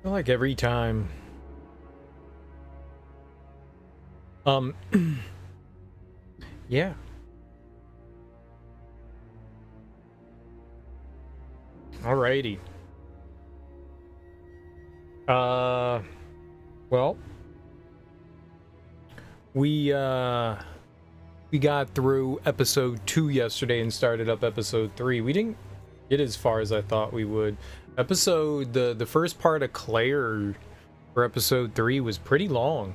feel like every time. Yeah. Alrighty. Well, we got through episode 2 yesterday and started up episode 3. We didn't get as far as I thought we would. The first part of Claire for episode 3 was pretty long.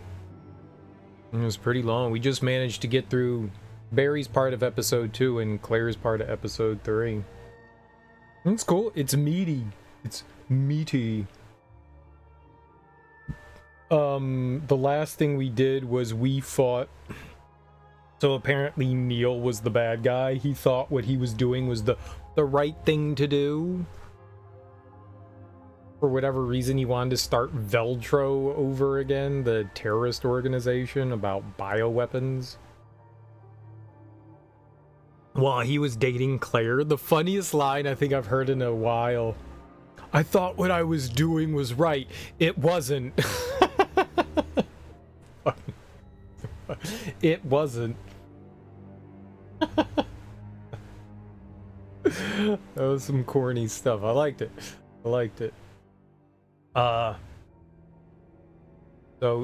It was pretty long. We just managed to get through Barry's part of episode 2 and Claire's part of episode 3. It's cool. It's meaty. It's meaty. The last thing we did was we fought. So apparently Neil was the bad guy. He thought what he was doing was the right thing to do. For whatever reason, he wanted to start Veltro over again, the terrorist organization about bioweapons. While he was dating Claire, the funniest line I think I've heard in a while. I thought what I was doing was right. It wasn't. It wasn't. That was some corny stuff. I liked it. I liked it. So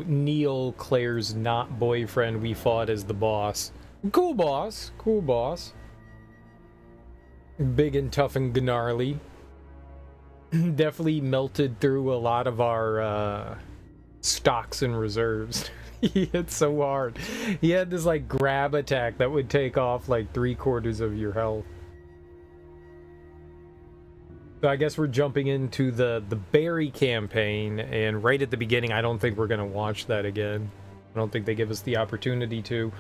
Neil, Claire's not boyfriend, we fought as the boss. Cool boss. Cool boss. Big and tough and gnarly. Definitely melted through a lot of our stocks and reserves. He hit so hard. He had this like grab attack that would take off like 3/4 of your health. So I guess we're jumping into the Barry campaign, and right at the beginning, I don't think we're gonna watch that again. I don't think they give us the opportunity to.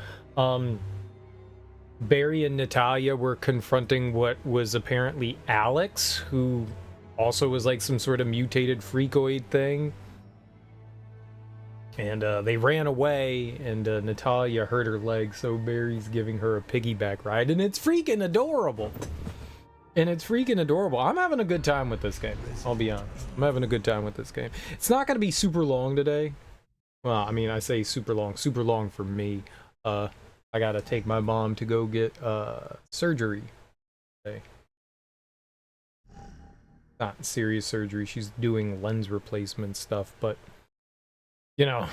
Barry and Natalia were confronting what was apparently Alex, who also was like some sort of mutated freakoid thing. And they ran away, and Natalia hurt her leg, so Barry's giving her a piggyback ride, and it's freaking adorable. I'm having a good time with this game, I'll be honest. I'm having a good time with this game. It's not going to be super long today. Well, I mean, I say super long for me. I got to take my mom to go get surgery today. Not serious surgery, she's doing lens replacement stuff, but you know,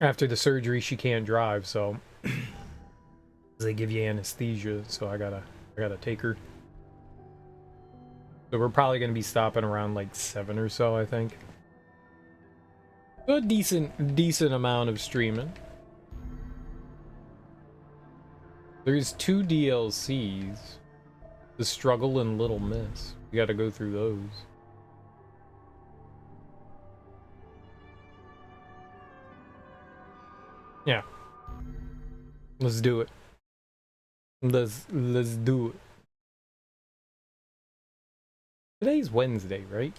after the surgery she can't drive, so they give you anesthesia, so I gotta take her. So we're probably gonna be stopping around like 7 or so, I think. So a decent amount of streaming. There's 2 DLCs. The Struggle and Little Miss. We gotta go through those. Yeah. Let's do it. Let's do it. Today's Wednesday, right?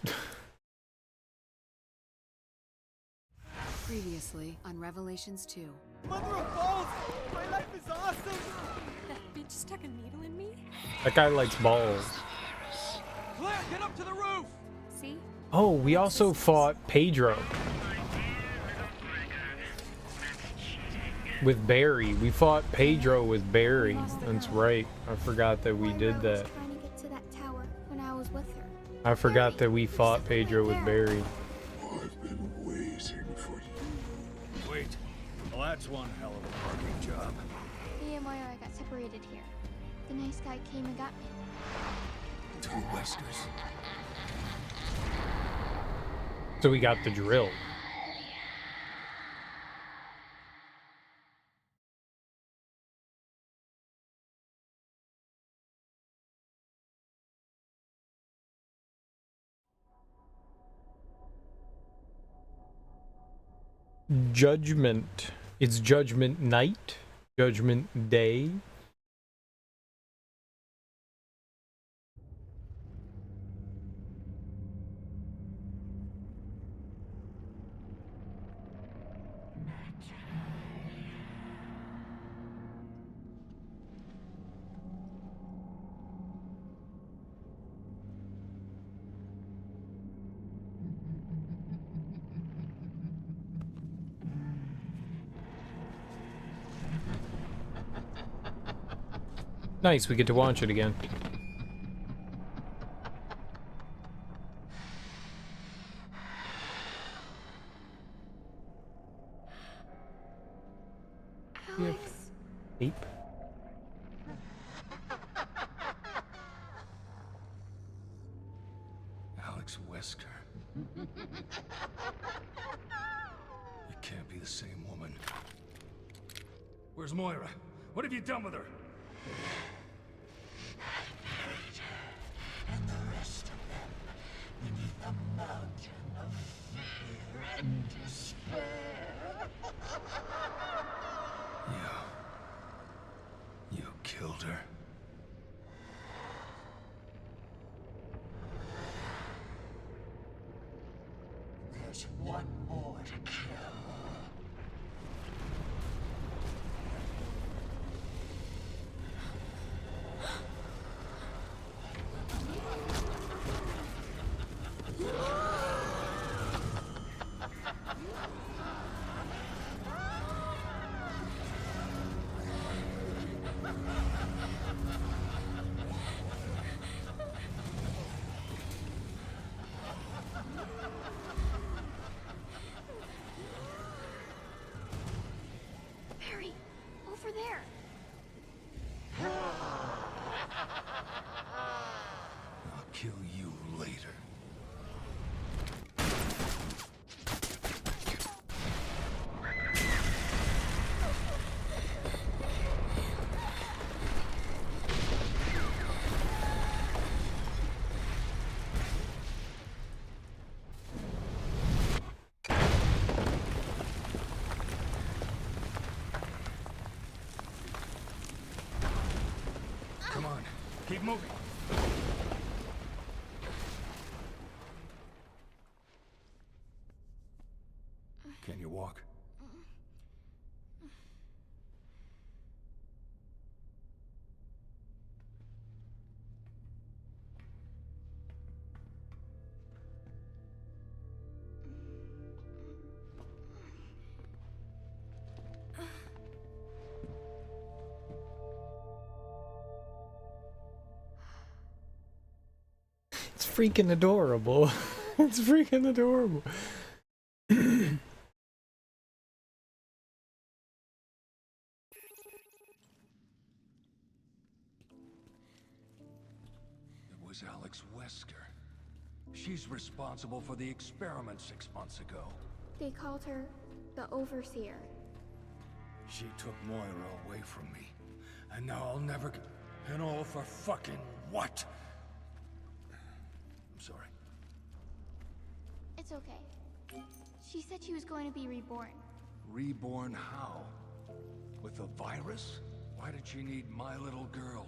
Previously on Revelations 2. Mother of balls! My life is awesome! That bitch stuck a needle in me? That guy likes balls. Claire, get up to the roof! See? Oh, we also fought Pedro. With Barry. We fought Pedro with Barry. That's right. I forgot that we did that. Trying to get to that tower when I was with her. I forgot that we fought Pedro with Barry. I've been waiting for you. Wait. Well, that's one hell of a parking job. Me and Moira got separated here. The nice guy came and got me. 2 Weskers. So we got the drill. Judgment. It's Judgment Night. Judgment Day. Nice, we get to watch it again. Alex. Ape. Alex Wesker. You can't be the same woman. Where's Moira? What have you done with her? And the rest of them beneath the mountain of fear and despair. You killed her. There's one more to kill. Barry, over there. I'll kill you later. Come on, keep moving. Can you walk? It's freaking adorable. It's freaking adorable. It was Alex Wesker. She's responsible for the experiment 6 months ago. They called her the Overseer. She took Moira away from me. And now I'll never get... And all for fucking what? I'm sorry. It's okay. She said she was going to be reborn. Reborn how? With a virus? Why did she need my little girl?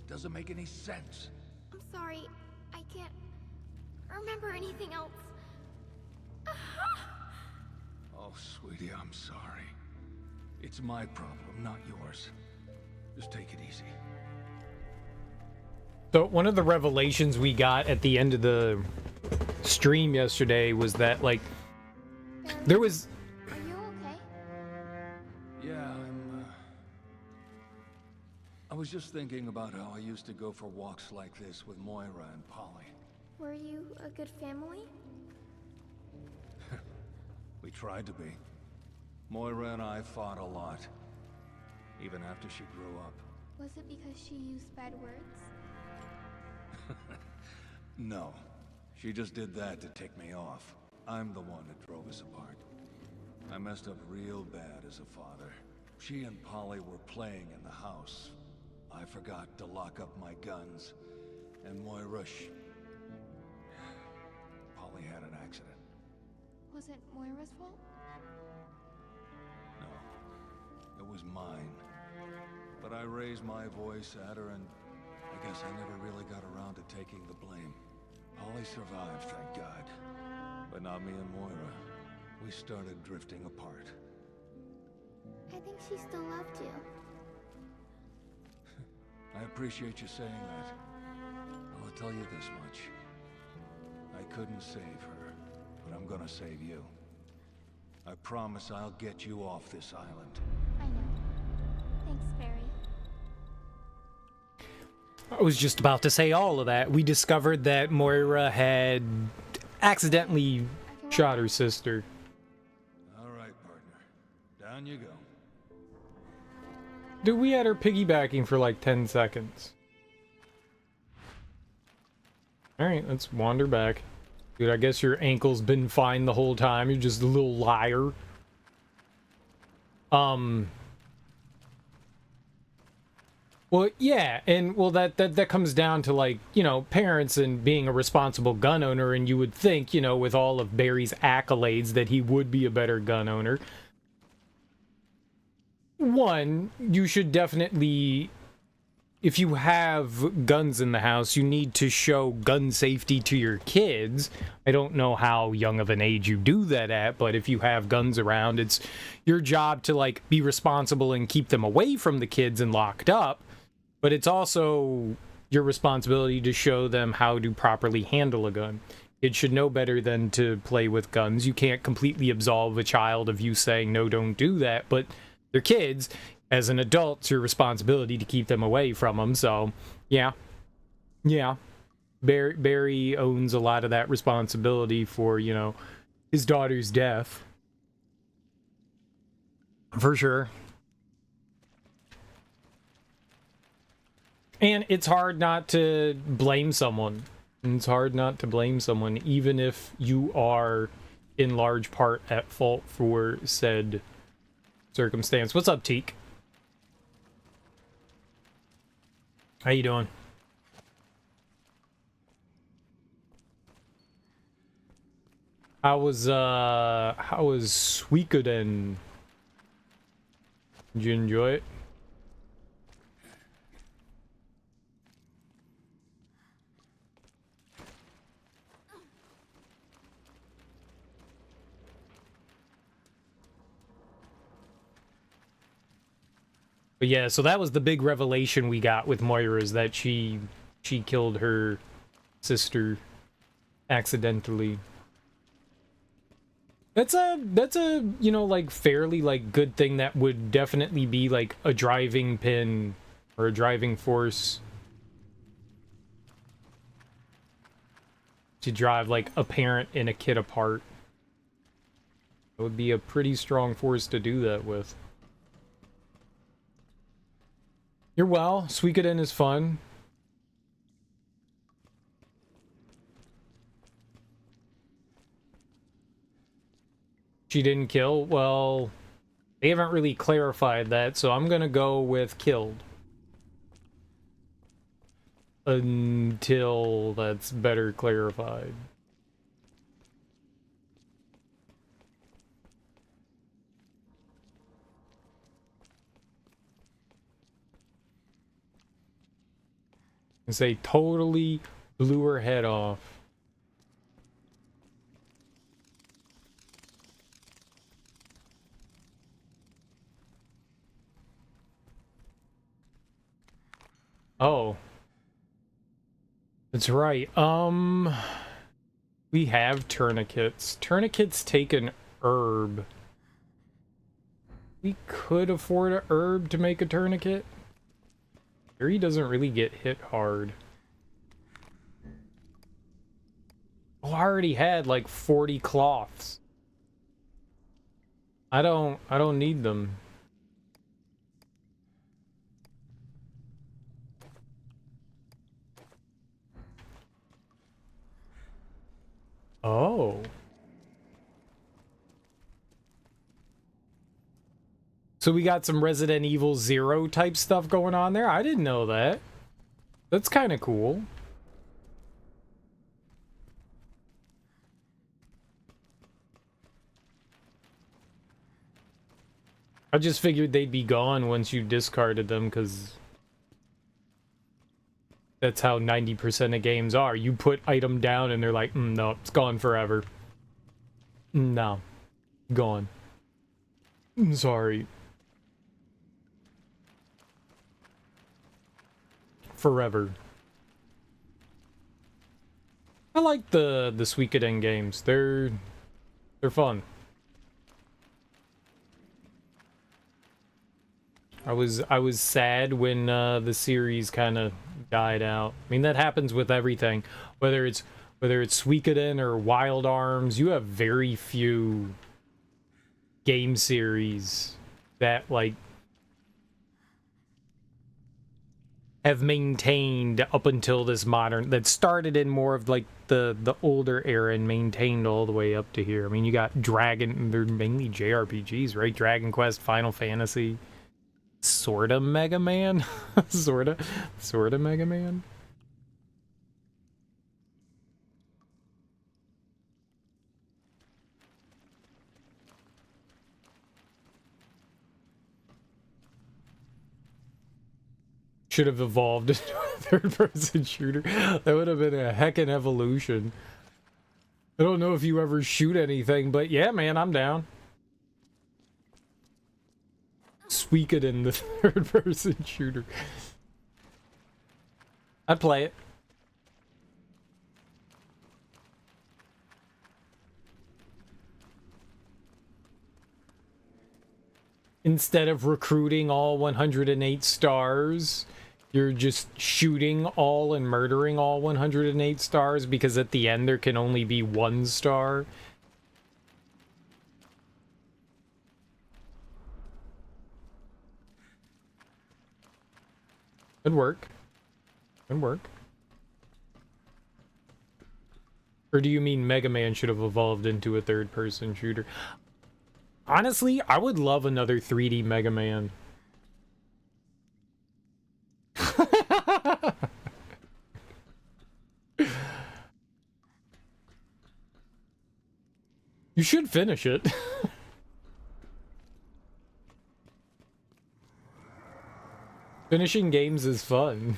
Doesn't make any sense. I'm sorry. I can't remember anything else. Oh, sweetie, I'm sorry. It's my problem, not yours. Just take it easy. So one of the revelations we got at the end of the stream yesterday was that, like, there was... Are you okay? Yeah, I was just thinking about how I used to go for walks like this with Moira and Polly. Were you a good family? We tried to be. Moira and I fought a lot. Even after she grew up. Was it because she used bad words? No. She just did that to tick me off. I'm the one that drove us apart. I messed up real bad as a father. She and Polly were playing in the house. I forgot to lock up my guns. And Moira, Polly had an accident. Was it Moira's fault? No. It was mine. But I raised my voice at her and I guess I never really got around to taking the blame. Polly survived, thank God. But not me and Moira. We started drifting apart. I think she still loved you. I appreciate you saying that. I'll tell you this much. I couldn't save her, but I'm gonna save you. I promise I'll get you off this island. I know. Thanks, Barry. I was just about to say all of that. We discovered that Moira had accidentally shot her sister. All right, partner. Down you go. Dude, we had her piggybacking for like 10 seconds. Alright, let's wander back. Dude, I guess your ankle's been fine the whole time. You're just a little liar. Well, yeah, and well, that comes down to, like, you know, parents and being a responsible gun owner, and you would think, you know, with all of Barry's accolades that he would be a better gun owner. One, you should definitely, if you have guns in the house, you need to show gun safety to your kids. I don't know how young of an age you do that at, but if you have guns around, it's your job to, like, be responsible and keep them away from the kids and locked up. But it's also your responsibility to show them how to properly handle a gun. Kids should know better than to play with guns. You can't completely absolve a child of you saying, no, don't do that, but they're kids. As an adult, it's your responsibility to keep them away from them. So, yeah. Barry owns a lot of that responsibility for, you know, his daughter's death. For sure. And it's hard not to blame someone. It's hard not to blame someone, even if you are in large part at fault for said circumstance. What's up, Teak? How you doing? How was Suikoden? Did you enjoy it? But yeah, so that was the big revelation we got with Moira, is that she killed her sister accidentally. That's a you know, like, fairly, like, good thing that would definitely be like a driving pin or a driving force to drive, like, a parent and a kid apart. It would be a pretty strong force to do that with. You're well. Suikoden is fun. She didn't kill? Well, they haven't really clarified that, so I'm gonna go with killed. Until that's better clarified. And say totally blew her head off. Oh. That's right. We have tourniquets. Tourniquets take an herb. We could afford a herb to make a tourniquet. He doesn't really get hit hard. Oh, I already had like 40 cloths. I don't need them. Oh. So we got some Resident Evil 0 type stuff going on there? I didn't know that. That's kind of cool. I just figured they'd be gone once you discarded them, because that's how 90% of games are. You put item down and they're like, no, it's gone forever. No. Gone. I'm sorry. Forever. I like the Suikoden games. They're fun. I was sad when the series kind of died out. I mean, that happens with everything. Whether it's Suikoden or Wild Arms, you have very few game series that, like, have maintained up until this modern, that started in more of like the older era and maintained all the way up to here. I mean, you got Dragon, they're mainly JRPGs, right? Dragon Quest, Final Fantasy, sorta Mega Man. sorta Mega Man. Should have evolved into a third-person shooter. That would have been a heckin' evolution. I don't know if you ever shoot anything, but yeah, man, I'm down. Suikoden, the third-person shooter. I'd play it. Instead of recruiting all 108 stars, you're just shooting all and murdering all 108 stars, because at the end there can only be 1 star. Could work. Could work. Or do you mean Mega Man should have evolved into a third-person shooter? Honestly, I would love another 3D Mega Man. You should finish it. Finishing games is fun.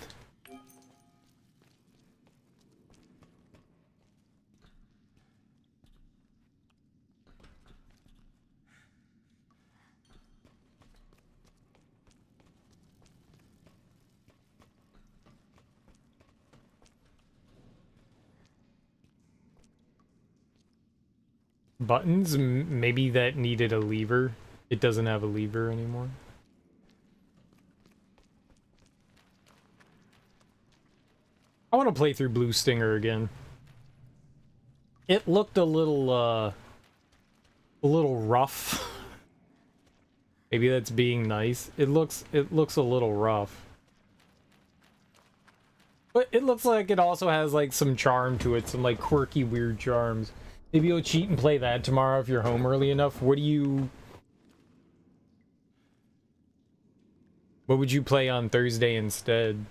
Buttons? Maybe that needed a lever. It doesn't have a lever anymore. I want to play through Blue Stinger again. It looked a little rough. Maybe that's being nice. It looks a little rough. But it looks like it also has like some charm to it, some like quirky, weird charms. Maybe you'll cheat and play that tomorrow if you're home early enough. What would you play on Thursday instead?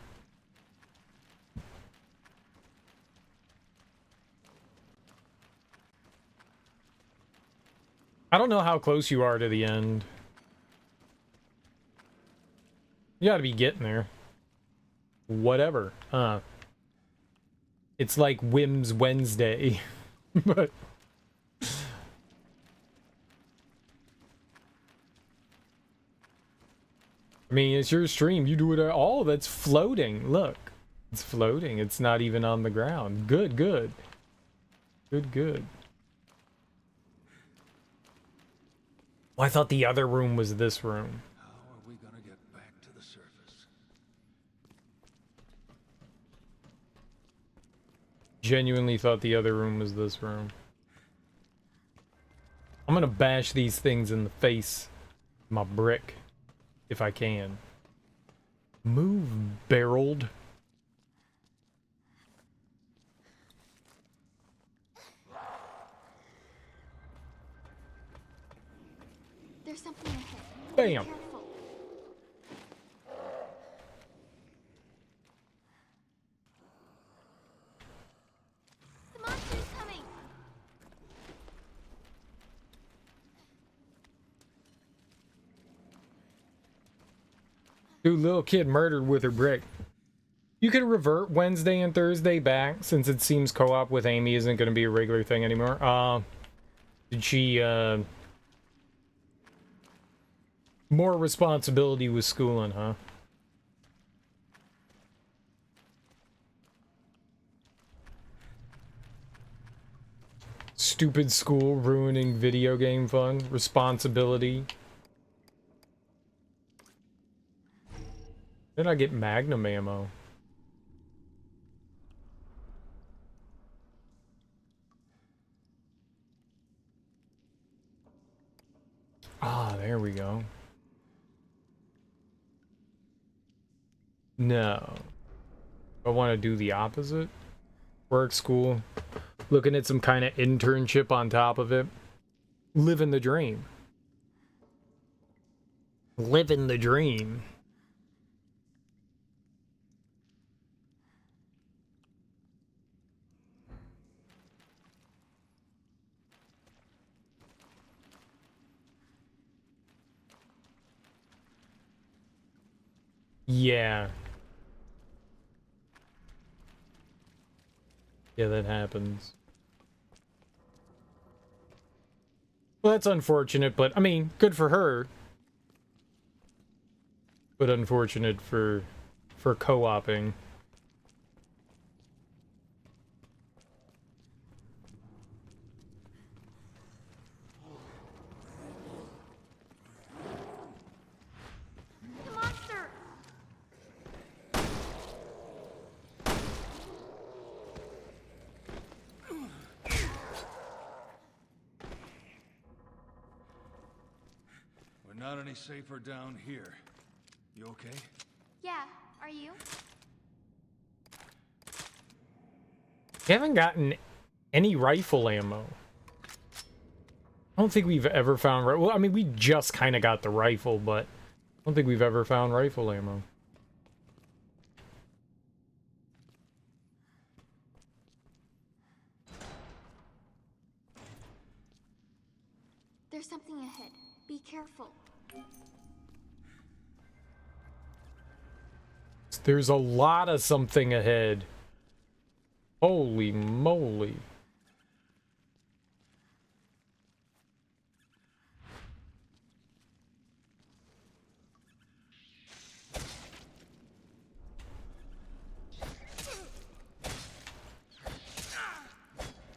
I don't know how close you are to the end. You gotta be getting there. Whatever. It's like Whims Wednesday. But I mean, it's your stream. You do it all. That's floating. Look. It's floating. It's not even on the ground. Good, good. Good, good. Well, I thought the other room was this room. How are we gonna get back to the surface? Genuinely thought the other room was this room. I'm gonna bash these things in the face. My brick. If I can. Move, barreled. There's something ahead. Bam. Be careful. The monster's coming. Dude, little kid murdered with her brick. You can revert Wednesday and Thursday back, since it seems co-op with Amy isn't going to be a regular thing anymore. Did she, more responsibility with schooling, huh? Stupid school ruining video game fun. Responsibility. Then I get Magnum ammo. there we go. No. I want to do the opposite. Work, school. Looking at some kind of internship on top of it. Living the dream. Living the dream. Yeah. Yeah, that happens. Well, that's unfortunate, but I mean, good for her. But unfortunate for co-oping. The monster! We're not any safer down here. You okay? Yeah, are you? We haven't gotten any rifle ammo. I don't think we've ever found... Well, I mean, we just kind of got the rifle, but I don't think we've ever found rifle ammo. There's something ahead. Be careful. There's a lot of something ahead. Holy moly.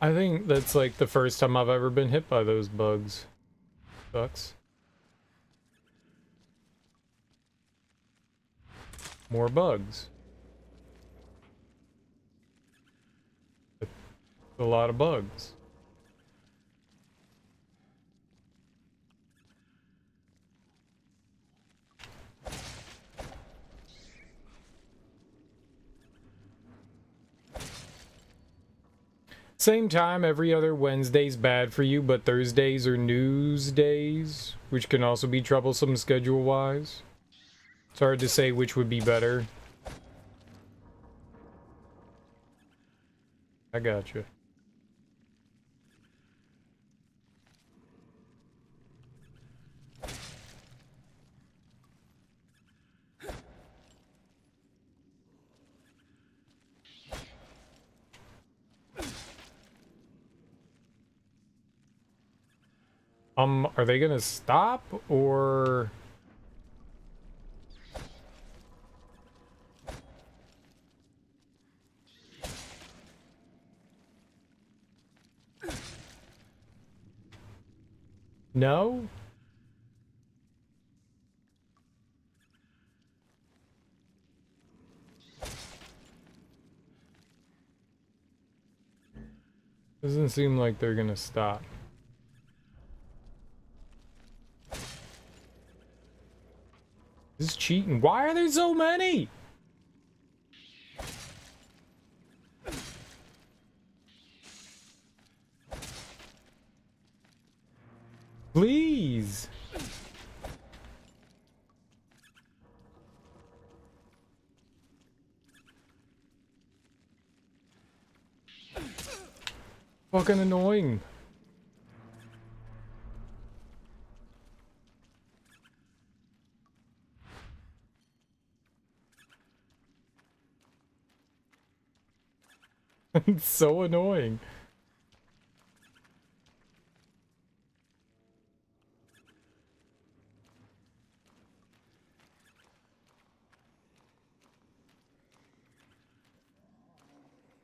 I think that's like the first time I've ever been hit by those bugs. Sucks. More bugs. A lot of bugs. Same time, every other Wednesday's bad for you, but Thursdays are news days, which can also be troublesome schedule-wise. It's hard to say which would be better. I gotcha. Are they gonna stop, or... No? Doesn't seem like they're gonna stop. This is cheating. Why are there so many? Please. Fucking annoying. It's so annoying.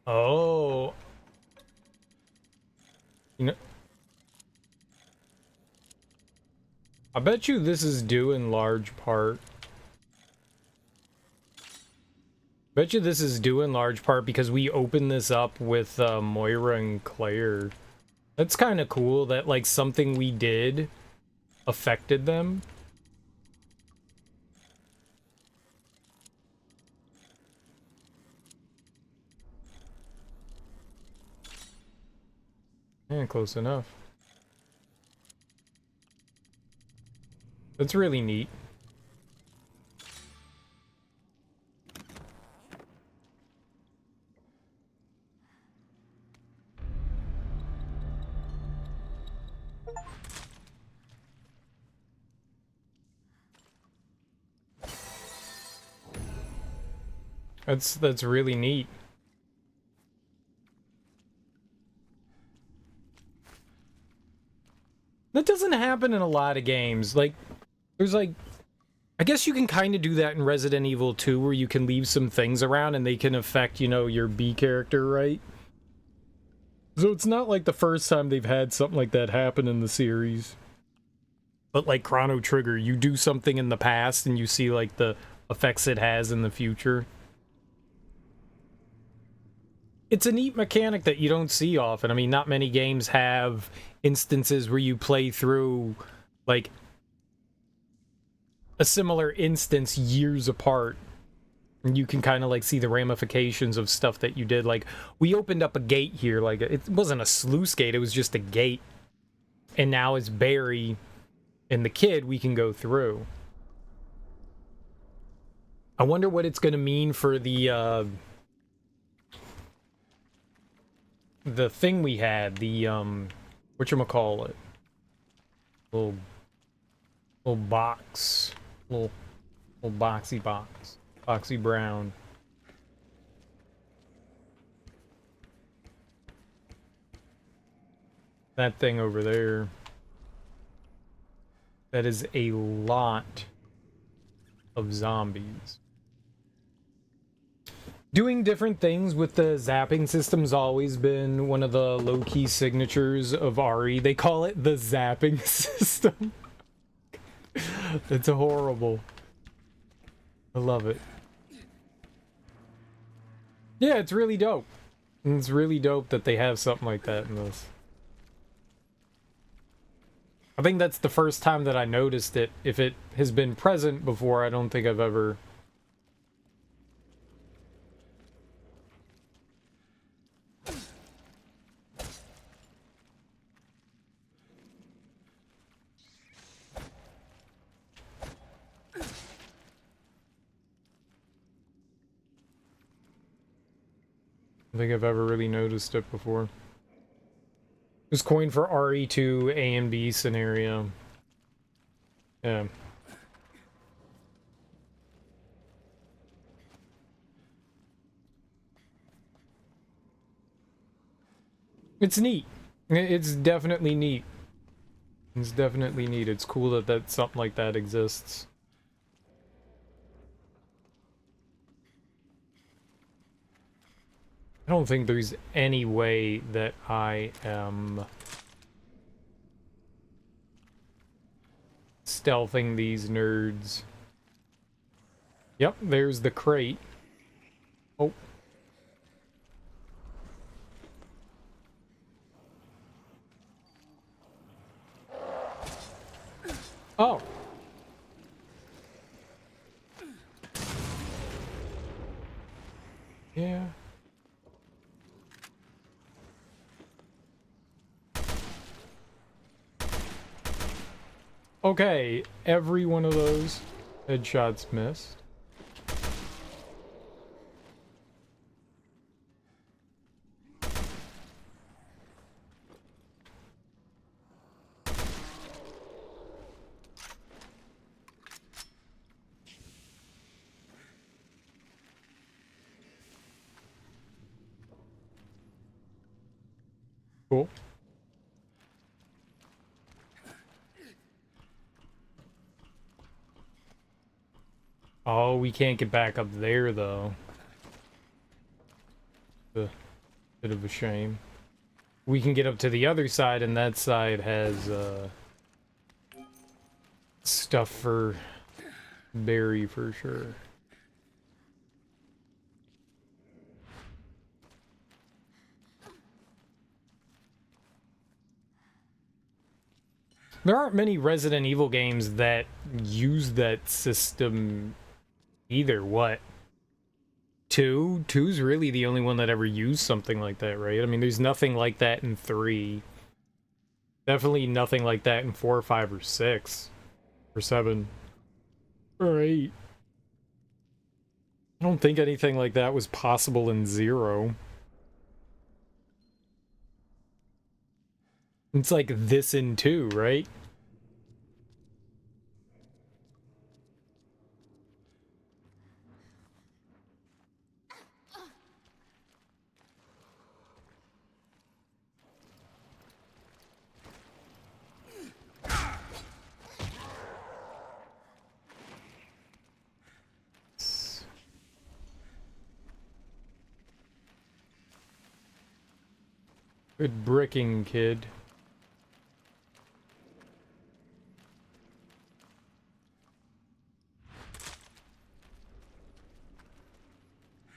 Oh. You know, I bet you this is due in large part. Bet you this is due in large part because we opened this up with Moira and Claire. That's kind of cool that like something we did affected them. Yeah, close enough. That's really neat. That's really neat. That doesn't happen in a lot of games. Like, there's like, I guess you can kind of do that in Resident Evil 2, where you can leave some things around and they can affect, you know, your B character, right? So it's not like the first time they've had something like that happen in the series. But like Chrono Trigger, you do something in the past and you see like the effects it has in the future. It's a neat mechanic that you don't see often. I mean, not many games have instances where you play through, like, a similar instance years apart. And you can kind of, like, see the ramifications of stuff that you did. Like, we opened up a gate here. Like, it wasn't a sluice gate, it was just a gate. And now as Barry and the kid, we can go through. I wonder what it's going to mean for the thing we had, the whatchamacallit, little box, little boxy box, boxy brown. That thing over there. That is a lot of zombies. Doing different things with the zapping system's always been one of the low-key signatures of RE. They call it the zapping system. It's horrible. I love it. Yeah, it's really dope. And it's really dope that they have something like that in this. I think that's the first time that I noticed it. If it has been present before, I don't think I've ever... I think I've ever really noticed it before. It was coined for RE2 A and B scenario. Yeah. It's neat. It's definitely neat. It's definitely neat. It's cool that something like that exists. I don't think there's any way that I am stealthing these nerds. Yep, there's the crate. Oh. Oh. Yeah. Okay, every one of those headshots missed. Cool. Oh, we can't get back up there, though. A bit of a shame. We can get up to the other side, and that side has, stuff for Barry, for sure. There aren't many Resident Evil games that use that system either. What? 2? 2's really the only one that ever used something like that, right? I mean, there's nothing like that in 3. Definitely nothing like that in 4 or 5 or 6 or 7 or 8. I don't think anything like that was possible in 0. It's like this in 2, right? Good bricking, kid.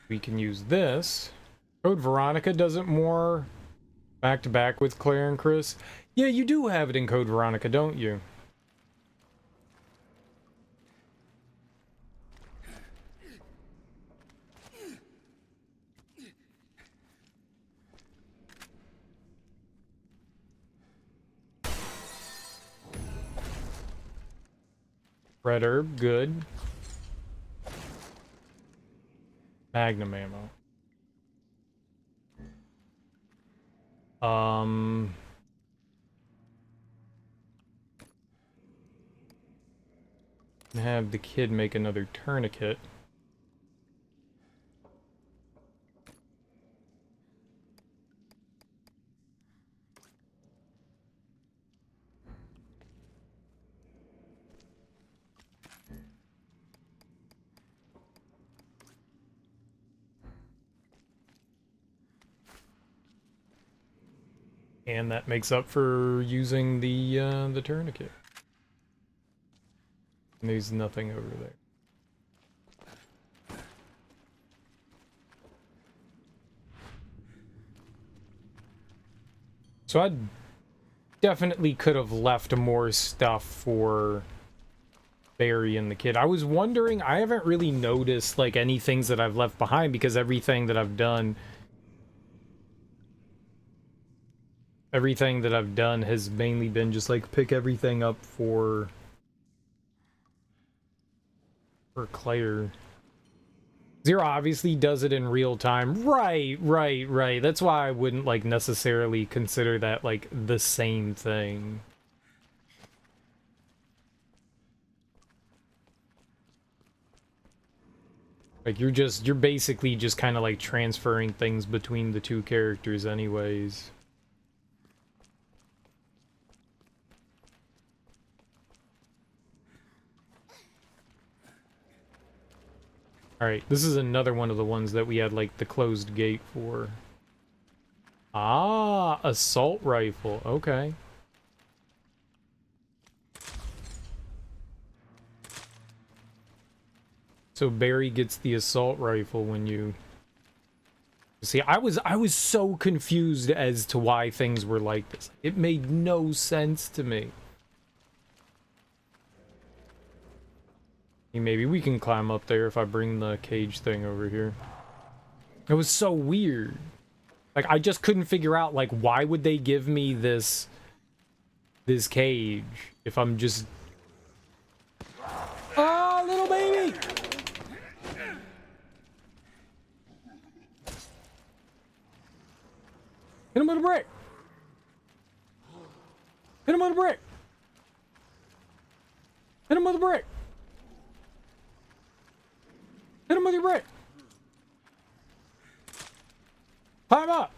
We can use this. Code Veronica does it more back to back with Claire and Chris. Yeah, you do have it in Code Veronica, don't you? Red herb, good. Magnum ammo. Have the kid make another tourniquet. And that makes up for using the tourniquet. And there's nothing over there. So I definitely could have left more stuff for Barry and the kid. I was wondering, I haven't really noticed like any things that I've left behind because everything that I've done has mainly been just like pick everything up for Claire. Zero obviously does it in real time. Right. That's why I wouldn't like necessarily consider that like the same thing. Like you're basically just kind of like transferring things between the two characters anyways. Alright, this is another one of the ones that we had, like, the closed gate for. Ah, assault rifle. Okay. So Barry gets the assault rifle when you... See, I was so confused as to why things were like this. It made no sense to me. Maybe we can climb up there if I bring the cage thing over here. It was so weird. Like, I just couldn't figure out, like, why would they give me this cage if I'm just... Ah, little baby! Hit him with a brick! Hit him with a brick! Hit him with a brick! Hit him with your brick! Climb up!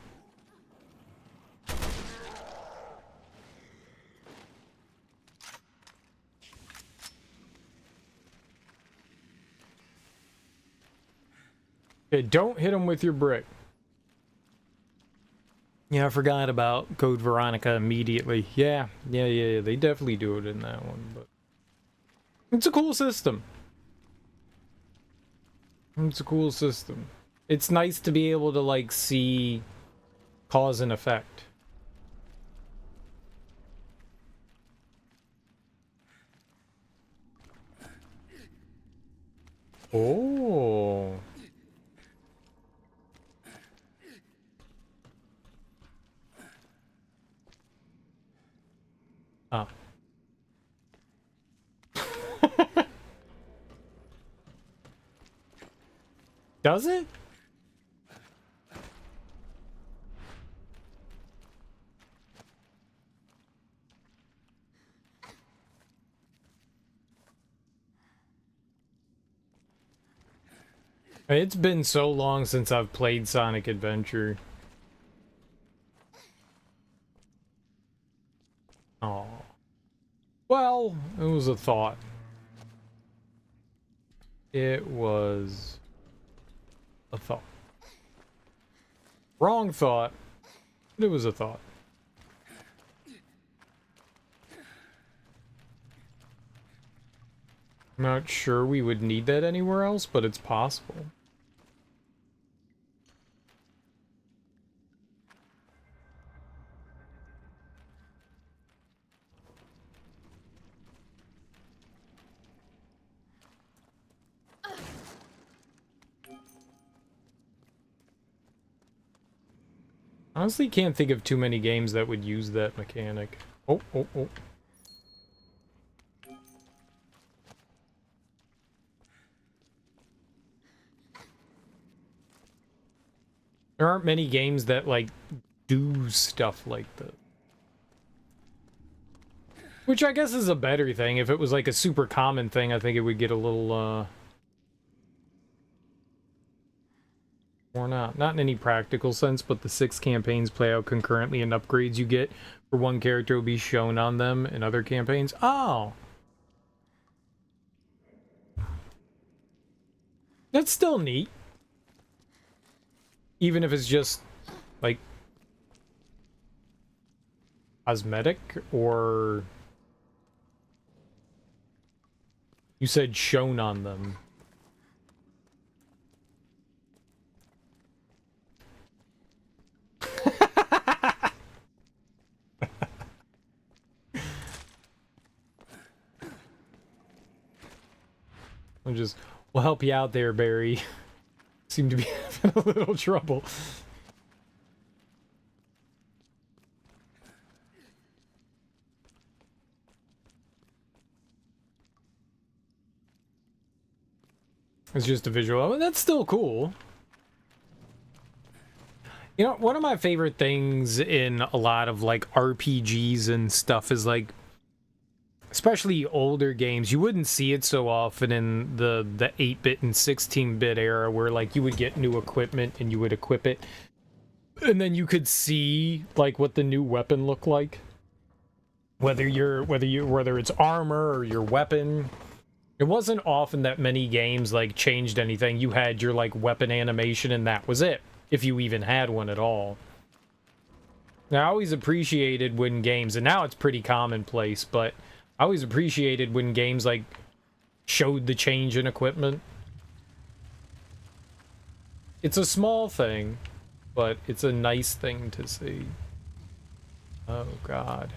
Okay, don't hit him with your brick. Yeah, I forgot about Code Veronica immediately. Yeah, they definitely do it in that one, but... It's a cool system. It's a cool system. It's nice to be able to, like, see cause and effect. Oh. Ah. Does it? It's been so long since I've played Sonic Adventure. Oh. Well, it was a thought. It was a thought. Wrong thought. But it was a thought. I'm not sure we would need that anywhere else, but it's possible. Honestly, can't think of too many games that would use that mechanic. Oh, oh, oh. There aren't many games that, like, do stuff like that. Which I guess is a better thing. If it was, like, a super common thing, I think it would get a little, or not in any practical sense, but the 6 campaigns play out concurrently and upgrades you get for one character will be shown on them in other campaigns. Oh, that's still neat, even if it's just like cosmetic. Or you said shown on them. We'll help you out there, Barry. Seem to be having a little trouble. It's just a visual. Oh, that's still cool. You know, one of my favorite things in a lot of, like, RPGs and stuff is, like, especially older games, you wouldn't see it so often in the 8-bit and 16-bit era, where, like, you would get new equipment and you would equip it, and then you could see, like, what the new weapon looked like, whether it's armor or your weapon. It wasn't often that many games, like, changed anything. You had your, like, weapon animation and that was it, if you even had one at all. Now, I always appreciated when games, and now it's pretty commonplace, but I always appreciated when games, like, showed the change in equipment. It's a small thing, but it's a nice thing to see. Oh, God.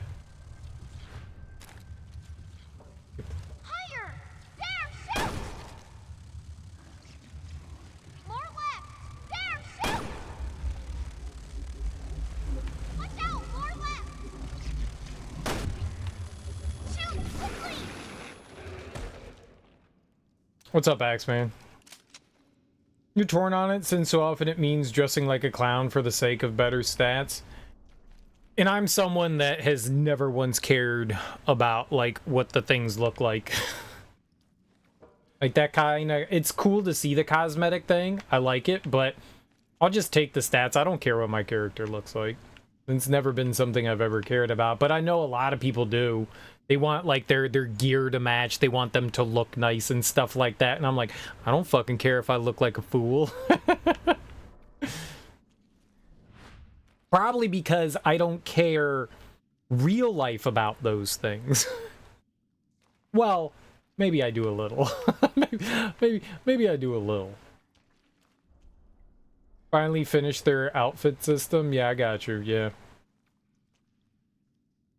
Higher! There, shoot! More left! There, shoot! Watch out! More left! Shoot! Quickly! What's up, Axeman? You're torn on it, since so often it means dressing like a clown for the sake of better stats. And I'm someone that has never once cared about, like, what the things look like. Like, that kind of... It's cool to see the cosmetic thing. I like it, but I'll just take the stats. I don't care what my character looks like. It's never been something I've ever cared about, but I know a lot of people do. They want, like, their gear to match. They want them to look nice and stuff like that. And I'm like, I don't fucking care if I look like a fool. Probably because I don't care real life about those things. Well, maybe I do a little. maybe I do a little. Finally finished their outfit system? Yeah, I got you, yeah.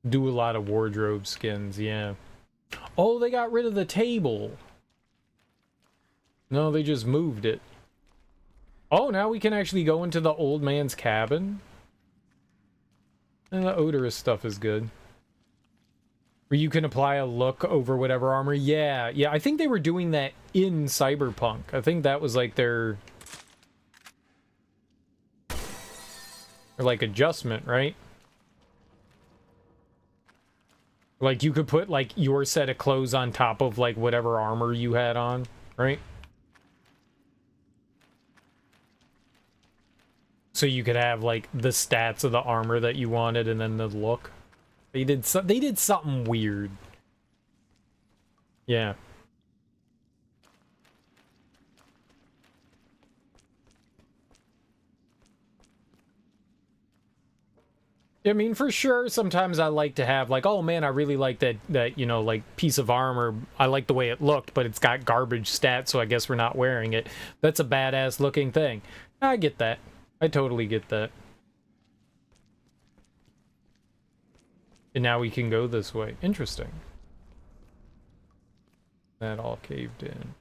Do a lot of wardrobe skins, yeah. Oh, they got rid of the table. No, they just moved it. Oh, now we can actually go into the old man's cabin. And the odorous stuff is good. Where you can apply a look over whatever armor. Yeah, I think they were doing that in Cyberpunk. I think that was like their... or like adjustment, right? Like you could put like your set of clothes on top of like whatever armor you had on, right? So you could have like the stats of the armor that you wanted and then the look. They did something weird. Yeah. I mean, for sure, sometimes I like to have, like, oh man, I really like that, you know, like, piece of armor. I like the way it looked, but it's got garbage stats, so I guess we're not wearing it. That's a badass looking thing. I get that. I totally get that. And now we can go this way. Interesting. That all caved in.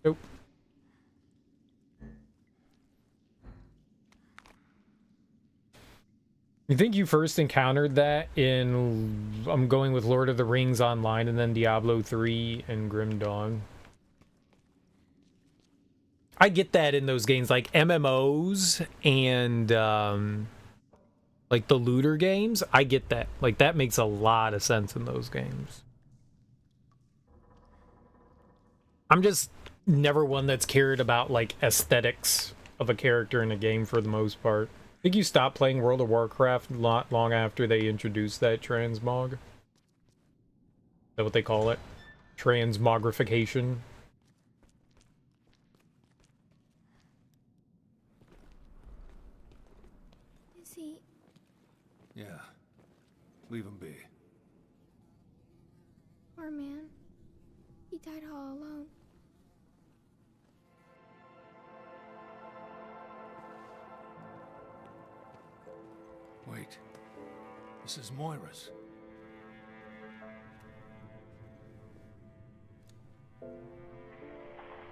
Nope. You think you first encountered that in... I'm going with Lord of the Rings Online and then Diablo 3 and Grim Dawn. I get that in those games, like MMOs and like the looter games. I get that. Like that makes a lot of sense in those games. I'm just never one that's cared about like aesthetics of a character in a game for the most part. I think you stopped playing World of Warcraft not long after they introduced that transmog. Is that what they call it? Transmogrification. Is he? Yeah. Leave him be. Poor man. He died all alone. Wait. This is Moira's.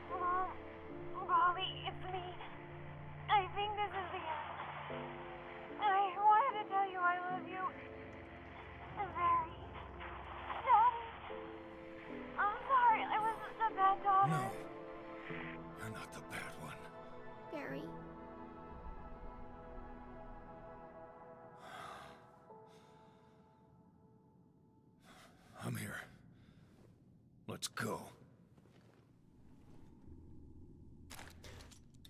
Mom, Bobby, it's me. I think this is the end. I wanted to tell you I love you. Very. Daddy. I'm sorry, I was such a bad daughter. No. You're not the bad one. Barry. I'm here. Let's go.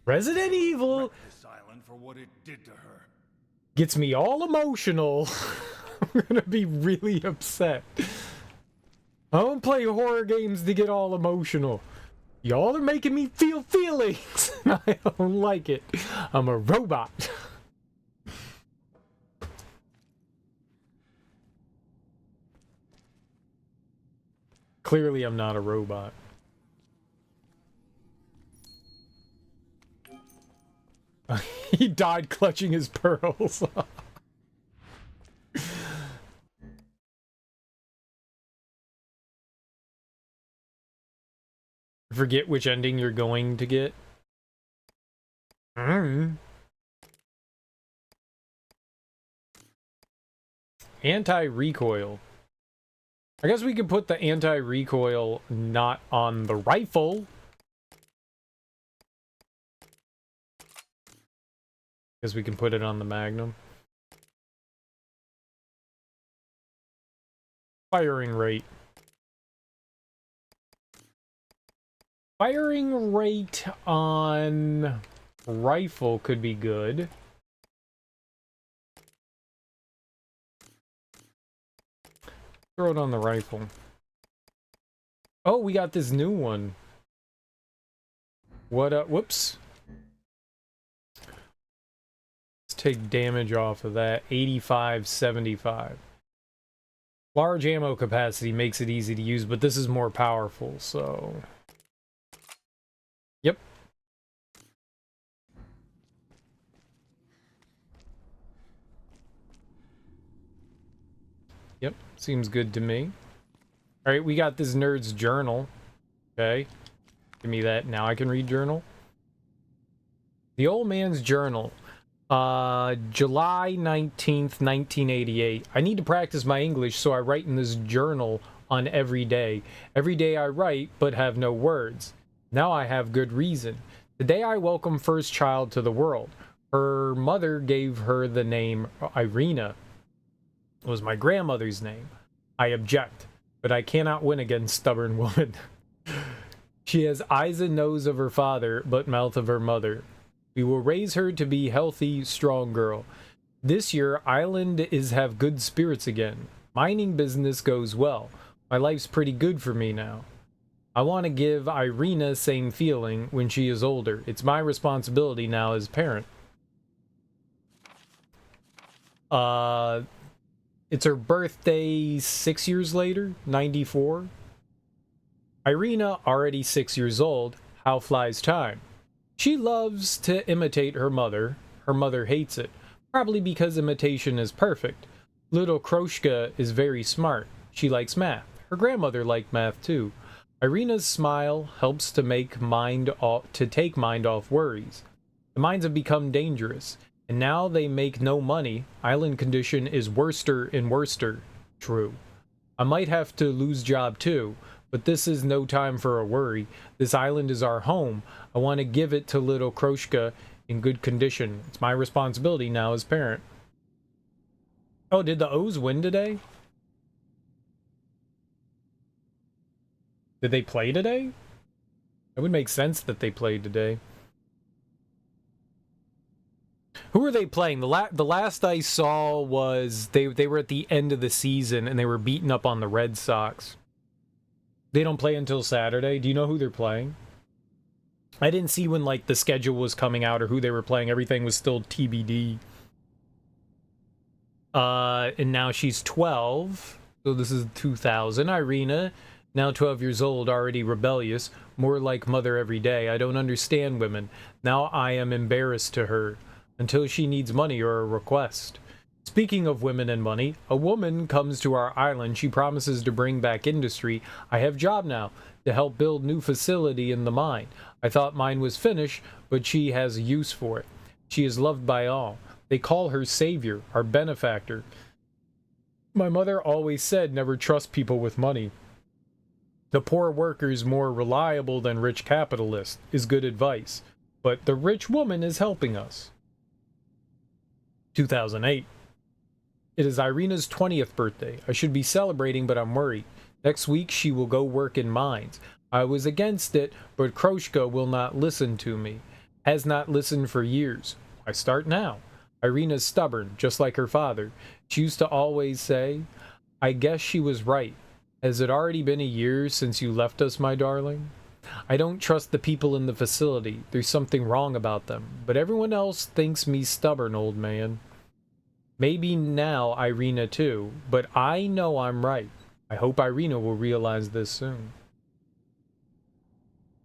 Resident Evil This island for what it did to her. gets me all emotional. I'm gonna be really upset. I don't play horror games to get all emotional. Y'all are making me feel feelings. I don't like it. I'm a robot. Clearly, I'm not a robot. He died clutching his pearls. Forget which ending you're going to get. Anti-recoil. I guess we can put the anti-recoil not on the rifle. Because we can put it on the Magnum. Firing rate. Firing rate on rifle could be good. Throw it on the rifle. Oh, we got this new one. What up? Whoops. Let's take damage off of that. 85-75. Large ammo capacity makes it easy to use, but this is more powerful, so... Yep. Yep, seems good to me. Alright, we got this nerd's journal. Okay. Give me that. Now I can read journal. The Old Man's Journal. July 19th, 1988. I need to practice my English, so I write in this journal on every day. Every day I write, but have no words. Now I have good reason. Today I welcome first child to the world. Her mother gave her the name Irina. It was my grandmother's name. I object, but I cannot win against stubborn woman. She has eyes and nose of her father, but mouth of her mother. We will raise her to be healthy, strong girl. This year, Island is have good spirits again. Mining business goes well. My life's pretty good for me now. I want to give Irina same feeling when she is older. It's my responsibility now as parent. It's her birthday 6 years later, 94. Irina, already 6 years old. How flies time? She loves to imitate her mother. Her mother hates it, probably because imitation is perfect. Little Kroshka is very smart. She likes math. Her grandmother liked math too. Irina's smile helps to take mind off worries. The mines have become dangerous, and now they make no money. Island condition is worster and worster. True. I might have to lose job too, but this is no time for a worry. This island is our home. I want to give it to little Kroshka in good condition. It's my responsibility now as parent. Oh, did the O's win today? Did they play today? It would make sense that they played today. Who are they playing? The last I saw was they were at the end of the season and they were beating up on the Red Sox. They don't play until Saturday. Do you know who they're playing? I didn't see when like the schedule was coming out or who they were playing. Everything was still TBD. And now she's 12. So this is 2000. Irina, now 12 years old, already rebellious, more like mother every day. I don't understand women. Now I am embarrassed to her until she needs money or a request. Speaking of women and money, a woman comes to our island. She promises to bring back industry. I have job now to help build new facility in the mine. I thought mine was finished, but she has a use for it. She is loved by all. They call her savior, our benefactor. My mother always said never trust people with money. The poor worker's more reliable than rich capitalists is good advice, but the rich woman is helping us. 2008. It is Irina's 20th birthday. I should be celebrating, but I'm worried. Next week, she will go work in mines. I was against it, but Kroshka will not listen to me. Has not listened for years. I start now. Irina's stubborn, just like her father. She used to always say, I guess she was right. Has it already been a year since you left us, my darling? I don't trust the people in the facility. There's something wrong about them. But everyone else thinks me stubborn, old man. Maybe now Irina too, but I know I'm right. I hope Irina will realize this soon.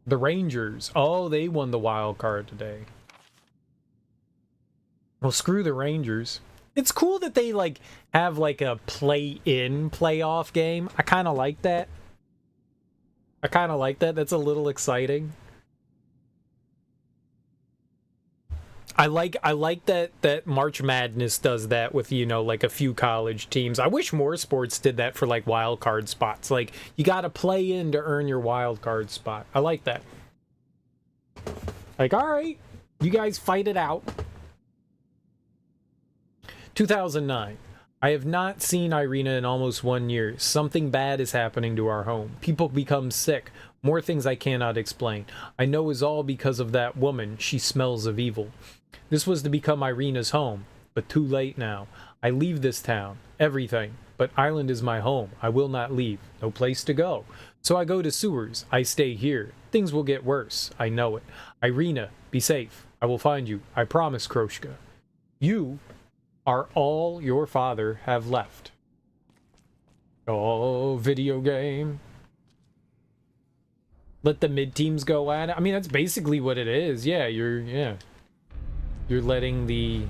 The Rangers. Oh, they won the wild card today. Well, screw the Rangers. It's cool that they like have like a play-in playoff game. I kind of like that. That's a little exciting. I like that March Madness does that with, you know, like a few college teams. I wish more sports did that for like wild card spots. Like you got to play in to earn your wild card spot. I like that. Like, all right, you guys fight it out. 2009. I have not seen Irina in almost 1 year. Something bad is happening to our home. People become sick. More things I cannot explain. I know it's all because of that woman. She smells of evil. This was to become Irina's home, but too late now. I leave this town, everything, but Island is my home. I will not leave. No place to go. So I go to sewers. I stay here. Things will get worse. I know it. Irina, be safe. I will find you. I promise, Kroshka. You are all your father have left. Oh, video game. Let the mid-teams go at it. I mean, that's basically what it is. Yeah, you're letting the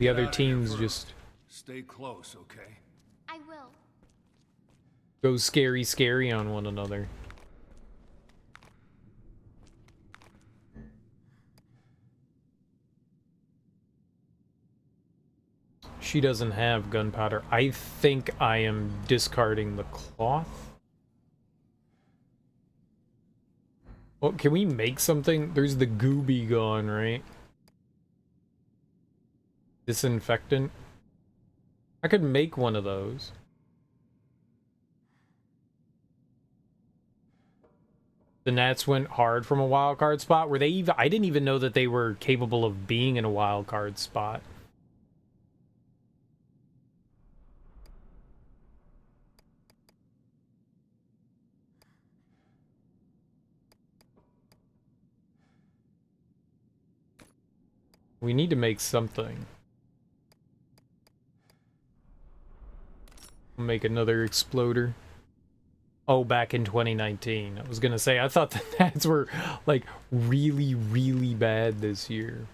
other teams just stay close, okay? I will. go scary on one another. She doesn't have gunpowder. I think I am discarding the cloth. Well, can we make something? There's the gooby gone, right? Disinfectant. I could make one of those. The Nats went hard from a wild card spot. Were they even? I didn't even know that they were capable of being in a wild card spot. We need to make something. Make another exploder. Oh, back in 2019. I was gonna say, I thought the Nats were, like, really, really bad this year.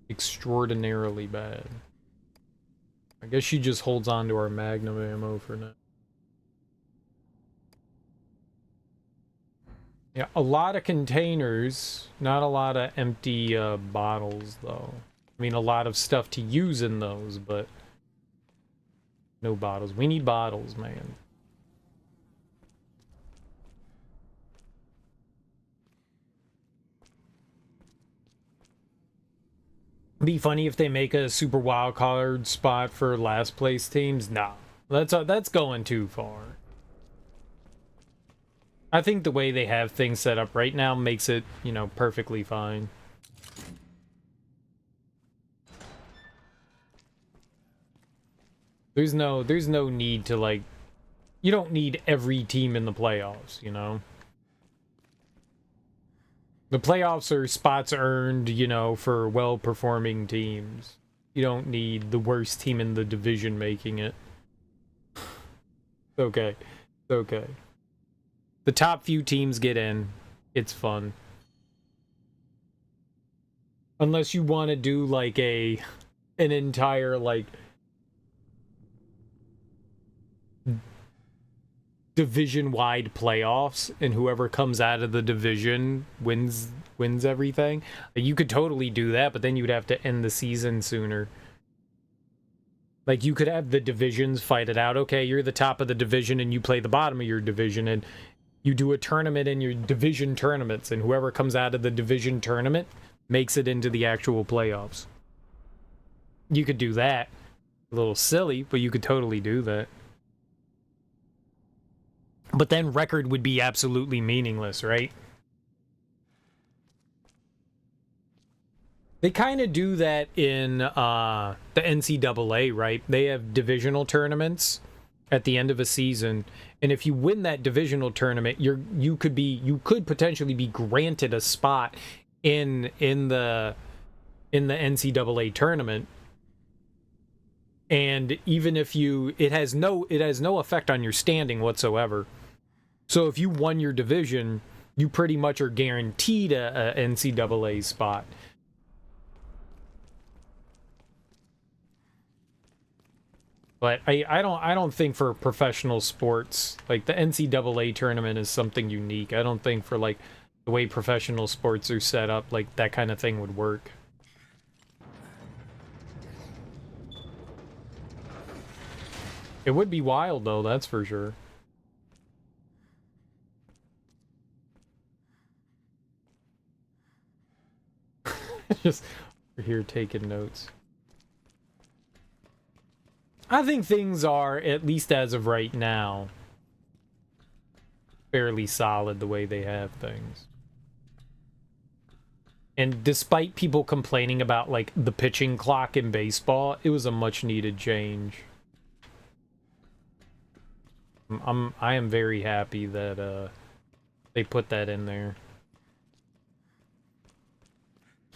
Extraordinarily bad. I guess she just holds on to our magnum ammo for now. Yeah, a lot of containers, not a lot of empty bottles, though. I mean, a lot of stuff to use in those, but no bottles. We need bottles, man. Be funny if they make a super wild card spot for last place teams. Nah, that's going too far. I think the way they have things set up right now makes it, you know, perfectly fine. There's no need to, like, you don't need every team in the playoffs, you know? The playoffs are spots earned, you know, for well-performing teams. You don't need the worst team in the division making it. Okay. Okay. The top few teams get in. It's fun. Unless you want to do, like, an entire, like, division-wide playoffs, and whoever comes out of the division wins everything. Like, you could totally do that, but then you'd have to end the season sooner. Like, you could have the divisions fight it out. Okay, you're the top of the division, and you play the bottom of your division, and you do a tournament in your division tournaments, and whoever comes out of the division tournament makes it into the actual playoffs. You could do that. A little silly, but you could totally do that. But then record would be absolutely meaningless, right? They kind of do that in the NCAA, right? They have divisional tournaments at the end of a season, and if you win that divisional tournament, you could potentially be granted a spot in the NCAA tournament. And even if it has no effect on your standing whatsoever. So if you won your division, you pretty much are guaranteed a NCAA spot. But I don't think for professional sports, like, the NCAA tournament is something unique. I don't think for, like, the way professional sports are set up, like, that kind of thing would work. It would be wild, though, that's for sure. Just over here taking notes. I think things are, at least as of right now, fairly solid the way they have things. And despite people complaining about, like, the pitching clock in baseball, it was a much needed change. I am very happy that they put that in there.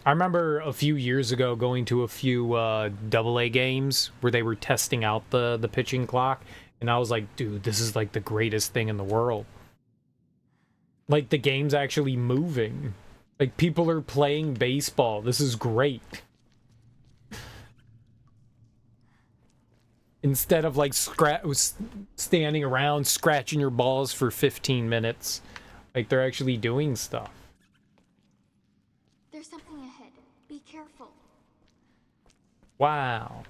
I remember a few years ago going to a few AA games where they were testing out the pitching clock, and I was like, dude, this is like the greatest thing in the world. Like, the game's actually moving. Like, people are playing baseball. This is great. Instead of, like, standing around scratching your balls for 15 minutes. Like, they're actually doing stuff. careful. Wow.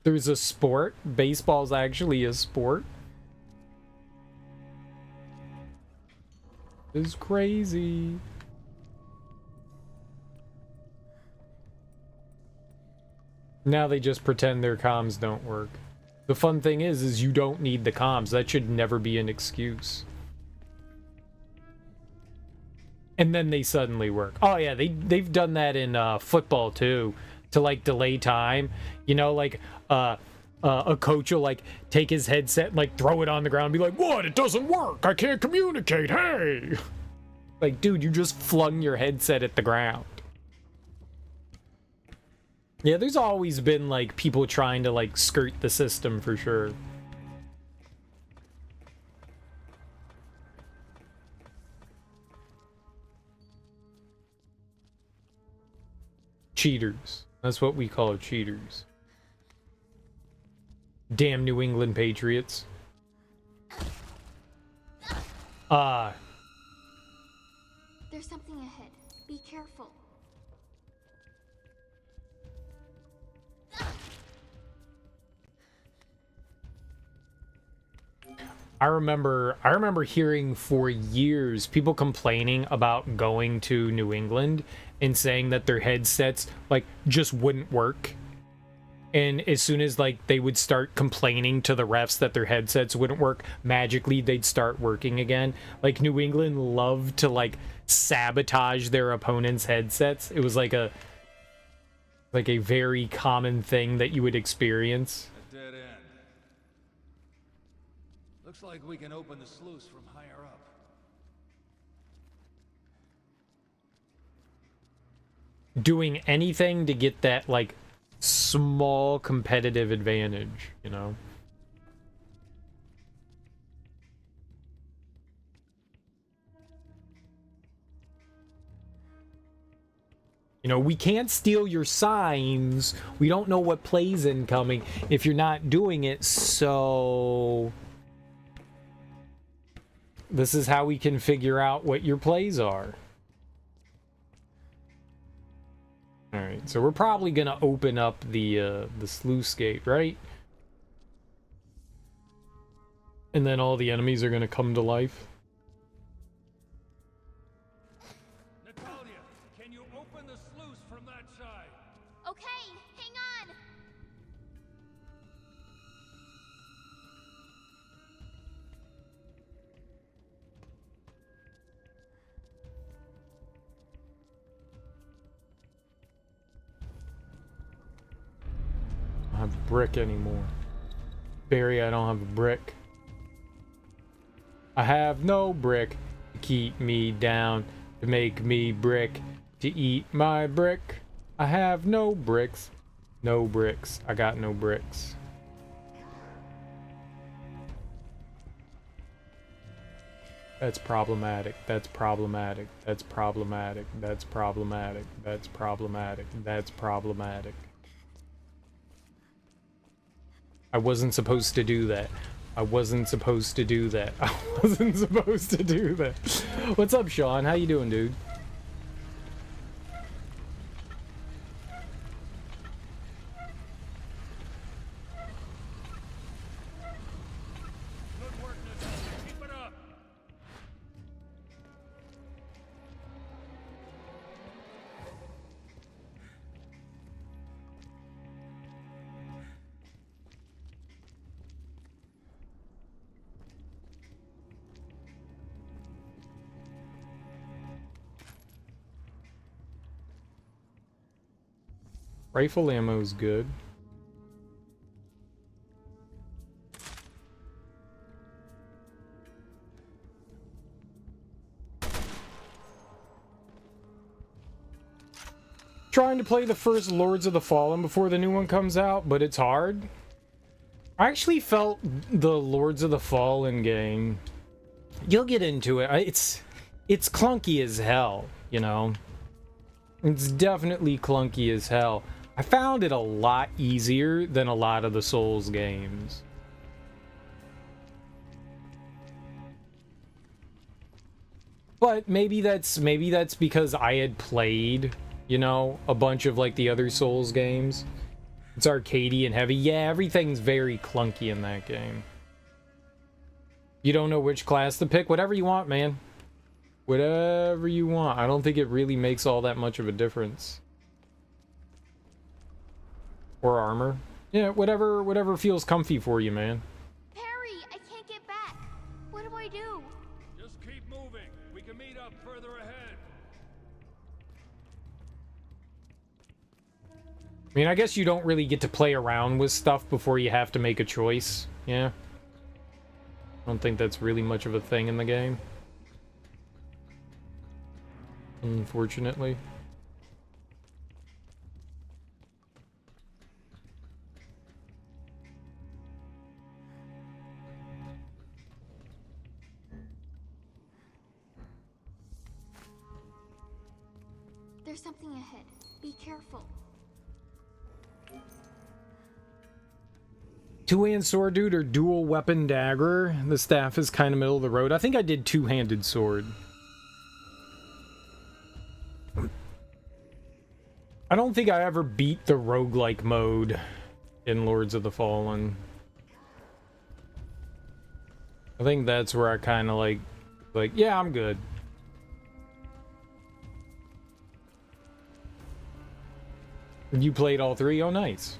There's a sport. Baseball's actually a sport. It's crazy. Now they just pretend their comms don't work. The fun thing is you don't need the comms. That should never be an excuse. And then they suddenly work. Oh yeah, they've done that in football too, to like delay time. You know, like a coach will like take his headset and like throw it on the ground and be like, "What? It doesn't work. I can't communicate. Hey!" Like, dude, you just flung your headset at the ground. Yeah, there's always been like people trying to like skirt the system for sure. Cheaters. That's what we call cheaters. Damn New England Patriots. There's something ahead. Be careful. I remember hearing for years people complaining about going to New England and saying that their headsets like just wouldn't work. And as soon as like they would start complaining to the refs that their headsets wouldn't work, magically they'd start working again. Like New England loved to like sabotage their opponents' headsets. It was like a very common thing that you would experience. A dead end. Looks like we can open the sluice from higher up. Doing anything to get that like small competitive advantage, you know. You know, we can't steal your signs. We don't know what play's incoming if you're not doing it, so this is how we can figure out what your plays are. Alright, so we're probably gonna open up the sluice gate, right? And then all the enemies are gonna come to life. Natalia, can you open the sluice from that side? Okay, hang on. I don't have a brick anymore. Barry, I don't have a brick. I have no brick to keep me down, to make me brick, to eat my brick. I have no bricks. No bricks. I got no bricks. That's problematic. That's problematic. That's problematic. That's problematic. That's problematic. That's problematic. I wasn't supposed to do that. I wasn't supposed to do that. I wasn't supposed to do that. What's up, Sean? How you doing, dude? Good work, Natalia. Keep it up. Rifle ammo's good. Trying to play the first Lords of the Fallen before the new one comes out, but it's hard. I actually felt the Lords of the Fallen game. You'll get into it. It's clunky as hell, you know. It's definitely clunky as hell. I found it a lot easier than a lot of the Souls games. But maybe that's because I had played, you know, a bunch of like the other Souls games. It's arcadey and heavy. Yeah, everything's very clunky in that game. You don't know which class to pick. Whatever you want, man. Whatever you want. I don't think it really makes all that much of a difference. Or armor. Yeah, whatever feels comfy for you, man. Perry, I can't get back. What do I do? Just keep moving. We can meet up further ahead. I mean, I guess you don't really get to play around with stuff before you have to make a choice. Yeah. I don't think that's really much of a thing in the game. Unfortunately. There's something ahead. Be careful. Two-hand sword dude or dual weapon dagger? The staff is kind of middle of the road. I think I did two-handed sword. I don't think I ever beat the roguelike mode in Lords of the Fallen. I think that's where I kind of like, yeah, I'm good. You played all three? Oh, nice.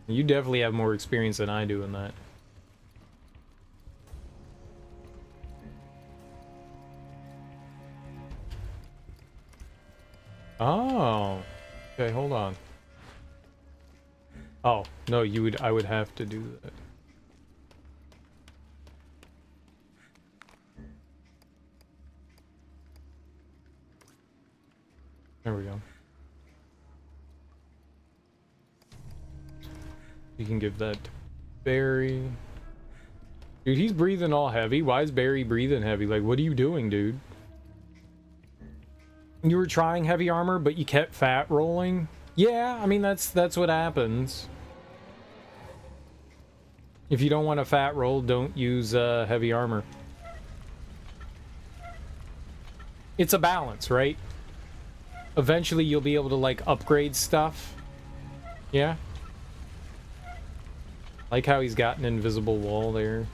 You definitely have more experience than I do in that. Oh. Okay, hold on. Oh, no, I would have to do that. There we go. You can give that to Barry. Dude, he's breathing all heavy. Why is Barry breathing heavy? Like, what are you doing, dude? You were trying heavy armor, but you kept fat rolling? Yeah, I mean, that's what happens. If you don't want a fat roll, don't use heavy armor. It's a balance, right? Eventually, you'll be able to, like, upgrade stuff. Yeah? Like how he's got an invisible wall there.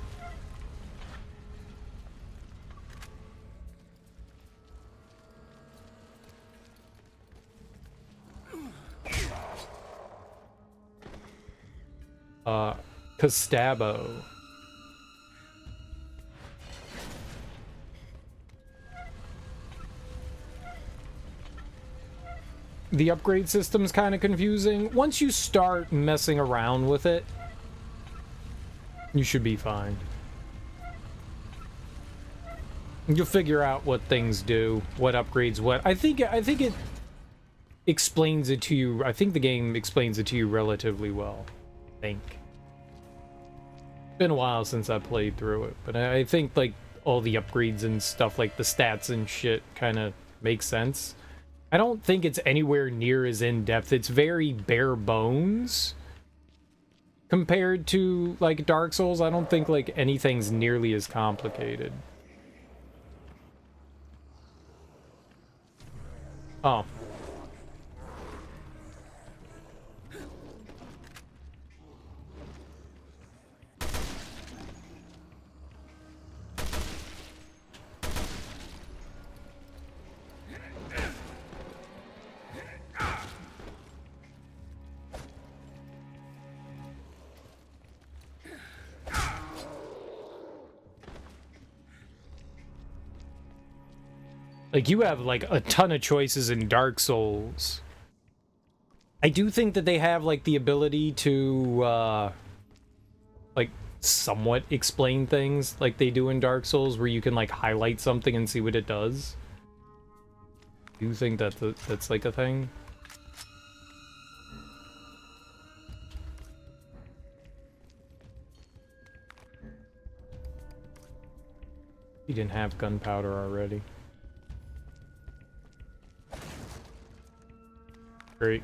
Castabo. The upgrade system's kind of confusing. Once you start messing around with it, you should be fine. You'll figure out what things do, what upgrades what. I think it explains it to you. I think the game explains it to you relatively well. I think. It's been a while since I played through it, but I think like all the upgrades and stuff, like the stats and shit, kind of makes sense. I don't think it's anywhere near as in-depth. It's very bare bones. Compared to, like, Dark Souls, I don't think, like, anything's nearly as complicated. Oh. Like, you have, like, a ton of choices in Dark Souls. I do think that they have, like, the ability to, like, somewhat explain things like they do in Dark Souls, where you can, like, highlight something and see what it does. Do you think that that's, like, a thing? You didn't have gunpowder already. Great.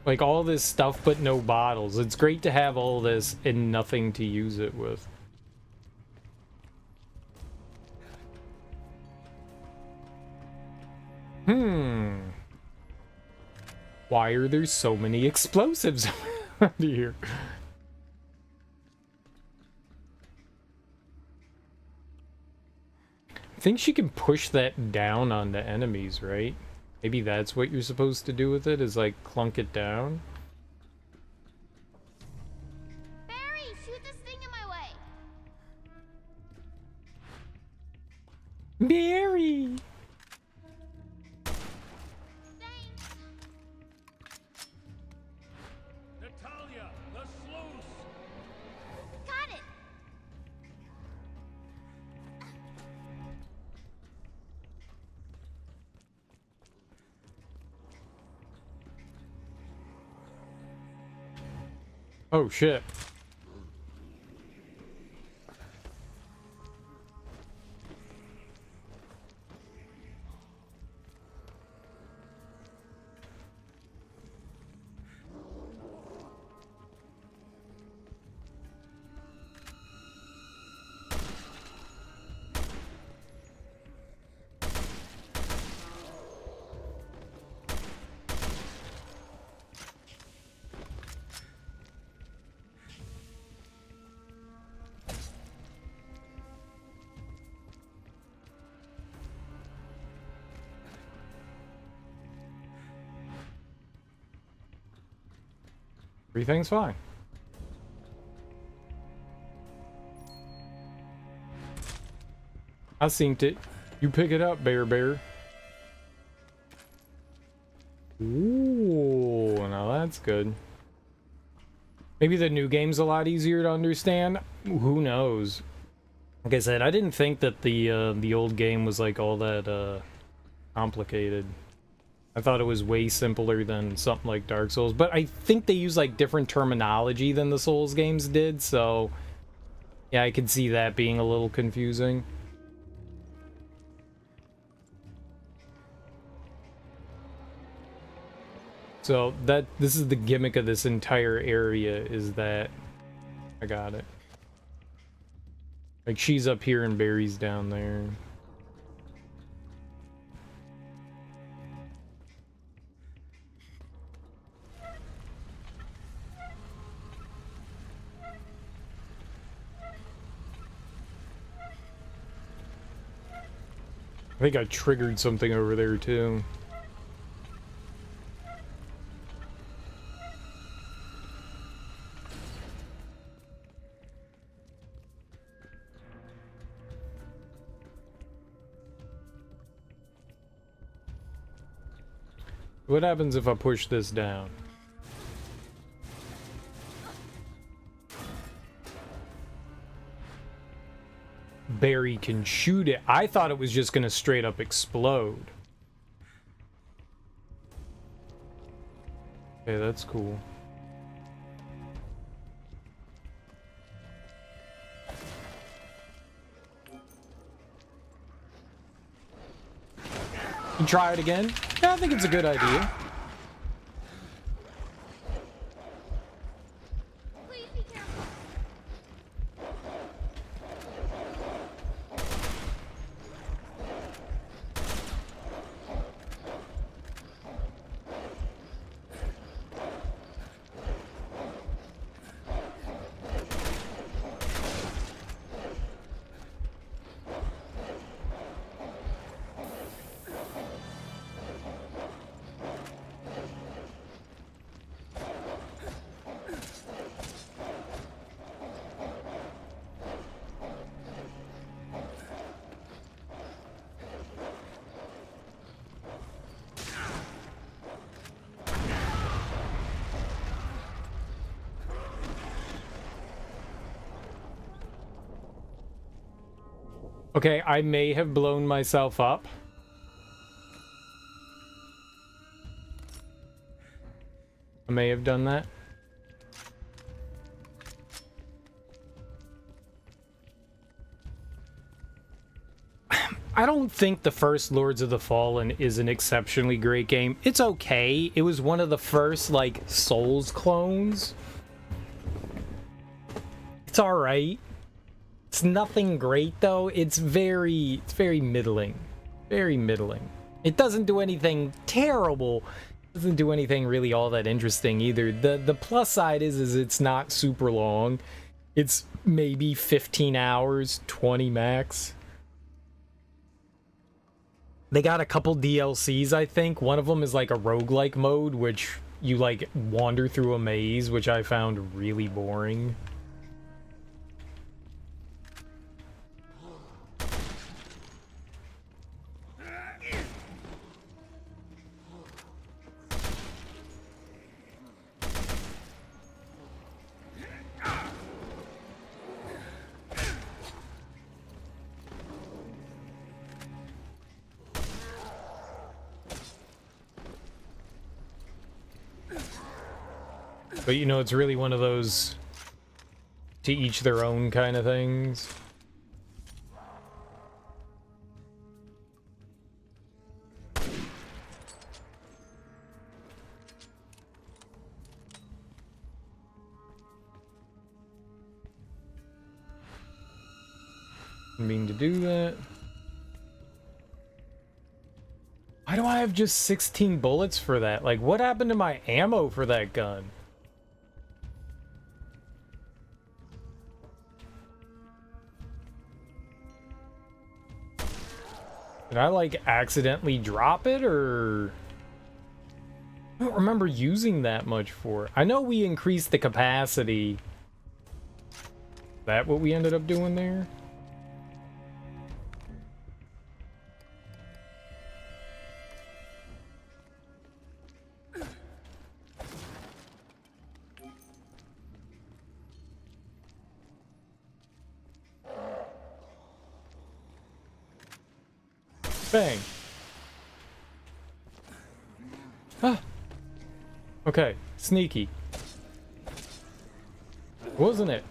Like all this stuff but no bottles. It's great to have all this and nothing to use it with. Why are there so many explosives around here? I think she can push that down on the enemies, right? Maybe that's what you're supposed to do with it, is like clunk it down. Barry, shoot this thing in my way. Barry! Thanks. Natalia, the sluice! Got it. Oh shit. Everything's fine. I synced it. You pick it up, Bear. Ooh, now that's good. Maybe the new game's a lot easier to understand. Who knows? Like I said, I didn't think that the old game was like all that complicated. I thought it was way simpler than something like Dark Souls, but I think they use like different terminology than the Souls games did, so yeah, I could see that being a little confusing. So this is the gimmick of this entire area, is that I got it. Like she's up here and Barry's down there. I think I triggered something over there too. What happens if I push this down? Barry can shoot it. I thought it was just gonna straight up explode. Okay, that's cool. You try it again? Yeah, I think it's a good idea. Please be careful. Okay, I may have blown myself up. I may have done that. I don't think the first Lords of the Fallen is an exceptionally great game. It's okay. It was one of the first, like, Souls clones. It's alright. It's nothing great, though. It's very middling. Very middling. It doesn't do anything terrible. It doesn't do anything really all that interesting either. The plus side is it's not super long. It's maybe 15 hours, 20 max. They got a couple DLCs, I think. One of them is like a roguelike mode, which you like wander through a maze, which I found really boring. But you know, it's really one of those to each their own kind of things. Didn't mean to do that. Why do I have just 16 bullets for that? Like, what happened to my ammo for that gun? Did I, like, accidentally drop it, or... I don't remember using that much for it. I know we increased the capacity. Is that what we ended up doing there? Bang. Ah. Okay, sneaky. Wasn't it?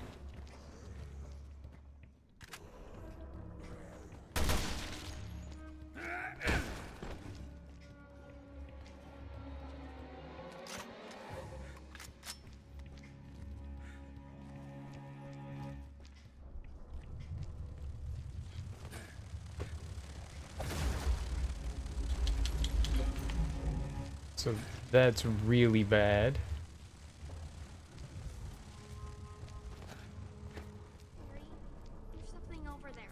So that's really bad. There's something over there.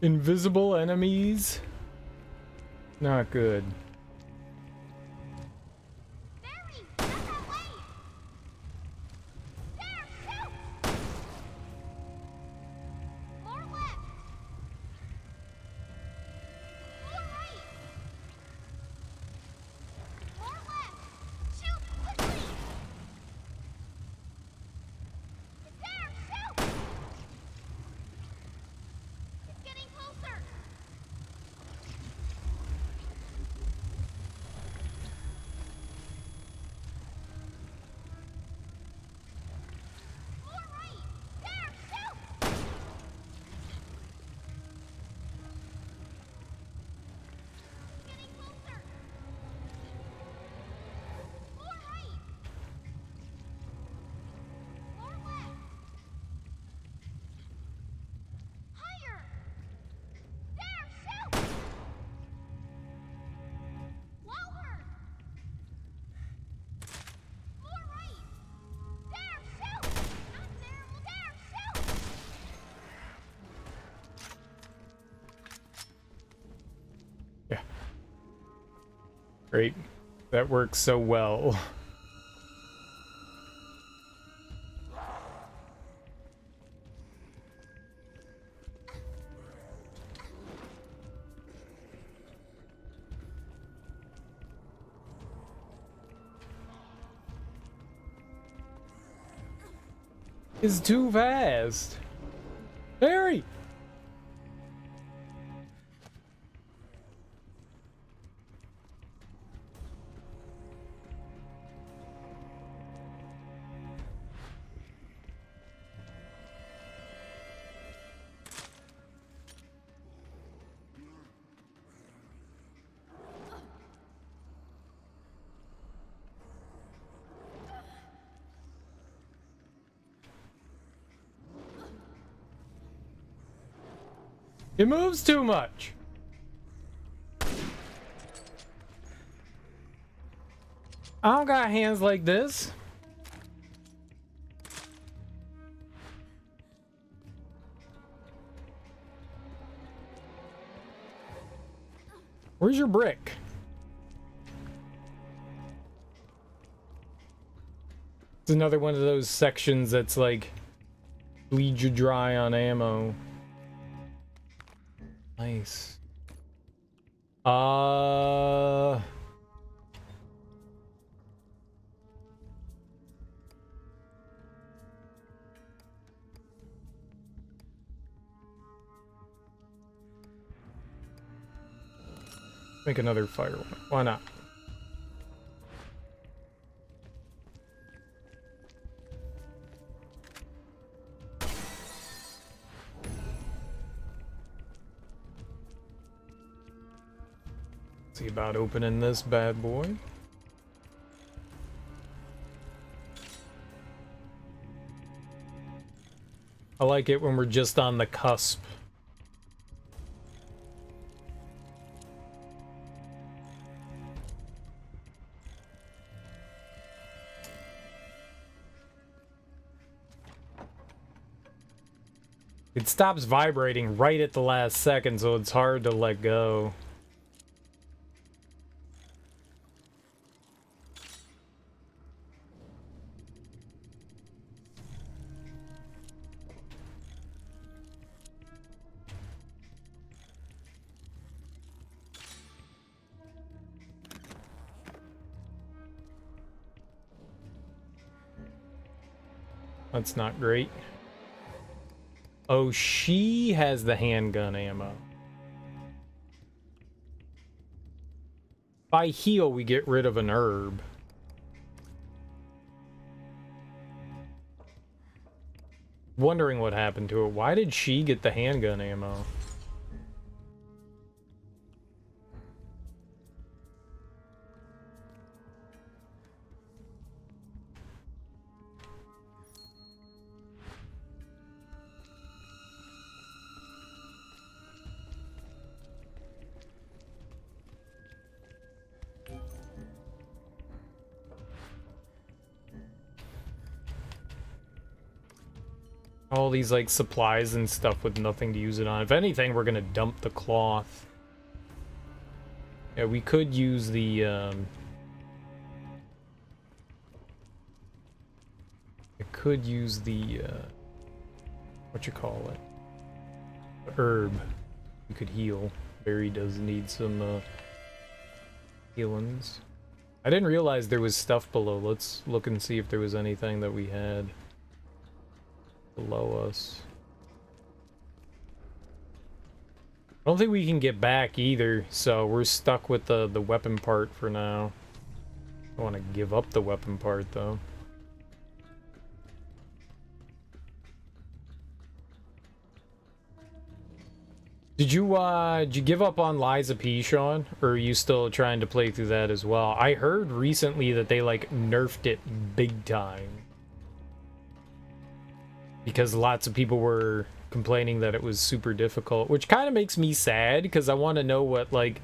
Invisible enemies? Not good. Barry, not that way! There, shoot! More left! More right! More left! Shoot, quickly! It's there, shoot! It's getting closer! More right! There, shoot! It's getting closer! More right! More left! Higher! There, shoot! Lower! More right! There, shoot! Not there, there, shoot! Yeah. Great. That works so well. It's too fast. Harry! It moves too much. I don't got hands like this. Where's your brick? It's another one of those sections that's like bleed you dry on ammo. Nice. Make another fire one. Why not? See about opening this bad boy. I like it when we're just on the cusp. It stops vibrating right at the last second, so it's hard to let go. That's not great. Oh, she has the handgun ammo. By heal, we get rid of an herb. Wondering what happened to her. Why did she get the handgun ammo? All these like supplies and stuff with nothing to use it on. If anything, we're gonna dump the cloth. Yeah, we could use the I could use the what you call it? The herb. We could heal. Barry does need some healings. I didn't realize there was stuff below. Let's look and see if there was anything that we had below us. I don't think we can get back either, so we're stuck with the weapon part for now. I want to give up the weapon part though. Did you give up on Liza P, Sean? Or are you still trying to play through that as well? I heard recently that they like nerfed it big time, because lots of people were complaining that it was super difficult, which kind of makes me sad because I want to know what like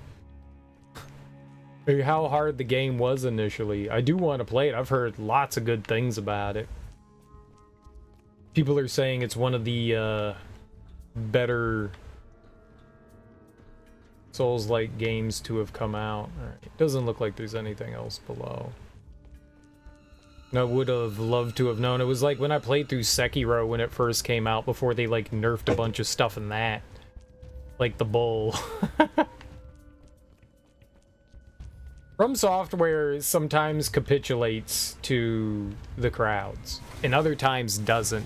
how hard the game was initially. I do want to play it. I've heard lots of good things about it. People are saying it's one of the better Souls-like games to have come out. All right. It doesn't look like there's anything else below. I would have loved to have known. It was like when I played through Sekiro when it first came out, before they like nerfed a bunch of stuff in that. Like the bull. From Software sometimes capitulates to the crowds, and other times doesn't.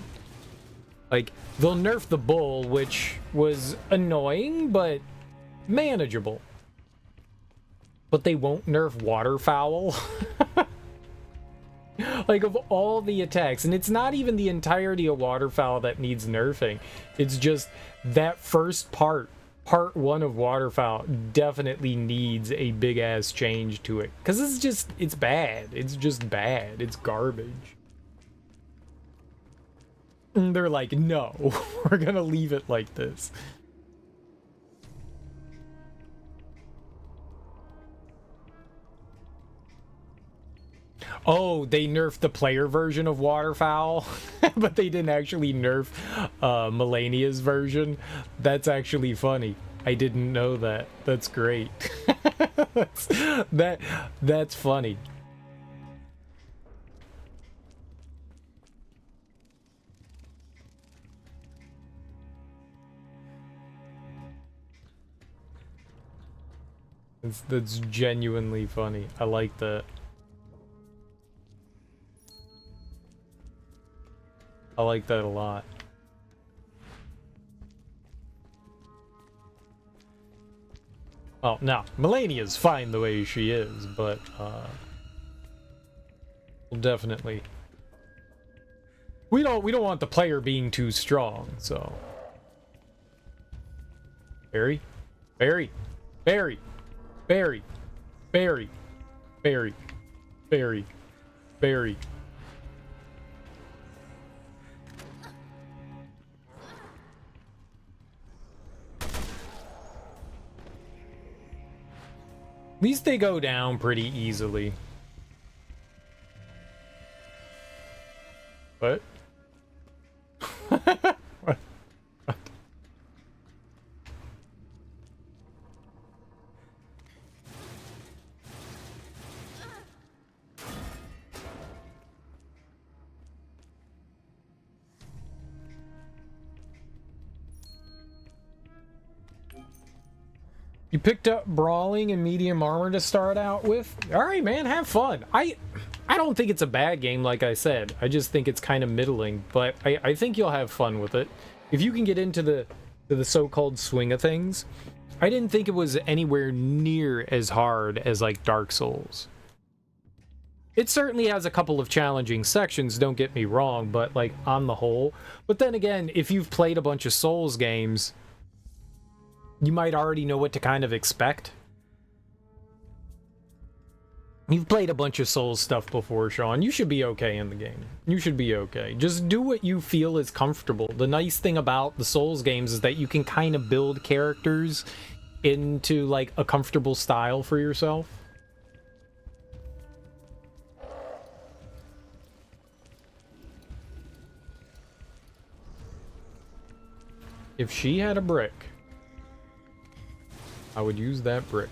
Like, they'll nerf the bull, which was annoying, but manageable. But they won't nerf waterfowl. Like, of all the attacks, and it's not even the entirety of waterfowl that needs nerfing. It's just that first part one of waterfowl definitely needs a big ass change to it, because it's bad. It's just bad. It's garbage. And they're like, no, we're gonna leave it like this. Oh, they nerfed the player version of Waterfowl, but they didn't actually nerf Melania's version. That's actually funny. I didn't know that. That's great. That's funny. That's genuinely funny. I like that. I like that a lot. Well, now Melania's fine the way she is, but we'll definitely we don't want the player being too strong, so Barry, Barry, Barry, Barry, Barry, Barry, Barry, Barry. At least they go down pretty easily. What? What? You picked up brawling and medium armor to start out with? Alright, man, have fun. I don't think it's a bad game, like I said. I just think it's kind of middling, but I think you'll have fun with it. If you can get into the so-called swing of things, I didn't think it was anywhere near as hard as, like, Dark Souls. It certainly has a couple of challenging sections, don't get me wrong, but, like, on the whole. But then again, if you've played a bunch of Souls games, you might already know what to kind of expect. You've played a bunch of Souls stuff before, Sean. You should be okay in the game. You should be okay. Just do what you feel is comfortable. The nice thing about the Souls games is that you can kind of build characters into, like, a comfortable style for yourself. If she had a brick, I would use that brick.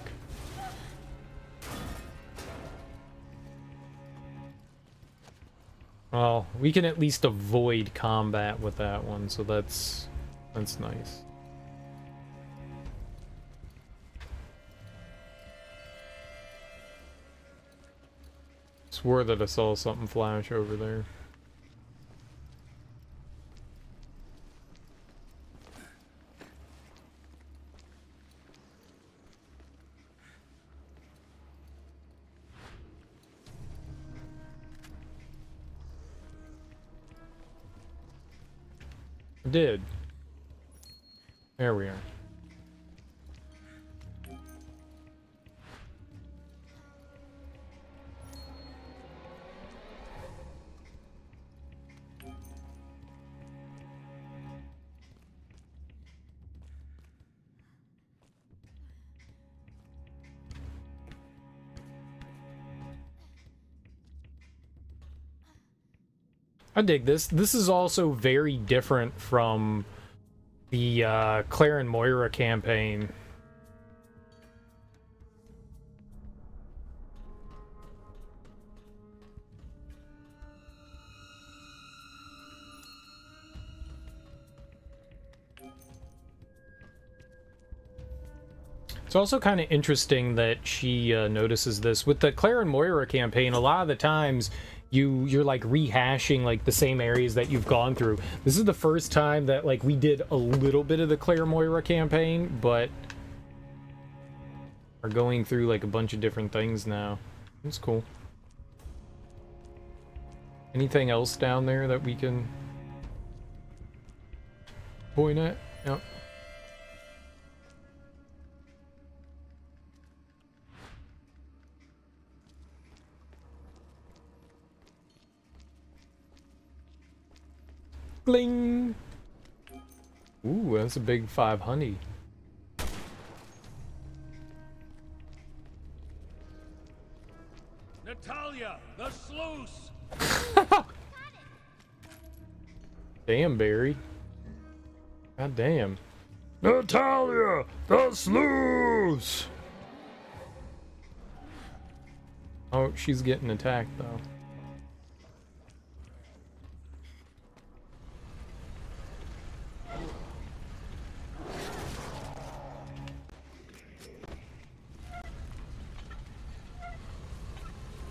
Well, we can at least avoid combat with that one, so that's nice. Swore that I saw something flash over there. Did. There we are. I dig this. This is also very different from the Claire and Moira campaign. It's also kind of interesting that she notices this. With the Claire and Moira campaign, a lot of the times you're like rehashing like the same areas that you've gone through. This is the first time that like we did a little bit of the Claire Moira campaign, but are going through like a bunch of different things now. It's cool. Anything else down there that we can point at? Yep. Bling! Ooh, that's a big 5 honey. Natalia, the sluice! Damn, Barry. God damn. Natalia, the sluice! Oh, she's getting attacked, though.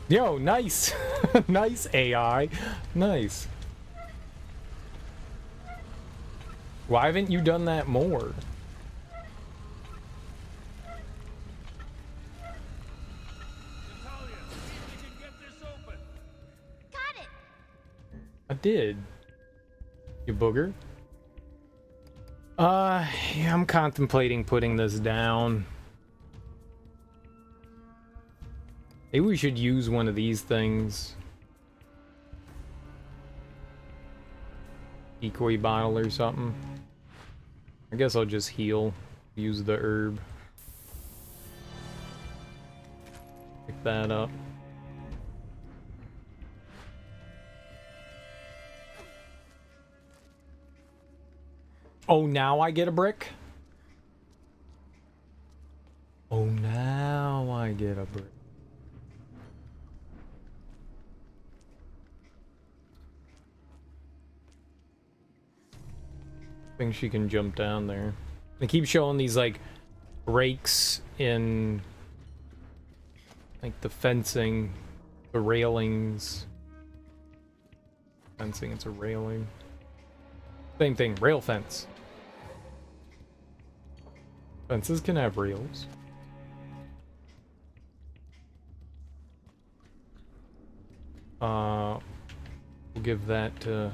Yo, nice. Nice AI. Nice. Why haven't you done that more? Natalia, see if we can get this open. Got it. I did. You booger. Yeah, I'm contemplating putting this down. Maybe we should use one of these things. Decoy bottle or something. I guess I'll just heal. Use the herb. Pick that up. Oh, now I get a brick? Oh, now I get a brick. I think she can jump down there. They keep showing these like breaks in like the fencing, the railings. Fencing, it's a railing. Same thing, rail fence. Fences can have rails. We'll give that to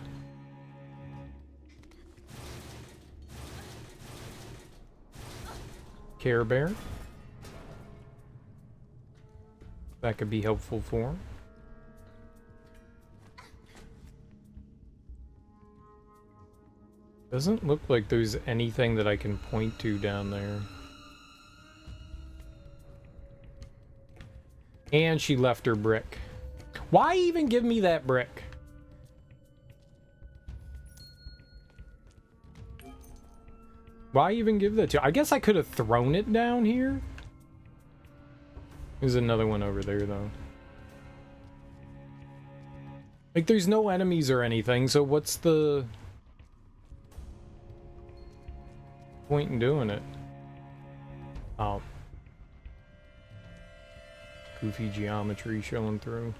Care Bear. That could be helpful for him. Doesn't look like there's anything that I can point to down there. And she left her brick. Why even give me that brick? Why even give that to you? I guess I could have thrown it down here. There's another one over there, though. Like, there's no enemies or anything, so what's the point in doing it? Oh. Goofy geometry showing through.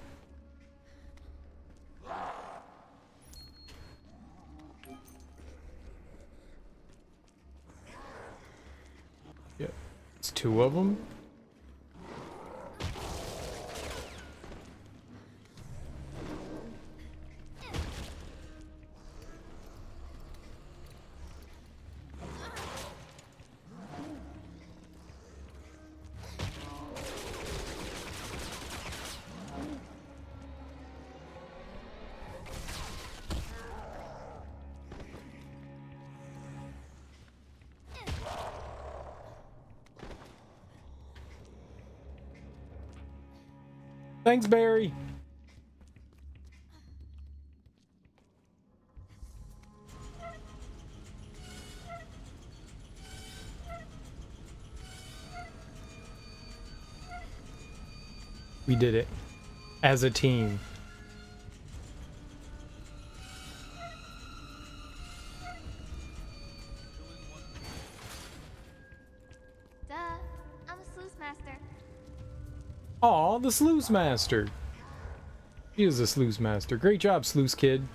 Yep. It's two of them. Thanks, Barry. We did it as a team. Duh, I'm a sluice master. Aw, the sluice master. He is a sluice master. Great job, sluice kid.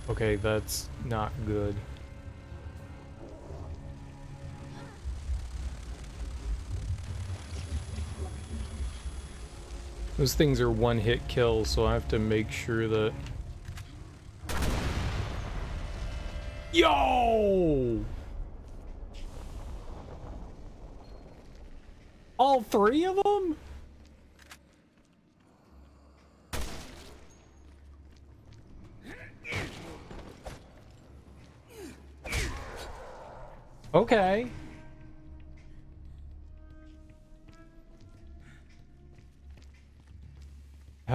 Okay, that's not good. Those things are one-hit kills, so I have to make sure that... Yo! All three of them? Okay.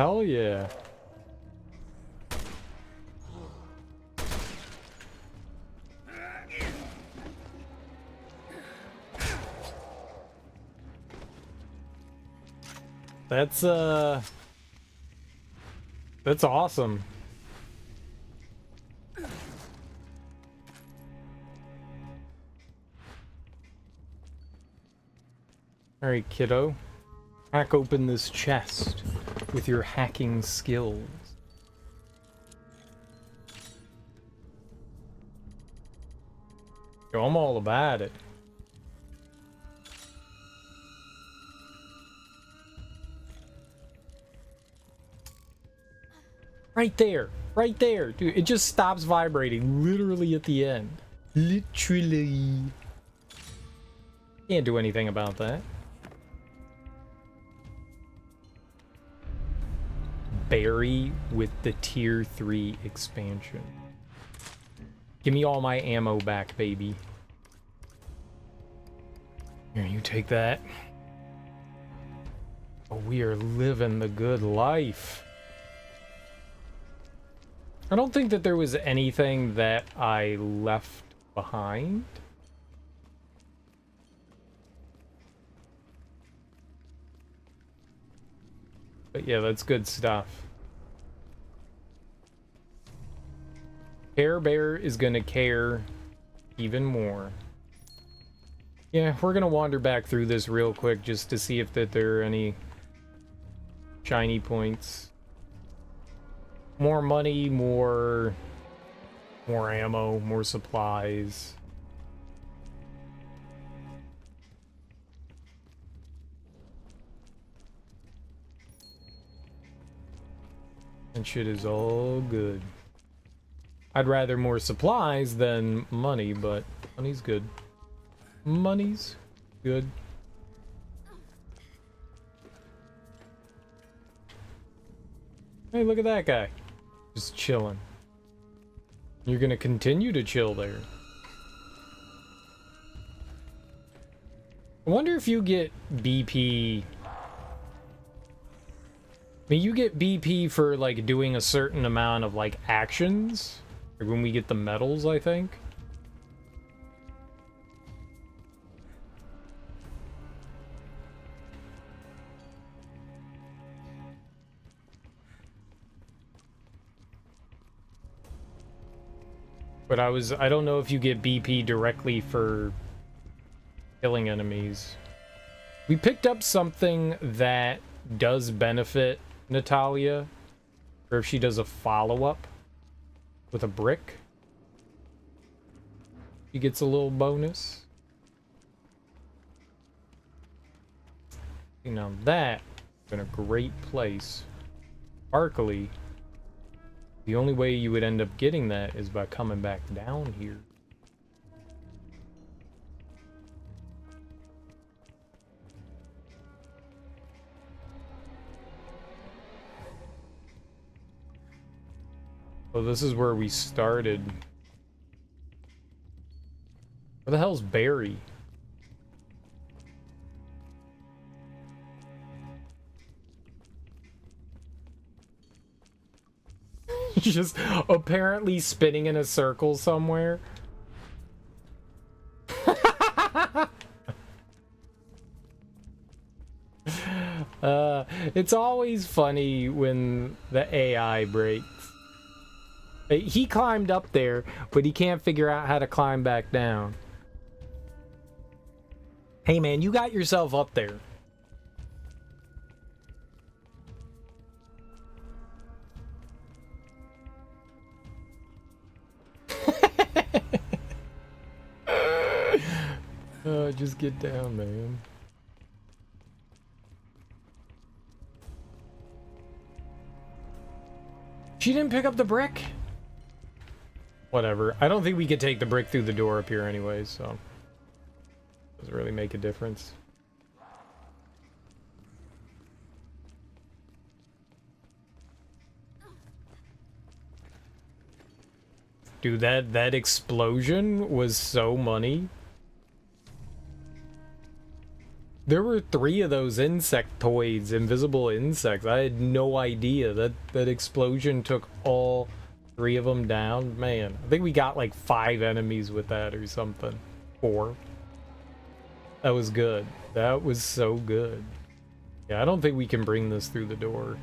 Hell yeah. That's awesome. Alright, kiddo. Hack open this chest with your hacking skills. Yo, I'm all about it. Right there, right there. Dude, it just stops vibrating literally at the end. Literally. Can't do anything about that. Berry with the tier 3 expansion. Give me all my ammo back, baby. Here, you take that. Oh, we are living the good life. I don't think that there was anything that I left behind. But yeah, that's good stuff. Care Bear is gonna care even more. Yeah, we're gonna wander back through this real quick just to see if that there are any shiny points. More money, more ammo, more supplies. And shit is all good. I'd rather more supplies than money, but money's good. Money's good. Hey, look at that guy. Just chilling. You're gonna continue to chill there. I wonder if you get BP. I mean, you get BP for like doing a certain amount of like actions. Like when we get the medals, I think. But I don't know if you get BP directly for killing enemies. We picked up something that does benefit Natalia, or if she does a follow-up with a brick, she gets a little bonus. You know, that is in a great place. Sparkly. The only way you would end up getting that is by coming back down here. So this is where we started. Where the hell's Barry? Just apparently spinning in a circle somewhere. It's always funny when the AI breaks. He climbed up there, but he can't figure out how to climb back down. Hey man, you got yourself up there. Just get down, man. She didn't pick up the brick? Whatever. I don't think we could take the brick through the door up here anyways, so doesn't really make a difference. Dude, that explosion was so money. There were 3 of those insectoids, invisible insects. I had no idea that explosion took all 3 of them down. Man, I think we got like 5 enemies with that or something. 4. That was good. That was so good. Yeah, I don't think we can bring this through the door.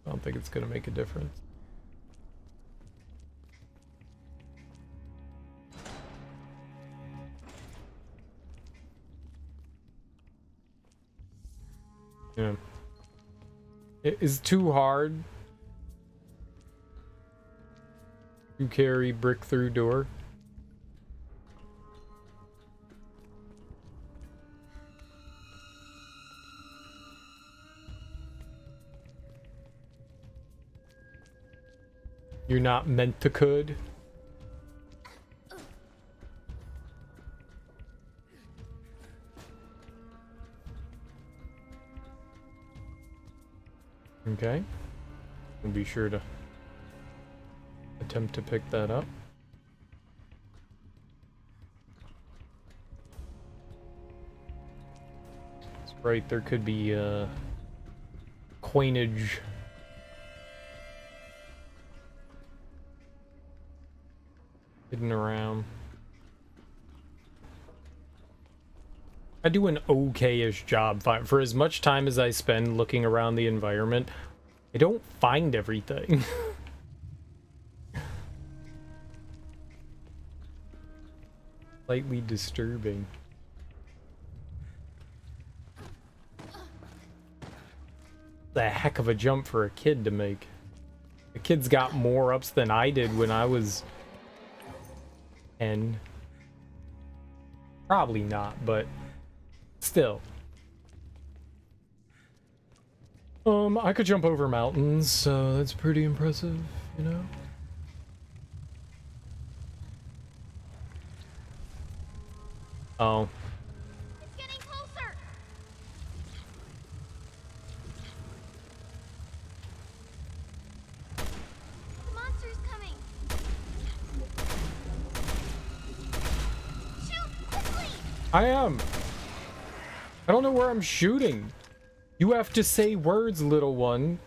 I don't think it's gonna make a difference. Yeah. It is too hard to carry brick through door. You're not meant to could. Okay. We'll be sure to attempt to pick that up. That's right, there could be coinage. Hidden around. I do an okay-ish job for as much time as I spend looking around the environment. I don't find everything. Slightly disturbing. The heck of a jump for a kid to make. The kid's got more ups than I did when I was 10. Probably not, but still. I could jump over mountains, so that's pretty impressive, you know? Oh. It's getting closer. The monster's coming. Shoot quickly. I am. I don't know where I'm shooting. You have to say words, little one.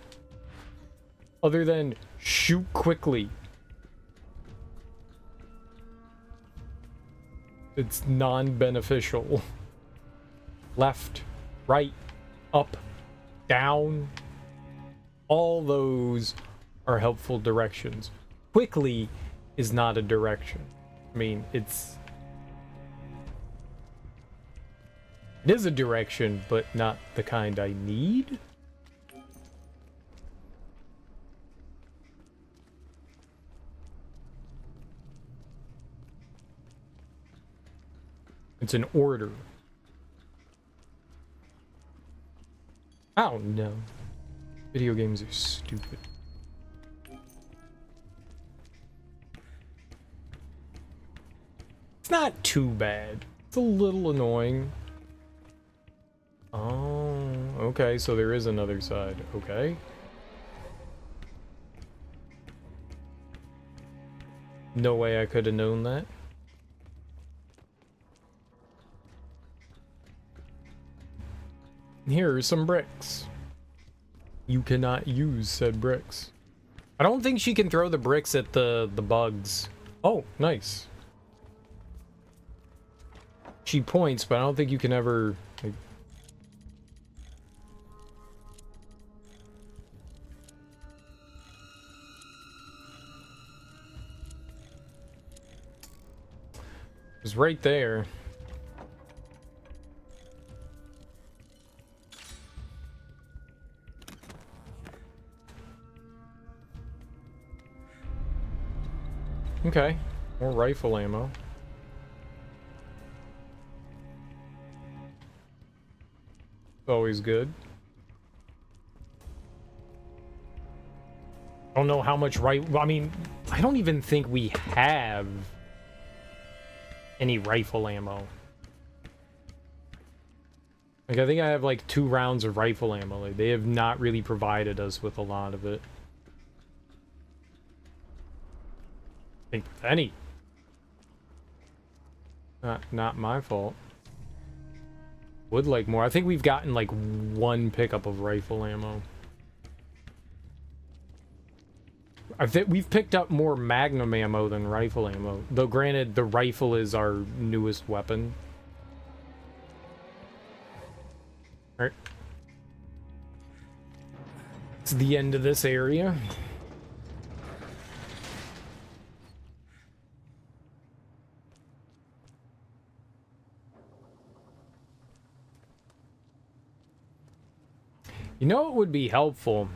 Other than shoot quickly. It's non-beneficial. Left, right, up, down. All those are helpful directions. Quickly is not a direction. I mean, it is a direction, but not the kind I need. It's an order. Oh no. Video games are stupid. It's not too bad. It's a little annoying. Oh, okay, so there is another side. Okay. No way I could have known that. Here are some bricks. You cannot use said bricks. I don't think she can throw the bricks at the bugs. Oh, nice. She points, but I don't think you can ever, like... It's right there. Okay, more rifle ammo. Always good. I don't know how much I mean, I don't even think we have any rifle ammo. Like, I think I have like 2 rounds of rifle ammo. Like, they have not really provided us with a lot of it. I think if any. Not my fault. Would like more. I think we've gotten like one pickup of rifle ammo. I think we've picked up more magnum ammo than rifle ammo. Though granted, the rifle is our newest weapon. Alright. It's the end of this area. You know what would be helpful?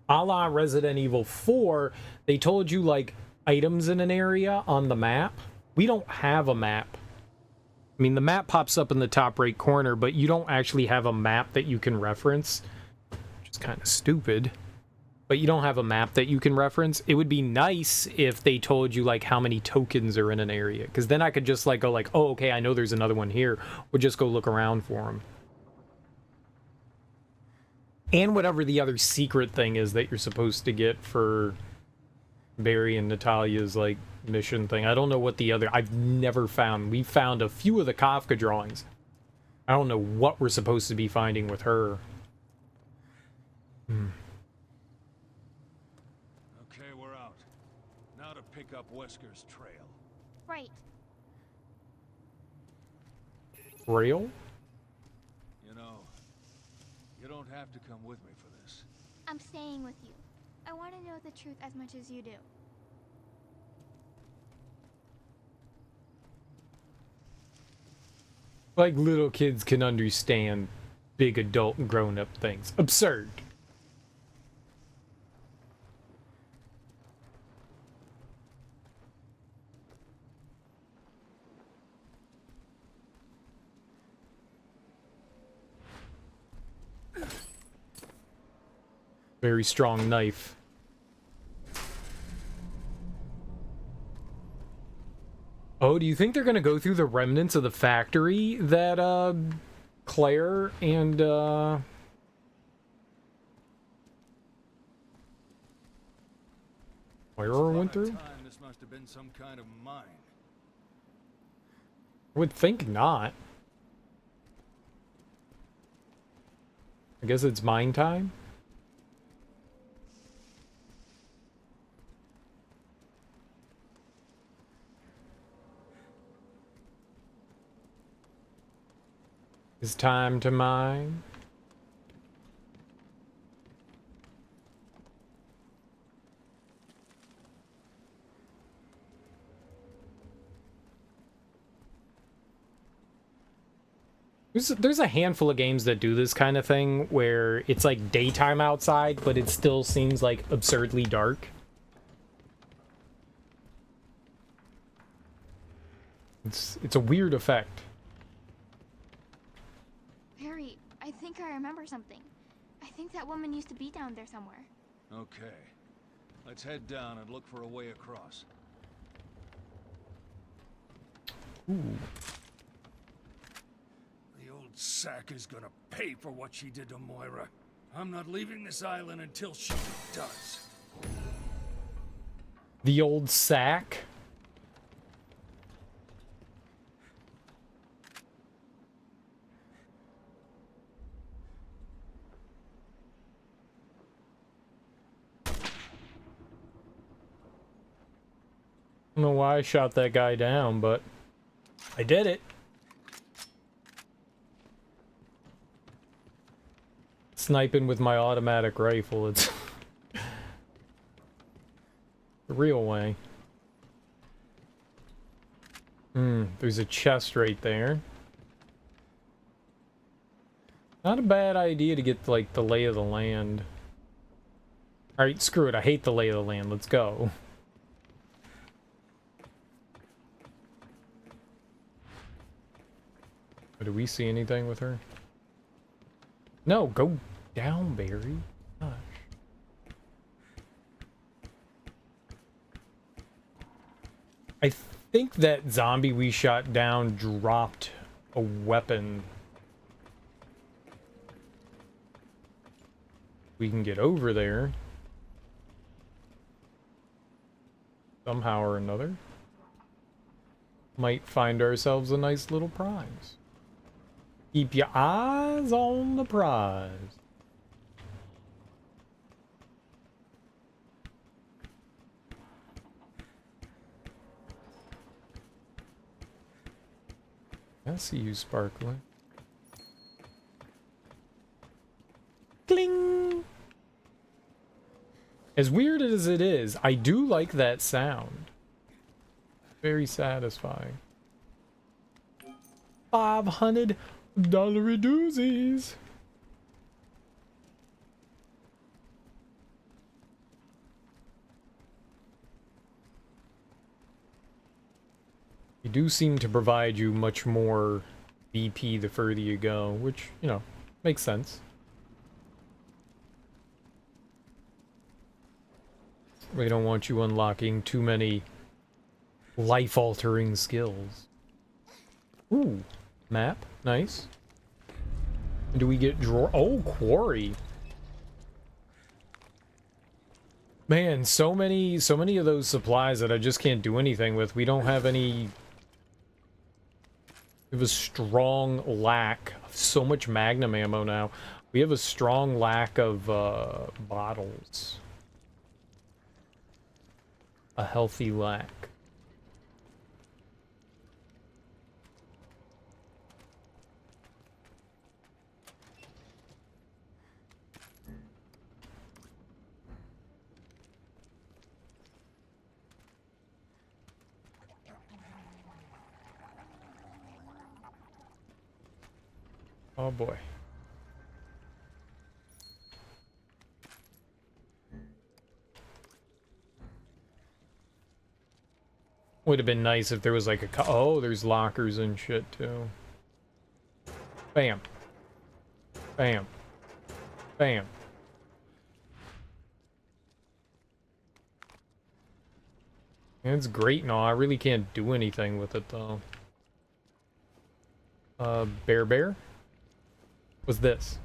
A la Resident Evil 4, they told you, like, items in an area on the map. We don't have a map. I mean, the map pops up in the top right corner, but you don't actually have a map that you can reference. Which is kind of stupid. But you don't have a map that you can reference. It would be nice if they told you, like, how many tokens are in an area. Because then I could just, like, go, like, oh, okay, I know there's another one here. Or just go look around for them. And whatever the other secret thing is that you're supposed to get for Barry and Natalia's, like, mission thing. I don't know what the other... I've never found... We found a few of the Kafka drawings. I don't know what we're supposed to be finding with her. Okay, we're out. Now to pick up Wesker's trail. Right. Rail? You know, you don't have to come with me for this. I'm staying with you. I want to know the truth as much as you do. Like little kids can understand big adult and grown-up things. Absurd. Very strong knife. Oh, do you think they're gonna go through the remnants of the factory that Claire and Moira went through? This must have been some kind of mine. I would think not. I guess it's mine time. It's time to mine. There's a handful of games that do this kind of thing where it's like daytime outside, but it still seems like absurdly dark. It's a weird effect. Harry, I think I remember something. I think that woman used to be down there somewhere. Okay. Let's head down and look for a way across. Ooh. The old sack is gonna pay for what she did to Moira. I'm not leaving this island until she does. The old sack? I don't know why I shot that guy down, but I did it. Sniping with my automatic rifle, it's the real way. There's a chest right there. Not a bad idea to get, like, the lay of the land. Alright, screw it, I hate the lay of the land, let's go. Do we see anything with her? No, go down, Barry. Gosh. I think that zombie we shot down dropped a weapon. We can get over there. Somehow or another. Might find ourselves a nice little prize. Keep your eyes on the prize. I see you, Sparkler. Cling! As weird as it is, I do like that sound. Very satisfying. $500 doozies. You do seem to provide you much more BP the further you go, which, you know, makes sense. We don't want you unlocking too many life-altering skills. Ooh, map, nice. Do we get drawer? Oh, quarry. Man, so many of those supplies that I just can't do anything with. We don't have any. We have a strong lack of so much magnum ammo now. We have a strong lack of bottles. A healthy lack. Oh boy. Would have been nice if there was like a oh, there's lockers and shit too. Bam. Bam. Bam. It's great and all. I really can't do anything with it though. Bear? What's this?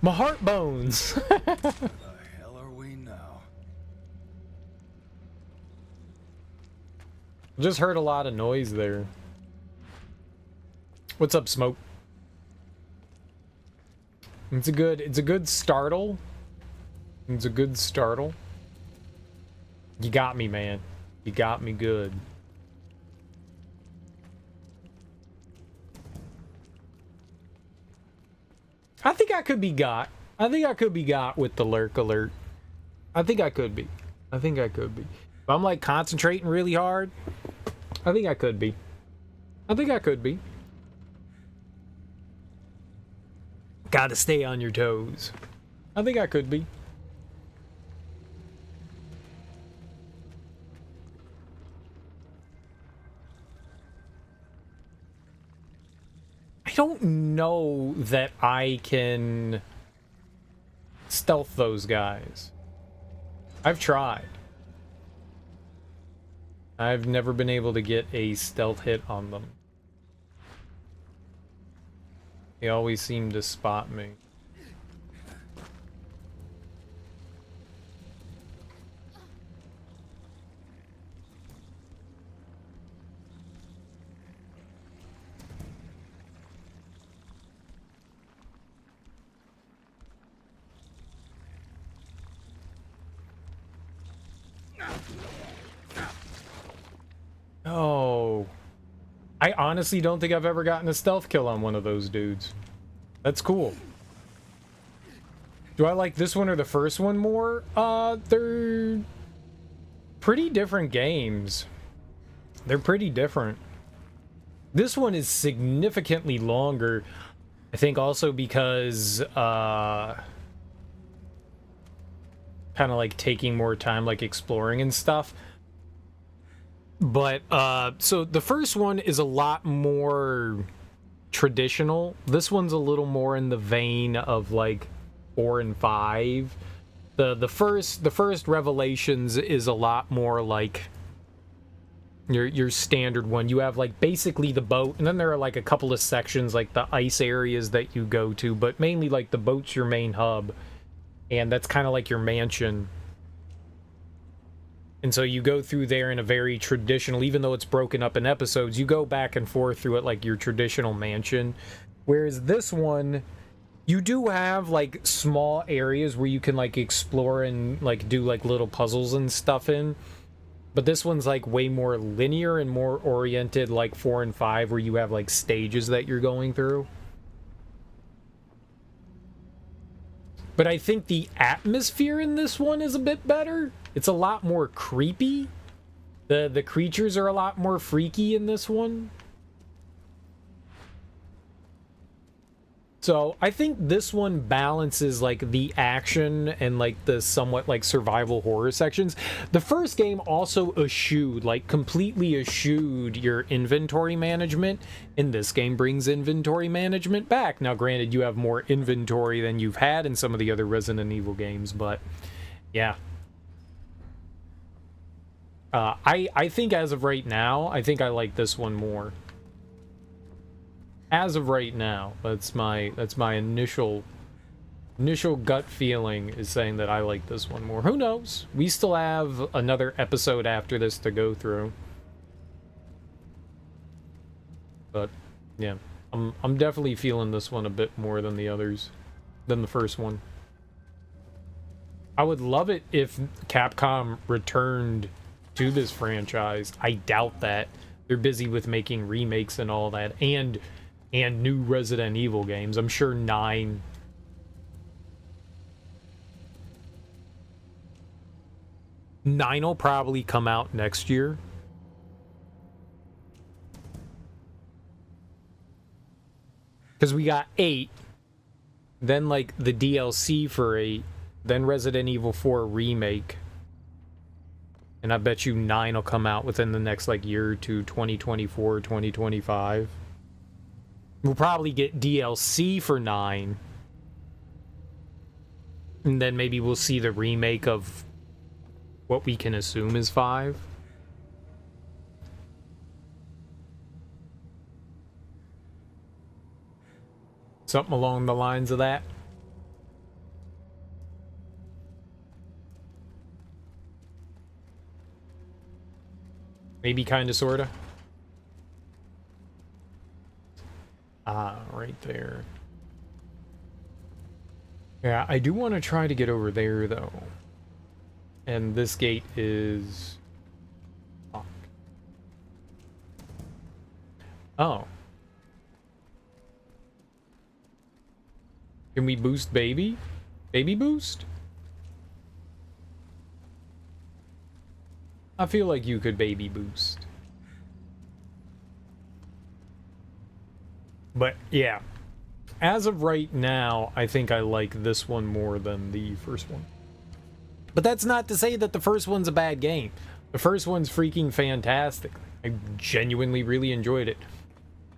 My heart bones. The hell are we now? Just heard a lot of noise there. What's up, Smoke? It's a good startle. It's a good startle. You got me, man. You got me good. I think I could be got. I think I could be got with the lurk alert. I think I could be. I think I could be. If I'm like concentrating really hard, I think I could be. I think I could be. Gotta stay on your toes. I think I could be. I don't know that I can stealth those guys. I've tried. I've never been able to get a stealth hit on them. They always seem to spot me. Oh, I honestly don't think I've ever gotten a stealth kill on one of those dudes. That's cool. Do I like this one or the first one more? They're pretty different games. They're pretty different. This one is significantly longer. I think also because kind of like taking more time, like exploring and stuff. But so the first one is a lot more traditional. This one's a little more in the vein of like 4 and 5. The first Revelations is a lot more like your standard one. You have like basically the boat, and then there are like a couple of sections like the ice areas that you go to, but mainly like the boat's your main hub, and that's kind of like your mansion. And so you go through there in a very traditional, even though it's broken up in episodes, you go back and forth through it like your traditional mansion. Whereas this one, you do have like small areas where you can like explore and like do like little puzzles and stuff in. But this one's like way more linear and more oriented like 4 and 5, where you have like stages that you're going through. But I think the atmosphere in this one is a bit better. It's a lot more creepy. The creatures are a lot more freaky in this one. So I think this one balances like the action and like the somewhat like survival horror sections. The first game also eschewed, like completely eschewed your inventory management. And this game brings inventory management back. Now granted, you have more inventory than you've had in some of the other Resident Evil games, but yeah. I think as of right now, I think I like this one more. As of right now, that's my initial gut feeling, is saying that I like this one more. Who knows? We still have another episode after this to go through. But yeah, I'm definitely feeling this one a bit more than the others, than the first one. I would love it if Capcom returned to this franchise. I doubt that. They're busy with making remakes and all that, and new Resident Evil games. I'm sure 9... Nine will probably come out next year. Because we got 8, then like the DLC for 8, then Resident Evil 4 Remake. And I bet you 9 will come out within the next like year or two, 2024, 2025. We'll probably get DLC for 9. And then maybe we'll see the remake of what we can assume is 5. Something along the lines of that. Maybe, kinda, sorta. Right there. Yeah, I do want to try to get over there, though. And this gate is... locked. Oh. Can we boost baby? Baby boost? I feel like you could baby boost. But yeah, as of right now, I think I like this one more than the first one. But that's not to say that the first one's a bad game. The first one's freaking fantastic. I genuinely really enjoyed it.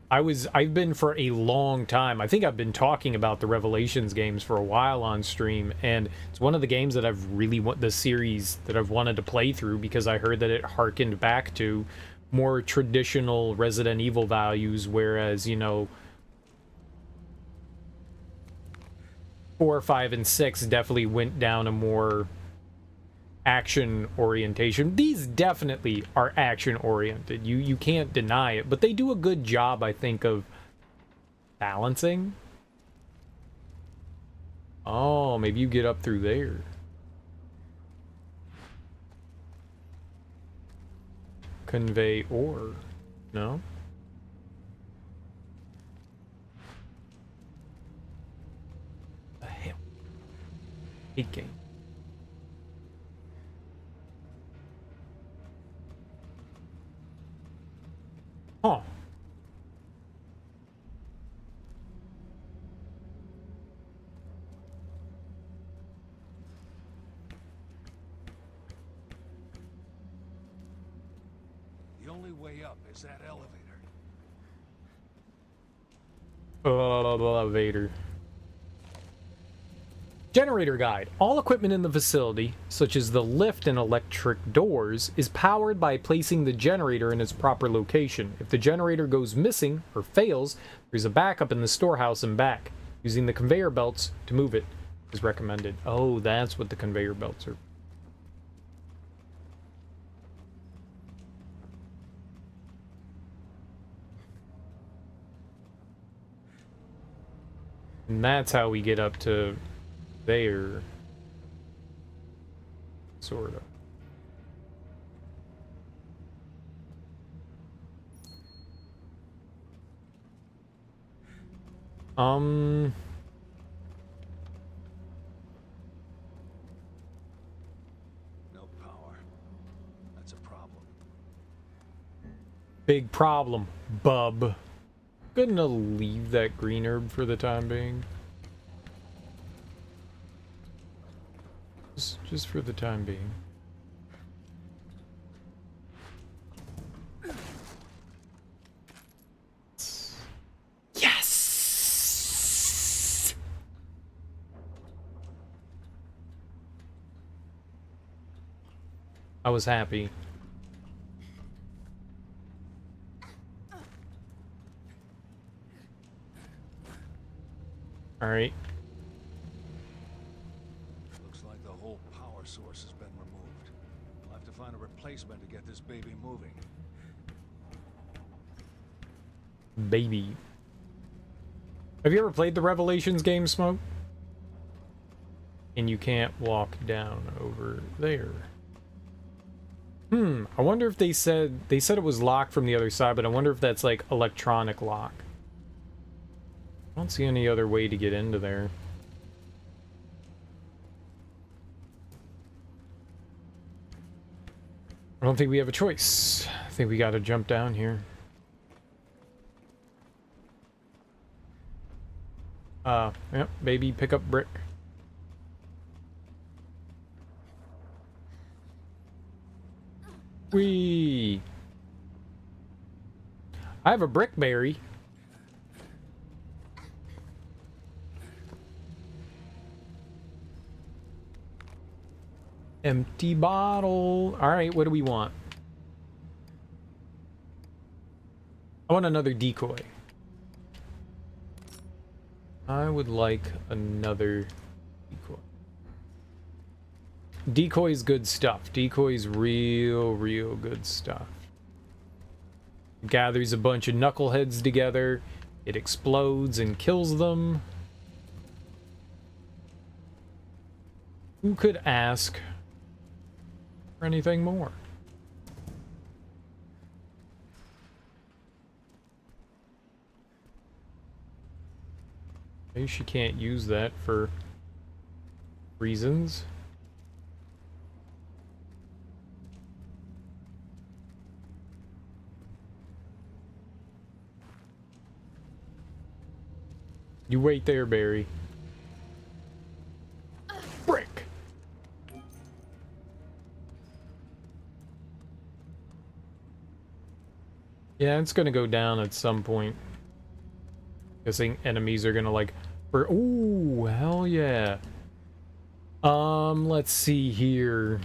I've been for a long time. I think I've been talking about the Revelations games for a while on stream, and it's one of the games that I've really the series that I've wanted to play through, because I heard that it harkened back to more traditional Resident Evil values, whereas, you know, 4, 5, and 6 definitely went down a more action orientation. These definitely are action oriented. You can't deny it, but they do a good job, I think, of balancing. Oh, maybe you get up through there. Convey ore. No? The hell? Hate game. Huh. The only way up is that elevator. Elevator. Generator guide. All equipment in the facility, such as the lift and electric doors, is powered by placing the generator in its proper location. If the generator goes missing or fails, there's a backup in the storehouse and back. Using the conveyor belts to move it is recommended. Oh, that's what the conveyor belts are. And that's how we get up to there. Sort of. No power. That's a problem. Big problem, bub. Gonna leave that green herb for the time being. Just for the time being. Yes! I was happy. All right. Looks like the whole power source has been removed. We'll have to find a replacement to get this baby moving. Baby. Have you ever played the Revelations game, Smoke? And you can't walk down over there. I wonder if they said it was locked from the other side, but I wonder if that's like electronic lock. I don't see any other way to get into there. I don't think we have a choice. I think we gotta jump down here. Yep, baby, pick up brick. Whee! I have a brickberry. Empty bottle. Alright, what do we want? I want another decoy. I would like another decoy. Decoy's good stuff. Decoy's real good stuff. It gathers a bunch of knuckleheads together. It explodes and kills them. Who could ask for anything more? Maybe she can't use that for reasons. You wait there, Barry. Brick! Yeah, it's gonna go down at some point. Guessing enemies are gonna like... Ooh, hell yeah. Let's see here.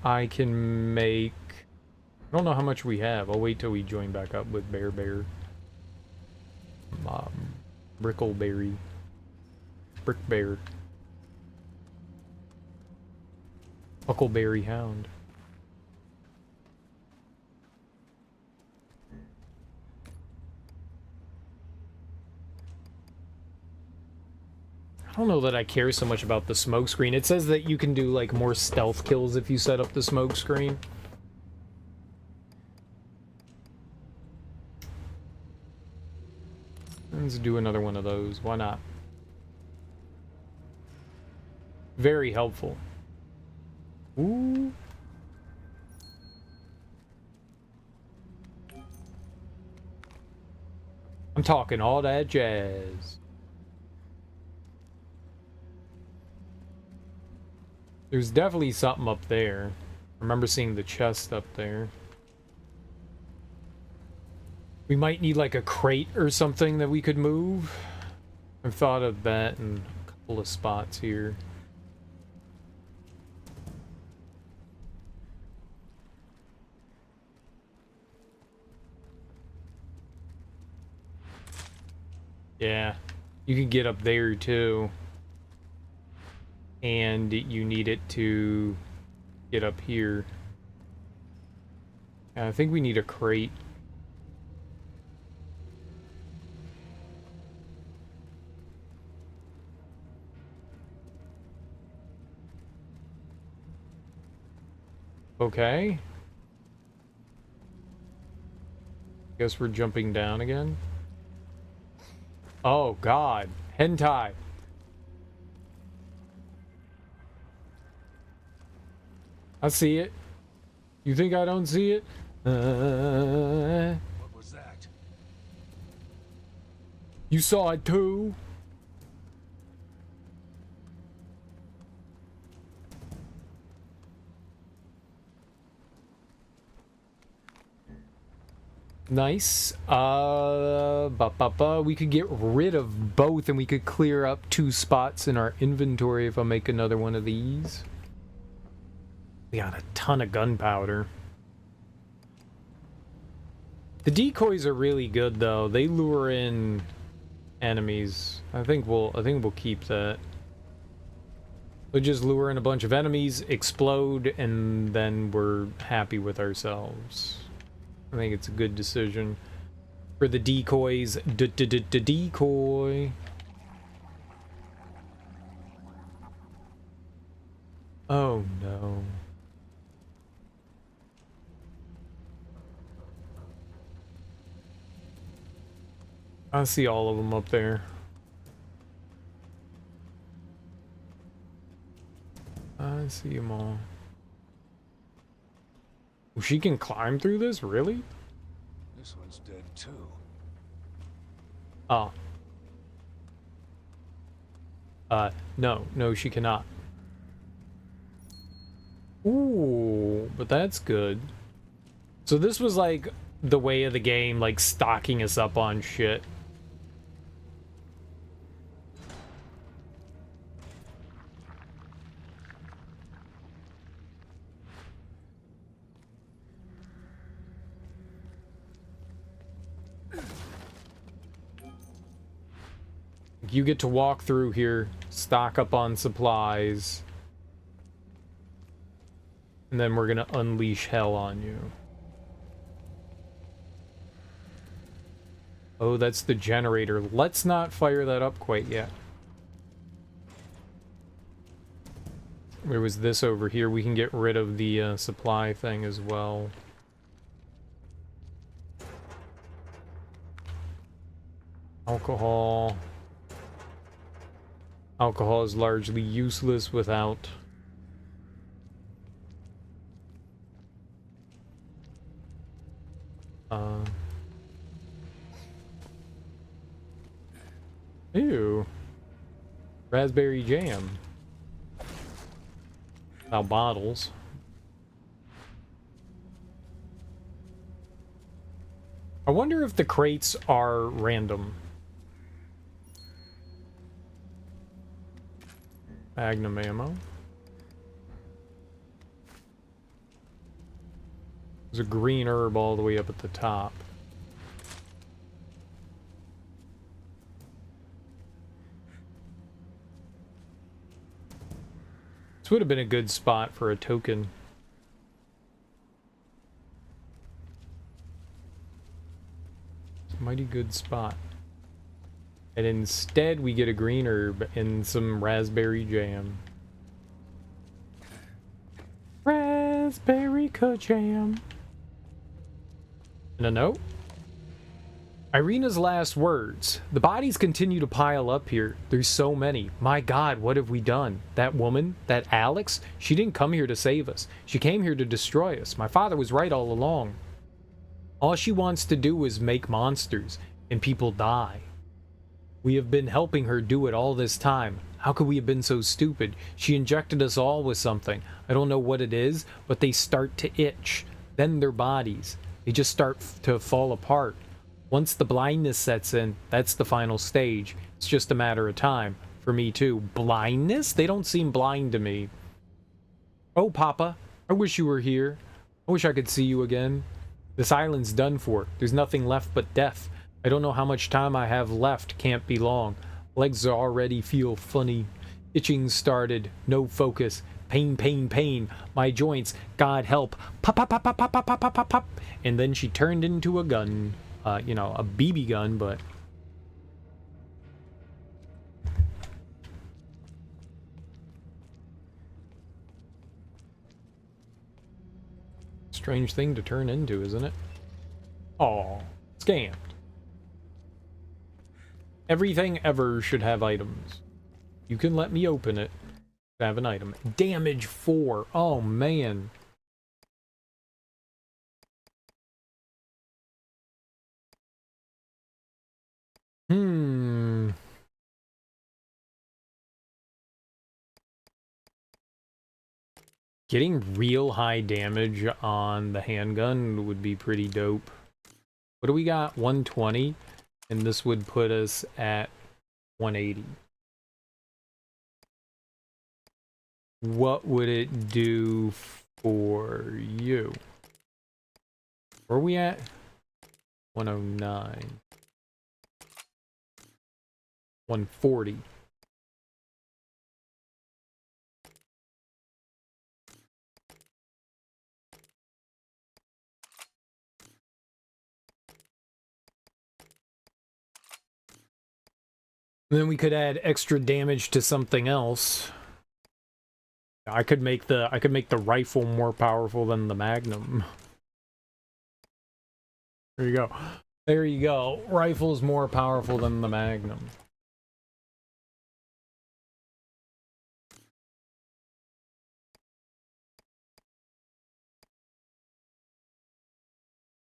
I can make... I don't know how much we have. I'll wait till we join back up with Bear. Brickleberry. Brick Bear. Huckleberry Hound. I don't know that I care so much about the smoke screen. It says that you can do like more stealth kills if you set up the smoke screen. Let's do another one of those. Why not? Very helpful. Ooh. I'm talking all that jazz. There's definitely something up there. I remember seeing the chest up there. We might need like a crate or something that we could move. I've thought of that in a couple of spots here. Yeah, you can get up there too. And you need it to get up here. I think we need a crate. Okay. Guess we're jumping down again. Oh god, hentai. I see it. You think I don't see it? What was that? You saw it too? Nice. We could get rid of both and we could clear up 2 spots in our inventory if I make another one of these. We got a ton of gunpowder. The decoys are really good though. They lure in enemies. I think we'll keep that. We'll just lure in a bunch of enemies, explode, and then we're happy with ourselves. I think it's a good decision for the decoys. Decoy. Oh no. I see all of them up there. I see them all. Oh, she can climb through this? Really? This one's dead too. Oh. No, she cannot. Ooh, but that's good. So this was like the way of the game, like stocking us up on shit. You get to walk through here, stock up on supplies, and then we're gonna unleash hell on you. Oh, that's the generator. Let's not fire that up quite yet. There was this over here. We can get rid of the supply thing as well. Alcohol. Alcohol is largely useless without... Ew. Raspberry jam. Now bottles. I wonder if the crates are random. Magnum ammo. There's a green herb all the way up at the top. This would have been a good spot for a token. It's a mighty good spot. And instead we get a green herb and some raspberry jam. Raspberry jam. And a note. Irina's last words. The bodies continue to pile up here. There's so many. My God, what have we done? That woman, that Alex, she didn't come here to save us. She came here to destroy us. My father was right all along. All she wants to do is make monsters, and people die. We have been helping her do it all this time. How could we have been so stupid? She injected us all with something. I don't know what it is, but they start to itch. Then their bodies. They just start to fall apart. Once the blindness sets in, that's the final stage. It's just a matter of time. For me too. Blindness? They don't seem blind to me. Oh, Papa, I wish you were here. I wish I could see you again. This island's done for. There's nothing left but death. I don't know how much time I have left. Can't be long. Legs already feel funny. Itching started. No focus. Pain, pain, pain. My joints. God help. Pop, pop, pop, pop, pop, pop, pop, pop, pop, pop. And then she turned into a gun. You know, a BB gun, but... Strange thing to turn into, isn't it? Aw, scammed. Everything ever should have items. You can let me open it. Have an item. Damage 4. Oh, man. Getting real high damage on the handgun would be pretty dope. What do we got? 120? And this would put us at 180. What would it do for you? Where are we at? 109. 140. Then we could add extra damage to something else. I could make the rifle more powerful than the Magnum. There you go. There you go. Rifle's more powerful than the Magnum.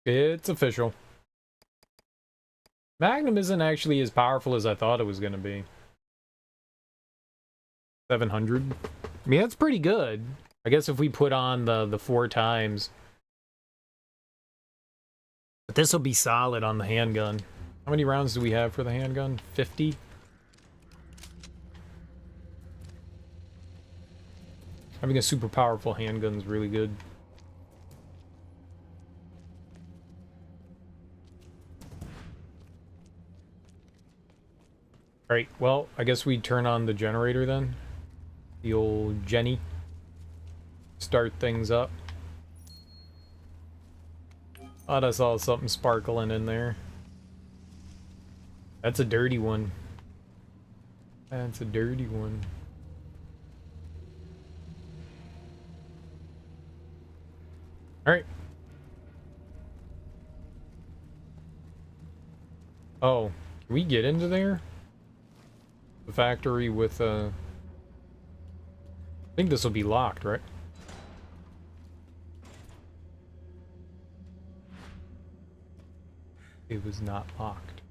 It's official. Magnum isn't actually as powerful as I thought it was going to be. 700. I mean, that's pretty good. I guess if we put on the 4 times. But this will be solid on the handgun. How many rounds do we have for the handgun? 50? Having a super powerful handgun is really good. Alright, well, I guess we turn on the generator then. The old Jenny. Start things up. Thought I saw something sparkling in there. That's a dirty one. That's a dirty one. Alright. Oh, can we get into there? The factory with I think this will be locked, right? It was not locked.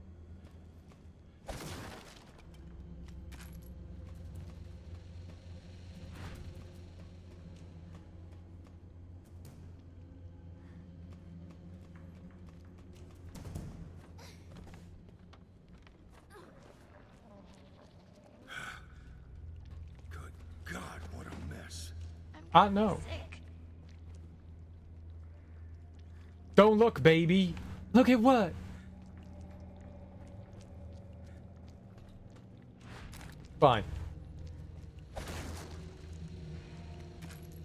I know. Don't look, baby. Look at what? Fine.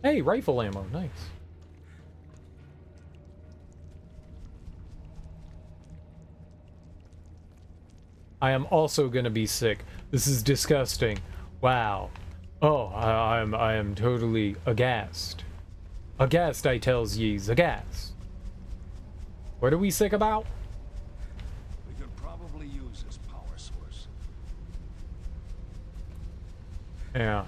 Hey, rifle ammo. Nice. I am also gonna be sick. This is disgusting. Wow. Oh, I am totally aghast. Aghast, I tells ye's, aghast. What are we sick about? We could probably use this power source. Yeah.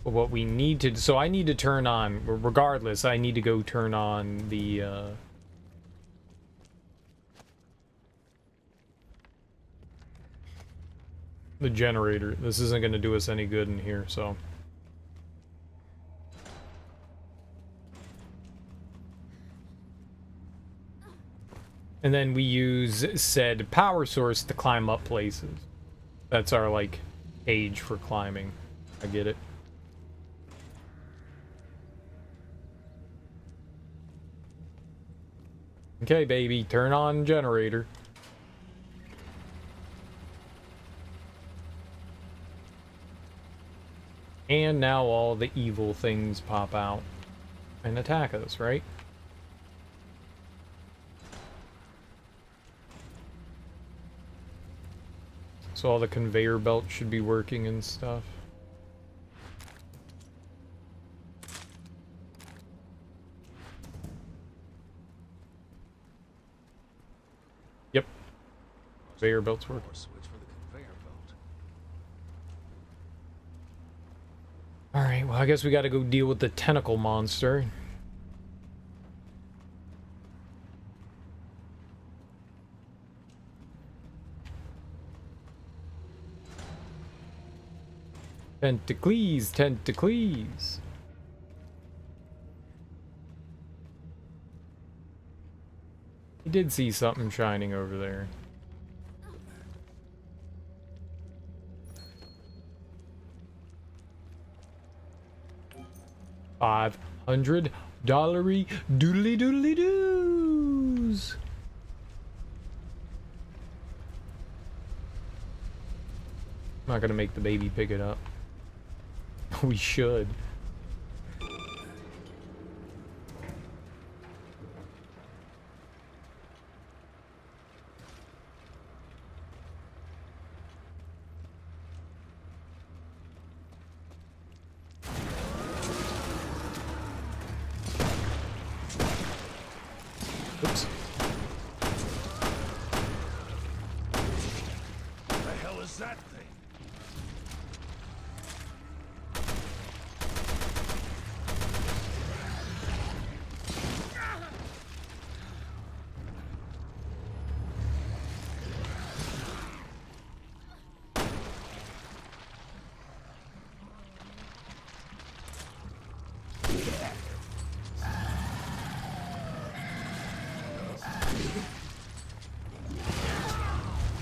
But what we need to... So I need to turn on... Regardless, I need to go turn on the generator. This isn't going to do us any good in here, so... And then we use said power source to climb up places. That's our, like, age for climbing. I get it. Okay, baby, turn on generator. And now all the evil things pop out and attack us, right? So all the conveyor belts should be working and stuff. Yep. Conveyor belts work. Switch for the conveyor belt. Alright, well I guess we gotta go deal with the tentacle monster. Tentacles, tentacles. He did see something shining over there. $500 doodly doodly doos. I'm not gonna make the baby pick it up. We should. Oops. What the hell is that thing?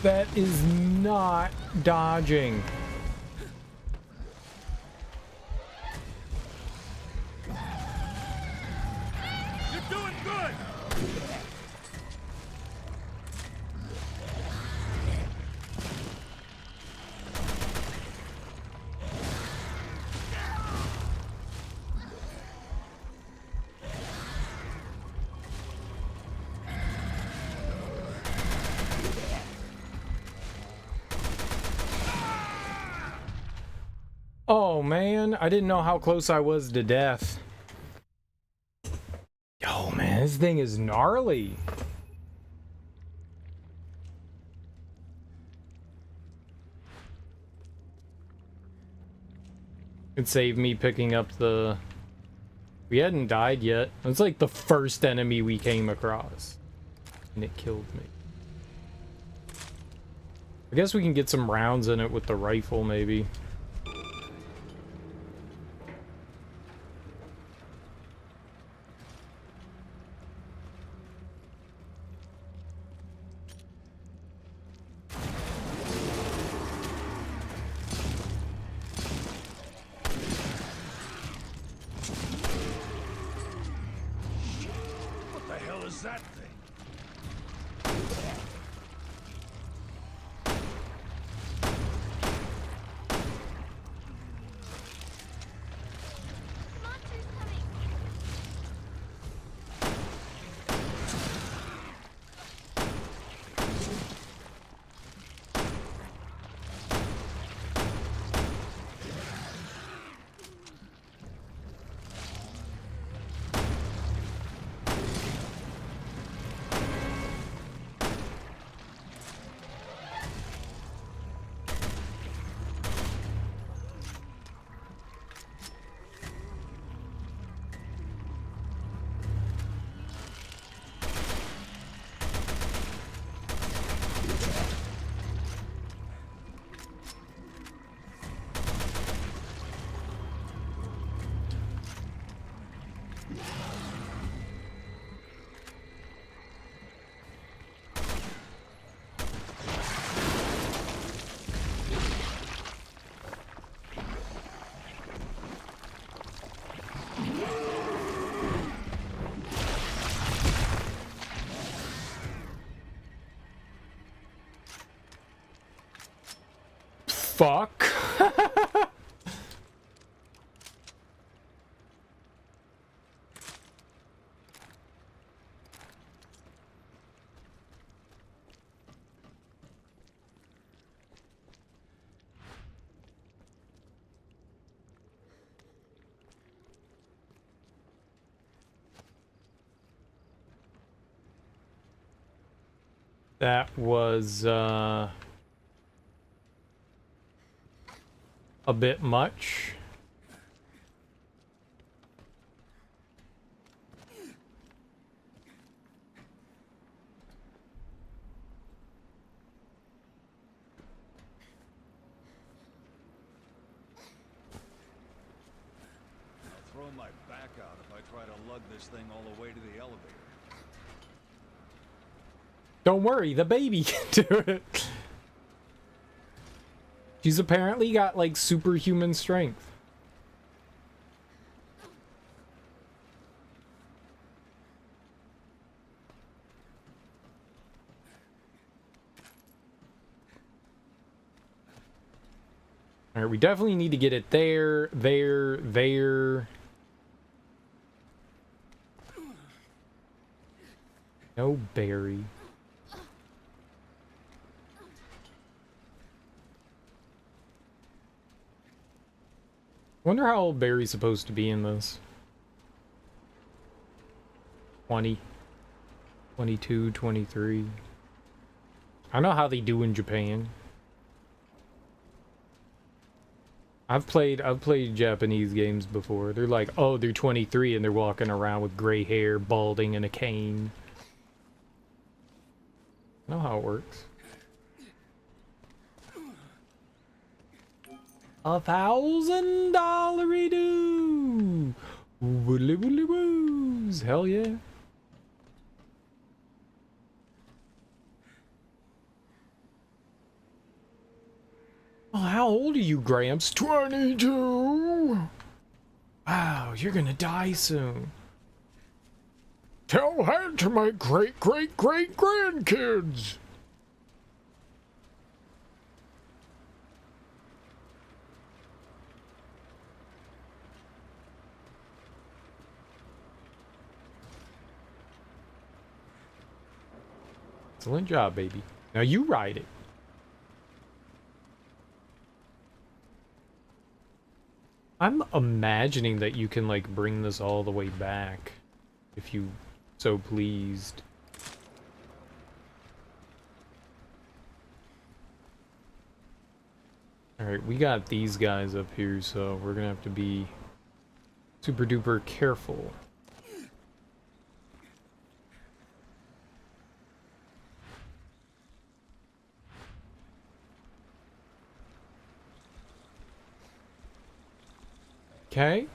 That is not dodging. You're doing good! Oh man, I didn't know how close I was to death. Oh man, this thing is gnarly. It saved me picking up the... We hadn't died yet. It's like the first enemy we came across. And it killed me. I guess we can get some rounds in it with the rifle, maybe. What the hell is that thing? Monster's coming. fuck? That was a bit much. I'll throw my back out if I try to lug this thing all the way to the elevator. Don't worry, the baby can do it. She's apparently got like superhuman strength. All right, we definitely need to get it there, there. No berry. Wonder how old Barry's supposed to be in this. 20, 22, 23. I know how they do in Japan. I've played Japanese games before. They're like, oh, they're 23 and they're walking around with gray hair, balding, and a cane. I know how it works. $1,000 do. Woolly woolly woos. Hell yeah. Well, how old are you, Gramps? 22. Wow, you're gonna die soon. Tell that to my great-great-great-grandkids. Excellent job, baby. Now you ride it. I'm imagining that you can, like, bring this all the way back, if you so pleased. Alright, we got these guys up here, so we're gonna have to be super duper careful. Okay.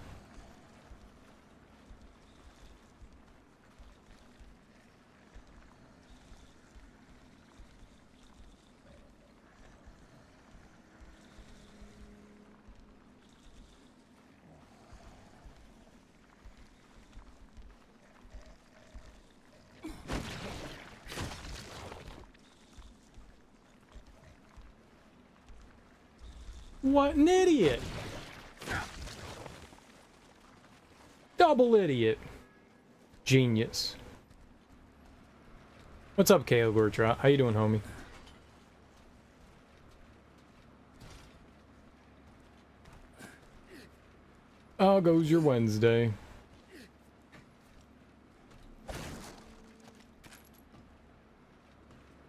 What an idiot! Double idiot. Genius. What's up, Kale Gortrot? How you doing, homie? How goes your Wednesday?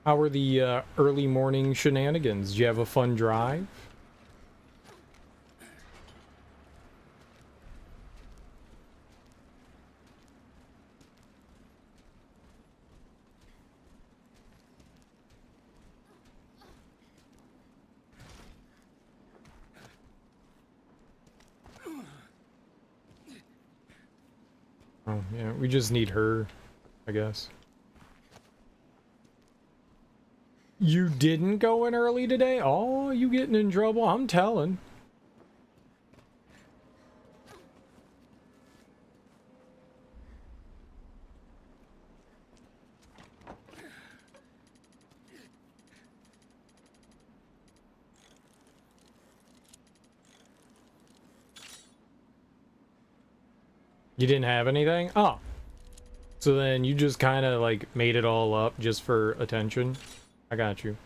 How were the early morning shenanigans? Did you have a fun drive? Oh, yeah, we just need her, I guess. You didn't go in early today? Oh, you getting in trouble? I'm telling. You didn't have anything? Oh. So then you just kind of like made it all up just for attention. I got you.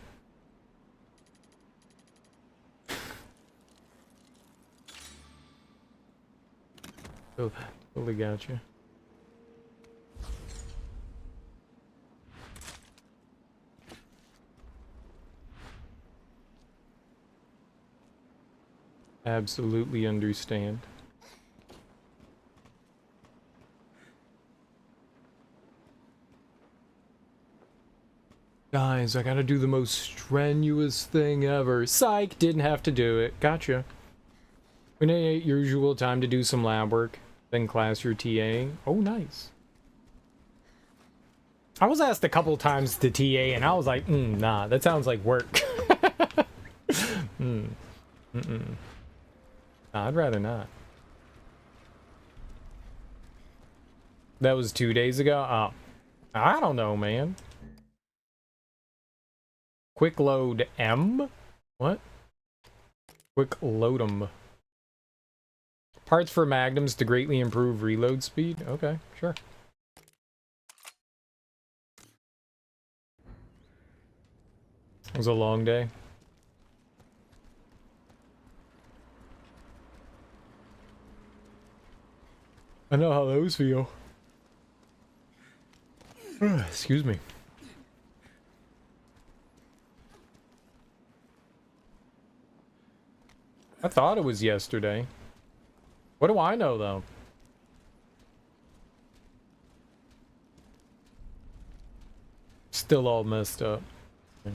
Totally got you. Absolutely understand. Guys, I gotta do the most strenuous thing ever. Psych, didn't have to do it. Gotcha. When at your usual time to do some lab work, then class your TA. Oh, nice. I was asked a couple times to TA, and I was like, nah, that sounds like work. Nah, I'd rather not. That was 2 days ago? Oh, I don't know, man. Quick load M? What? Quick load 'em. Parts for magnums to greatly improve reload speed? Okay, sure. It was a long day. I know how those feel. Excuse me. I thought it was yesterday. What do I know, though? Still all messed up. Yeah.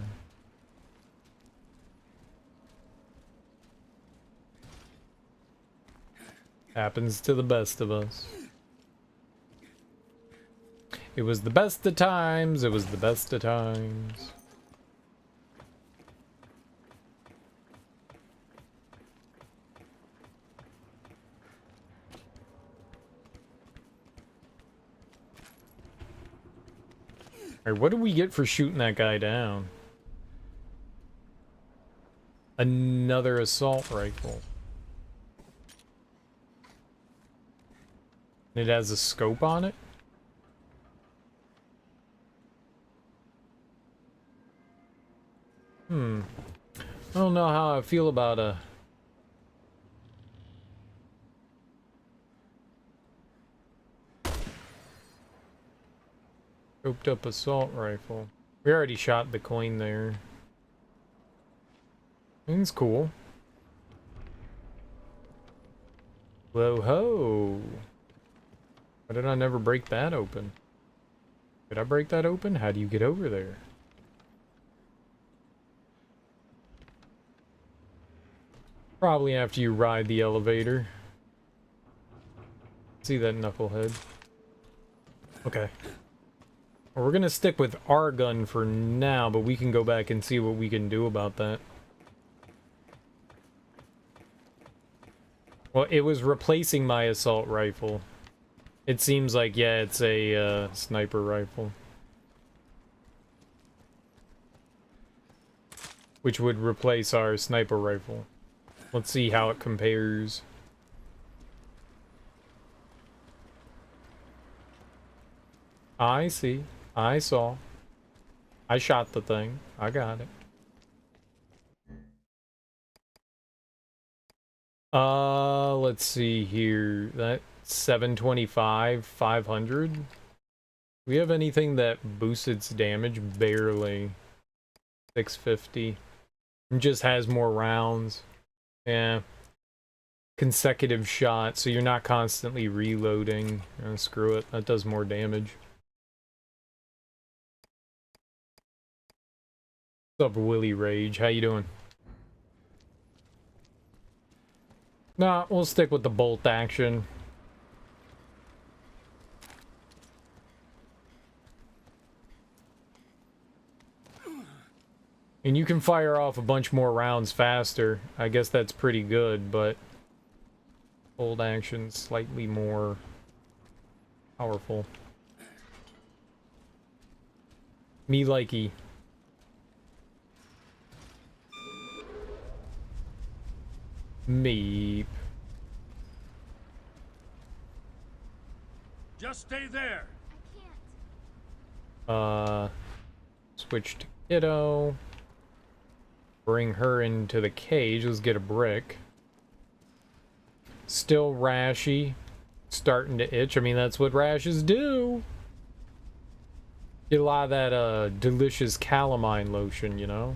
Happens to the best of us. It was the best of times. It was the best of times. Alright, what do we get for shooting that guy down? Another assault rifle. It has a scope on it? I don't know how I feel about a... scoped up assault rifle. We already shot the coin there. It's cool. Whoa ho! Why did I never break that open? Did I break that open? How do you get over there? Probably after you ride the elevator. See that knucklehead. Okay. Well, we're gonna stick with our gun for now, but we can go back and see what we can do about that. Well, it was replacing my assault rifle. It seems like, yeah, it's a sniper rifle. Which would replace our sniper rifle. Let's see how it compares. I see. I saw. I shot the thing. I got it. Let's see here. That 725, 500. Do we have anything that boosts its damage? Barely. 650. It just has more rounds. Yeah. Consecutive shots, so you're not constantly reloading. Oh, screw it. That does more damage. What's up, Willy Rage? How you doing? Nah, we'll stick with the bolt action. And you can fire off a bunch more rounds faster. I guess that's pretty good, but bolt action slightly more powerful. Me likey. Meep. Just stay there. I can't. Switch to Kiddo. Bring her into the cage. Let's get a brick. Still rashy. Starting to itch. I mean, that's what rashes do. Get a lot of that delicious calamine lotion, you know?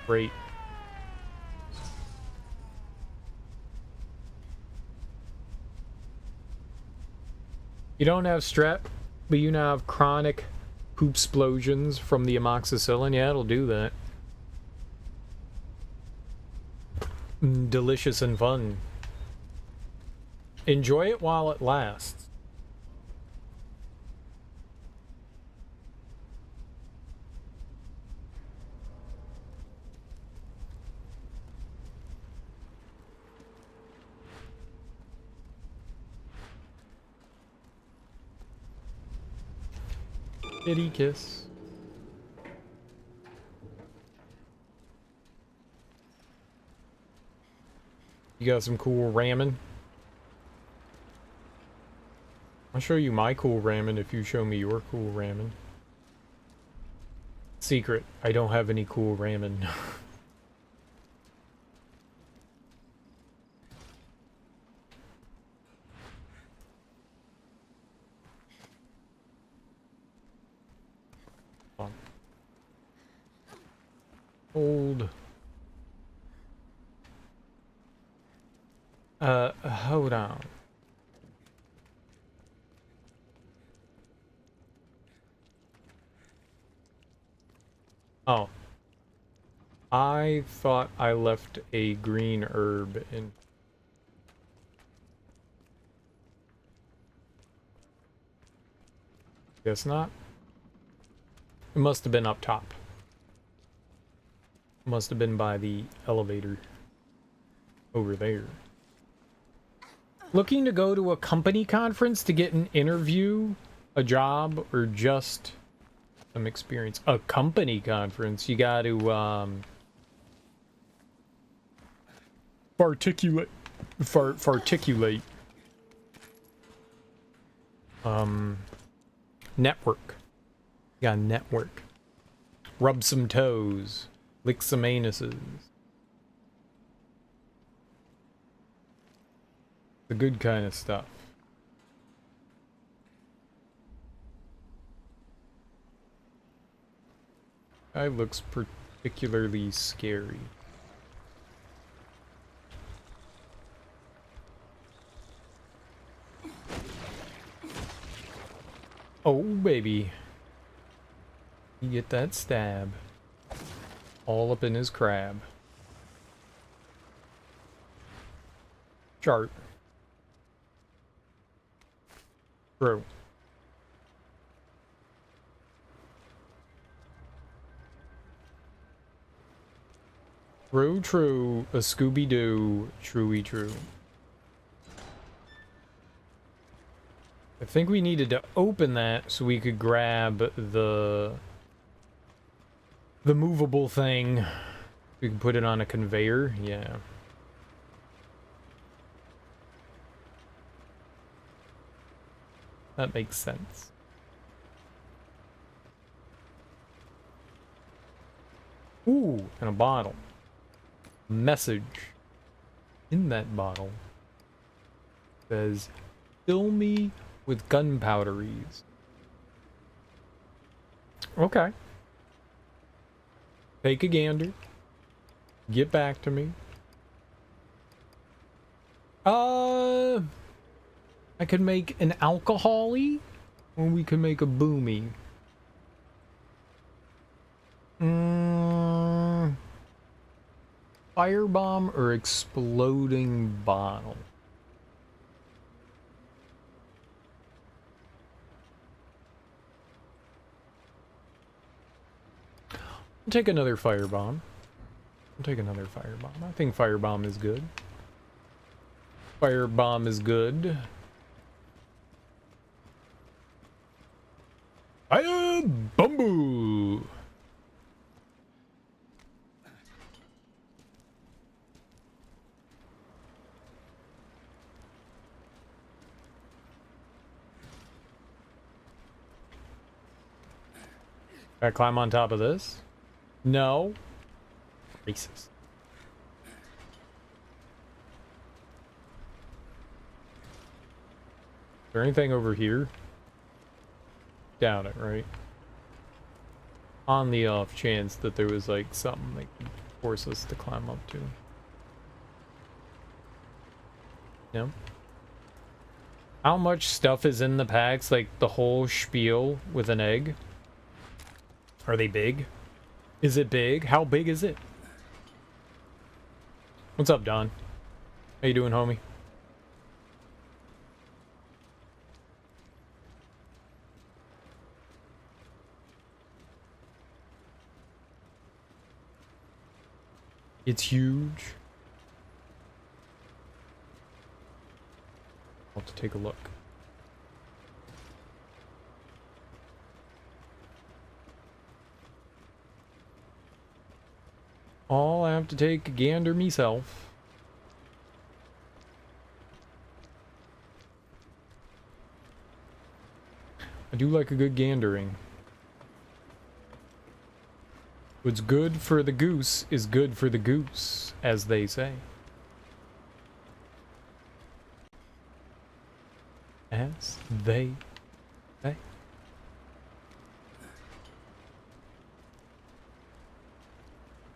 Great. You don't have strep, but you now have chronic poop explosions from the amoxicillin. Yeah, it'll do that. Delicious and fun. Enjoy it while it lasts. Kitty kiss. You got some cool ramen? I'll show you my cool ramen if you show me your cool ramen. Secret, I don't have any cool ramen. Hold. Hold on. Oh. I thought I left a green herb in. Guess not. It must have been up top. Must have been by the elevator over there. Looking to go to a company conference to get an interview, a job, or just some experience? A company conference, you got to articulate network. You got network. Rub some toes. Lick some anuses. The good kind of stuff. Guy looks particularly scary. Oh, baby. You get that stab. All up in his crab. Chart. True. True, true. A Scooby-Doo. Truey, true. I think we needed to open that so we could grab the movable thing. We can put it on a conveyor. Yeah. That makes sense. Ooh, and a bottle. Message in that bottle says, "Fill me with gunpowderies." Okay. Take a gander. Get back to me. I could make an alcohol-y, or we could make a boomy. Firebomb or exploding bottle? I'll take another firebomb. I'll take another firebomb. I think firebomb is good. Firebomb is good. Fire bumble. Gotta climb on top of this? No. Racist. Is there anything over here? Doubt it, right? On the off chance that there was like something that could force us to climb up to. No? How much stuff is in the packs? Like the whole spiel with an egg? Are they big? Is it big? How big is it? What's up, Don? How you doing, homie? It's huge. I'll have to take a look. I'll have to take a gander myself. I do like a good gandering. What's good for the goose is good for the goose, as they say. As they say.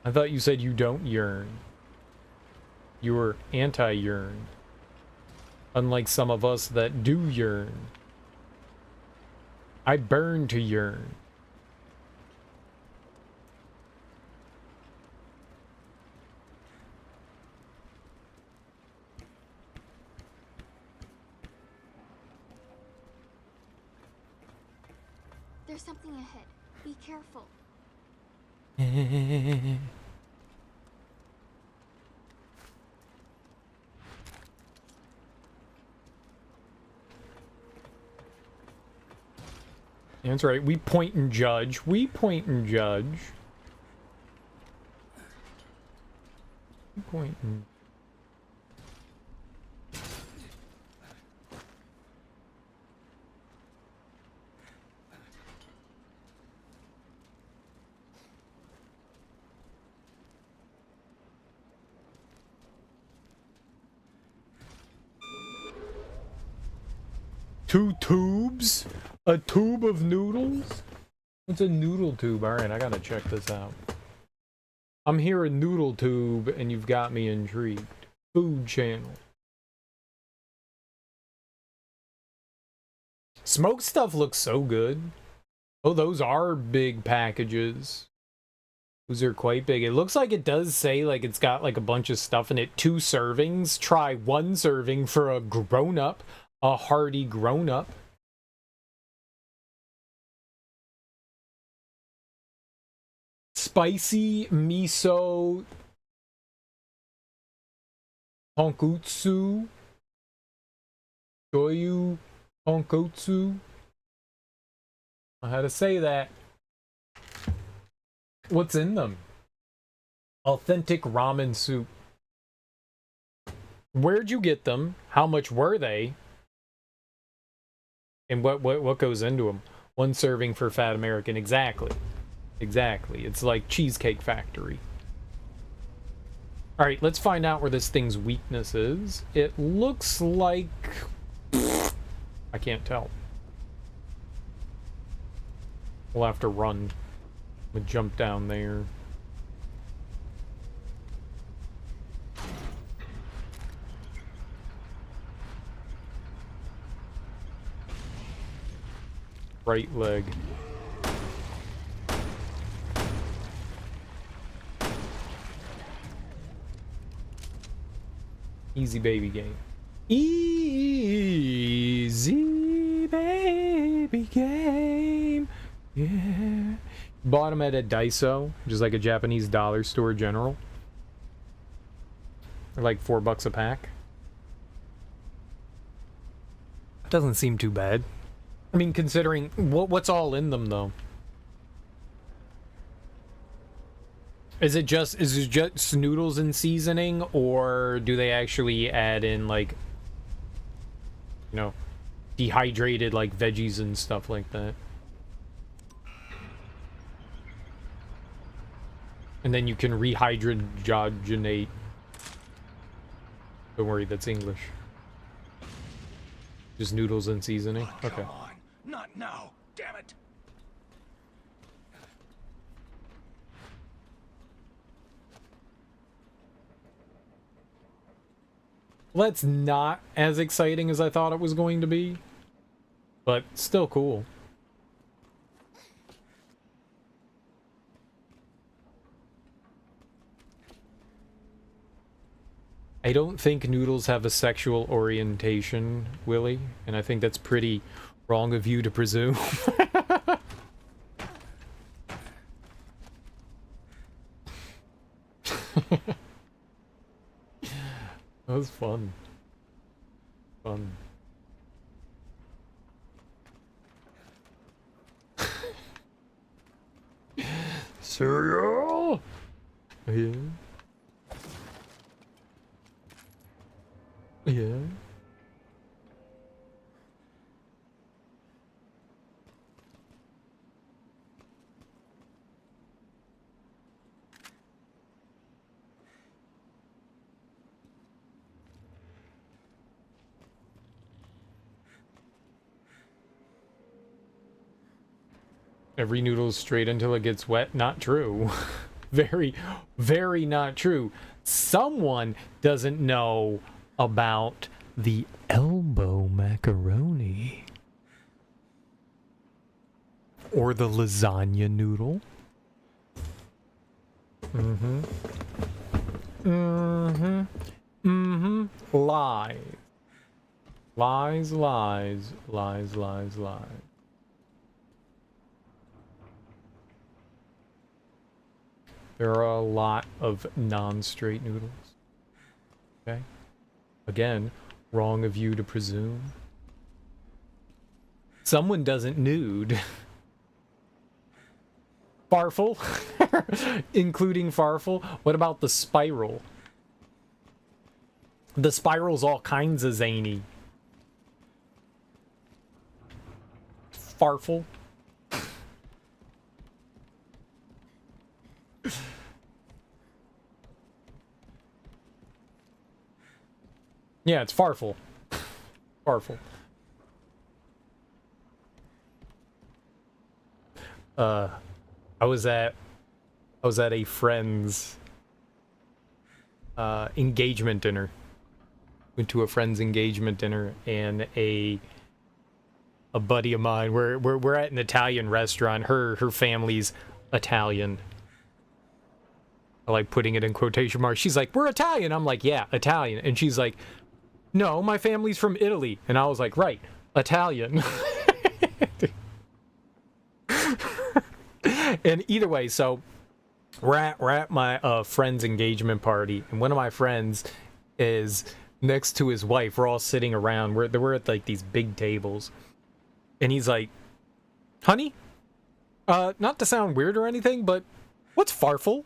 I thought you said you don't yearn. You were anti-yearn. Unlike some of us that do yearn. I burn to yearn. There's something ahead. Be careful. That's right. We point and judge. We point and judge. We point and... Two tubes? A tube of noodles? What's a noodle tube? Alright, I gotta check this out. I'm here a noodle tube and you've got me intrigued. Food channel. Smoked stuff looks so good. Oh, those are big packages. Those are quite big. It looks like it does say like it's got like a bunch of stuff in it. 2 servings. Try 1 serving for a grown-up. A hearty grown-up. Spicy miso tonkotsu. Shoyu tonkotsu. I had to say that. What's in them? Authentic ramen soup. Where'd you get them? How much were they? And what goes into them? 1 serving for fat American. Exactly. Exactly. It's like Cheesecake Factory. Alright, let's find out where this thing's weakness is. It looks like... I can't tell. We'll have to run. We'll jump down there. Right leg. Easy baby game. Easy baby game. Yeah. Bought them at a Daiso, which is like a Japanese dollar store general. They're like $4 a pack. Doesn't seem too bad. I mean, considering what's all in them, though. Is it just noodles and seasoning, or do they actually add in like, you know, dehydrated like veggies and stuff like that? And then you can rehydrogenate. Don't worry, that's English. Just noodles and seasoning? Oh, Okay. come on. Not now. Damn it. Well, that's not as exciting as I thought it was going to be. But still cool. I don't think noodles have a sexual orientation, Willie, and I think that's pretty wrong of you to presume. That was fun. Fun. Cereal? Yeah. Yeah. Every noodle's straight until it gets wet. Not true. Very, very not true. Someone doesn't know about the elbow macaroni. Or the lasagna noodle. Mm-hmm. Mm-hmm. Mm-hmm. Lies. Lies, lies, lies, lies, lies. There are a lot of non-straight noodles. Okay? Again, wrong of you to presume. Someone doesn't nude. Farfel? Including Farfel? What about the spiral? The spiral's all kinds of zany. Farfel? Yeah, it's Farfel. Farfel. I was at a friend's engagement dinner. Went to a friend's engagement dinner, and a buddy of mine, we're at an Italian restaurant. Her family's Italian. I like putting it in quotation marks. She's like, "We're Italian." I'm like, "Yeah, Italian." And she's like, "No, my family's from Italy." And I was like, "Right, Italian." And either way, so we're at my friend's engagement party, and one of my friends is next to his wife. We're all sitting around. We're at like these big tables, and he's like, "Honey, not to sound weird or anything, but what's farfel?"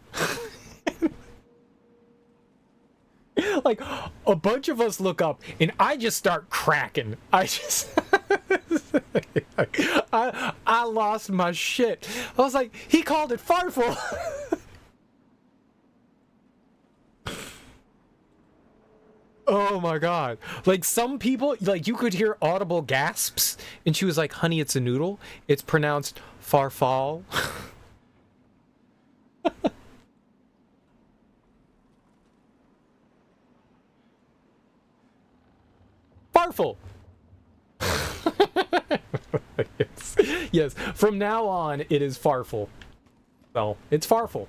Like, a bunch of us look up, and I just start cracking. I lost my shit. I was like, he called it farfel. Oh my god. Like, some people, like, you could hear audible gasps, and she was like, "Honey, it's a noodle. It's pronounced farfal." Farfel. Yes. Yes, from now on it is Farfel. So it's Farfel.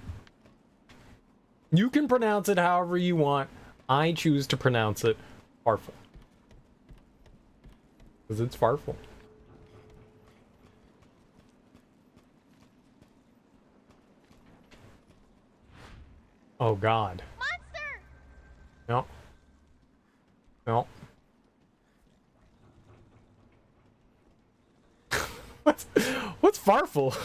You can pronounce it however you want. I choose to pronounce it Farfel, because it's Farfel. Oh god. Monster! No. No. What's Farfel?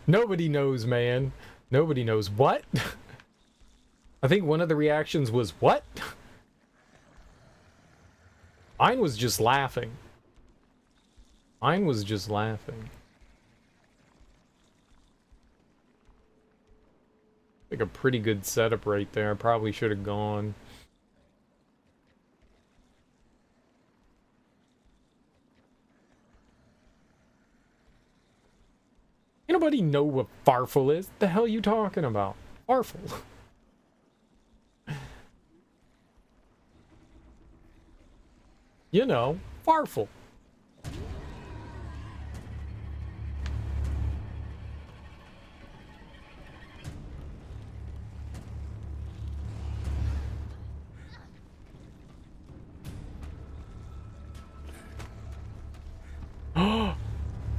Nobody knows, man. Nobody knows. What? I think one of the reactions was, "What?" Mine was just laughing. Mine was just laughing. Like a pretty good setup right there. I probably should have gone. Anybody know what Farfel is? The hell you talking about? Farfel. You know, Farfel.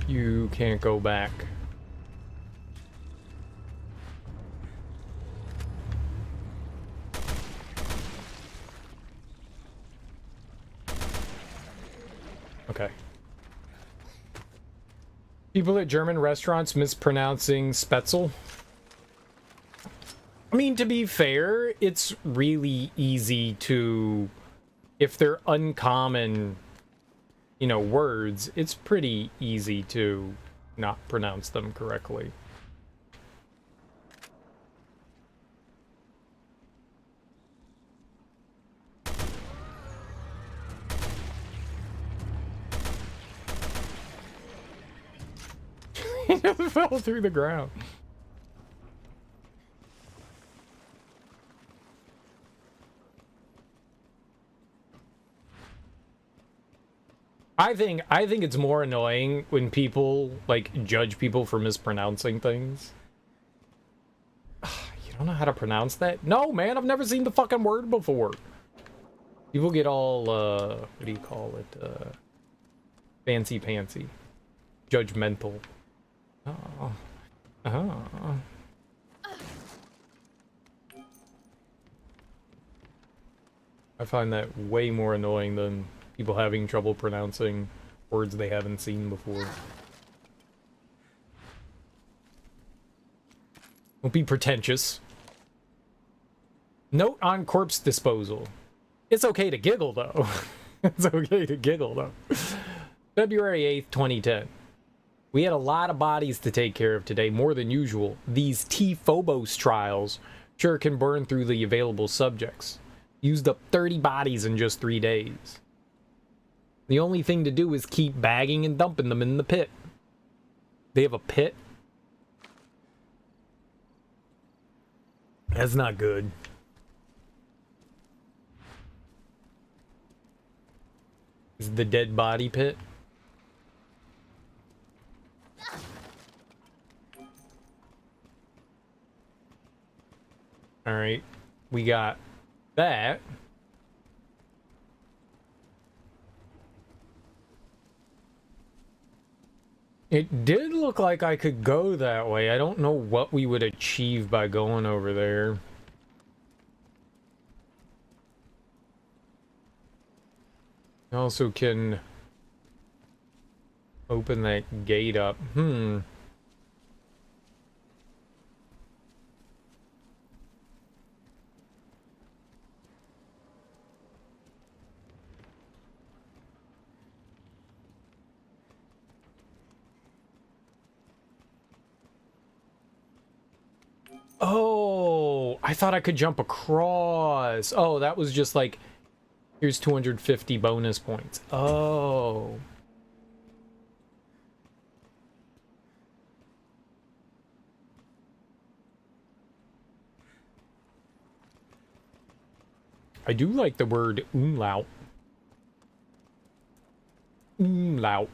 You can't go back. Okay. People at German restaurants mispronouncing Spätzle. I mean, to be fair, it's really easy to, if they're uncommon, you know, words, it's pretty easy to not pronounce them correctly. He just fell through the ground. I think it's more annoying when people like judge people for mispronouncing things. You don't know how to pronounce that? No, man, I've never seen the fucking word before. People get all what do you call it? Fancy pantsy. Judgmental. Oh. Oh. I find that way more annoying than people having trouble pronouncing words they haven't seen before. Don't be pretentious. Note on corpse disposal. It's okay to giggle, though. It's okay to giggle, though. February 8th, 2010. We had a lot of bodies to take care of today, more than usual. These T-Phobos trials sure can burn through the available subjects. Used up 30 bodies in just 3 days. The only thing to do is keep bagging and dumping them in the pit. They have a pit? That's not good. Is the dead body pit? Alright, we got that. It did look like I could go that way. I don't know what we would achieve by going over there. I also can open that gate up. Oh, I thought I could jump across. Oh, that was just like, here's 250 bonus points. Oh. I do like the word umlaut. Umlaut.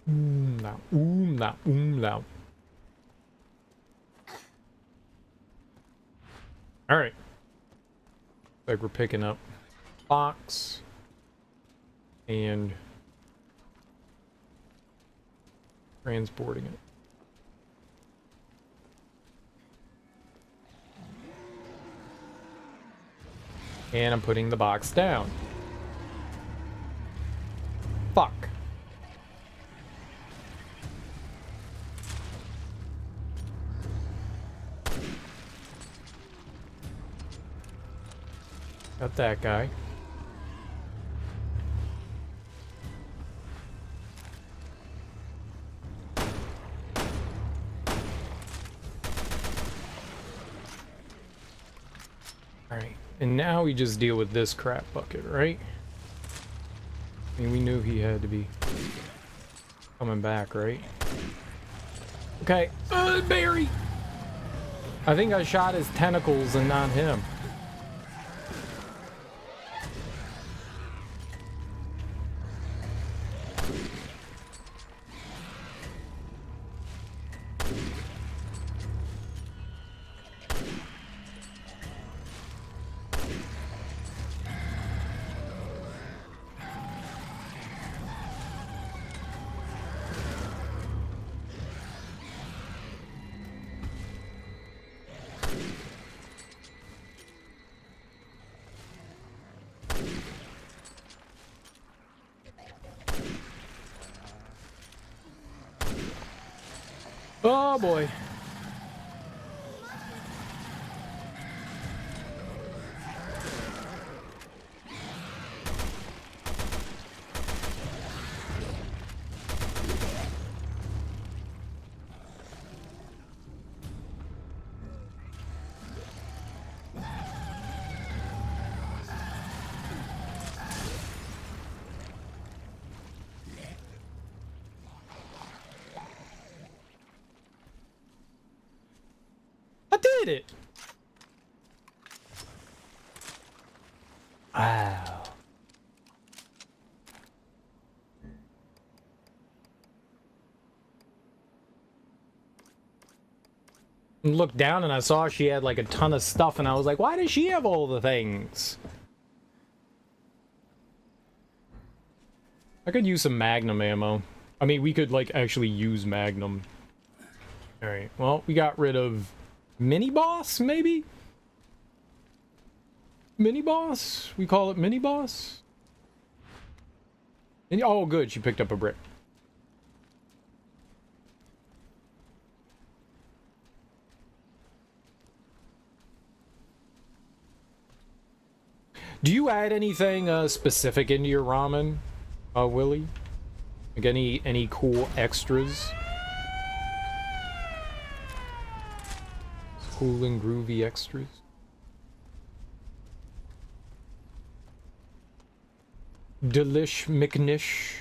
Umlaut, umlaut, umlaut. Alright. Like we're picking up box and transporting it. And I'm putting the box down. Fuck. Got that guy. And now we just deal with this crap bucket, right? I mean, we knew he had to be coming back, right? Okay. Barry! I think I shot his tentacles and not him. Oh boy. I did it. Wow. Looked down and I saw she had like a ton of stuff and I was like, why does she have all the things? I could use some Magnum ammo. I mean, we could like actually use Magnum. Alright, well, we got rid of Mini Boss, maybe? Mini Boss? We call it Mini Boss? And, oh, good, she picked up a brick. Do you add anything specific into your ramen, Willie? Like any cool extras? Cool and groovy extras? Delish McNish.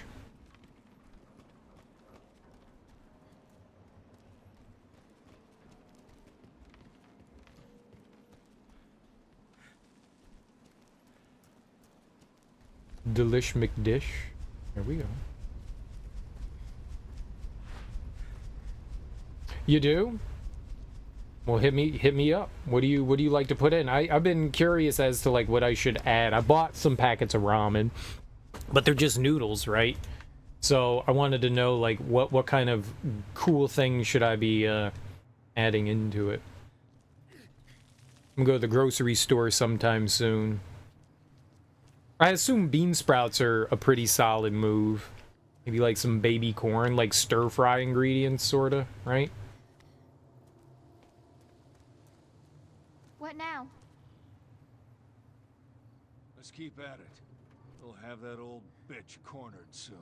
Delish McDish. There we go. You do? Well, hit me up. What do you like to put in? I've been curious as to like what I should add. I bought some packets of ramen, but they're just noodles, right? So I wanted to know like what kind of cool things should I be adding into it. I'm gonna go to the grocery store sometime soon. I assume bean sprouts are a pretty solid move. Maybe like some baby corn, like stir fry ingredients, sorta, right? What now? Let's keep at it. We'll have that old bitch cornered soon.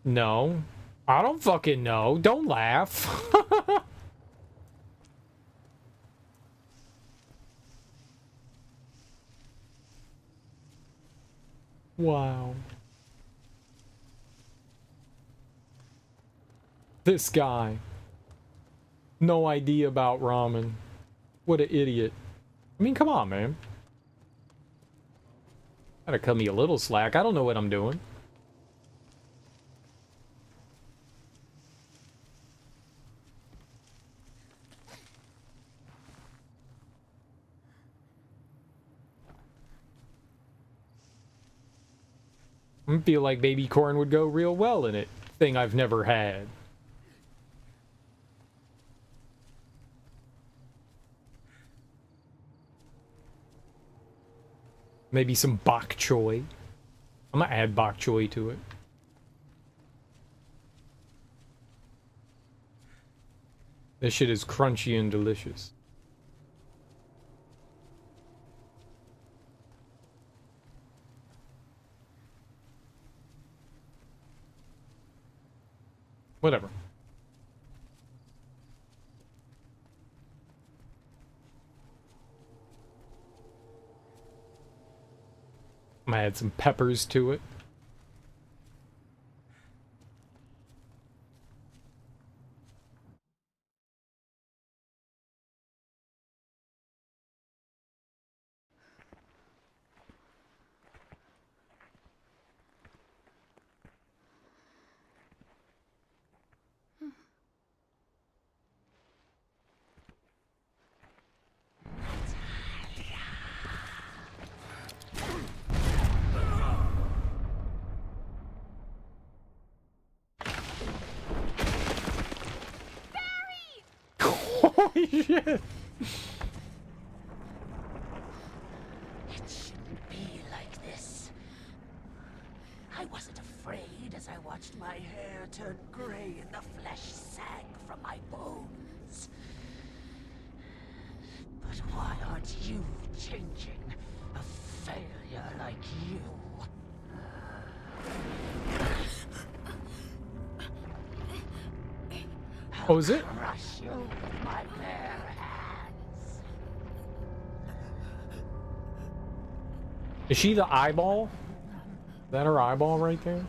No. I don't fucking know. Don't laugh. Wow. This guy. No idea about ramen. What an idiot. I mean, come on, man. Gotta cut me a little slack. I don't know what I'm doing. I feel like baby corn would go real well in it. Thing I've never had. Maybe some bok choy. I'm gonna add bok choy to it. This shit is crunchy and delicious. Whatever. I'm gonna add some peppers to it. Holy shit! It shouldn't be like this. I wasn't afraid as I watched my hair turn gray and the flesh sag from my bones. But why aren't you changing? A failure like you. Oh, is it? Crush you with my bare hands. Is she the eyeball? Is that her eyeball right there?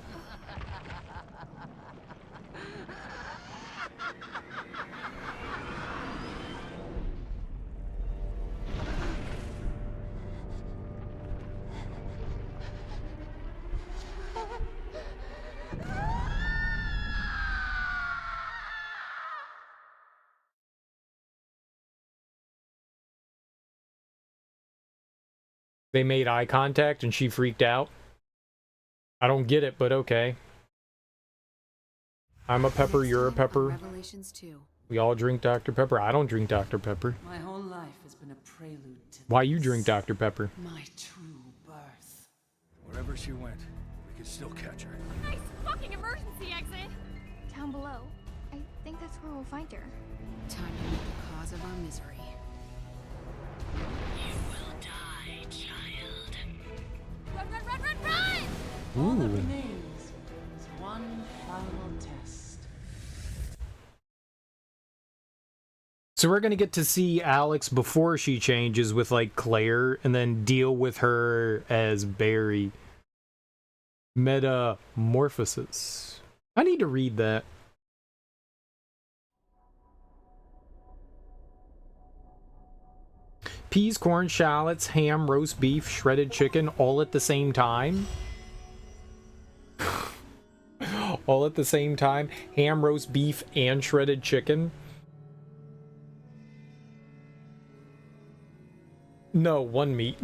They made eye contact and she freaked out. I don't get it, but okay. I'm a pepper, you're a pepper. Revelations 2. We all drink Dr. Pepper. I don't drink Dr. Pepper. My whole life has been a prelude to Why you this. drink Dr. Pepper? My true birth. Wherever she went, we could still catch her. Nice fucking emergency exit! Down below. I think that's where we'll find her. Time to meet the cause of our misery. You will die, child. Run, run, run, run, run! All that Ooh. remains is one final test. So we're gonna get to see Alex before she changes with like Claire, and then deal with her as Barry. Metamorphosis. I need to read that. Peas, corn, shallots, ham, roast beef, shredded chicken, all at the same time. All at the same time. Ham, roast beef, and shredded chicken. No, one meat.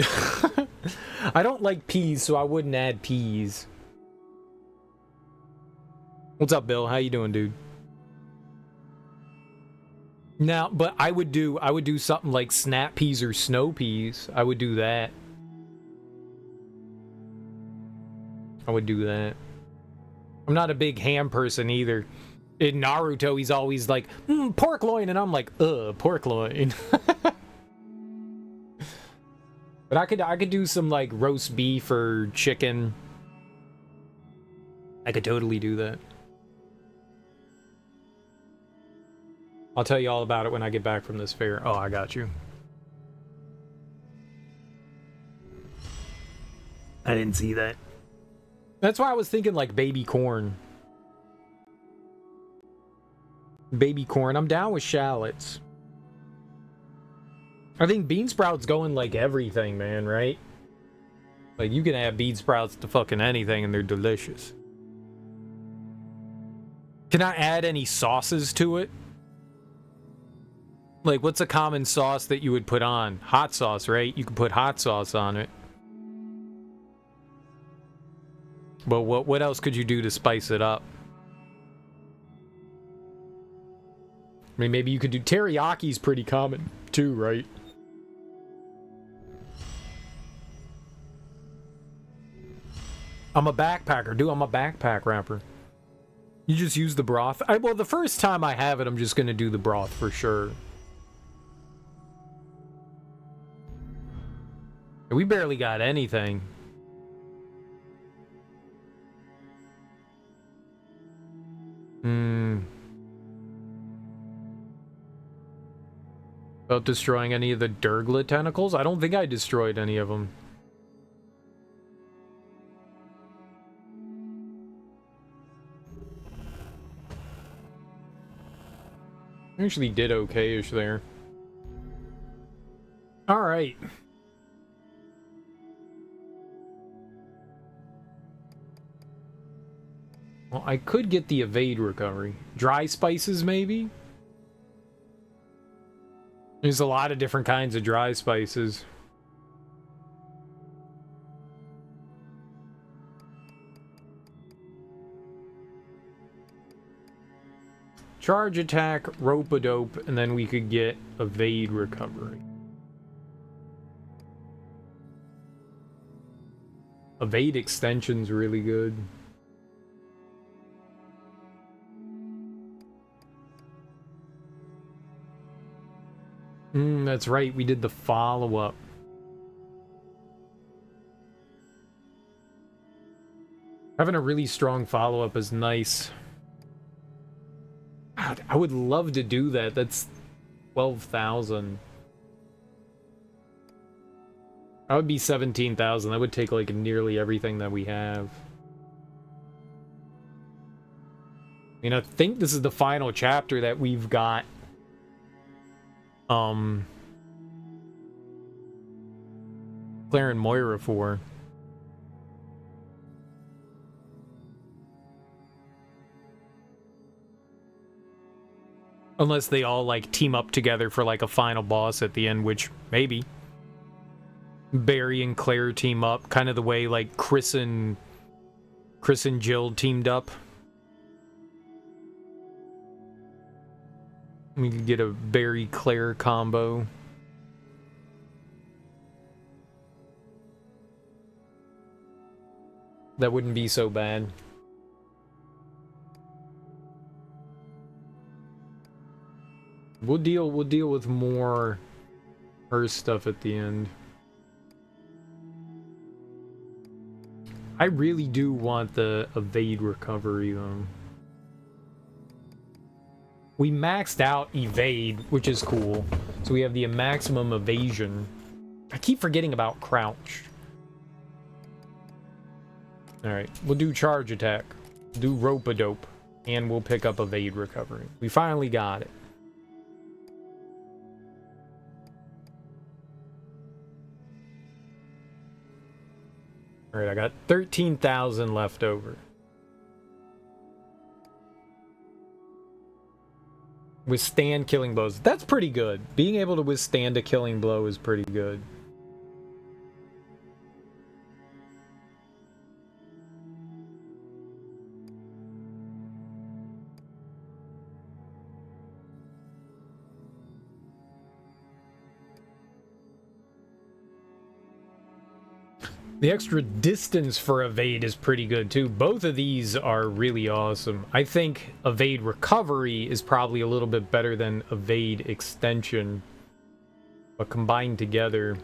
I don't like peas, so I wouldn't add peas. What's up, Bill? How you doing, dude? Now, but I would do something like snap peas or snow peas. I would do that. I would do that. I'm not a big ham person either. In Naruto, he's always like, pork loin, and I'm like, pork loin. But I could do some like roast beef or chicken. I could totally do that. I'll tell you all about it when I get back from this fair. Oh, I got you. I didn't see that. That's why I was thinking like baby corn. Baby corn. I'm down with shallots. I think bean sprouts go in like everything, man, right? Like you can add bean sprouts to fucking anything and they're delicious. Can I add any sauces to it? Like what's a common sauce that you would put on? Hot sauce, right? You can put hot sauce on it. But what else could you do to spice it up? I mean, maybe you could do teriyaki. Pretty common too, right? I'm a backpacker, dude. I'm a backpack rapper. You just use the broth. Well, the first time I have it, I'm just gonna do the broth for sure. We barely got anything. About destroying any of the Durgla tentacles? I don't think I destroyed any of them. Actually did okay-ish there. Alright. Well, I could get the evade recovery. Dry spices, maybe? There's a lot of different kinds of dry spices. Charge attack, rope-a-dope, and then we could get evade recovery. Evade extension's really good. That's right, we did the follow-up. Having a really strong follow-up is nice. God, I would love to do that. That's 12,000. That would be 17,000. That would take like nearly everything that we have. I mean, I think this is the final chapter that we've got. Claire and Moira for. Unless they all, like, team up together for, like, a final boss at the end, which, maybe. Barry and Claire team up, kind of the way, like, Chris and Jill teamed up. We could get a Barry-Claire combo. That wouldn't be so bad. We'll deal with more her stuff at the end. I really do want the evade recovery though. We maxed out evade, which is cool. So we have the maximum evasion. I keep forgetting about crouch. Alright, we'll do charge attack. Do rope-a-dope. And we'll pick up evade recovery. We finally got it. Alright, I got 13,000 left over. Withstand killing blows. That's pretty good. Being able to withstand a killing blow is pretty good. The extra distance for evade is pretty good too. Both of these are really awesome. I think evade recovery is probably a little bit better than evade extension. But combined together,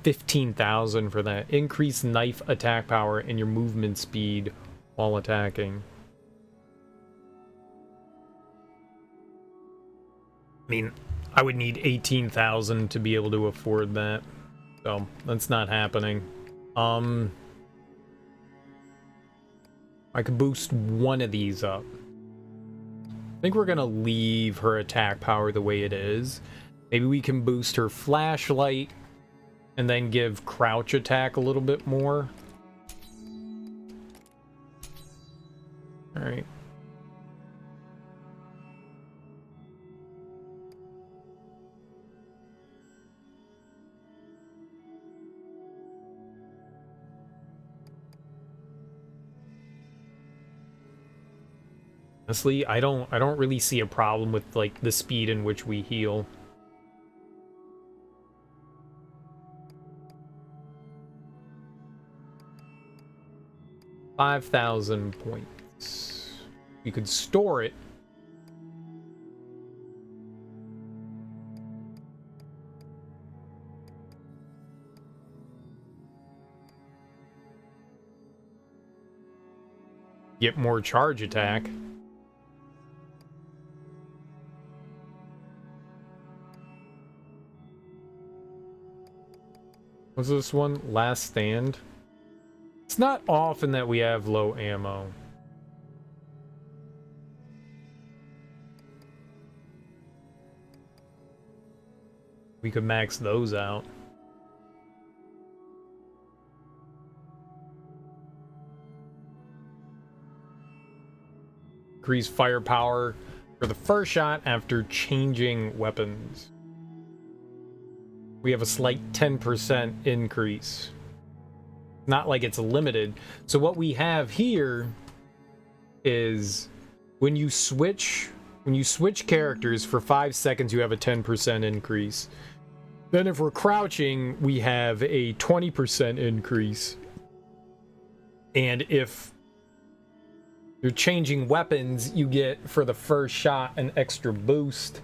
15,000 for that. Increase knife attack power and your movement speed while attacking. I mean, I would need 18,000 to be able to afford that. So, that's not happening. I could boost one of these up. I think we're gonna leave her attack power the way it is. Maybe we can boost her flashlight and then give crouch attack a little bit more. Alright. Honestly, I don't really see a problem with like the speed in which we heal. $5,000 points. You could store it. Get more charge attack. What's this one? Last stand? It's not often that we have low ammo. We could max those out. Increase firepower for the first shot after changing weapons. We have a slight 10% increase. Not like it's limited. So what we have here is when you switch characters for 5 seconds, you have a 10% increase. Then if we're crouching, we have a 20% increase. And if you're changing weapons, you get, for the first shot, an extra boost.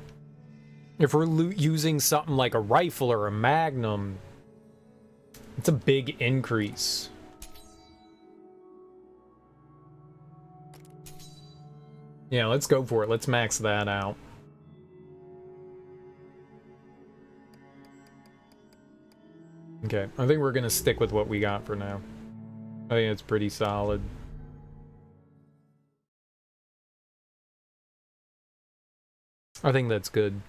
If we're using something like a rifle or a magnum, it's a big increase. Yeah, let's go for it. Let's max that out. Okay, I think we're gonna stick with what we got for now. I think it's pretty solid. I think that's good.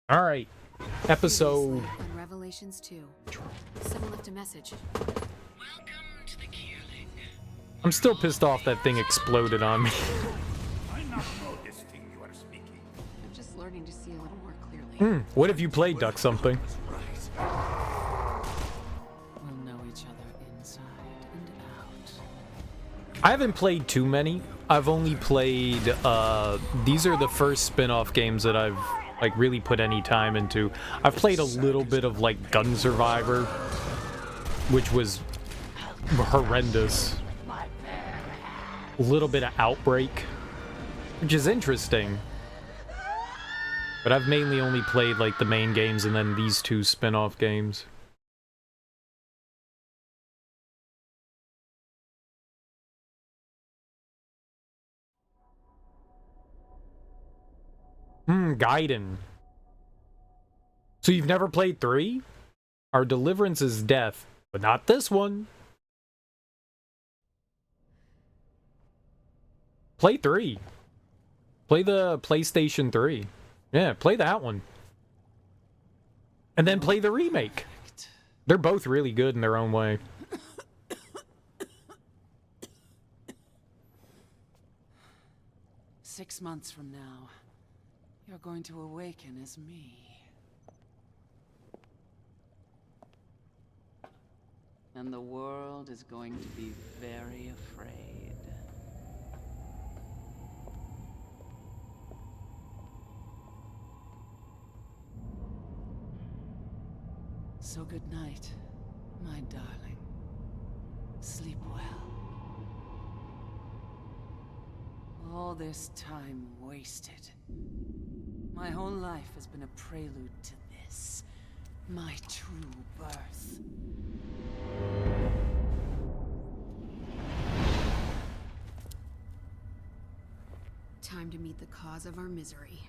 All right, episode. On Revelations 2. Someone left a message. I'm still pissed off that thing exploded on me. I not know this thing you are speaking. I'm just learning to see a little more clearly. What if you played Duck Something? We'll know each other inside and out. I haven't played too many. I've only played, these are the first spin-off games that I've, like, really put any time into. I've played a little bit of, like, Gun Survivor, which was horrendous. A little bit of Outbreak, which is interesting. But I've mainly only played, like, the main games and then these two spin-off games. Gaiden. So you've never played 3? Our deliverance is death, but not this one. Play 3. Play the PlayStation 3. Yeah, play that one. And then play the remake. They're both really good in their own way. 6 months from now, you're going to awaken as me. And the world is going to be very afraid. So good night, my darling. Sleep well. All this time wasted. My whole life has been a prelude to this. My true birth. Time to meet the cause of our misery.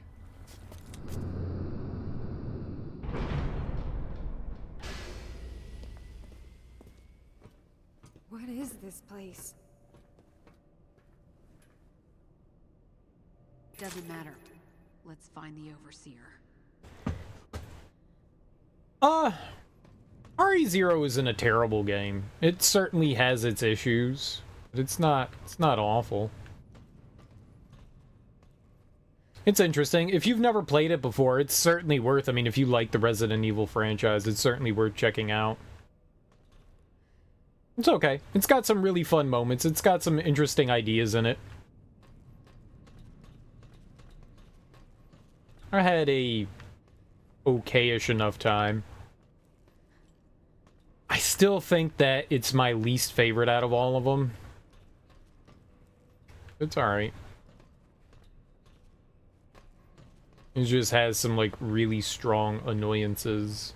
What is this place? Doesn't matter. Let's find the overseer. RE0 isn't a terrible game. It certainly has its issues, but it's not awful. It's interesting. If you've never played it before, it's certainly worth, I mean, if you like the Resident Evil franchise, it's certainly worth checking out. It's okay. It's got some really fun moments. It's got some interesting ideas in it. I had a okay-ish enough time. I still think that it's my least favorite out of all of them. It's alright. It just has some, like, really strong annoyances.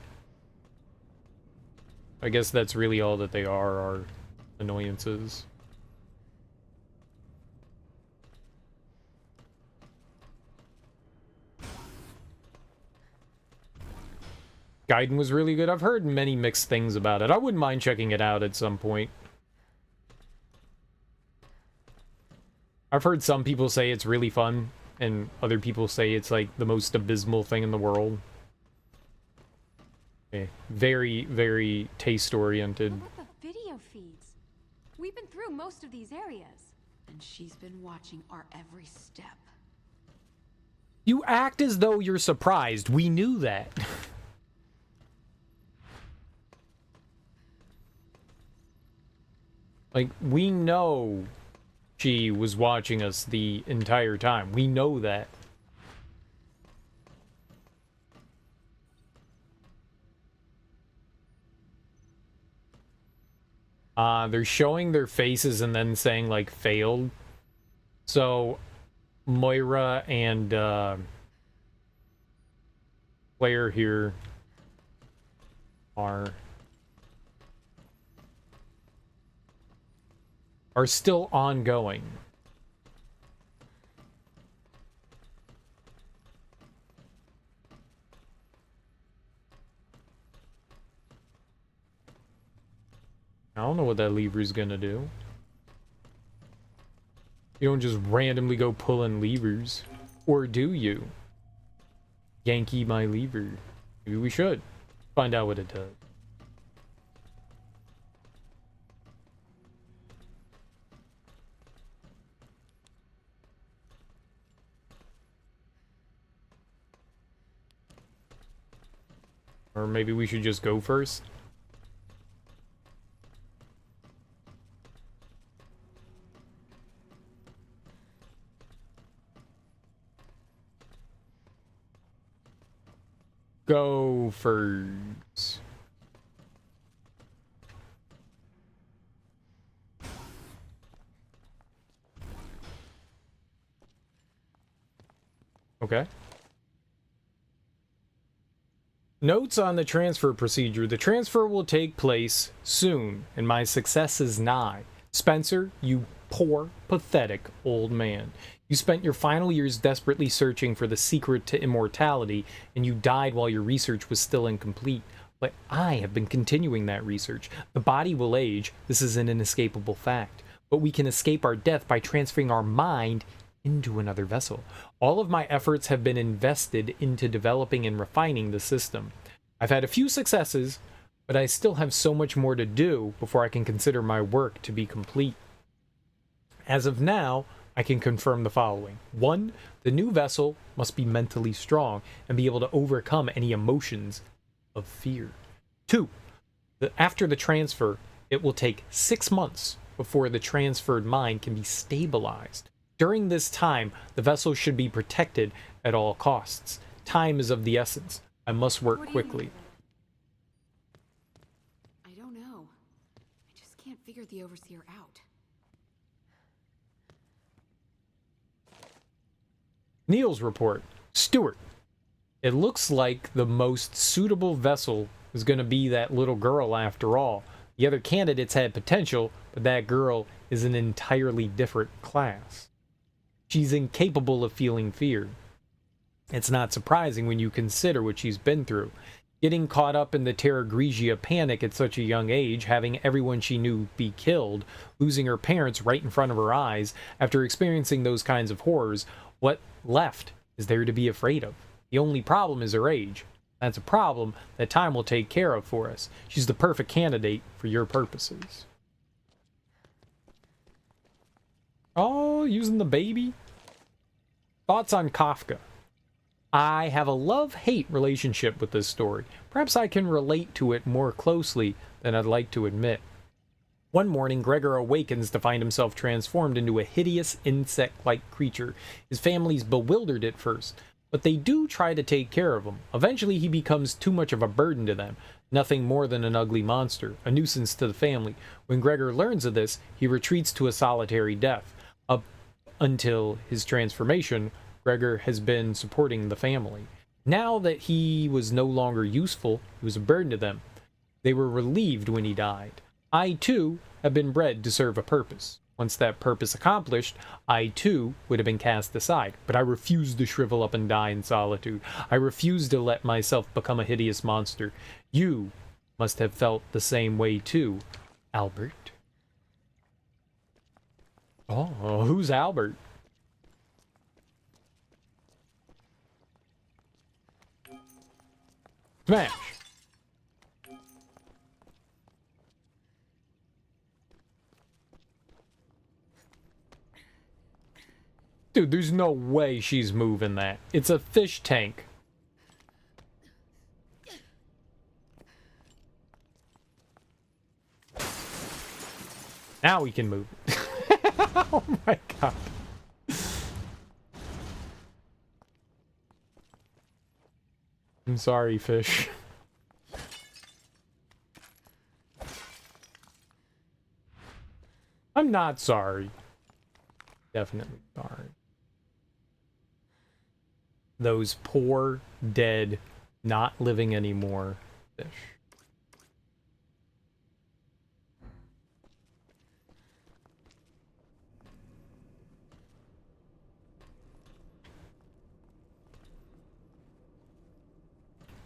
I guess that's really all that they are annoyances. Gaiden was really good. I've heard many mixed things about it. I wouldn't mind checking it out at some point. I've heard some people say it's really fun, and other people say it's like the most abysmal thing in the world. Okay. Very, very taste-oriented. Look at the video feeds. We've been through most of these areas. And she's been watching our every step. You act as though you're surprised. We knew that. Like, we know she was watching us the entire time. We know that. They're showing their faces and then saying, like, failed. So, Moira and, Claire here are still ongoing. I don't know what that lever's gonna do. You don't just randomly go pulling levers. Or do you? Yankee my lever. Maybe we should find out what it does. Or maybe we should just go first. Go first. Okay. Notes on the transfer procedure. The transfer will take place soon, and my success is nigh. Spencer, you poor, pathetic old man. You spent your final years desperately searching for the secret to immortality, and you died while your research was still incomplete. But I have been continuing that research. The body will age. This is an inescapable fact. But we can escape our death by transferring our mind into another vessel. All of my efforts have been invested into developing and refining the system. I've had a few successes, but I still have so much more to do before I can consider my work to be complete. As of now, I can confirm the following. 1. The new vessel must be mentally strong and be able to overcome any emotions of fear. 2. After the transfer, it will take 6 months before the transferred mind can be stabilized. During this time, the vessel should be protected at all costs. Time is of the essence. I must work quickly. I don't know. I just can't figure the Overseer out. Neil's report. Stewart. It looks like the most suitable vessel is going to be that little girl after all. The other candidates had potential, but that girl is an entirely different class. She's incapable of feeling fear. It's not surprising when you consider what she's been through. Getting caught up in the Terra Grigia panic at such a young age, having everyone she knew be killed, losing her parents right in front of her eyes, after experiencing those kinds of horrors, what left is there to be afraid of? The only problem is her age. That's a problem that time will take care of for us. She's the perfect candidate for your purposes. Oh, using the baby? Thoughts on Kafka? I have a love-hate relationship with this story. Perhaps I can relate to it more closely than I'd like to admit. One morning, Gregor awakens to find himself transformed into a hideous insect-like creature. His family's bewildered at first, but they do try to take care of him. Eventually, he becomes too much of a burden to them. Nothing more than an ugly monster, a nuisance to the family. When Gregor learns of this, he retreats to a solitary death. Up until his transformation, Gregor has been supporting the family. Now that he was no longer useful, he was a burden to them. They were relieved when he died. I, too, have been bred to serve a purpose. Once that purpose accomplished, I, too, would have been cast aside. But I refused to shrivel up and die in solitude. I refused to let myself become a hideous monster. You must have felt the same way, too, Albert. Oh, who's Albert? Smash. Dude, there's no way she's moving that. It's a fish tank. Now we can move. Oh my god. I'm sorry, fish. I'm not sorry. Definitely sorry. Those poor, dead, not living anymore fish.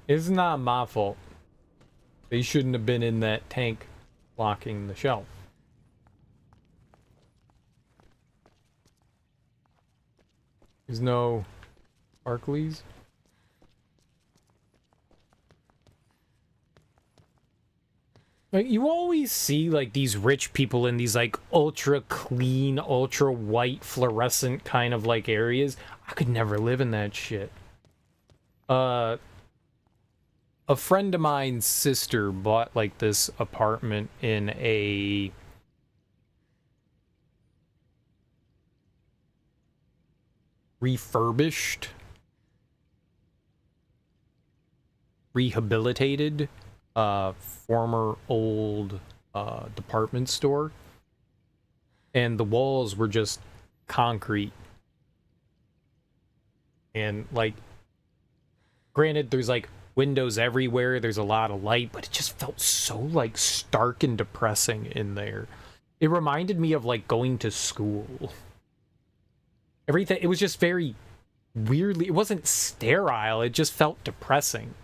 It's not my fault. They shouldn't have been in that tank blocking the shelf. There's no Barclays. Like, you always see, like, these rich people in these, like, ultra clean, ultra white, fluorescent kind of, like, areas. I could never live in that shit. A friend of mine's sister bought, like, this apartment in a... refurbished, rehabilitated, former old, department store. And the walls were just concrete. And, like, granted, there's, like, windows everywhere, there's a lot of light, but it just felt so, like, stark and depressing in there. It reminded me of, like, going to school. Everything, it was just very weirdly, it wasn't sterile, it just felt depressing.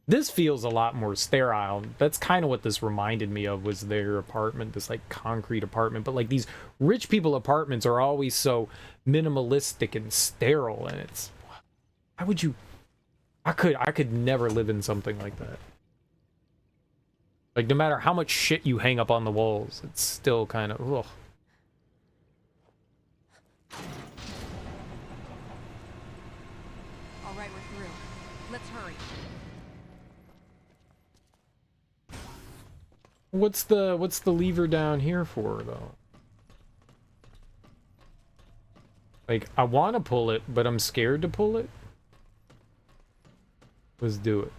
This feels a lot more sterile. That's kind of what this reminded me of, was their apartment, this, like, concrete apartment. But, like, these rich people apartments are always so minimalistic and sterile, and it's... Why would you... I could never live in something like that. Like, no matter how much shit you hang up on the walls, it's still kind of... Ugh. All right, we're through. Let's hurry. What's the lever down here for, though? Like, I want to pull it, but I'm scared to pull it. Let's do it.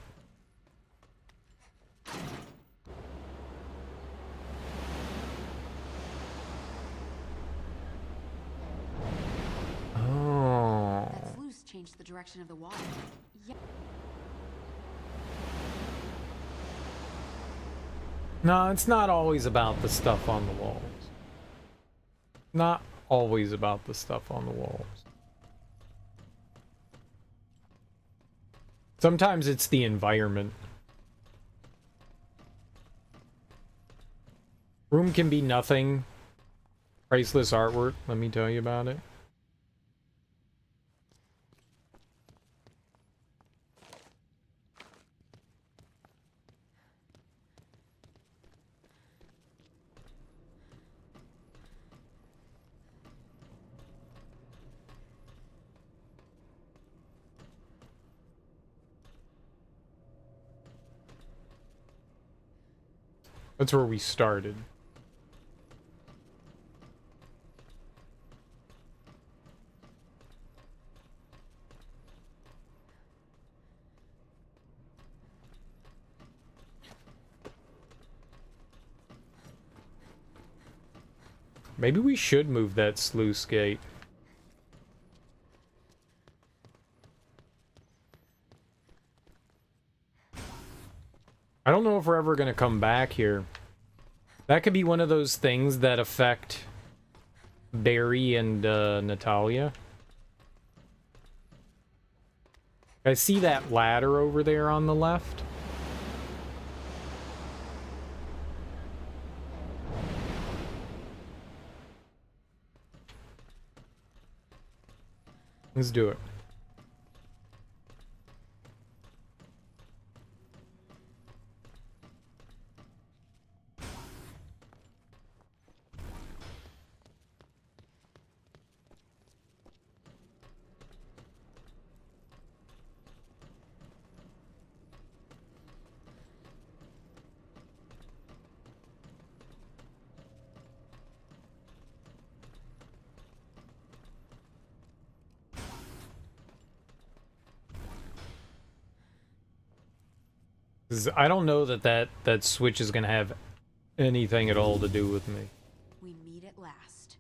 Oh. That sluice changed the direction of the water. Yeah. No, it's not always about the stuff on the walls. Not always about the stuff on the walls. Sometimes it's the environment. Room can be nothing. Priceless artwork, let me tell you about it. That's where we started. Maybe we should move that sluice gate. I don't know if we're ever going to come back here. That could be one of those things that affect Barry and Natalia. I see that ladder over there on the left. Let's do it. I don't know that switch is gonna have anything at all to do with me. We meet at last.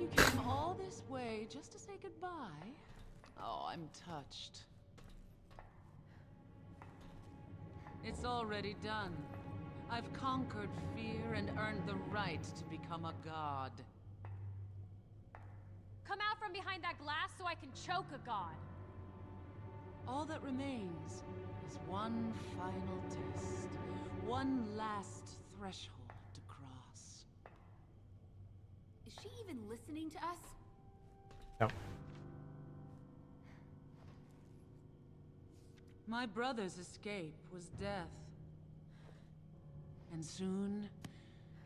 You came all this way just to say goodbye? Oh, I'm touched. It's already done. I've conquered fear and earned the right to become a god. Come out from behind that glass so I can choke a god. All that remains is one final test. One last threshold to cross. Is she even listening to us? No. My brother's escape was death. And soon,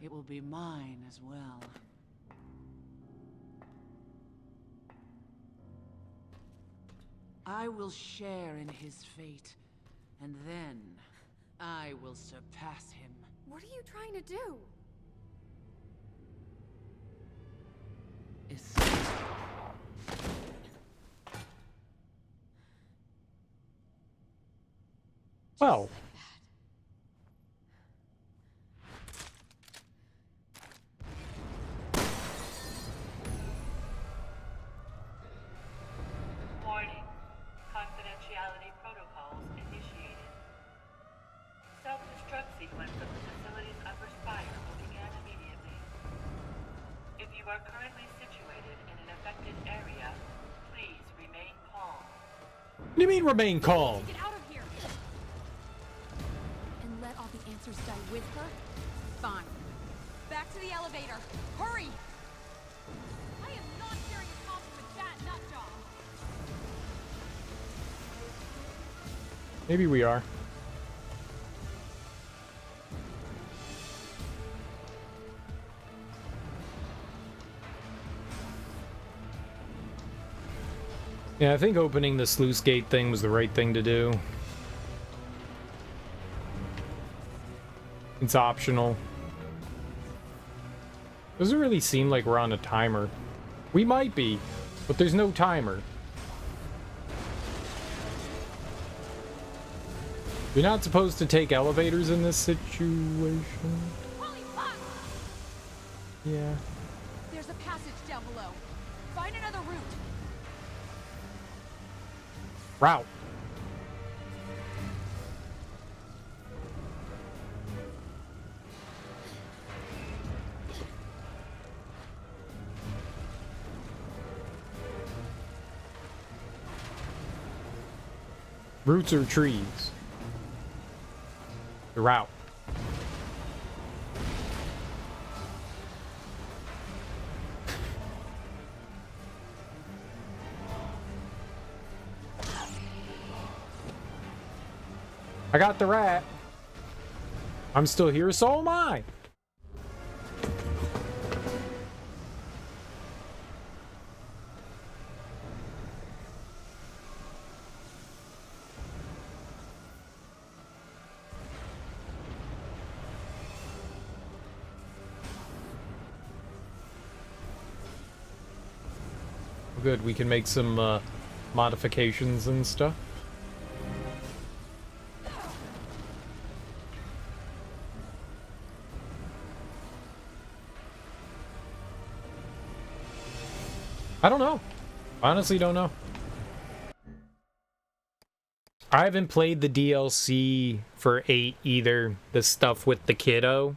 it will be mine as well. I will share in his fate, and then I will surpass him. What are you trying to do? Escape. Well. Warning. Confidentiality protocols initiated. Self-destruct sequence of the facility's upper spire will begin immediately. If you are currently situated in an affected area, please remain calm. What do you mean remain calm? Get out of here! And let all the answers die with her? Fine. Back to the elevator. Hurry! I am not sharing a coffin with that nut job. Maybe we are. Yeah, I think opening the sluice gate thing was the right thing to do. It's optional. Doesn't really seem like we're on a timer. We might be, but there's no timer. You're not supposed to take elevators in this situation. Holy fuck! Yeah. There's a passage down below. Find another route. Route. Roots or trees? The route. I got the rat. I'm still here, so am I. Good, we can make some modifications and stuff. I don't know. Honestly, don't know. I haven't played the DLC for 8 either. The stuff with the kiddo.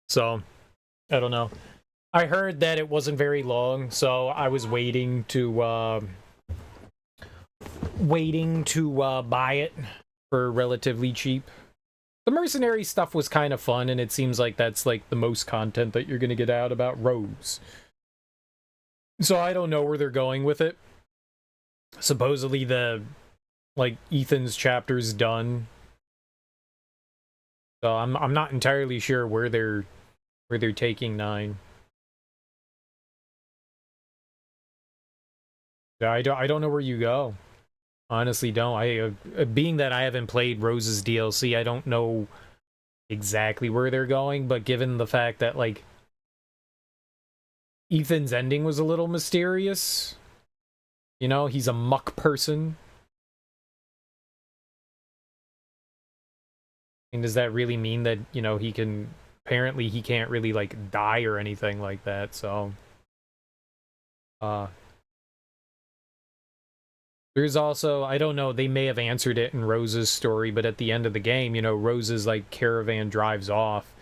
So, I don't know. I heard that it wasn't very long, so I was waiting to buy it for relatively cheap. The mercenary stuff was kind of fun, and it seems like that's like the most content that you're gonna get out about Rose. So I don't know where they're going with it. Supposedly the like Ethan's chapter's done. So I'm not entirely sure where they're taking 9. I don't know where you go. Honestly, don't. Being that I haven't played Rose's DLC, I don't know exactly where they're going, but given the fact that like Ethan's ending was a little mysterious, you know, he's a muck person. And does that really mean that, you know, apparently he can't really like die or anything like that, so there's also, I don't know, they may have answered it in Rose's story, but at the end of the game, you know, Rose's like caravan drives off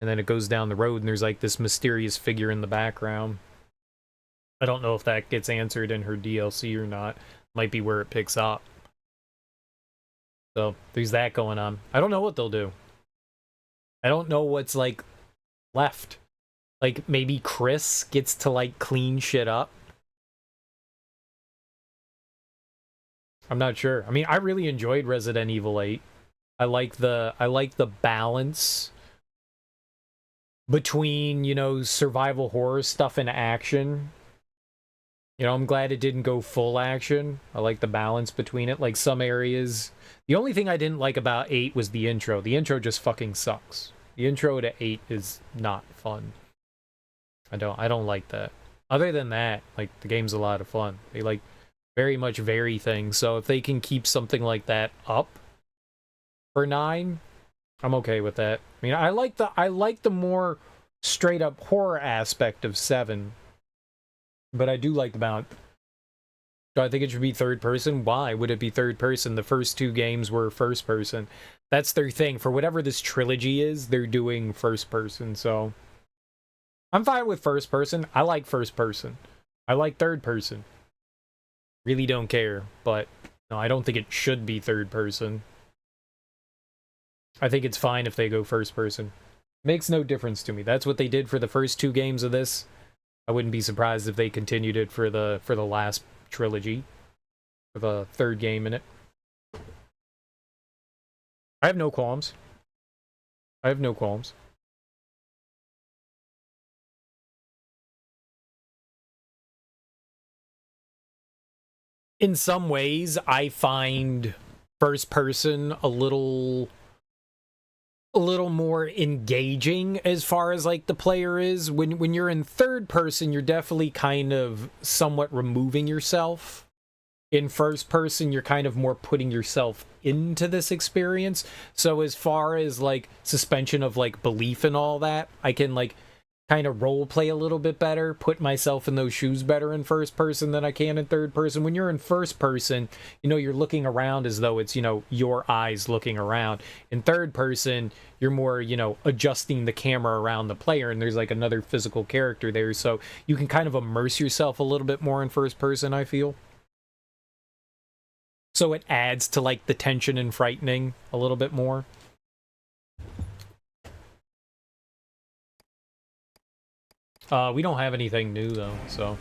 and then it goes down the road and there's like this mysterious figure in the background. I don't know if that gets answered in her DLC or not. Might be where it picks up. So there's that going on. I don't know what they'll do. I don't know what's like left. Like maybe Chris gets to like clean shit up. I'm not sure. I mean, I really enjoyed Resident Evil 8. I like the balance between, you know, survival horror stuff and action. You know, I'm glad it didn't go full action. I like the balance between it. Like some areas, the only thing I didn't like about 8 was the intro. The intro just fucking sucks. The intro to 8 is not fun. I don't like that. Other than that, like the game's a lot of fun. They like very much vary things. So if they can keep something like that up for 9, I'm okay with that. I mean, I like the more straight up horror aspect of 7. But I do like the balance. Do I think it should be third person? Why would it be third person? The first 2 games were first person. That's their thing. For whatever this trilogy is, they're doing first person, so I'm fine with first person. I like first person. I like third person. Really don't care, but no, I don't think it should be third person. I think it's fine if they go first person. Makes no difference to me. That's what they did for the first 2 games of this. I wouldn't be surprised if they continued it for the last trilogy, for the 3rd game in it. I have no qualms. I have no qualms. In some ways, I find first person a little more engaging as far as like the player is. When you're in third person, you're definitely kind of somewhat removing yourself. In first person, you're kind of more putting yourself into this experience. So as far as like suspension of like belief and all that, I can like kind of role play a little bit better, put myself in those shoes better in first person than I can in third person. When you're in first person, you know, you're looking around as though it's, you know, your eyes looking around. In third person, you're more, you know, adjusting the camera around the player, and there's like another physical character there, so you can kind of immerse yourself a little bit more in first person, I feel. So it adds to like the tension and frightening a little bit more. We don't have anything new though, so.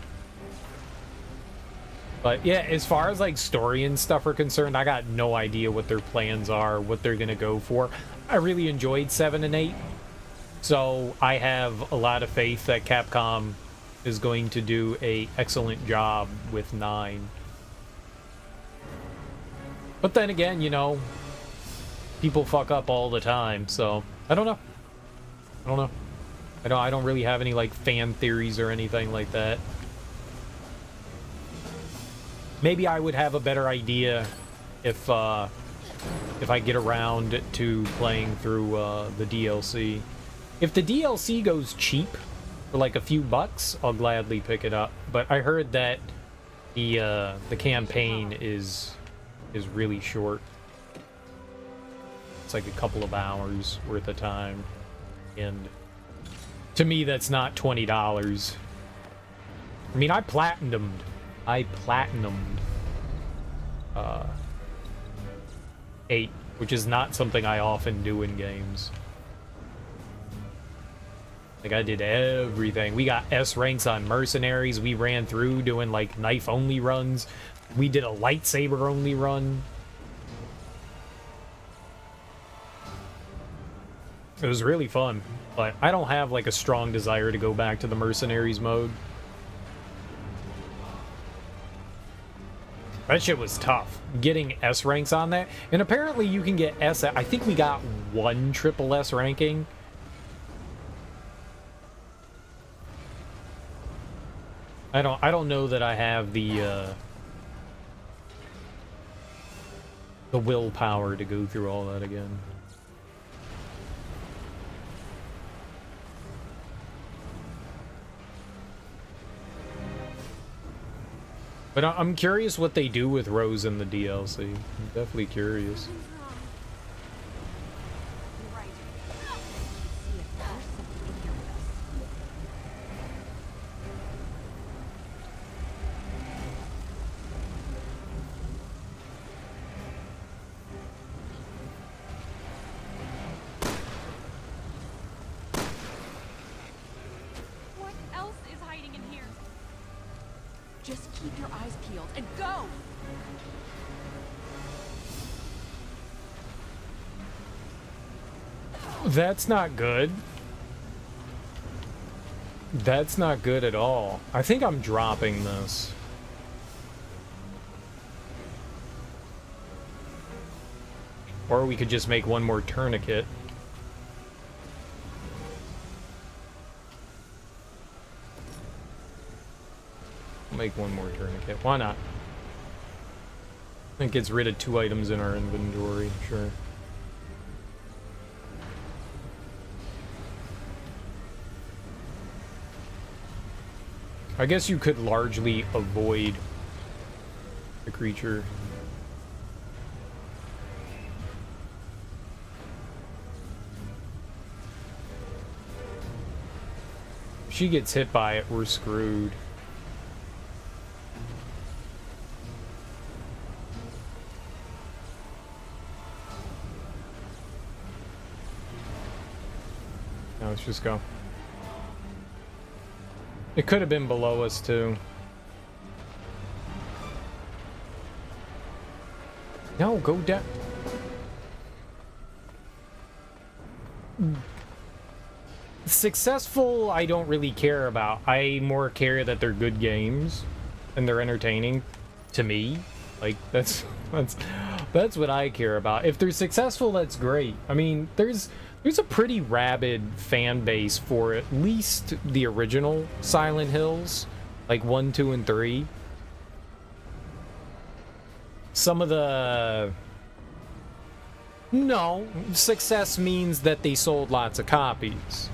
But yeah, as far as like story and stuff are concerned, I got no idea what their plans are, what they're gonna go for. I really enjoyed 7 and 8, so I have a lot of faith that Capcom is going to do an excellent job with 9. But then again, you know, people fuck up all the time, so I don't know. I don't really have any like fan theories or anything like that. Maybe I would have a better idea if I get around to playing through the DLC. If the DLC goes cheap for like a few bucks, I'll gladly pick it up. But I heard that the campaign is really short. It's like a couple of hours worth of time, and to me, that's not $20. I mean, I platinumed 8 which is not something I often do in games. Like, I did everything. We got S ranks on mercenaries. We ran through doing, like, knife-only runs. We did a lightsaber-only run. It was really fun, but I don't have, like, a strong desire to go back to the mercenaries mode. That shit was tough, getting S ranks on that. And apparently you can get S... I think we got 1 triple S ranking. I don't know that I have the willpower to go through all that again. But I'm curious what they do with Rose in the DLC. I'm definitely curious. What else is hiding in here? Just keep your eyes peeled and go! That's not good. That's not good at all. I think I'm dropping this. Or we could just make one more tourniquet. Make one more tourniquet. Why not? I think it gets rid of 2 items in our inventory, sure. I guess you could largely avoid the creature. If she gets hit by it, we're screwed. Now let's just go. It could have been below us too. No, go down. Successful, I don't really care about. I more care that they're good games and they're entertaining to me. Like that's what I care about. If they're successful, that's great. I mean, there's a pretty rabid fan base for at least the original Silent Hills, like 1, 2, and 3. Some of the... No, success means that they sold lots of copies.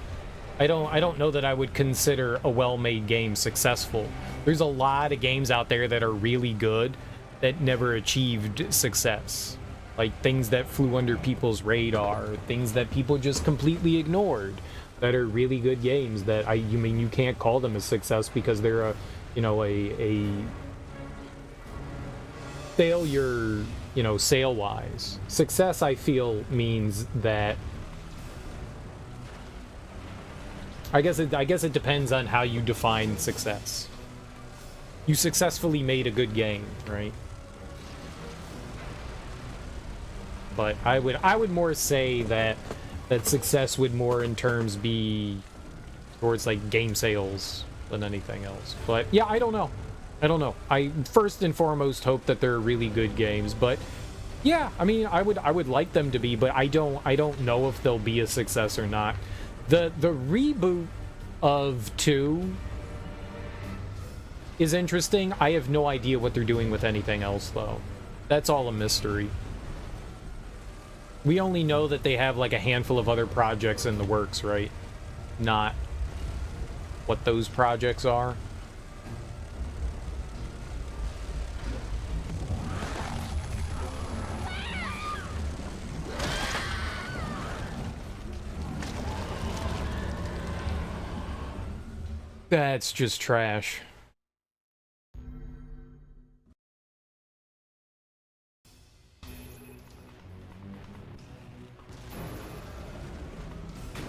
I don't know that I would consider a well-made game successful. There's a lot of games out there that are really good that never achieved success. Like things that flew under people's radar, things that people just completely ignored, that are really good games that you mean you can't call them a success because they're a failure, sale-wise. Success, I feel, means that I guess it depends on how you define success. You successfully made a good game, right? But I would more say that success would more in terms be towards like game sales than anything else. But yeah, I don't know. I first and foremost hope that they're really good games, but yeah, I mean, I would like them to be, but I don't know if they'll be a success or not. The reboot of 2 is interesting. I have no idea what they're doing with anything else though. That's all a mystery. We only know that they have like a handful of other projects in the works, right? Not what those projects are. That's just trash.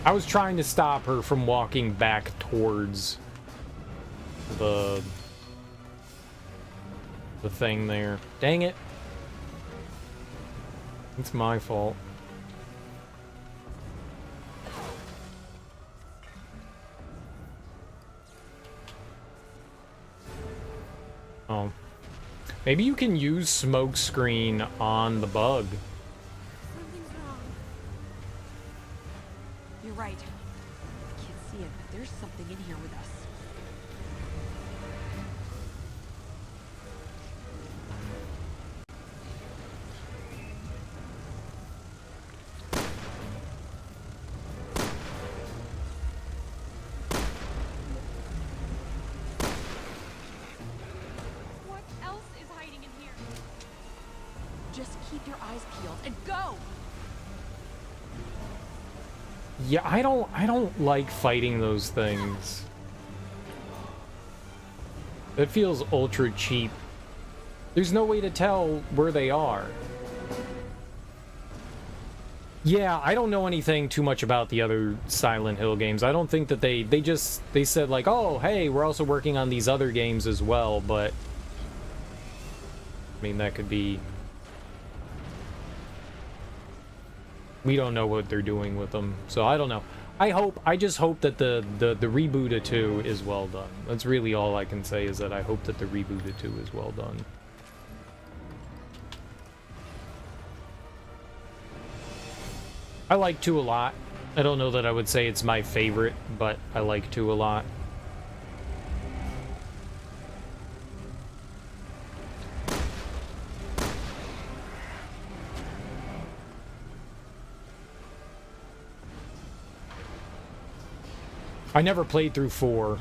I was trying to stop her from walking back towards the thing there. Dang it. It's my fault. Oh. Maybe you can use smoke screen on the bug. Something's wrong. You're right. I can't see it, but there's something in here with us. What else is hiding in here? Just keep your eyes peeled and go! Yeah, I don't like fighting those things. It feels ultra cheap. There's no way to tell where they are. Yeah, I don't know anything too much about the other Silent Hill games. I don't think that they said like, oh, hey, we're also working on these other games as well, but I mean, that could be... We don't know what they're doing with them, so I don't know. I just hope that the reboot of 2 is well done. That's really all I can say, is that I hope that the reboot of 2 is well done. I like 2 a lot. I don't know that I would say it's my favorite, but I like 2 a lot. I never played through 4,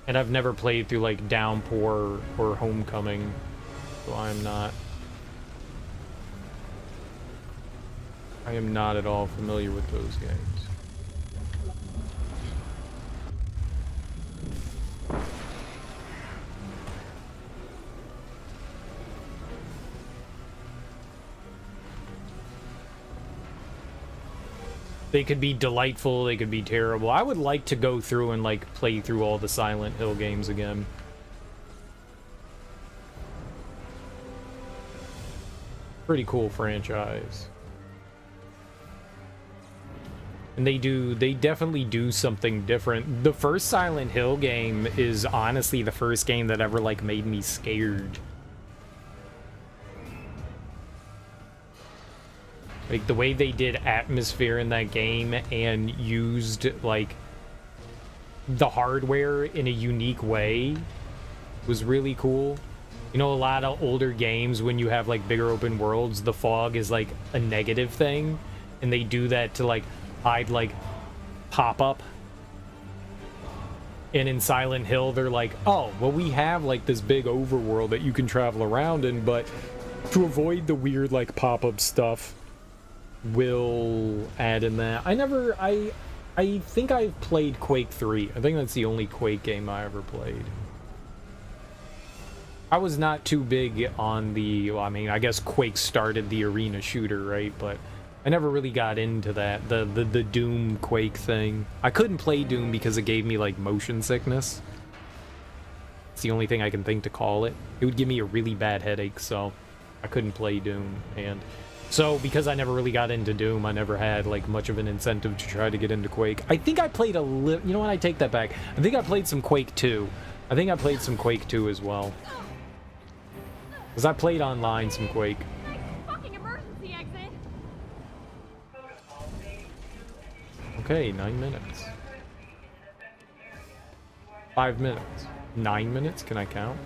and I've never played through like Downpour or Homecoming, so I am not at all familiar with those games. They could be delightful, they could be terrible. I would like to go through and like play through all the Silent Hill games again. Pretty cool franchise. And they definitely do something different. The first Silent Hill game is honestly the first game that ever like made me scared. Like, the way they did atmosphere in that game and used, like, the hardware in a unique way was really cool. You know, a lot of older games, when you have, like, bigger open worlds, the fog is, like, a negative thing. And they do that to, like, hide, like, pop-up. And in Silent Hill, they're like, oh, well, we have, like, this big overworld that you can travel around in, but to avoid the weird, like, pop-up stuff, will add in that. I think I've played Quake 3. I think that's the only Quake game I ever played. I was not too big on the, well, I mean, I guess Quake started the arena shooter, right? But I never really got into that, the Doom Quake thing. I couldn't play Doom because it gave me, like, motion sickness. It's the only thing I can think to call it. It would give me a really bad headache, so I couldn't play Doom. And so, because I never really got into Doom, I never had, like, much of an incentive to try to get into Quake. I think I played a little... You know what? I take that back. I think I played some Quake 2. I think I played some Quake 2 as well. Because I played online some Quake. Fucking emergency exit! Okay, 9 minutes. 5 minutes. 9 minutes? Can I count?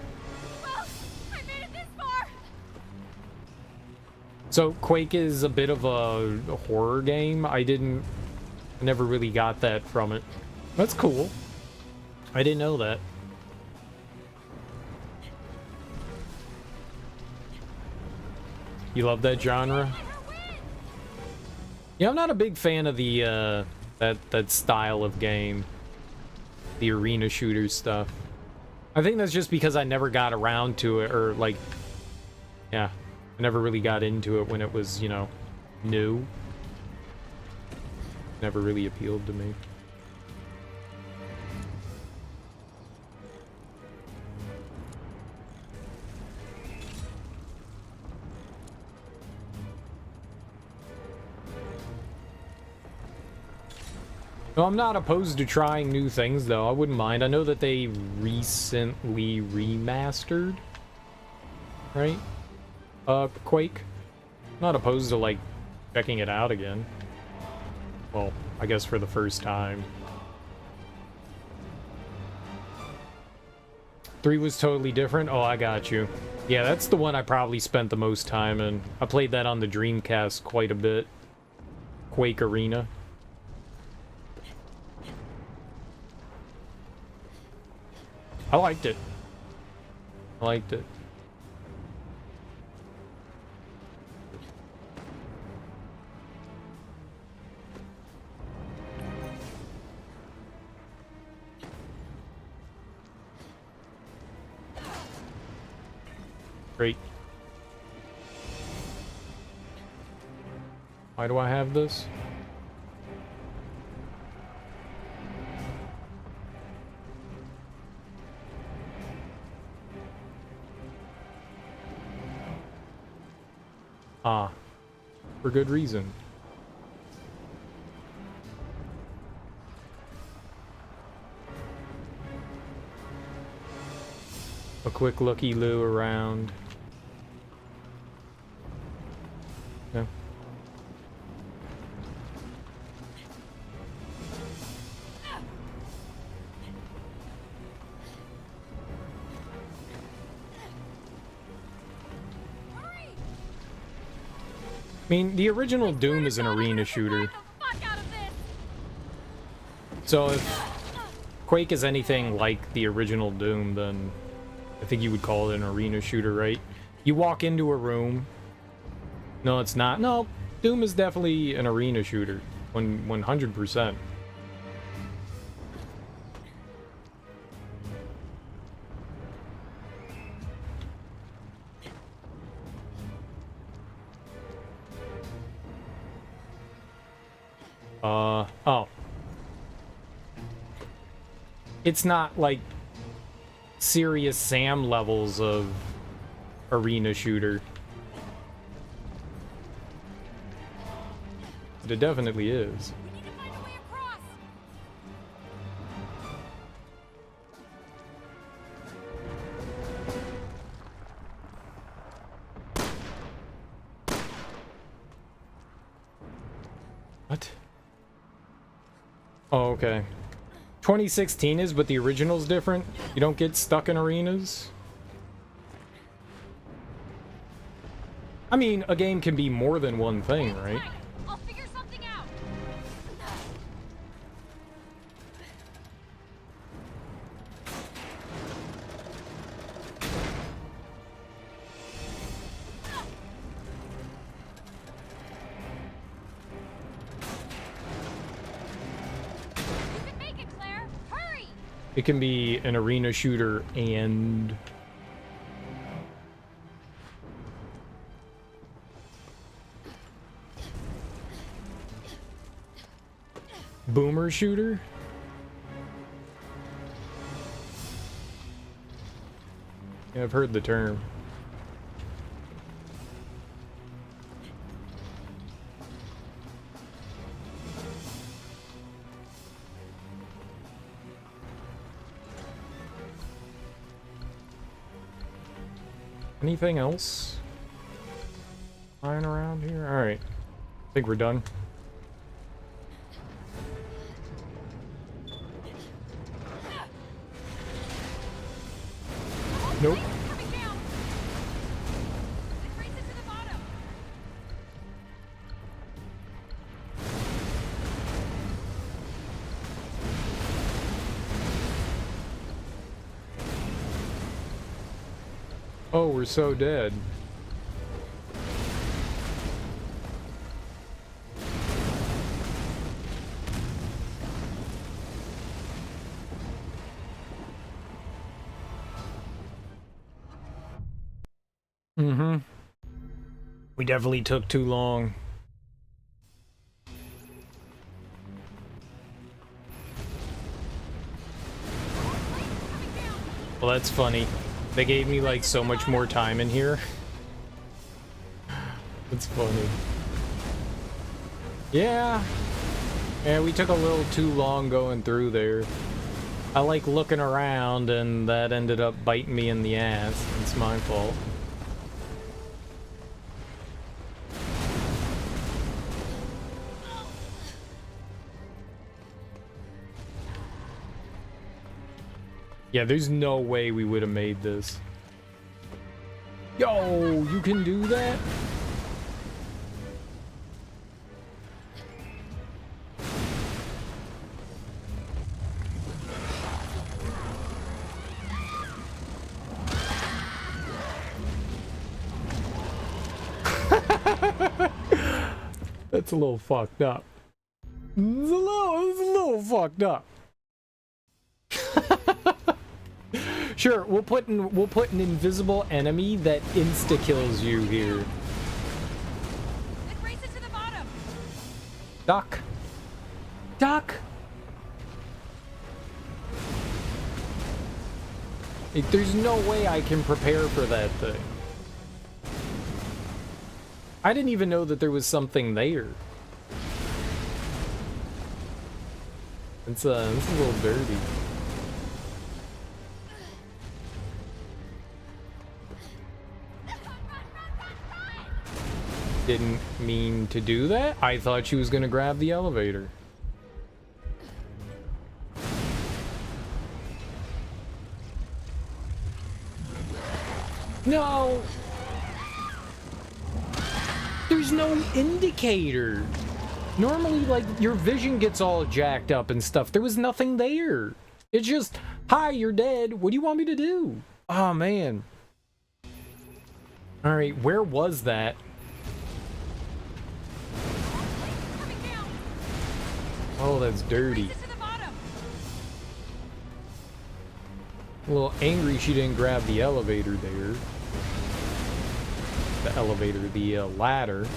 So, Quake is a bit of a horror game. I never really got that from it. That's cool. I didn't know that. You love that genre? Yeah, I'm not a big fan of the, that style of game. The arena shooter stuff. I think that's just because I never got around to it, or, like, yeah. I never really got into it when it was, you know, new. Never really appealed to me. No, I'm not opposed to trying new things, though. I wouldn't mind. I know that they recently remastered, right? Quake. Not opposed to, like, checking it out again. Well, I guess for the first time. 3 was totally different? Oh, I got you. Yeah, that's the one I probably spent the most time in. I played that on the Dreamcast quite a bit. Quake Arena. I liked it. I liked it. Great. Why do I have this? Ah, for good reason. A quick looky-loo around. Yeah. I mean, the original Doom is an arena shooter. So if Quake is anything like the original Doom, then I think you would call it an arena shooter, right? You walk into a room. No, it's not. No, Doom is definitely an arena shooter. 100%. Oh. It's not like Serious Sam levels of arena shooter. But it definitely is. We need to find a way across. What? Oh, okay. 2016 is, but the original's different? You don't get stuck in arenas? I mean, a game can be more than one thing, right? I'll figure something out. You can make it, Claire. Hurry! It can be an arena shooter and... boomer shooter? Yeah, I've heard the term. Anything else lying around here? Alright. I think we're done. Nope. Coming down. It races to the bottom. Oh, we're so dead. Mm-hmm. We definitely took too long. Well, that's funny. They gave me like so much more time in here. It's funny. Yeah. Yeah, we took a little too long going through there. I like looking around and that ended up biting me in the ass. It's my fault. Yeah, there's no way we would have made this. Yo, you can do that? That's a little fucked up. It's a little fucked up. Sure, we'll put an invisible enemy that insta kills you here. Then race it to the bottom. Duck. Duck. There's no way I can prepare for that thing. I didn't even know that there was something there. It's a little dirty. Didn't mean to do that. I thought she was gonna grab the elevator. No! There's no indicator. Normally, like, your vision gets all jacked up and stuff. There was nothing there. It's just, hi, you're dead. What do you want me to do? Oh, man. All right, where was that? Oh, that's dirty. A little angry she didn't grab the elevator there. The elevator, the ladder.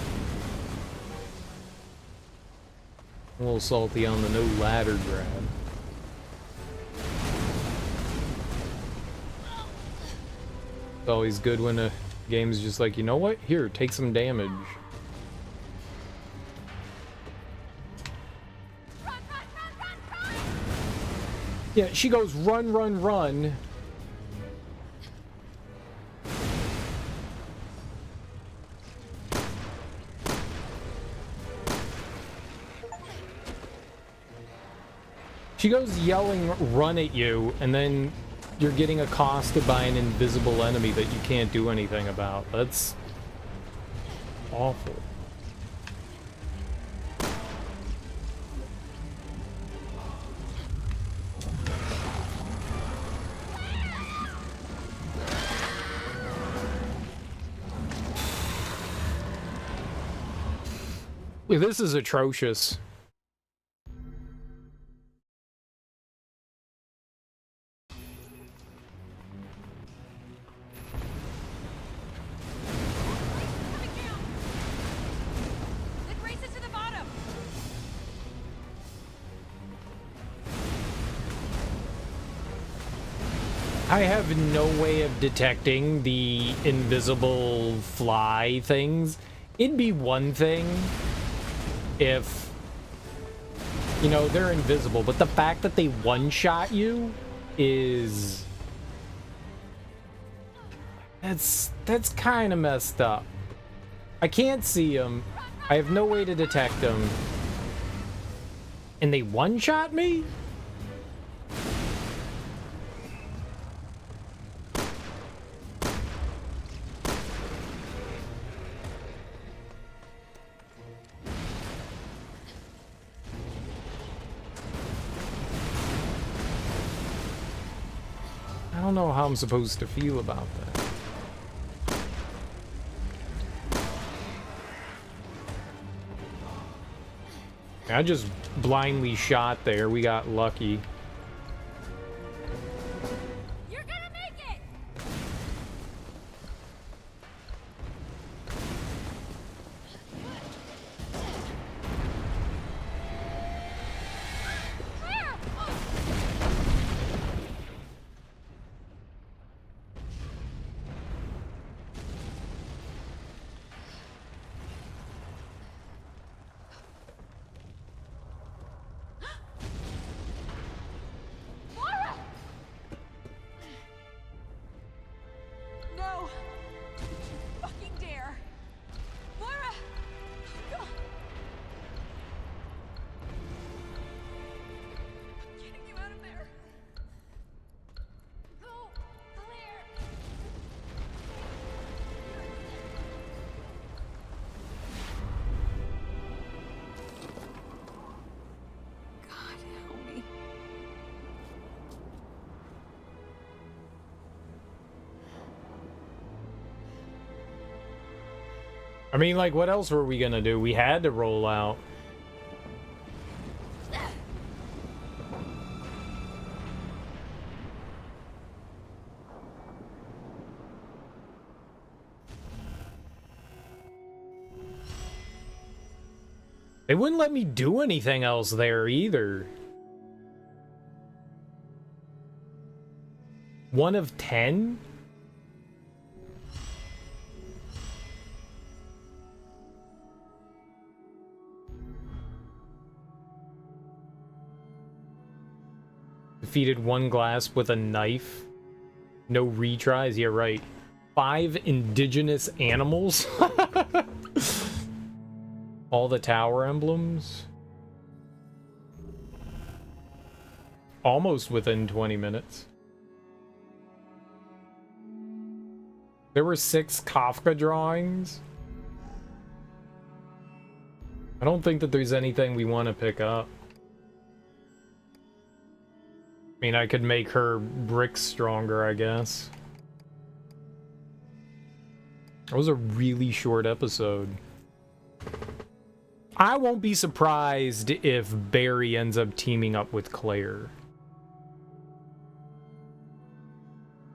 A little salty on the no ladder grab. It's always good when a game's just like, you know what? Here, take some damage. Yeah, she goes run, run, run. She goes yelling run at you, and then you're getting accosted by an invisible enemy that you can't do anything about. That's awful. This is atrocious. I have no way of detecting the invisible fly things. It'd be one thing if, you know, they're invisible, but the fact that they one-shot you is... That's kind of messed up. I can't see them. I have no way to detect them. And they one-shot me? I don't know how I'm supposed to feel about that. I just blindly shot there. We got lucky. You're gonna make it. I mean, like, what else were we gonna do? We had to roll out. They wouldn't let me do anything else there either. 1 of 10? Defeated 1 glass with a knife. No retries. Yeah, right. 5 indigenous animals. All the tower emblems. Almost within 20 minutes. There were 6 Kafka drawings. I don't think that there's anything we want to pick up. I mean, I could make her bricks stronger, I guess. That was a really short episode. I won't be surprised if Barry ends up teaming up with Claire.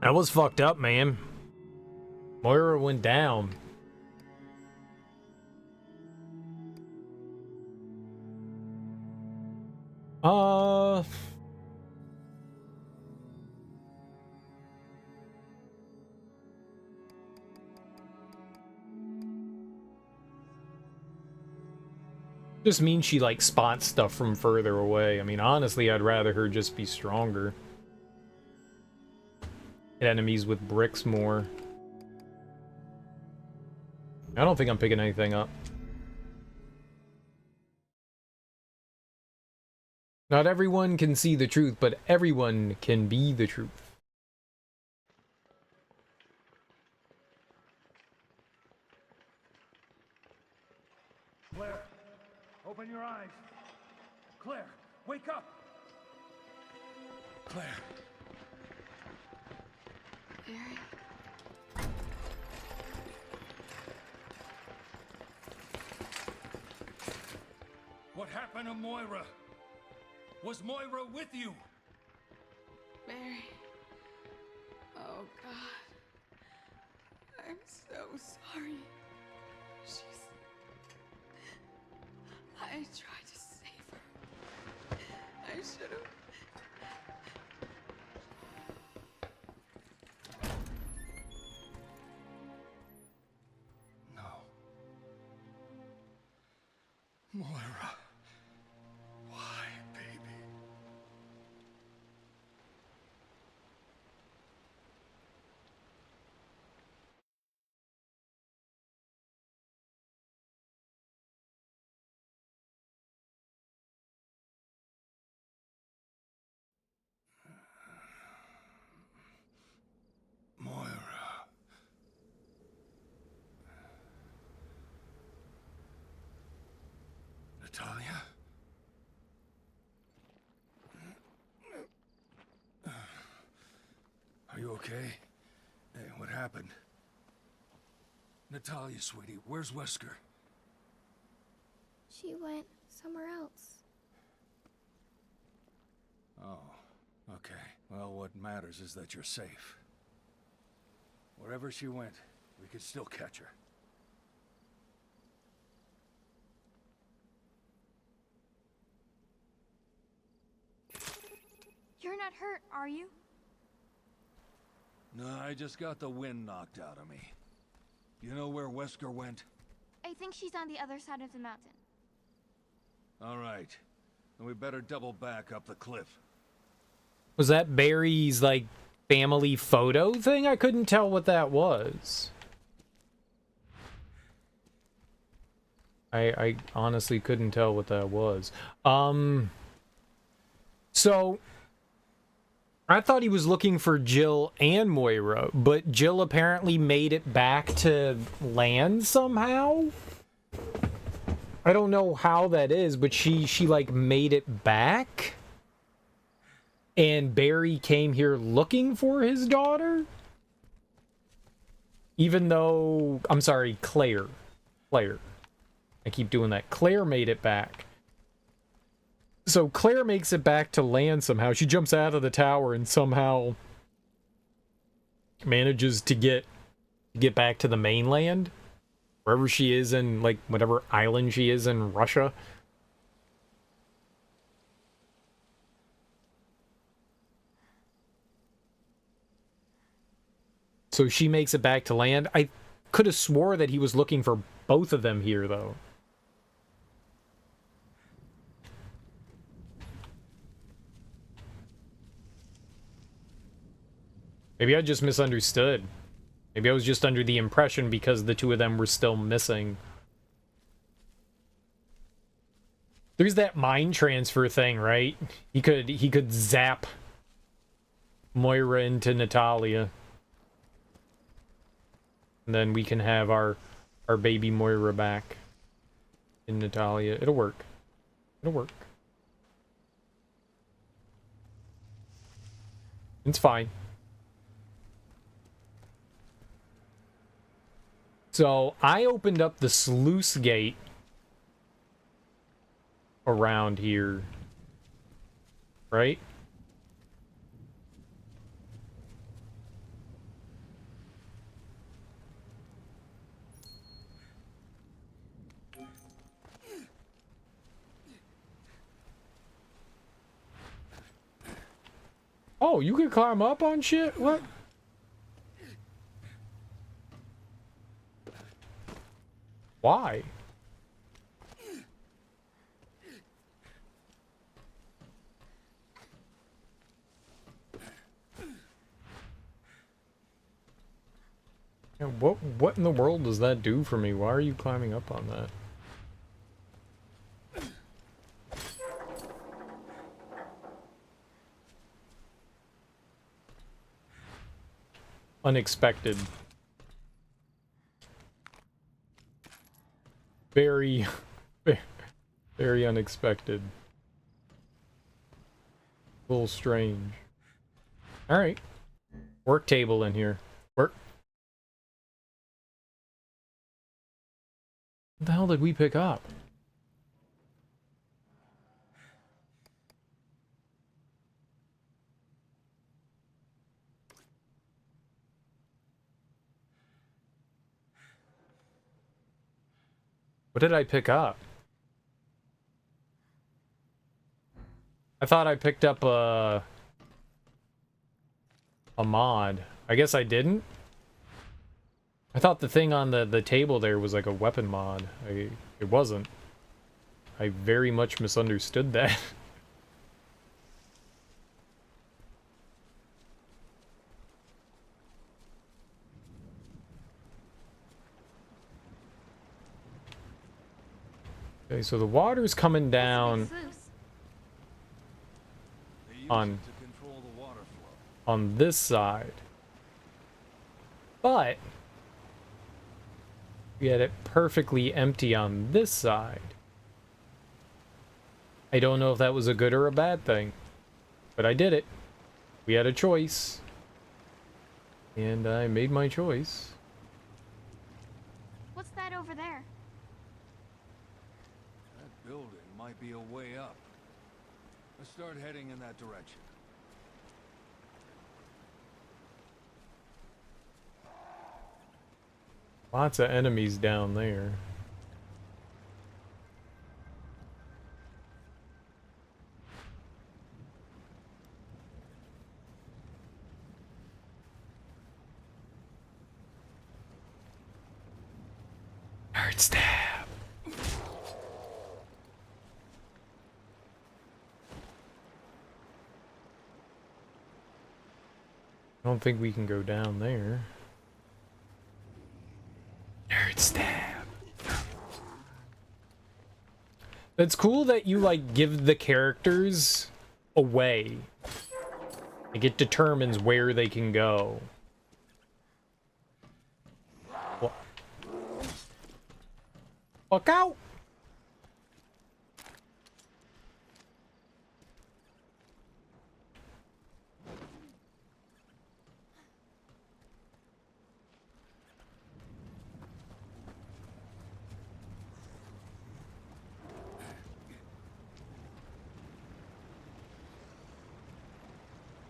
That was fucked up, man. Moira went down. Just means she, like, spots stuff from further away. I mean, honestly, I'd rather her just be stronger. Hit enemies with bricks more. I don't think I'm picking anything up. Not everyone can see the truth, but everyone can be the truth. Claire, open your eyes. Claire, wake up. Claire. Barry. What happened to Moira? Was Moira with you? Barry. Oh, God. I'm so sorry. I tried to save her. I should have. No. Moira. Why, baby? Moira. Natalia? Are you okay? Hey, what happened? Natalia, sweetie, where's Wesker? She went somewhere else. Oh, okay. Well, what matters is that you're safe. Wherever she went, we could still catch her. You're not hurt, are you? No, I just got the wind knocked out of me. You know where Wesker went? I think she's on the other side of the mountain. All right. Then we better double back up the cliff. Was that Barry's, like, family photo thing? I couldn't tell what that was. I honestly couldn't tell what that was. So I thought he was looking for Jill and Moira, but Jill apparently made it back to land somehow. I don't know how that is, but she like made it back. And Barry came here looking for his daughter? Even though, I'm sorry, Claire. Claire. I keep doing that. Claire made it back. So Claire makes it back to land somehow. She jumps out of the tower and somehow manages to get back to the mainland. Wherever she is in, like, whatever island she is in Russia. So she makes it back to land. I could have swore that he was looking for both of them here, though. Maybe I just misunderstood. Maybe I was just under the impression because the two of them were still missing. There's that mind transfer thing, right? He could zap Moira into Natalia. And then we can have our baby Moira back in Natalia. It'll work. It'll work. It's fine. So I opened up the sluice gate around here, right? Oh, you can climb up on shit? What? Why? Yeah, what in the world does that do for me? Why are you climbing up on that? Unexpected. Very, very unexpected. A little strange. Alright. Work table in here. Work. What the hell did we pick up? What did I pick up? I thought I picked up a mod. I guess I didn't. I thought the thing on the table there was like a weapon mod. It wasn't. I very much misunderstood that. Okay, so the water's coming down on this side. But we had it perfectly empty on this side. I don't know if that was a good or a bad thing, but I did it. We had a choice, and I made my choice. What's that over there? That building might be a way up. Let's start heading in that direction. Lots of enemies down there. Nerd stab. I don't think we can go down there. Nerd stab. It's cool that you, like, give the characters away. Like, it determines where they can go. Fuck out!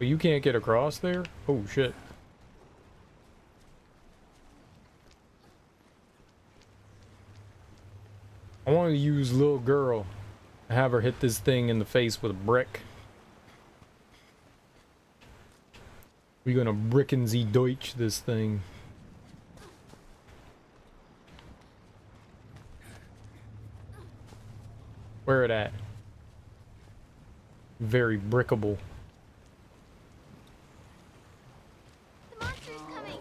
But you can't get across there? Oh, shit. I want to use little girl and have her hit this thing in the face with a brick. We're gonna bricken sie Deutsch this thing. Where it at? Very brickable. The monster's coming.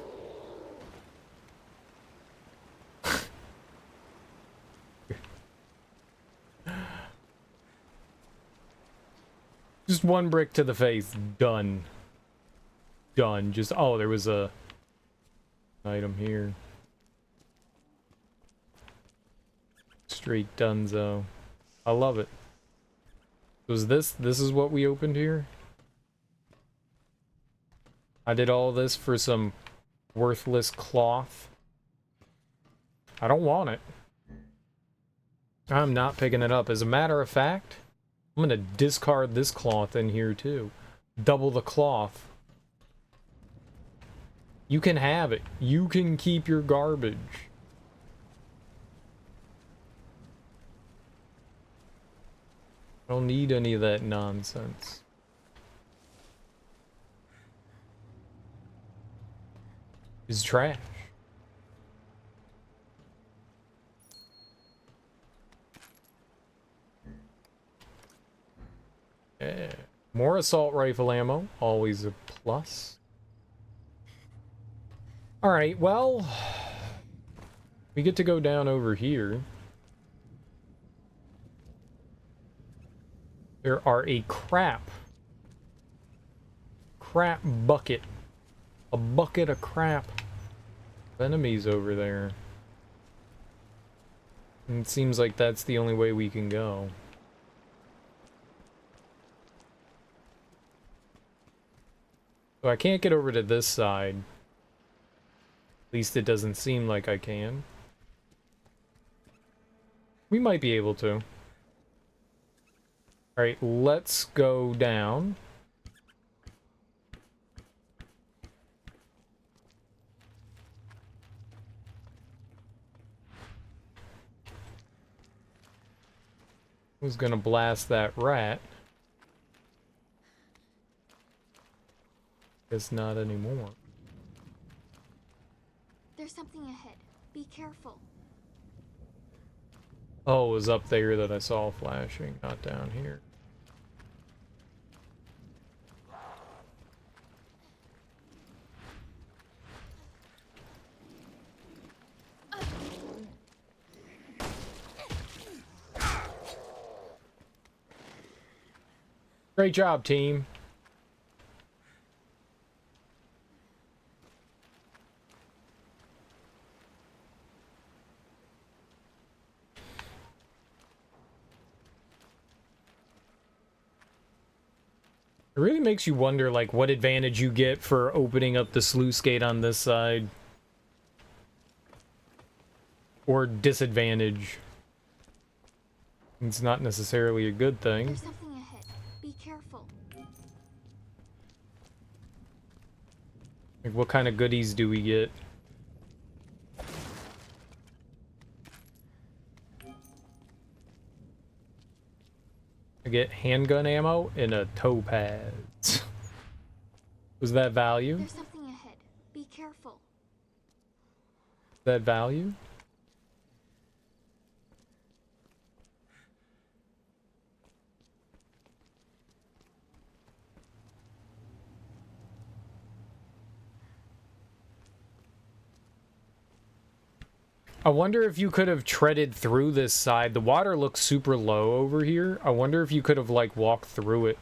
Just one brick to the face. Done. Done. Just, oh, there was a item here. Straight donezo. I love it. Was this is what we opened here? I did all this for some worthless cloth. I don't want it. I'm not picking it up. As a matter of fact, I'm gonna discard this cloth in here too. Double the cloth. You can have it. You can keep your garbage. I don't need any of that nonsense. It's trash. Yeah. More assault rifle ammo, always a plus. Alright, well, we get to go down over here. There are a crap bucket. A bucket of crap of enemies over there. And it seems like that's the only way we can go. So I can't get over to this side. At least it doesn't seem like I can. We might be able to. Alright, let's go down. Who's gonna blast that rat? Guess not anymore. There's something ahead. Be careful. Oh, it was up there that I saw flashing, not down here. Great job, team. It really makes you wonder, like, what advantage you get for opening up the sluice gate on this side. Or disadvantage. It's not necessarily a good thing. There's something ahead. Be careful. Like, what kind of goodies do we get? I get handgun ammo and a toe pads. Was that value? There's something ahead. Be careful. That value? I wonder if you could have treaded through this side. The water looks super low over here. I wonder if you could have, like, walked through it.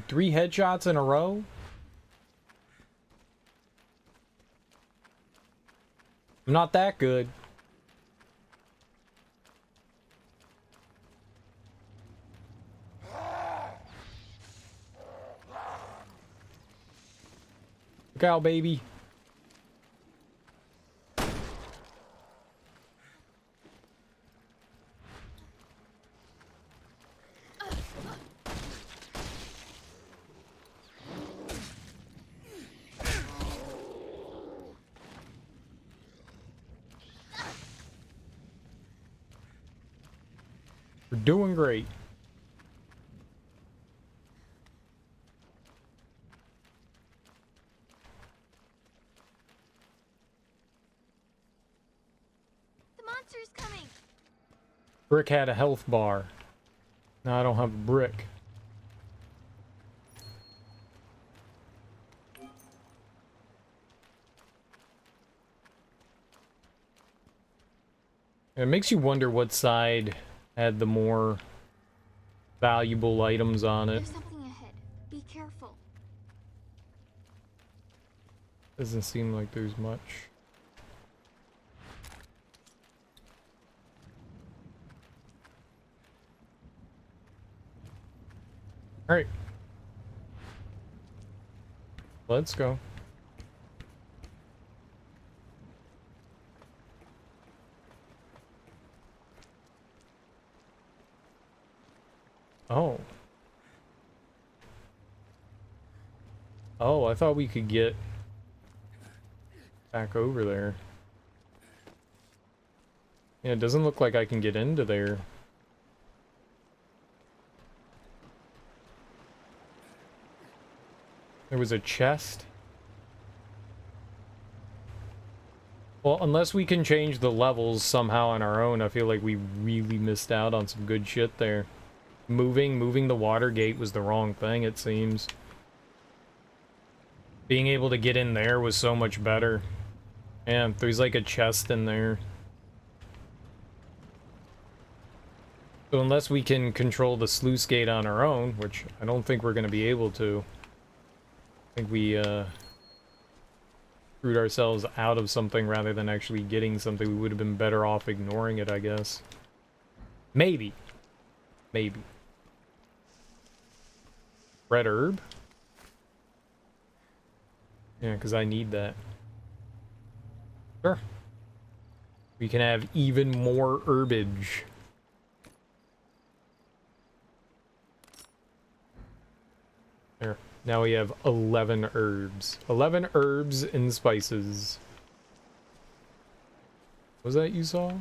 Three headshots in a row? I'm not that good. Look out, baby. We're doing great. The monster's coming. Brick had a health bar. Now I don't have a brick. It makes you wonder what side had the more valuable items on it. There's something ahead. Be careful. Doesn't seem like there's much. All right. Let's go. Oh. Oh, I thought we could get back over there. Yeah, it doesn't look like I can get into there. There was a chest. Well, unless we can change the levels somehow on our own, I feel like we really missed out on some good shit there. Moving the water gate was the wrong thing, it seems. Being able to get in there was so much better. Yeah, there's like a chest in there. So unless we can control the sluice gate on our own, which I don't think we're going to be able to. I think we screwed ourselves out of something rather than actually getting something. We would have been better off ignoring it, I guess. Maybe. Maybe. Red herb? Yeah, because I need that. Sure. We can have even more herbage. There. Now we have 11 herbs. 11 herbs and spices. Was that you saw?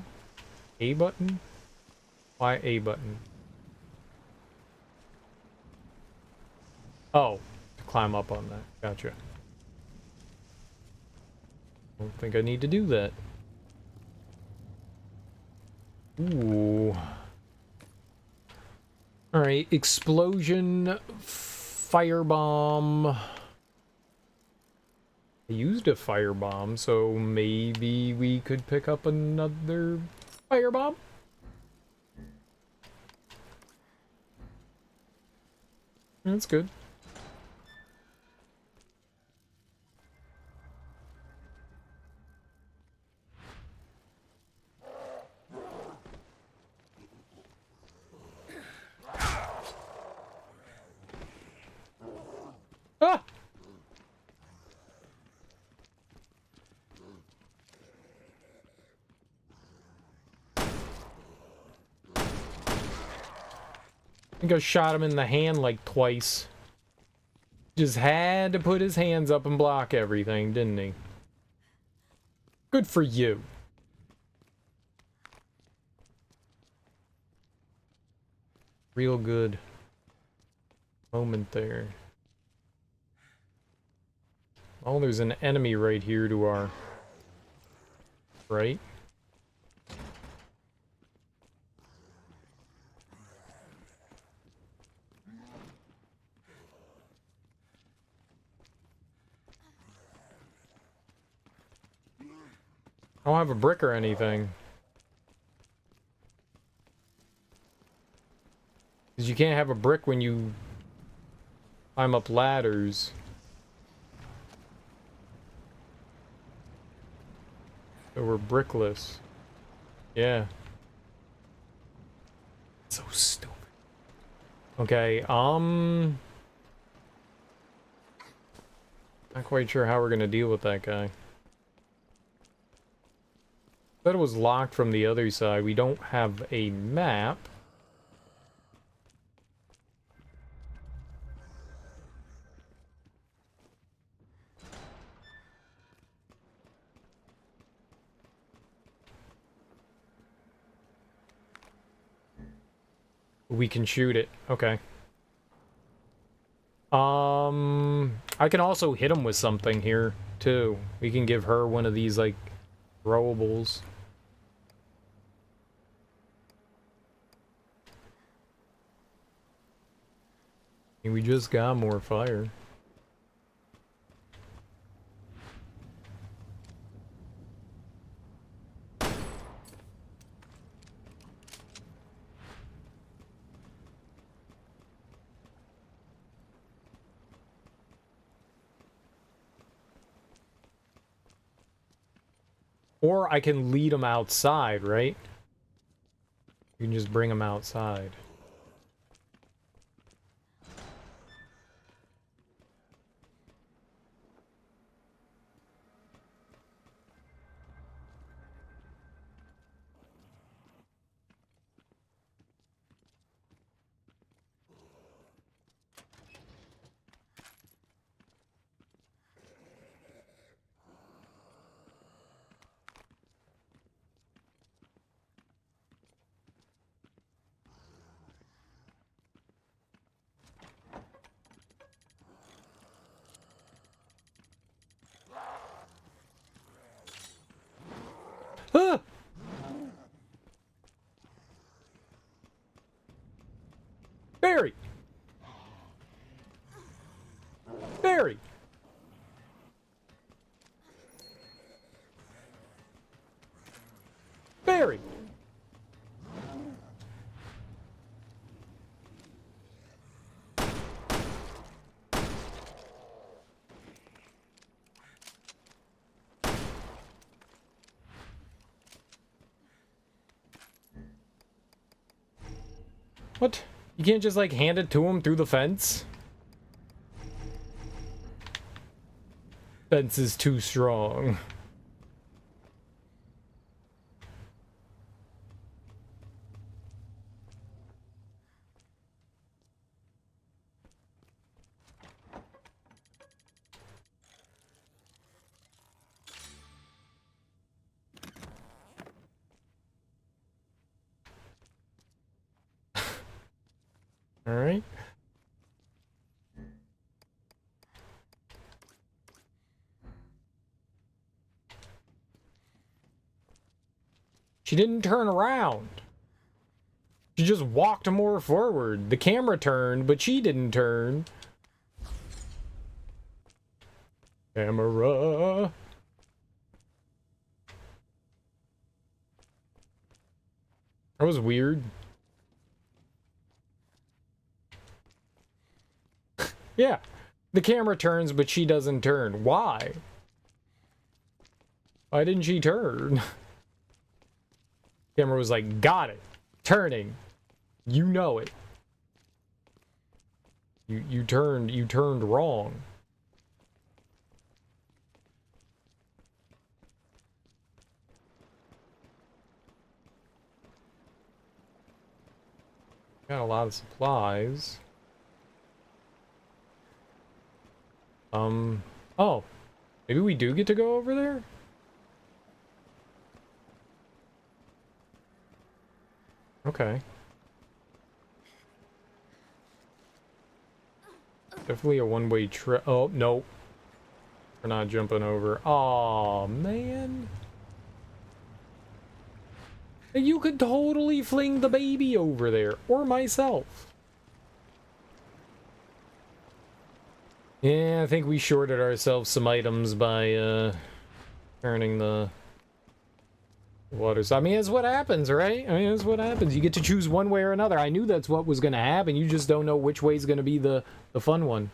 A button? Why A button? Oh, to climb up on that. Gotcha. Don't think I need to do that. Ooh. Alright, explosion, firebomb. I used a firebomb, so maybe we could pick up another firebomb? That's good. Ah! I think I shot him in the hand like twice. Just had to put his hands up and block everything, didn't he? Good for you. Real good moment there. Oh, there's an enemy right here to our right. I don't have a brick or anything. Because you can't have a brick when you climb up ladders. So we're brickless. Yeah. So stupid. Okay, Not quite sure how we're gonna deal with that guy. Said it was locked from the other side. We don't have a map. We can shoot it. Okay. I can also hit him with something here, too. We can give her one of these, like, throwables. And we just got more fire. Or I can lead them outside, right? You can just bring them outside. Ah! Barry! Barry! Barry! What? You can't just, like, hand it to him through the fence? Fence is too strong. All right. She didn't turn around. She just walked more forward. The camera turned, but she didn't turn. Camera. That was weird. Yeah, the camera turns, but she doesn't turn. Why? Why didn't she turn? Camera was like, got it. Turning. You know it. You turned wrong. Got a lot of supplies. Oh, maybe we do get to go over there? Okay. Definitely a one-way trip. Oh, no. We're not jumping over. Aw, man. You could totally fling the baby over there. Or myself. Yeah, I think we shorted ourselves some items by, turning the waters. I mean, that's what happens, right? I mean, that's what happens. You get to choose one way or another. I knew that's what was going to happen. You just don't know which way is going to be the fun one.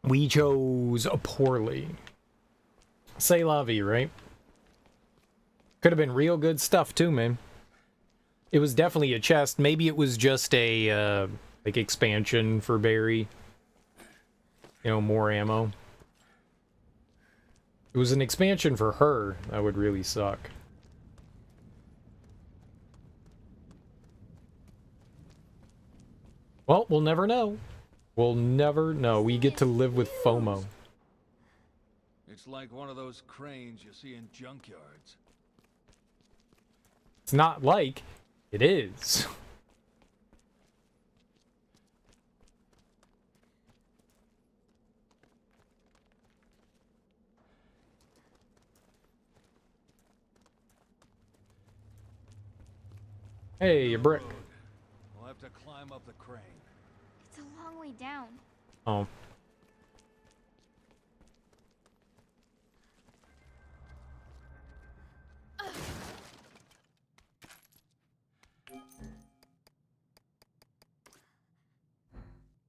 We chose poorly. C'est la vie, right? Could have been real good stuff, too, man. It was definitely a chest. Maybe it was just a, like, expansion for Barry. you know, more ammo. If it was an expansion for her, that would really suck. Well, we'll never know. We'll never know. We get to live with FOMO. It's like one of those cranes you see in junkyards. It's not like, it is. Hey, a brick. We'll have to climb up the crane. It's a long way down. Oh.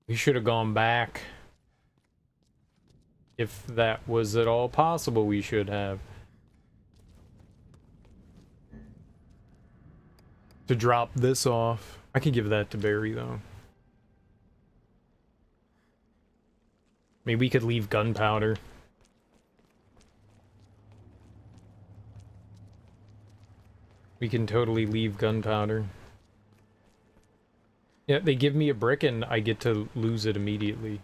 We should have gone back. If that was at all possible, we should have. To drop this off. I could give that to Barry, though. Maybe we could leave gunpowder. We can totally leave gunpowder. Yeah, they give me a brick and I get to lose it immediately.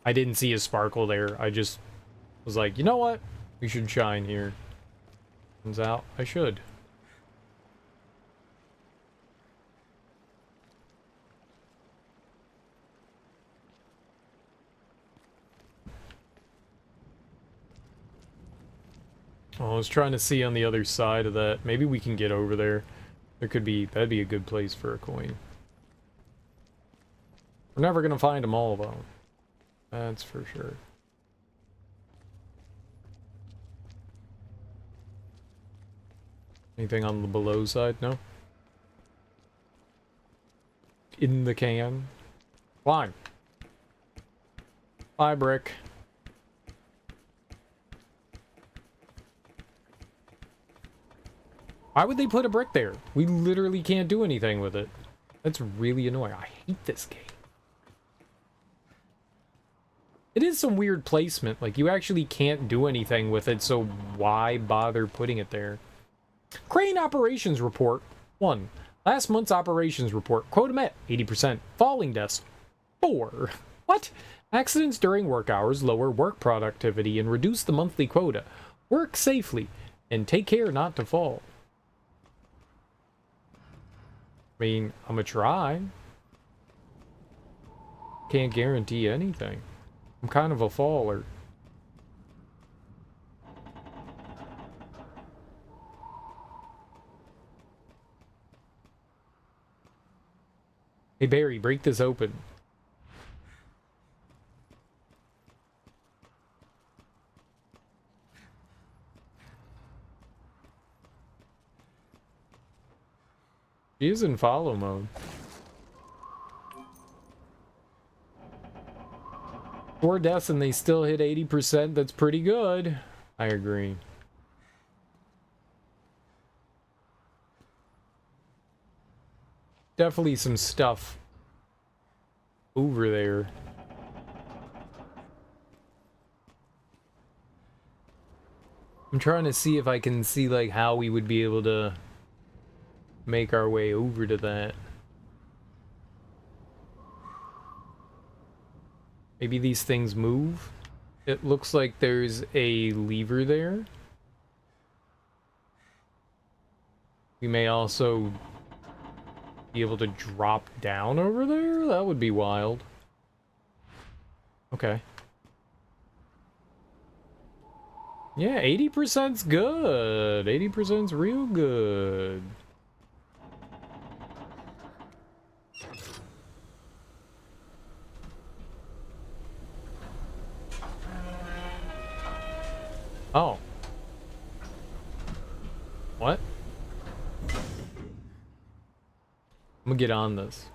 I didn't see a sparkle there. I just was like, you know what? We should shine here. Turns out I should. Oh, I was trying to see on the other side of that. Maybe we can get over there. There could be, that'd be a good place for a coin. We're never gonna find them all, though. That's for sure. Anything on the below side? No? In the can. Climb. Bye, brick. Why would they put a brick there? We literally can't do anything with it. That's really annoying. I hate this game. It is some weird placement. Like, you actually can't do anything with it, so why bother putting it there? Crane Operations Report 1. Last month's operations report. Quota met 80%. Falling deaths 4. What? Accidents during work hours lower work productivity and reduce the monthly quota. Work safely and take care not to fall. I mean, I'm gonna try. Can't guarantee anything. I'm kind of a faller. Hey Barry, break this open. She is in follow mode. 4 deaths and they still hit 80%. That's pretty good. I agree. Definitely some stuff over there. I'm trying to see if I can see like how we would be able to make our way over to that. Maybe these things move. It looks like there's a lever there. We may also be able to drop down over there? That would be wild. Okay. Yeah, 80%'s good. 80%'s real good. Oh. What? I'm gonna get on this.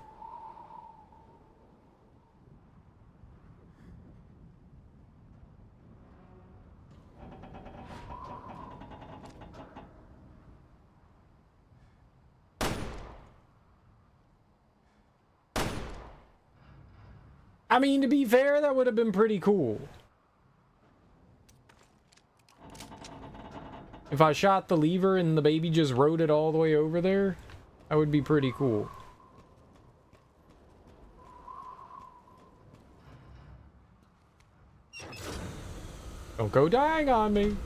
I mean, to be fair, that would have been pretty cool. If I shot the lever and the baby just rode it all the way over there, that would be pretty cool. Don't go dying on me.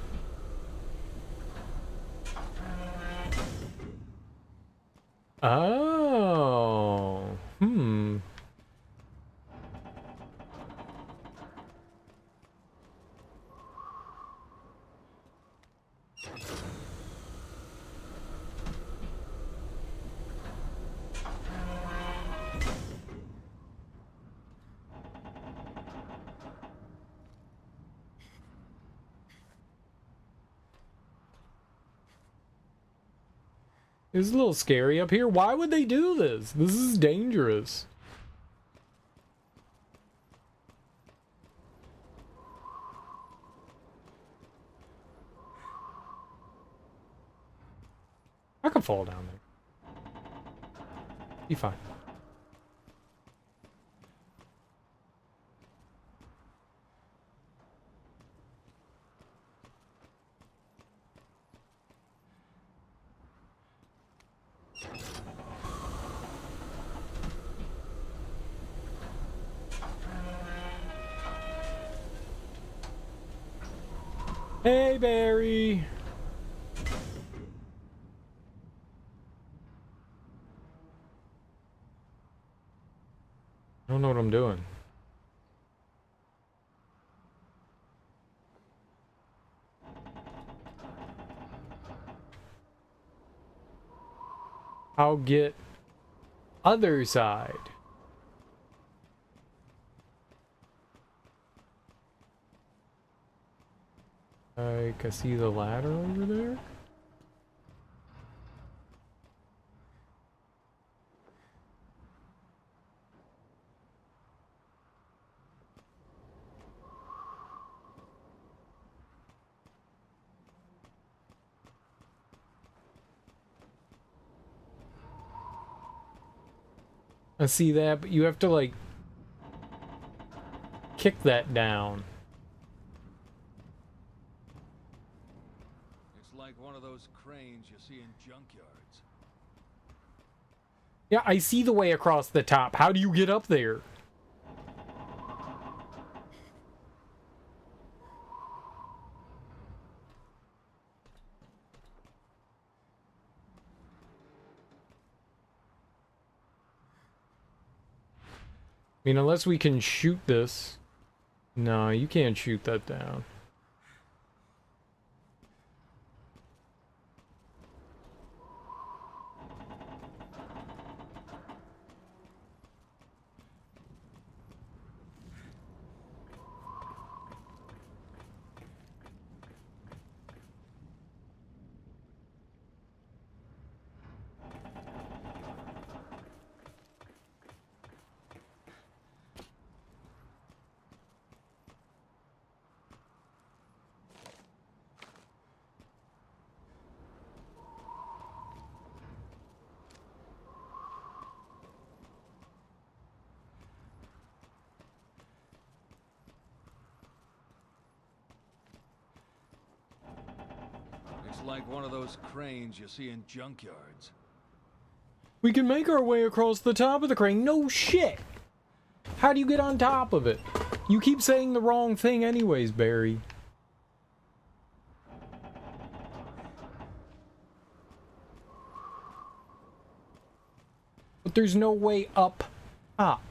Oh. It's a little scary up here. Why would they do this? This is dangerous. I could fall down there. Be fine. Hey, Barry. I don't know what I'm doing. I'll get other side. I can see the ladder over there. I see that, but you have to like kick that down. It's like one of those cranes you see in junkyards. Yeah, I see the way across the top. How do you get up there? I mean, unless we can shoot this. No, you can't shoot that down. It's like one of those cranes you see in junkyards. We can make our way across the top of the crane. No shit! How do you get on top of it? You keep saying the wrong thing anyways, Barry. But there's no way up top.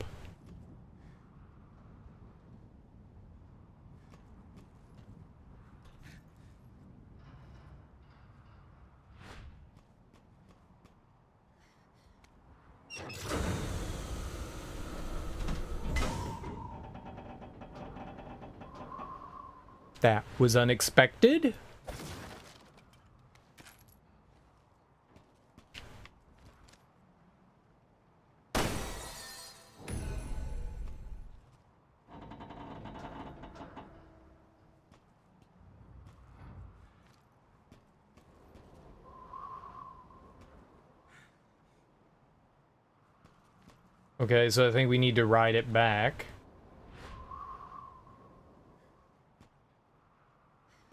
That was unexpected. Okay, so I think we need to ride it back.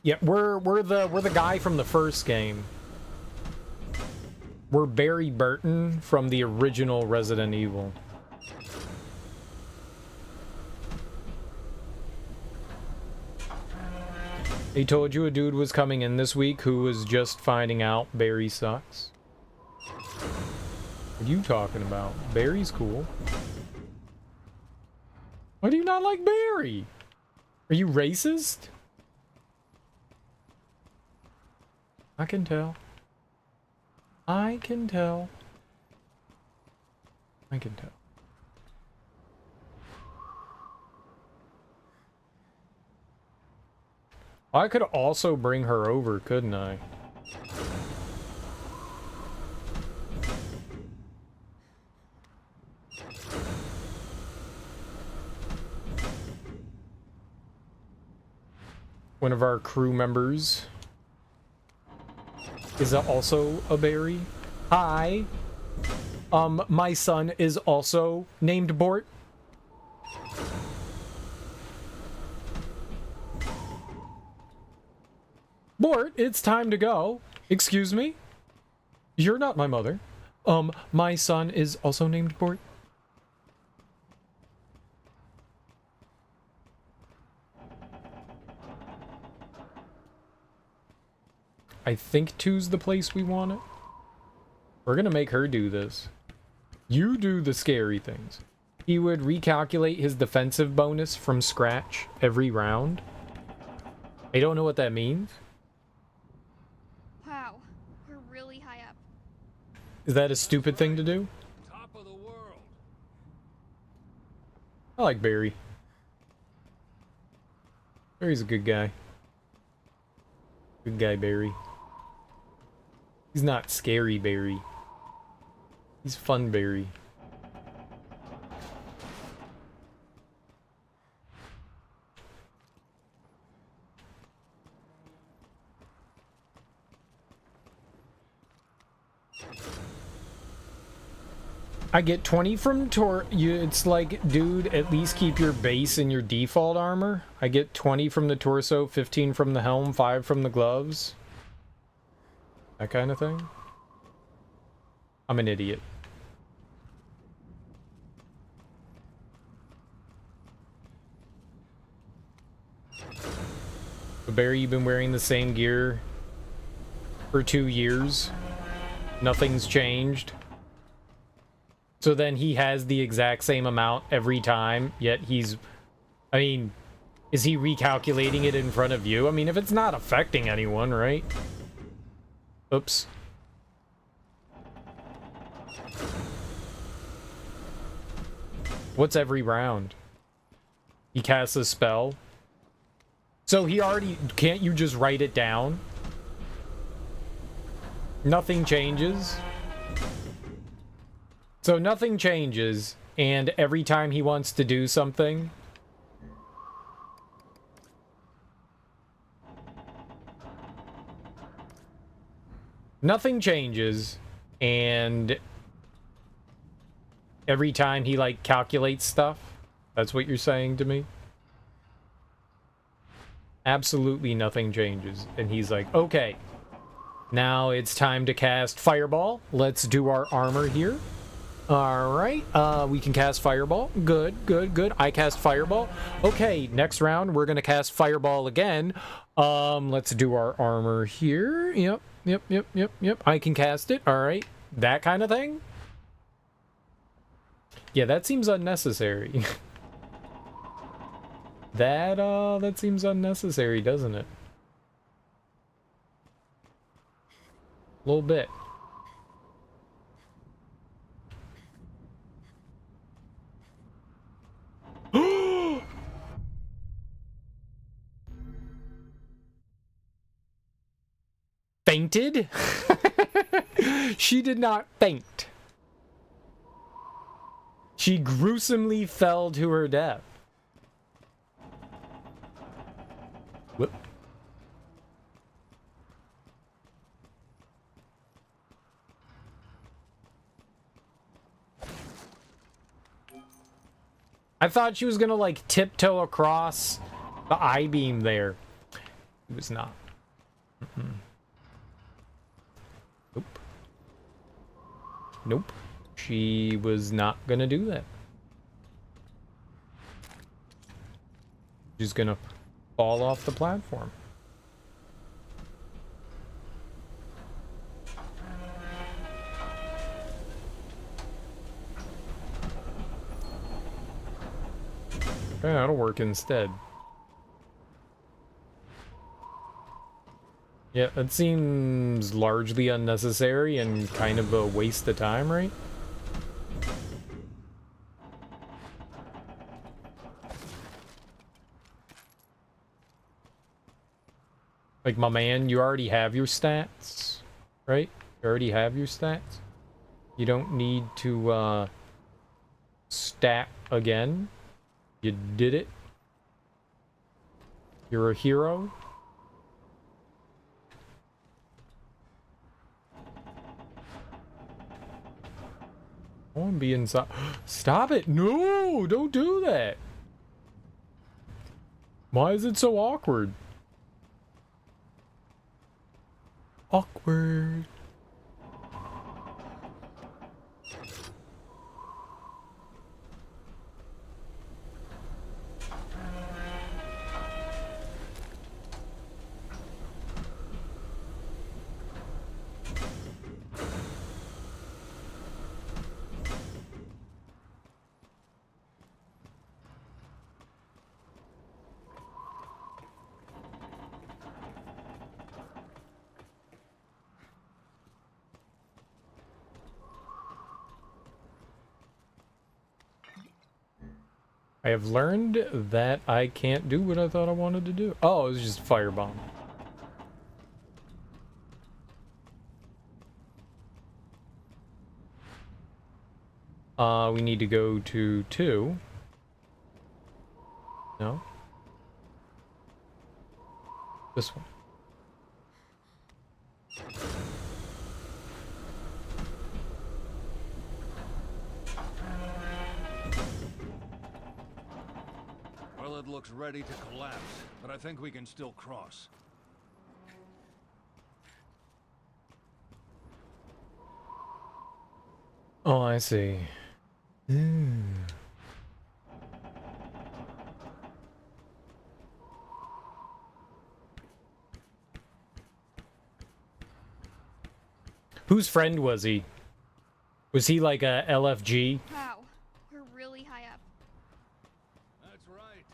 Yeah, we're the guy from the first game. We're Barry Burton from the original Resident Evil. They told you a dude was coming in this week who was just finding out Barry sucks. What are you talking about? Barry's cool. Why do you not like Barry? Are you racist? I can tell. I can tell. I can tell. I could also bring her over, couldn't I? One of our crew members is also a Barry. Hi. My son is also named Bort. Bort, it's time to go. Excuse me? You're not my mother. My son is also named Bort. I think 2's the place we want it. We're gonna make her do this. You do the scary things. He would recalculate his defensive bonus from scratch every round. I don't know what that means. Wow, we're really high up. Is that a stupid thing to do? Top of the world. I like Barry. Barry's a good guy. Good guy, Barry. He's not scary Barry. He's fun Barry. I get 20 from it's like, dude, at least keep your base in your default armor. I get 20 from the torso, 15 from the helm, 5 from the gloves. That kind of thing. I'm an idiot. But Barry, you've been wearing the same gear for 2 years. Nothing's changed. So then he has the exact same amount every time, yet he's... I mean, is he recalculating it in front of you? I mean, if it's not affecting anyone, right? Oops. What's every round? He casts a spell. So he already... Can't you just write it down? Nothing changes. So nothing changes, and every time he wants to do something... Nothing changes, and every time he, like, calculates stuff? That's what you're saying to me? Absolutely nothing changes. And he's like, okay, now it's time to cast Fireball. Let's do our armor here. Alright, we can cast Fireball. Good, good, good. I cast Fireball. Okay, next round, we're gonna cast Fireball again. Let's do our armor here. Yep. Yep. I can cast it. Alright. That kind of thing? Yeah, that seems unnecessary. That seems unnecessary, doesn't it? A little bit. Fainted? She did not faint. She gruesomely fell to her death. Whoop. I thought she was gonna, like, tiptoe across the I-beam there. He was not. Mm-mm. Nope. Nope. She was not gonna do that. She's gonna fall off the platform. Okay, that'll work instead. Yeah, that seems largely unnecessary and kind of a waste of time, right? Like, my man, you already have your stats, right? You already have your stats. You don't need to, stat again. You did it. You're a hero. I want to be inside. Stop it! No! Don't do that! Why is it so awkward? Awkward. I have learned that I can't do what I thought I wanted to do. Oh, it was just firebomb. We need to go to 2. No? This one. Well, it looks ready to collapse, but I think we can still cross. Oh, I see. Whose friend was he? Was he like a LFG? Wow, we're really high up. That's right.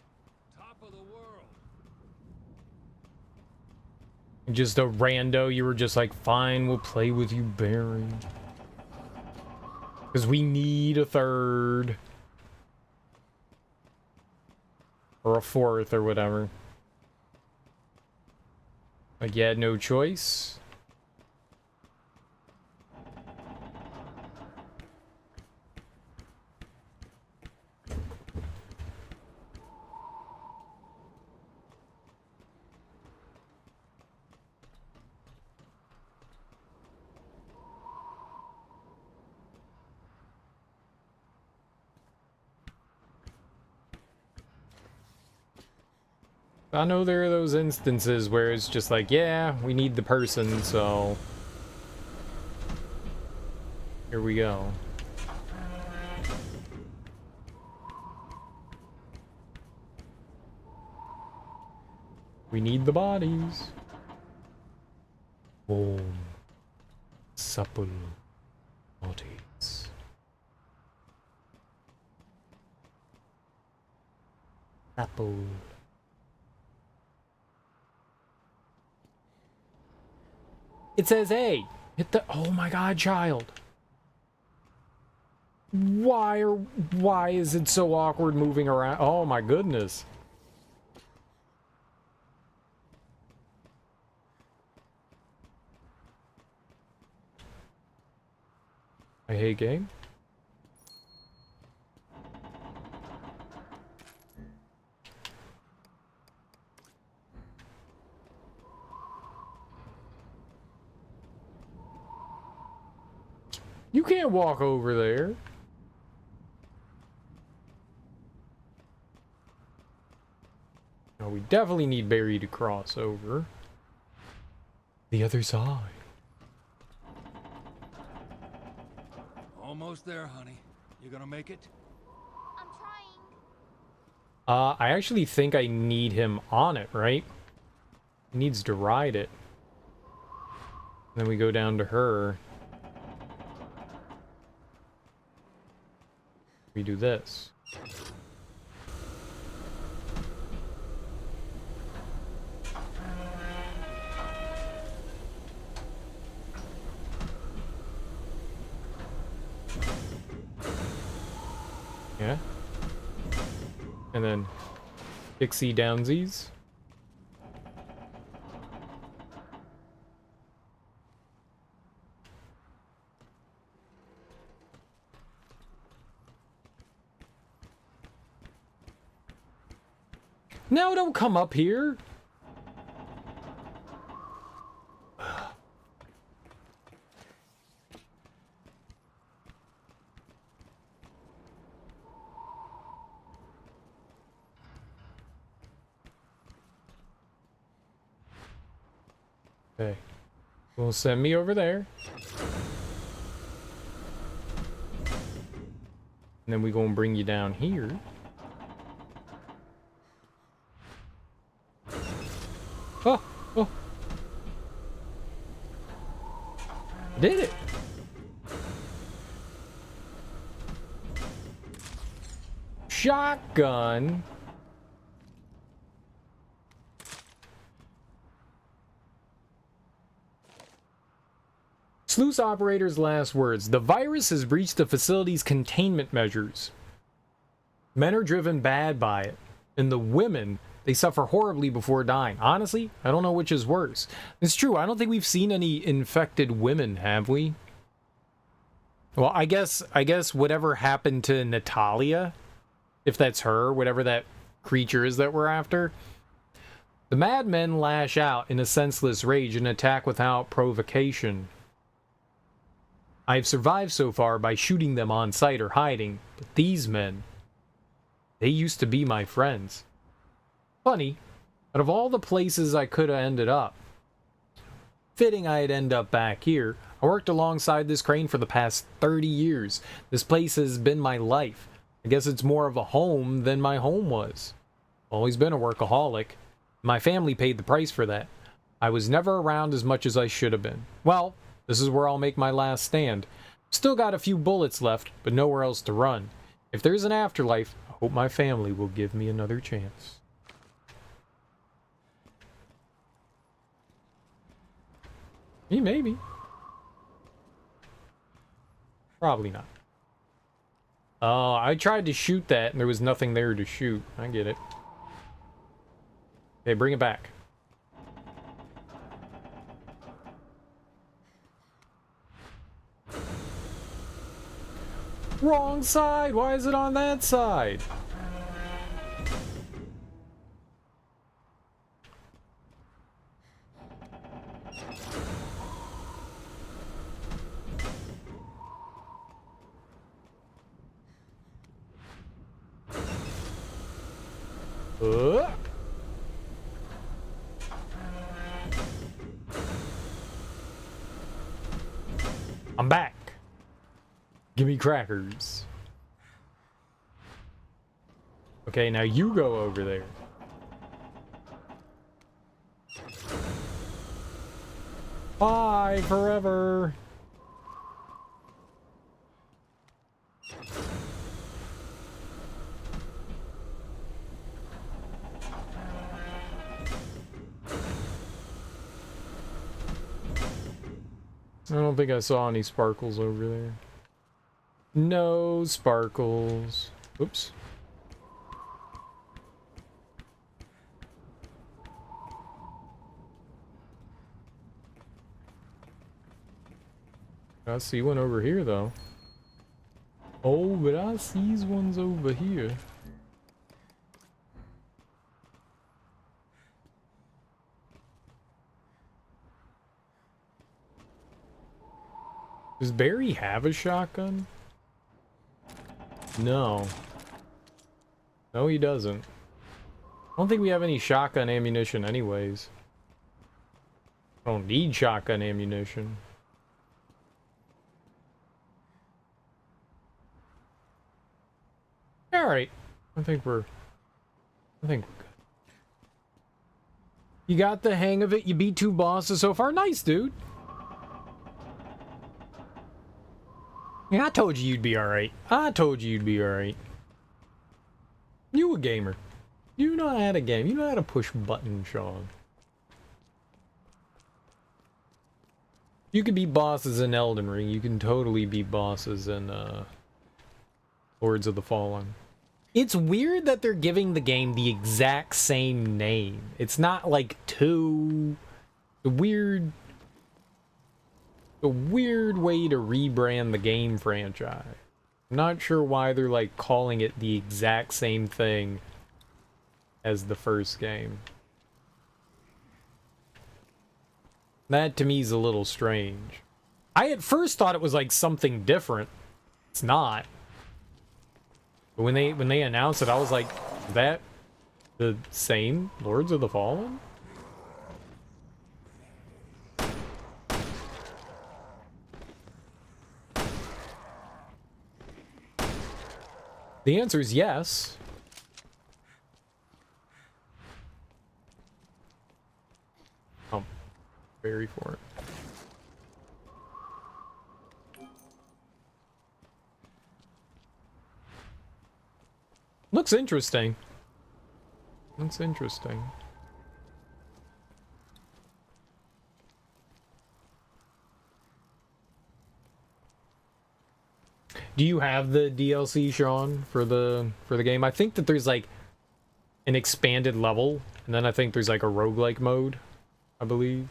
Top of the world. Just a rando, you were just like, fine, we'll play with you, Barry. Because we need a third. Or a fourth, or whatever. Like, you had no choice. I know there are those instances where it's just like, yeah, we need the person, so here we go. We need the bodies. Boom. Supple bodies. Supple. It says, hey, hit the, oh my god, child. Why is it so awkward moving around? Oh my goodness. I hate game. You can't walk over there. No, we definitely need Barry to cross over. The other side. Almost there, honey. You gonna make it? I'm trying. I actually think I need him on it, right? He needs to ride it. Then we go down to her. We do this. Yeah. And then Dixie Downsies. No, don't come up here. Okay. Well, send me over there. And then we gonna bring you down here. Oh, oh. Did it. Shotgun. Sluice operator's last words. The virus has breached the facility's containment measures. Men are driven bad by it. And the women, they suffer horribly before dying. Honestly, I don't know which is worse. It's true, I don't think we've seen any infected women, have we? Well, I guess whatever happened to Natalia, if that's her, whatever that creature is that we're after. The madmen lash out in a senseless rage and attack without provocation. I've survived so far by shooting them on sight or hiding, but these men, they used to be my friends. Funny, out of all the places I could have ended up, fitting I'd end up back here. I worked alongside this crane for the past 30 years. This place has been my life. I guess it's more of a home than my home was. Always been a workaholic. My family paid the price for that. I was never around as much as I should have been. Well, this is where I'll make my last stand. Still got a few bullets left, but nowhere else to run. If there's an afterlife, I hope my family will give me another chance. Maybe. Probably not. Oh, I tried to shoot that and there was nothing there to shoot. I get it. Okay, bring it back. Wrong side! Why is it on that side? I'm back. Give me crackers. Okay, now you go over there. Bye forever. I don't think I saw any sparkles over there. No sparkles. Oops. I see one over here, though. Oh, but I see ones over here. Does Barry have a shotgun? No. No, he doesn't. I don't think we have any shotgun ammunition anyways. I don't need shotgun ammunition. Alright. I think we're good. You got the hang of it. You beat 2 bosses so far. Nice, dude. Yeah, I told you you'd be alright. I told you you'd be alright. You a gamer. You know how to game. You know how to push buttons, Sean. You can beat bosses in Elden Ring. You can totally beat bosses in Lords of the Fallen. It's weird that they're giving the game the exact same name. It's not like 2. The weird way to rebrand the game franchise. I'm not sure why they're like calling it the exact same thing as the first game. That to me is a little strange. I at first thought it was like something different. It's not. But when they announced it, I was like, is that the same Lords of the Fallen? The answer is yes. Oh, berry for it. Looks interesting. Looks interesting. Do you have the DLC, Sean, for the game? I think that there's like an expanded level, and then I think there's like a roguelike mode, I believe.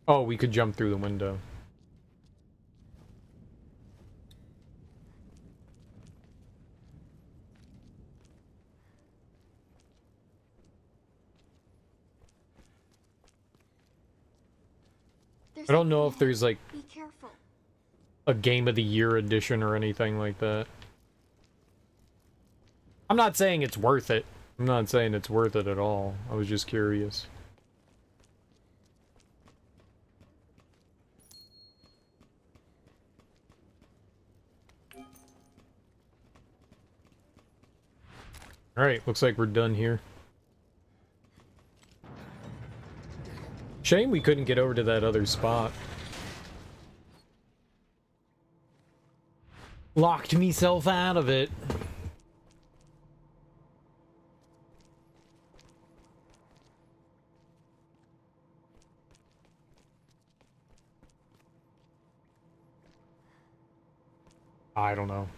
Oh, we could jump through the window. I don't know if there's like Be careful. a Game of the Year edition or anything like that. I'm not saying it's worth it. I'm not saying it's worth it at all. I was just curious. Alright, looks like we're done here. Shame we couldn't get over to that other spot. Locked myself out of it. I don't know.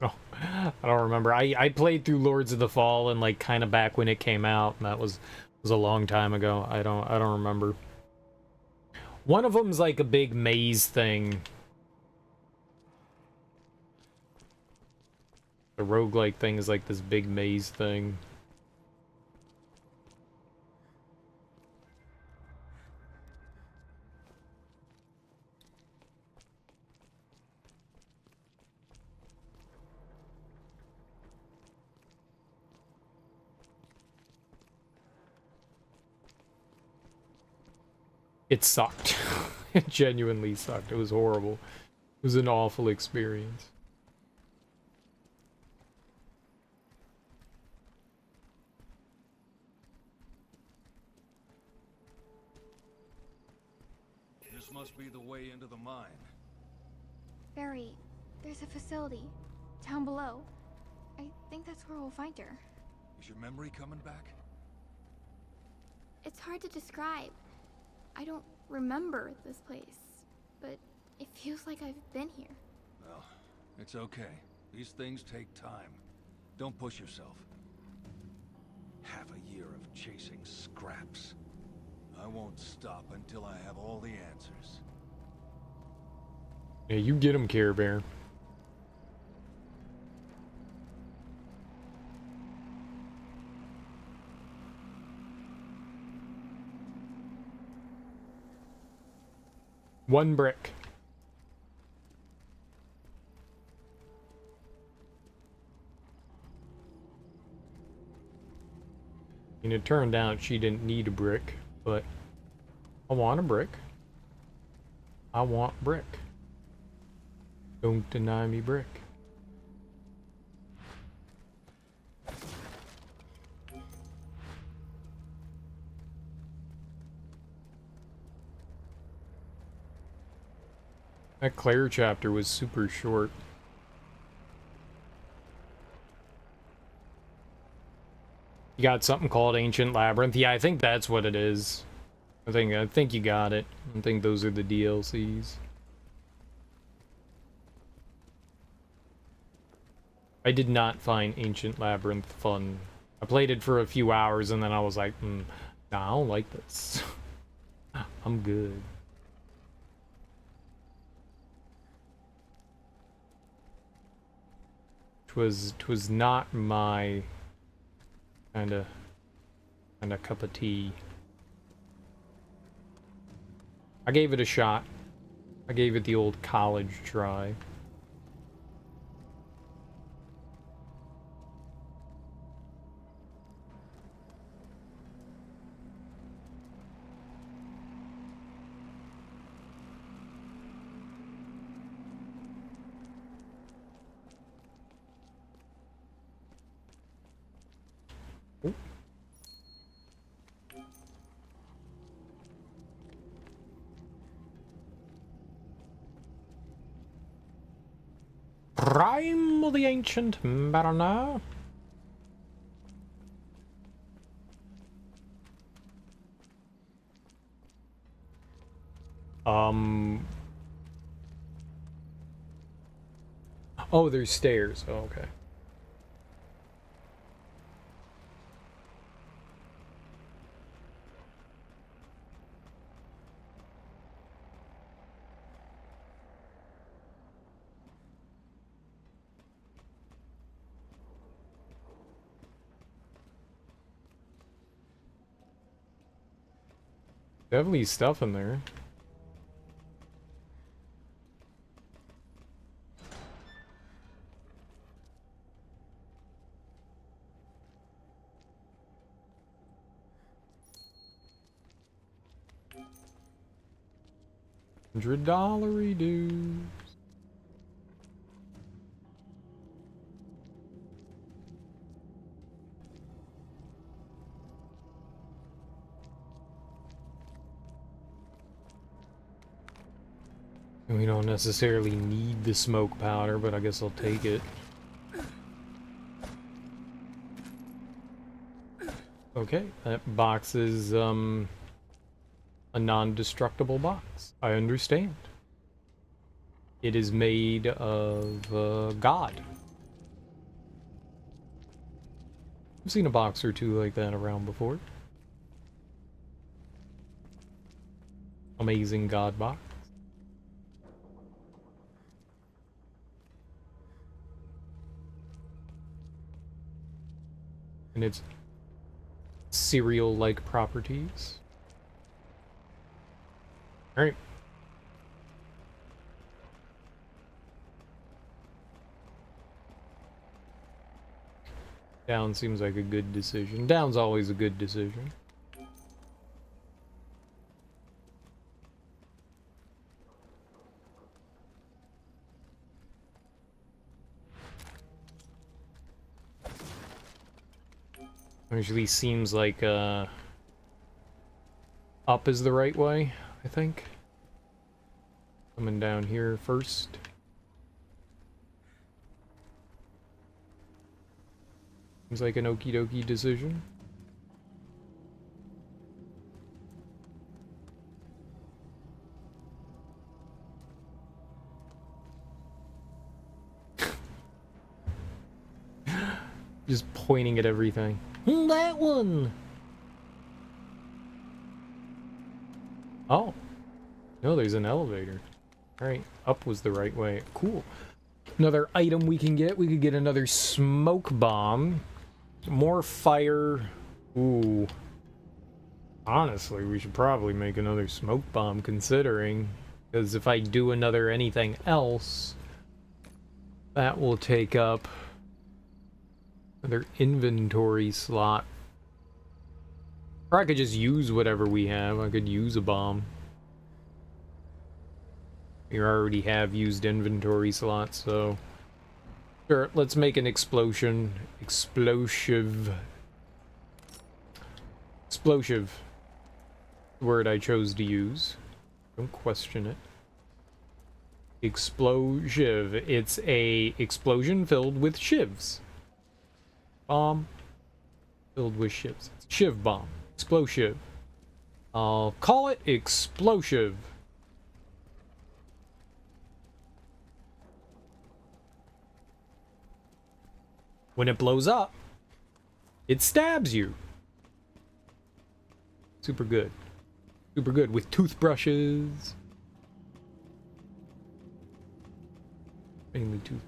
No, I don't remember. I played through Lords of the Fallen like kind of back when it came out, and that was a long time ago. I don't remember. One of them's like a big maze thing. The roguelike thing is like this big maze thing. It sucked. It genuinely sucked. It was horrible. It was an awful experience. This must be the way into the mine. Barry, there's a facility down below. I think that's where we'll find her. Is your memory coming back? It's hard to describe. I don't remember this place, but it feels like I've been here. Well, it's okay. These things take time. Don't push yourself. Half a year of chasing scraps. I won't stop until I have all the answers. Yeah, you get him, Care Bear. 1 brick. And it turned out she didn't need a brick, but I want a brick. I want brick. Don't deny me brick. That Claire chapter was super short. You got something called Ancient Labyrinth. Yeah, I think that's what it is. I think you got it. I think those are the DLCs. I did not find Ancient Labyrinth fun. I played it for a few hours and then I was like, nah, I don't like this. I'm good. Twas not my kinda cup of tea. I gave it a shot. I gave it the old college try. Prime of the Ancient Mariner. Oh, there's stairs. Oh, okay. Definitely stuff in there. $100 dues. We don't necessarily need the smoke powder, but I guess I'll take it. Okay, that box is a non-destructible box. I understand. It is made of God. I've seen a box or two like that around before. Amazing God box. And its cereal-like properties. Alright. Down seems like a good decision. Down's always a good decision. Usually seems like up is the right way, I think. Coming down here first. Seems like an okie dokie decision. Just pointing at everything. That one! Oh. No, there's an elevator. Alright, up was the right way. Cool. Another item we can get. We could get another smoke bomb. More fire. Ooh. Honestly, we should probably make another smoke bomb, considering Because if I do another anything else, that will take up another inventory slot. Or I could just use whatever we have. I could use a bomb. We already have used inventory slots, so... Sure, let's make an explosion. Explosive. Explosive. The word I chose to use. Don't question it. Explosive. It's a explosion filled with shivs. Bomb filled with shivs. It's a shiv bomb. Explosive. I'll call it explosive. When it blows up, it stabs you. Super good. Super good with toothbrushes. Mainly tooth.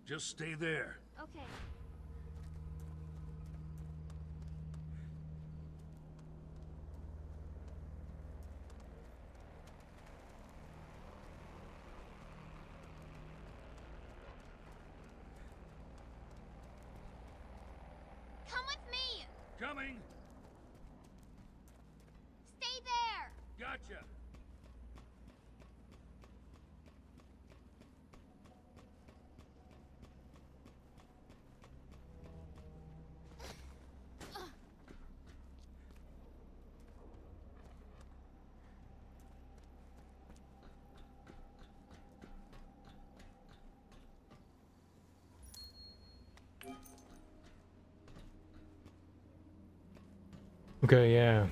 Just stay there. Okay. Come with me! Coming! Stay there! Gotcha! Okay, yeah.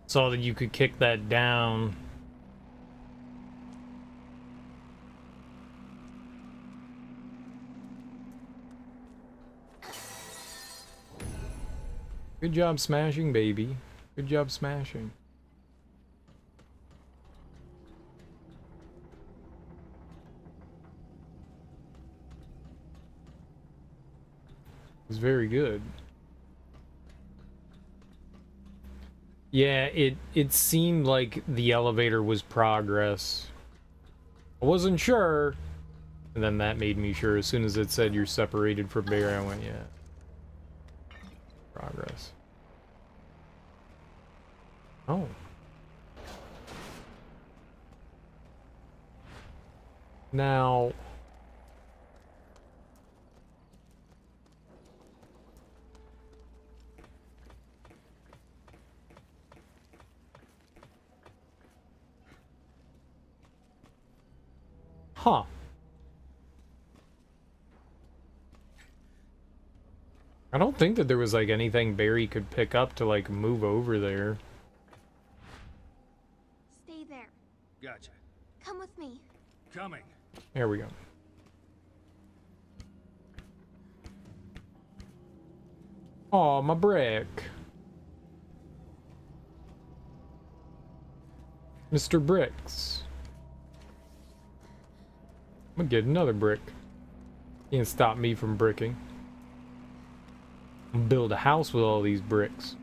Saw that you could kick that down. Good job smashing, baby. Good job smashing. It was very good. Yeah, it seemed like the elevator was progress. I wasn't sure. And then that made me sure. As soon as it said you're separated from Barry, I went, yeah. Progress. Oh. Now... Huh. I don't think that there was like anything Barry could pick up to like move over there. Stay there. Gotcha. Come with me. Coming. There we go. Aw, my brick. Mr. Bricks. I'm gonna get another brick. Can't stop me from bricking. I'm build a house with all these bricks.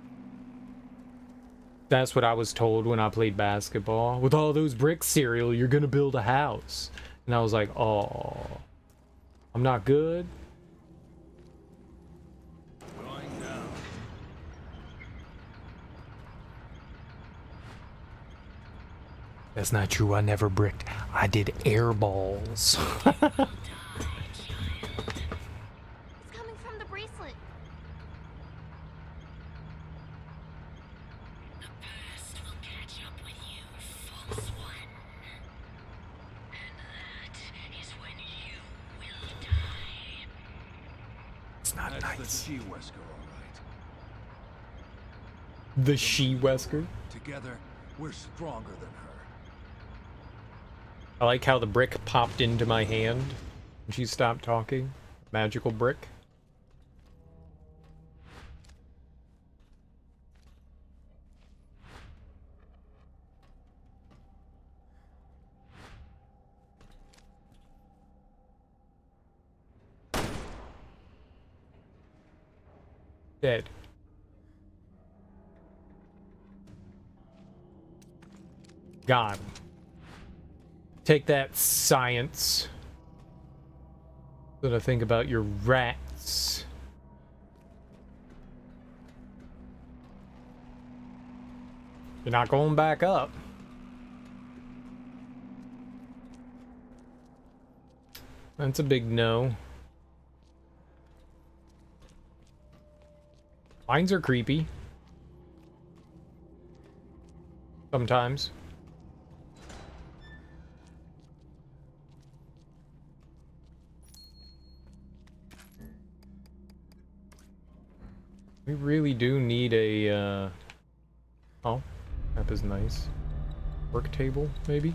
That's what I was told when I played basketball. With all those bricks, Serial, you're gonna build a house. And I was like, oh, I'm not good. Going down. That's not true. I never bricked. I did air balls. It's coming from the bracelet. rats. The She-Wesker, all right. The She-Wesker. Together, we're stronger than her. I like how the brick popped into my hand when she stopped talking. Magical brick. Dead. God. Take that, science. What I think about your rats. You're not going back up. That's a big no. Mines are creepy. Sometimes. We really do need a, oh, map is nice. Work table, maybe?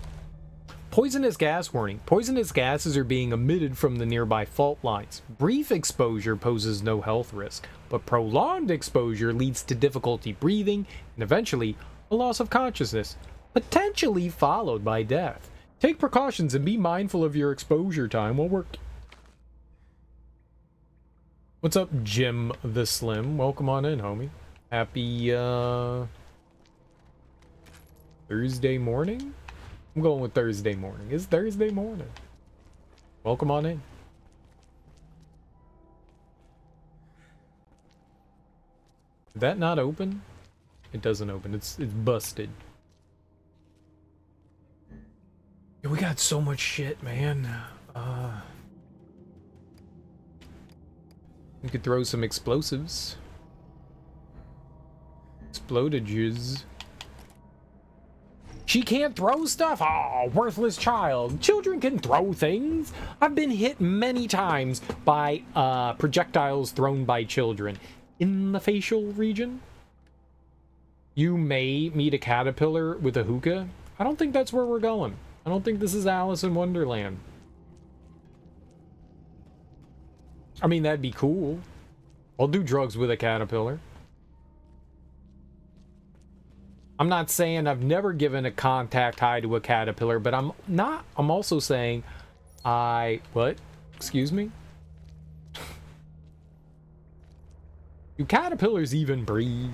Poisonous gas warning. Poisonous gases are being emitted from the nearby fault lines. Brief exposure poses no health risk, but prolonged exposure leads to difficulty breathing and eventually a loss of consciousness, potentially followed by death. Take precautions and be mindful of your exposure time while working. What's up, Jim the Slim? Welcome on in, homie. Happy, Thursday morning? I'm going with Thursday morning. It's Thursday morning. Welcome on in. Did that not open? It doesn't open. It's busted. Yeah, we got so much shit, man. We could throw some explosives. Explodages. She can't throw stuff? Oh, worthless child. Children can throw things. I've been hit many times by projectiles thrown by children. In the facial region? You may meet a caterpillar with a hookah. I don't think that's where we're going. I don't think this is Alice in Wonderland. I mean, that'd be cool. I'll do drugs with a caterpillar. I'm not saying I've never given a contact high to a caterpillar, but I'm also saying what? Excuse me? Do caterpillars even breathe?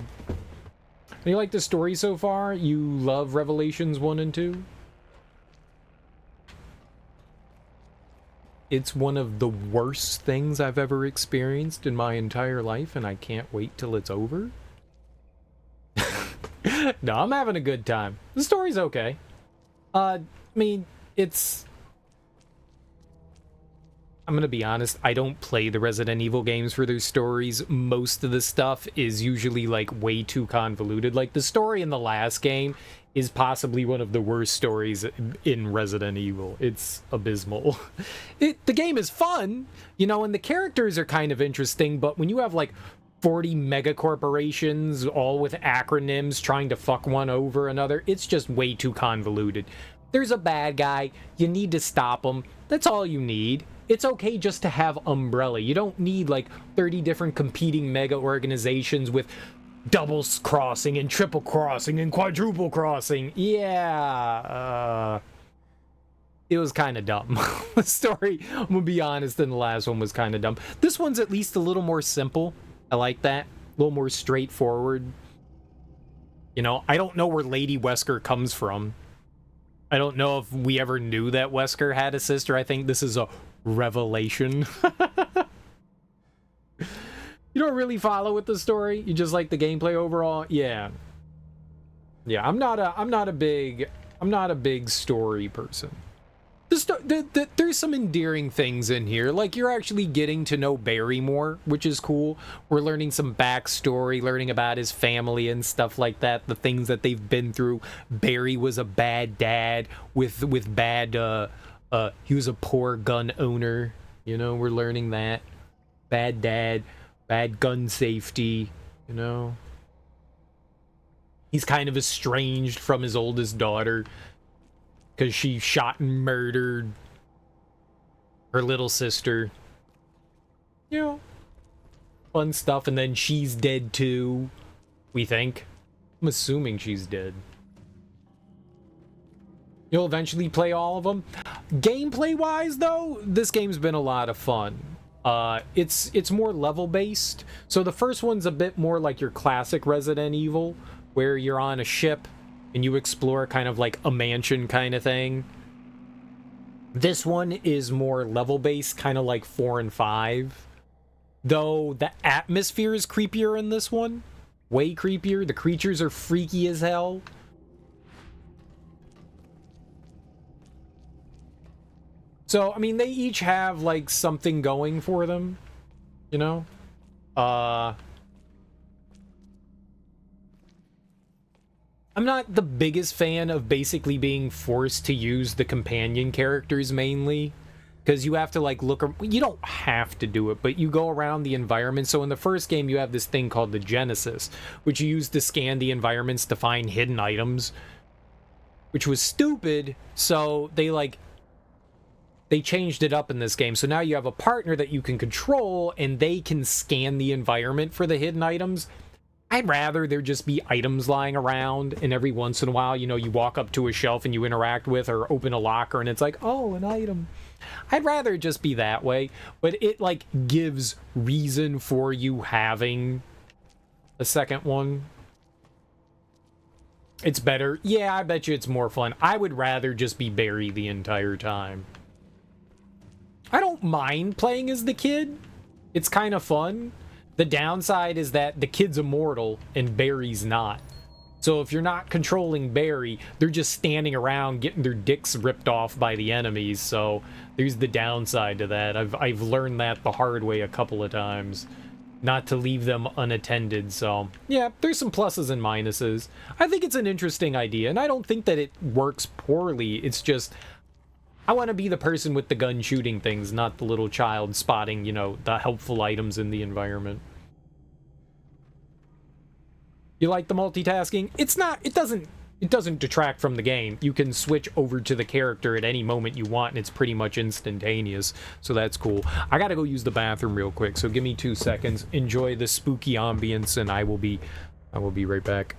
You like the story so far? You love Revelations 1 and 2? It's one of the worst things I've ever experienced in my entire life, and I can't wait till it's over. No, I'm having a good time. The story's okay. I mean, it's... I'm gonna be honest, I don't play the Resident Evil games for their stories. Most of the stuff is usually, like, way too convoluted. Like, the story in the last game is possibly one of the worst stories in Resident Evil. It's abysmal. The game is fun, you know, and the characters are kind of interesting, but when you have, like, 40 mega corporations, all with acronyms, trying to fuck one over another, it's just way too convoluted. There's a bad guy, you need to stop him, that's all you need. It's okay just to have Umbrella. You don't need, like, 30 different competing mega organizations with double crossing and triple crossing and quadruple crossing. Yeah, it was kind of dumb. The story, I'm gonna be honest, in the last one was kind of dumb. This one's at least a little more simple. I like that. A little more straightforward. You know, I don't know where Lady Wesker comes from. I don't know if we ever knew that Wesker had a sister. I think this is a revelation. You don't really follow with the story. You just like the gameplay overall. Yeah. Yeah, I'm not a big story person. There's some endearing things in here. Like, you're actually getting to know Barry more, which is cool. We're learning some backstory, learning about his family and stuff like that, the things that they've been through. Barry was a bad dad with bad, he was a poor gun owner. You know, we're learning that. Bad dad, bad gun safety, you know. He's kind of estranged from his oldest daughter because she shot and murdered her little sister. You know, fun stuff. And then she's dead too, we think. I'm assuming she's dead. You'll eventually play all of them. Gameplay wise though, this game's been a lot of fun. It's more level based. So the first one's a bit more like your classic Resident Evil, where you're on a ship and you explore kind of like a mansion kind of thing. This one is more level based, kind of like 4 and 5. Though the atmosphere is creepier in this one. Way creepier. The creatures are freaky as hell. So, I mean, they each have, like, something going for them, you know? I'm not the biggest fan of basically being forced to use the companion characters mainly, because you have to, like, you don't have to do it, but you go around the environment. So in the first game, you have this thing called the Genesis, which you use to scan the environments to find hidden items, which was stupid, so they changed it up in this game. So now you have a partner that you can control, and they can scan the environment for the hidden items. I'd rather there just be items lying around, and every once in a while, you know, you walk up to a shelf and you interact with or open a locker, and it's like, oh, an item. I'd rather just be that way, but it, like, gives reason for you having a second one. It's better. Yeah, I bet you it's more fun. I would rather just be Barry the entire time. I don't mind playing as the kid. It's kind of fun. The downside is that the kid's immortal and Barry's not. So if you're not controlling Barry, they're just standing around getting their dicks ripped off by the enemies. So there's the downside to that. I've learned that the hard way a couple of times. Not to leave them unattended. So yeah, there's some pluses and minuses. I think it's an interesting idea, and I don't think that it works poorly. It's just, I want to be the person with the gun shooting things, not the little child spotting, you know, the helpful items in the environment. You like the multitasking? It's not, it doesn't detract from the game. You can switch over to the character at any moment you want, and it's pretty much instantaneous. So that's cool. I gotta go use the bathroom real quick, so give me 2 seconds. Enjoy the spooky ambience, and I will be right back.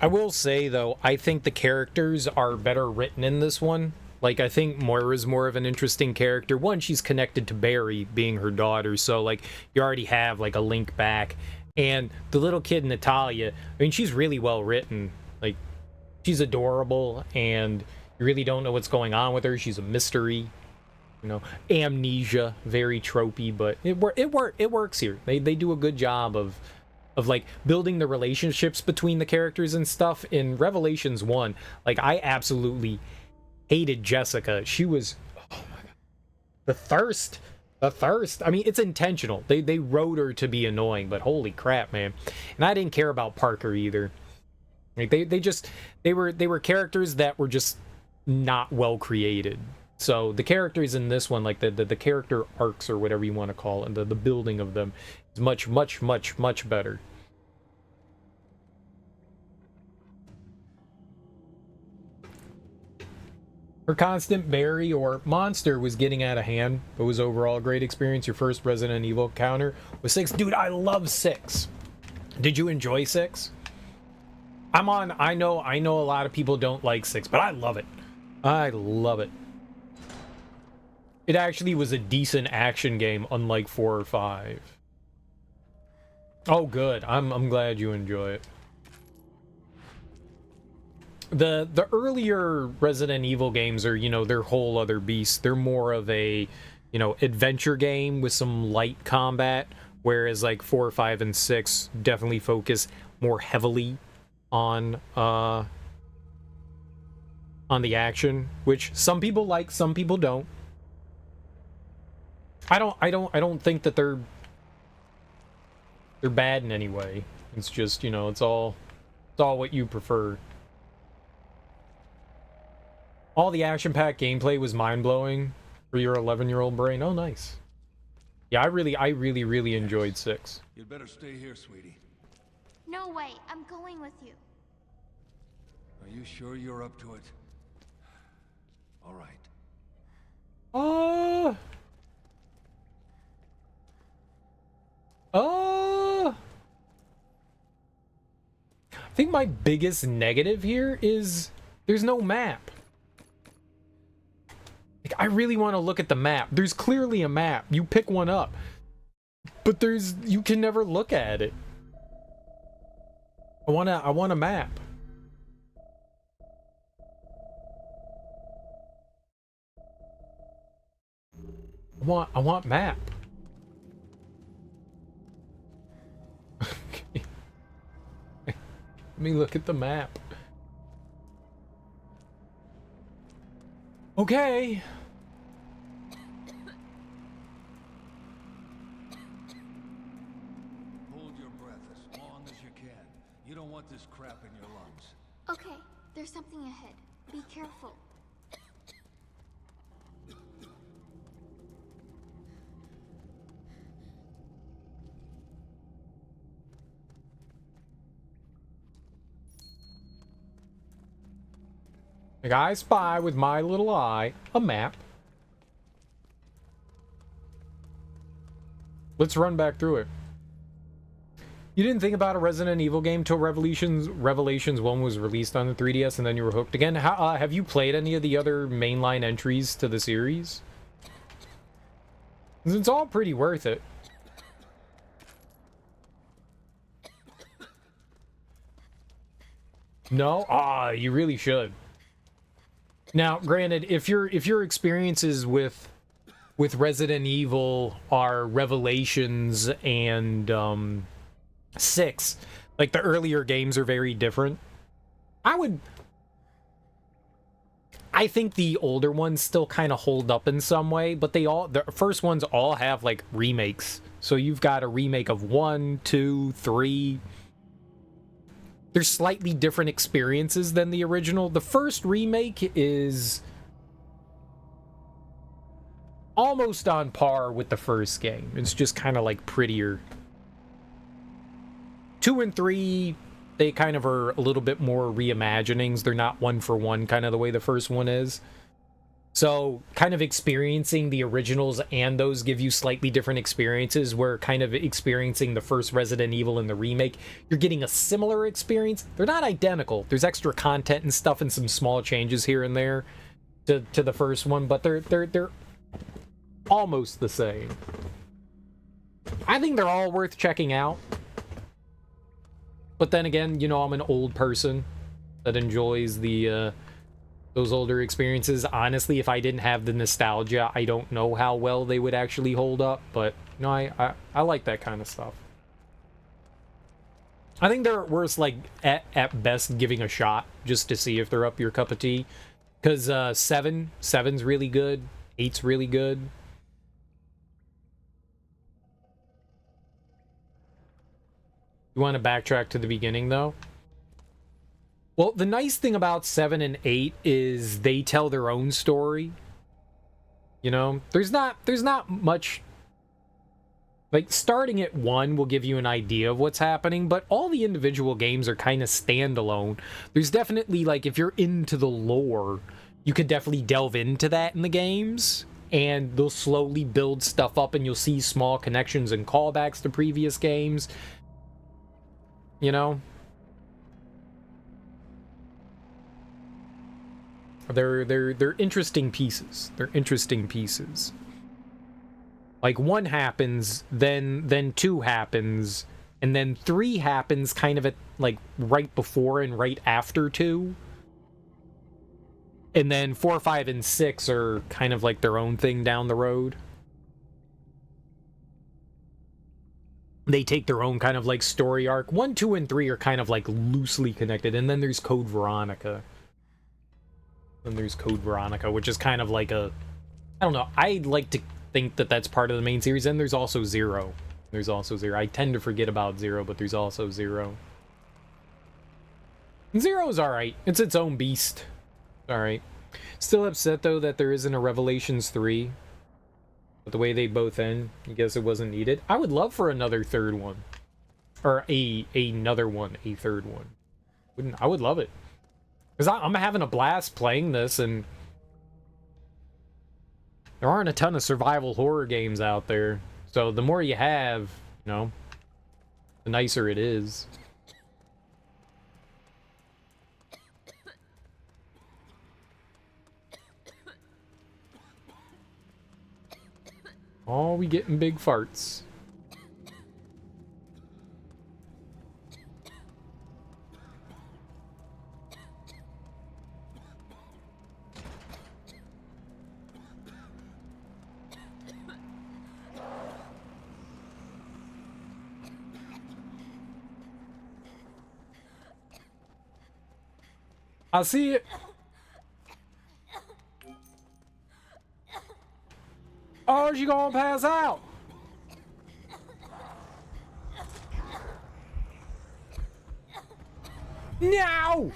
I will say, though, I think the characters are better written in this one. Like, I think Moira's more of an interesting character. One, she's connected to Barry, being her daughter, so, like, you already have, like, a link back. And the little kid, Natalia, I mean, she's really well written. Like, she's adorable, and you really don't know what's going on with her. She's a mystery. You know, amnesia, very tropey, but it works here. They do a good job of like building the relationships between the characters and stuff. In Revelations 1, like, I absolutely hated Jessica. She was, oh my god, the thirst. I mean, it's intentional. They wrote her to be annoying, but holy crap, man. And I didn't care about Parker either. Like, they were characters that were just not well created. So the characters in this one, like the character arcs or whatever you want to call it, the building of them is much, much, much, much better. Her constant berry or monster was getting out of hand, but was overall a great experience. Your first Resident Evil encounter was 6. Dude, I love 6. Did you enjoy 6? I know a lot of people don't like 6, but I love it. I love it. It actually was a decent action game, unlike 4 or 5. Oh, good. I'm glad you enjoy it. The earlier Resident Evil games are, you know, they're whole other beasts. They're more of a, you know, adventure game with some light combat, whereas like 4, 5, and 6 definitely focus more heavily on the action, which some people like, some people don't. I don't think that they're bad in any way. It's just, you know, it's all what you prefer. All the action-packed gameplay was mind-blowing for your 11-year-old brain. Oh, nice. Yeah, I really enjoyed 6. You'd better stay here, sweetie. No way, I'm going with you. Are you sure you're up to it? All right. I think my biggest negative here is there's no map. Like, I really want to look at the map. There's clearly a map. You pick one up. But you can never look at it. I want a map. I want map. Okay. Let me look at the map. Okay. Hold your breath as long as you can. You don't want this crap in your lungs. Okay, there's something ahead. Be careful. Like, I spy with my little eye a map. Let's run back through it. You didn't think about a Resident Evil game till Revelations 1 was released on the 3DS and then you were hooked again? How, have you played any of the other mainline entries to the series? 'Cause it's all pretty worth it. No? You really should. Now, granted, if your experiences with Resident Evil are Revelations and 6, like the earlier games are very different, I think the older ones still kind of hold up in some way, but the first ones all have like remakes. So you've got a remake of 1, 2, 3. There's slightly different experiences than the original. The first remake is almost on par with the first game. It's just kind of like prettier. 2 and 3, they kind of are a little bit more reimaginings. They're not one for one, kind of the way the first one is. So kind of experiencing the originals and those give you slightly different experiences, where kind of experiencing the first Resident Evil and the remake, you're getting a similar experience. They're not identical. There's extra content and stuff and some small changes here and there to the first one, but they're almost the same. I think they're all worth checking out. But then again, you know, I'm an old person that enjoys those older experiences. Honestly, if I didn't have the nostalgia, I don't know how well they would actually hold up. But, you know, I like that kind of stuff. I think they're worth, like, at best giving a shot, just to see if they're up your cup of tea. Because 7's really good. 8's really good. You want to backtrack to the beginning, though? Well, the nice thing about 7 and 8 is they tell their own story. You know, there's not much. Like, starting at 1 will give you an idea of what's happening, but all the individual games are kind of standalone. There's definitely, like, if you're into the lore, you could definitely delve into that in the games, and they'll slowly build stuff up, and you'll see small connections and callbacks to previous games. You know? They're interesting pieces. They're interesting pieces. Like, 1 happens, then 2 happens, and then 3 happens kind of at, like, right before and right after 2. And then 4, 5, and 6 are kind of like their own thing down the road. They take their own kind of, like, story arc. 1, 2, and 3 are kind of, like, loosely connected. And then there's Code Veronica. Then there's Code Veronica, which is kind of like a... I don't know. I like to think that that's part of the main series. And there's also Zero. There's also Zero. I tend to forget about Zero, but there's also Zero. Zero's alright. It's its own beast. Alright. Still upset, though, that there isn't a Revelations 3. But the way they both end, I guess it wasn't needed. I would love for another third one. Or another one. A third one. I would love it. Because I'm having a blast playing this, and there aren't a ton of survival horror games out there. So the more you have, you know, the nicer it is. Oh, we getting big farts. I see it. Oh, she gonna pass out. No!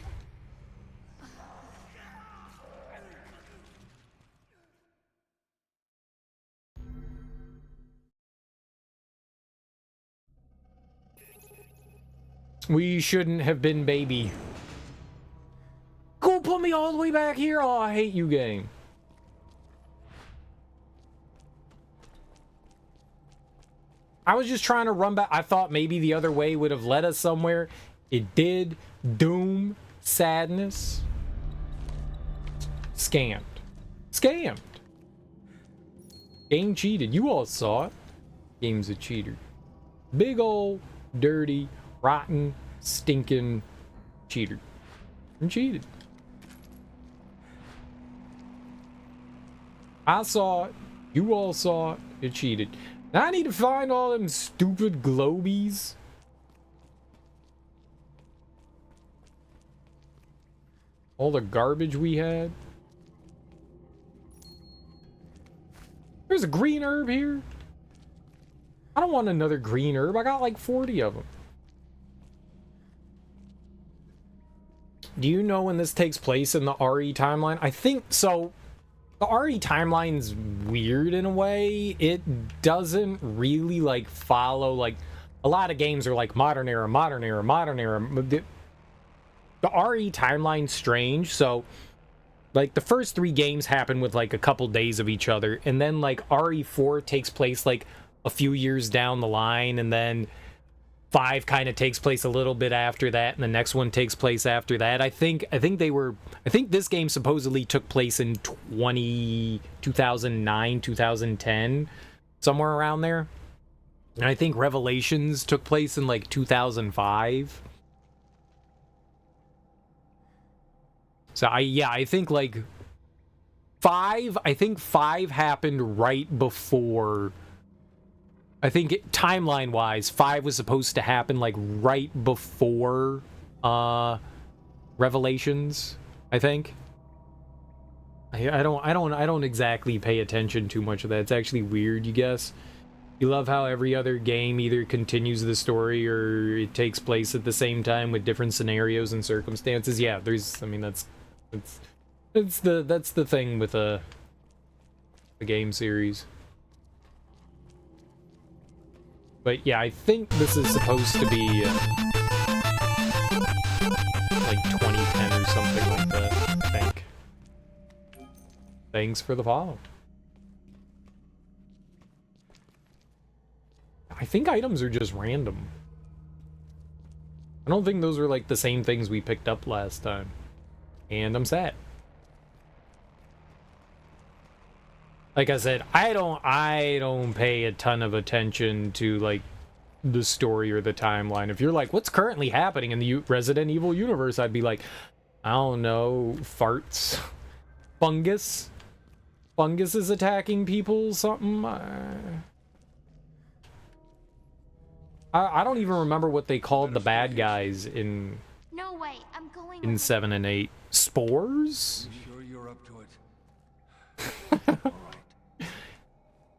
We shouldn't have been baby. Go put me all the way back here. Oh, I hate you, game. I was just trying to run back. I thought maybe the other way would have led us somewhere. It did. Doom. Sadness. Scammed. Scammed. Game cheated. You all saw it. Game's a cheater. Big ol' dirty, rotten, stinking cheater. I'm cheated. I saw it. You all saw it. It cheated. Now I need to find all them stupid globies. All the garbage we had. There's a green herb here. I don't want another green herb. I got like 40 of them. Do you know when this takes place in the RE timeline? I think so. The RE timeline's weird in a way. It doesn't really like follow, like a lot of games are like modern era, modern era, modern era. The RE timeline's strange. So like the first 3 games happen with like a couple days of each other, and then like RE4 takes place like a few years down the line, and then 5 kind of takes place a little bit after that, and the next one takes place after that. I think this game supposedly took place in 2009, 2010, somewhere around there. And I think Revelations took place in like 2005. So I think like 5 happened right before. I think timeline-wise, 5 was supposed to happen like right before Revelations. I think. I don't exactly pay attention too much of that. It's actually weird, you guess. You love how every other game either continues the story or it takes place at the same time with different scenarios and circumstances. Yeah, I mean that's the thing with the game series. But yeah, I think this is supposed to be like 2010 or something like that, I think. Thanks for the follow. I think items are just random. I don't think those are like the same things we picked up last time. And I'm sad. Like I said, I don't pay a ton of attention to like the story or the timeline. If you're like, what's currently happening in the Resident Evil universe, I'd be like, I don't know, farts, fungus is attacking people, something. I don't even remember what they called the bad guys in No way, I'm going in 7 and 8. Spores? You sure you're up to it? All right.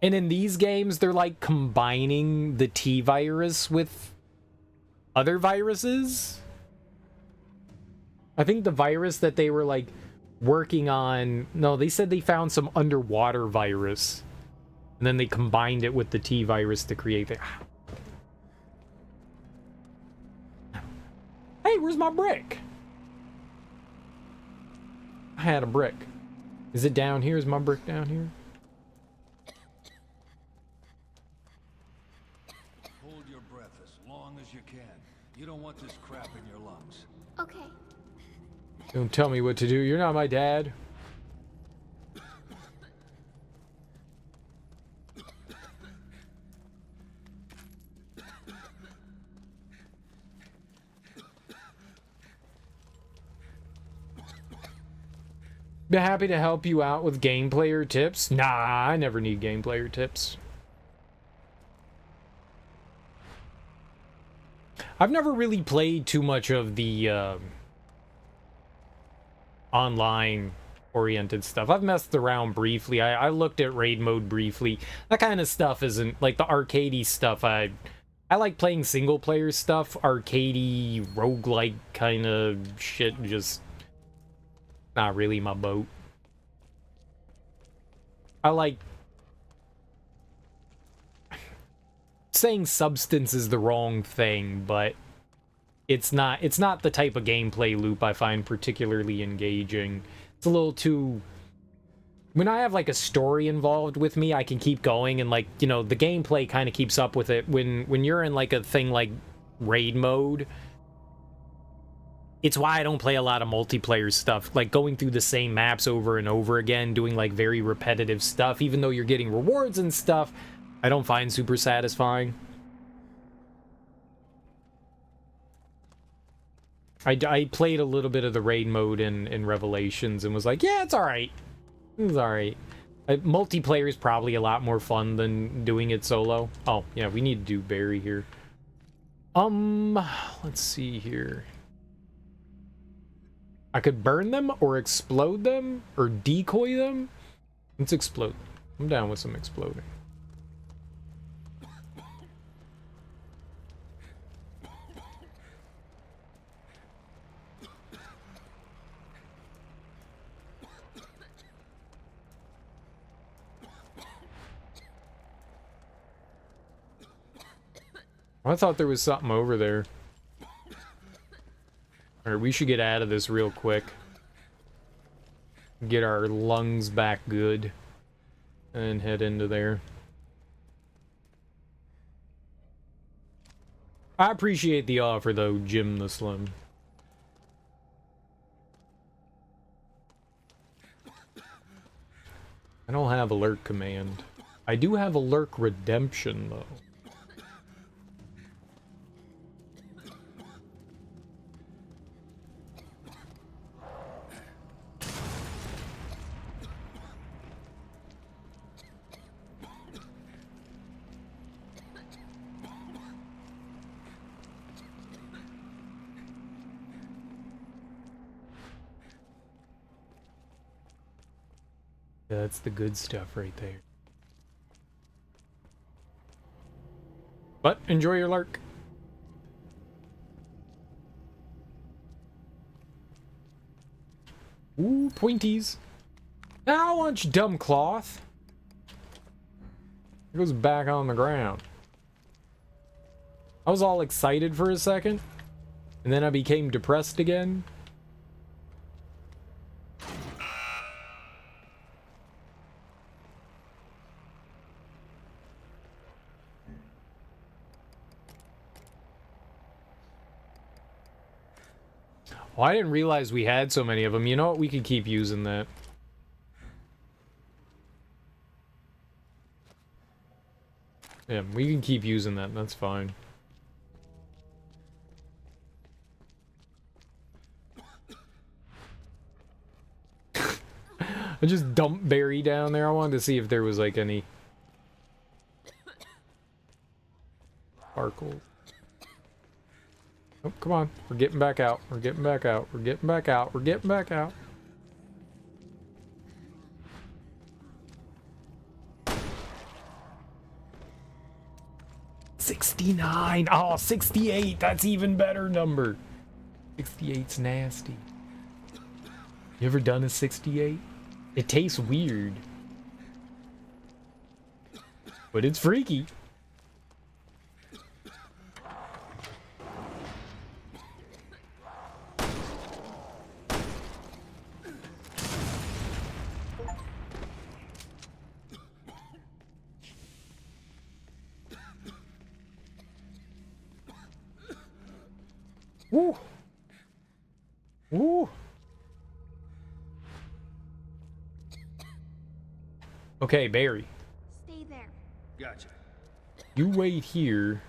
And in these games, they're like combining the T virus with other viruses. I think the virus that they were like working on, no, they said they found some underwater virus. And then they combined it with the T virus to create the... Hey, where's my brick? I had a brick. Is it down here? Is my brick down here? Hold your breath as long as you can. You don't want this crap in your lungs. Okay. Don't tell me what to do. You're not my dad. Be happy to help you out with game player tips. Nah, I never need game player tips. I've never really played too much of the online oriented stuff. I've messed around briefly. I looked at raid mode briefly. That kind of stuff isn't like the arcadey stuff. I like playing single player stuff. Arcadey, roguelike kind of shit, just not really my boat. I like saying substance is the wrong thing, but it's not the type of gameplay loop I find particularly engaging. It's a little too... When I have like a story involved with me, I can keep going, and like, you know, the gameplay kind of keeps up with it. When you're in like a thing like raid mode, it's why I don't play a lot of multiplayer stuff, like going through the same maps over and over again, doing like very repetitive stuff, even though you're getting rewards and stuff, I don't find super satisfying. I played a little bit of the raid mode in Revelations and was like, yeah, it's alright. It's alright. Multiplayer is probably a lot more fun than doing it solo. Oh, yeah, we need to do Barry here. Let's see here. I could burn them or explode them or decoy them. Let's explode. I'm down with some exploding. I thought there was something over there. Alright, we should get out of this real quick. Get our lungs back good. And head into there. I appreciate the offer though, Jim the Slim. I don't have alert command. I do have alert redemption though. Yeah, that's the good stuff right there. But enjoy your lark. Ooh, pointies. Now I want you, dumb cloth. It goes back on the ground. I was all excited for a second, and then I became depressed again. Well, I didn't realize we had so many of them. You know what? We could keep using that. Yeah, we can keep using that. That's fine. I just dumped Barry down there. I wanted to see if there was like any sparkles. Oh, come on. We're getting back out. We're getting back out. We're getting back out. We're getting back out. $69. Oh, 68. That's even better number. 68's nasty. You ever done a 68? It tastes weird. But it's freaky. Woo! Woo! Okay, Barry. Stay there. Gotcha. You wait here.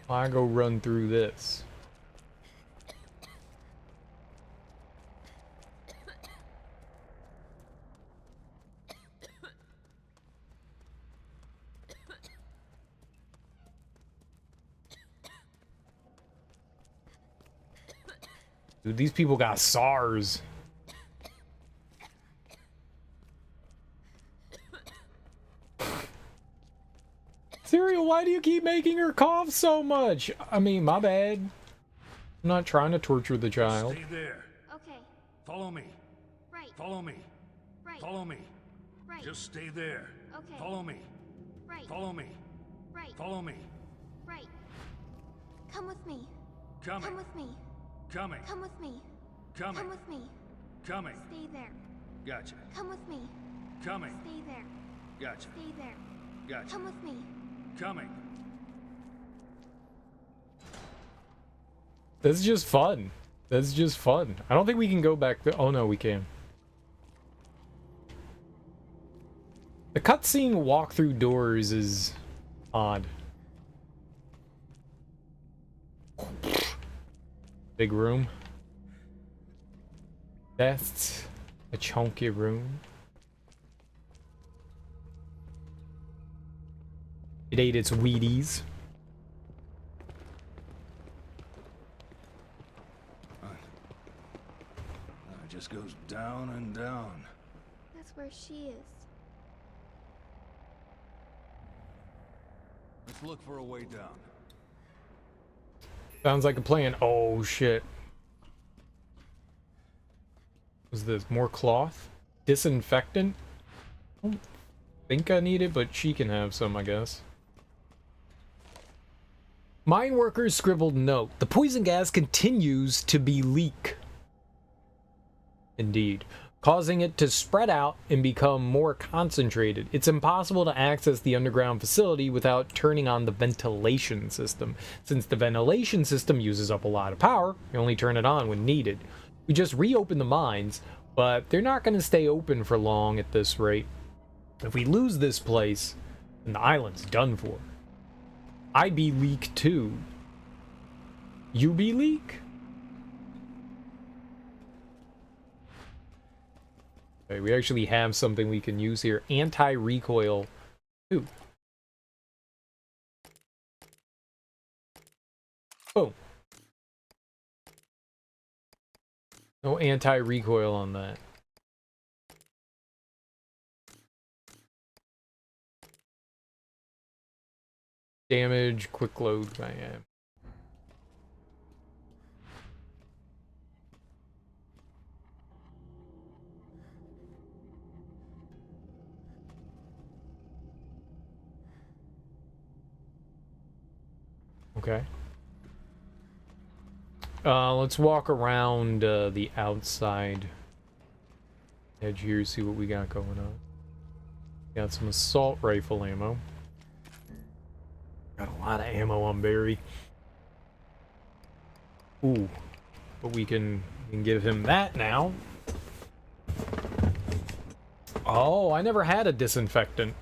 I go run through this. Dude, these people got SARS. Serial, why do you keep making her cough so much? I mean, my bad. I'm not trying to torture the child. Stay there. Okay. Follow me. Right. Follow me. Right. Follow me. Right. Just stay there. Okay. Follow me. Right. Follow me. Right. Follow me. Right. Come with me. Coming. Come with me. Coming. Come with me. Coming. Come with me. Coming. Stay there. Gotcha. Come with me. Coming. Stay there. Gotcha. Stay there. Gotcha. Come with me. Coming. That's just fun. That's just fun. I don't think we can go back there. Oh no, we can. The cutscene walk through doors is odd. Big room. That's a chunky room. It ate its Wheaties. It just goes down and down. That's where she is. Let's look for a way down. Sounds like a plan. Oh shit. Was this more cloth? Disinfectant? I don't think I need it, but she can have some, I guess. Mine workers scribbled note. The poison gas continues to be leak. Indeed. Causing it to spread out and become more concentrated. It's impossible to access the underground facility without turning on the ventilation system. Since the ventilation system uses up a lot of power, you only turn it on when needed. We just reopen the mines, but they're not going to stay open for long at this rate. If we lose this place, then the island's done for. I be leak too. You be leak? Okay, we actually have something we can use here. Anti-recoil 2. Boom. No anti-recoil on that. Damage, quick load, I am. Okay. Let's walk around the outside edge here, see what we got going on. Got some assault rifle ammo. Got a lot of ammo on Barry. Ooh. But we can give him that now. Oh, I never had a disinfectant.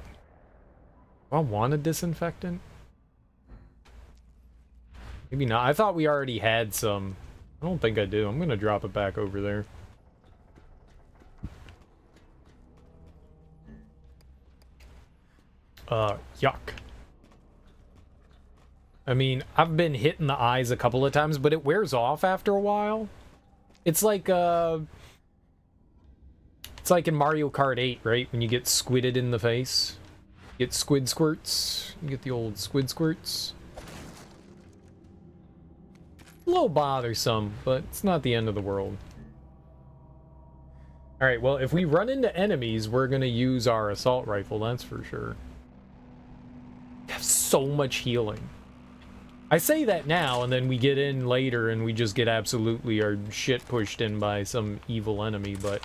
Do I want a disinfectant? Maybe not. I thought we already had some. I don't think I do. I'm gonna drop it back over there. Yuck. I mean, I've been hit in the eyes a couple of times, but it wears off after a while. It's like in Mario Kart 8, right? When you get squidded in the face. You get squid squirts. You get the old squid squirts. A little bothersome, but it's not the end of the world. Alright, well, if we run into enemies, we're gonna use our assault rifle, that's for sure. We have so much healing. I say that now, and then we get in later and we just get absolutely our shit pushed in by some evil enemy, but...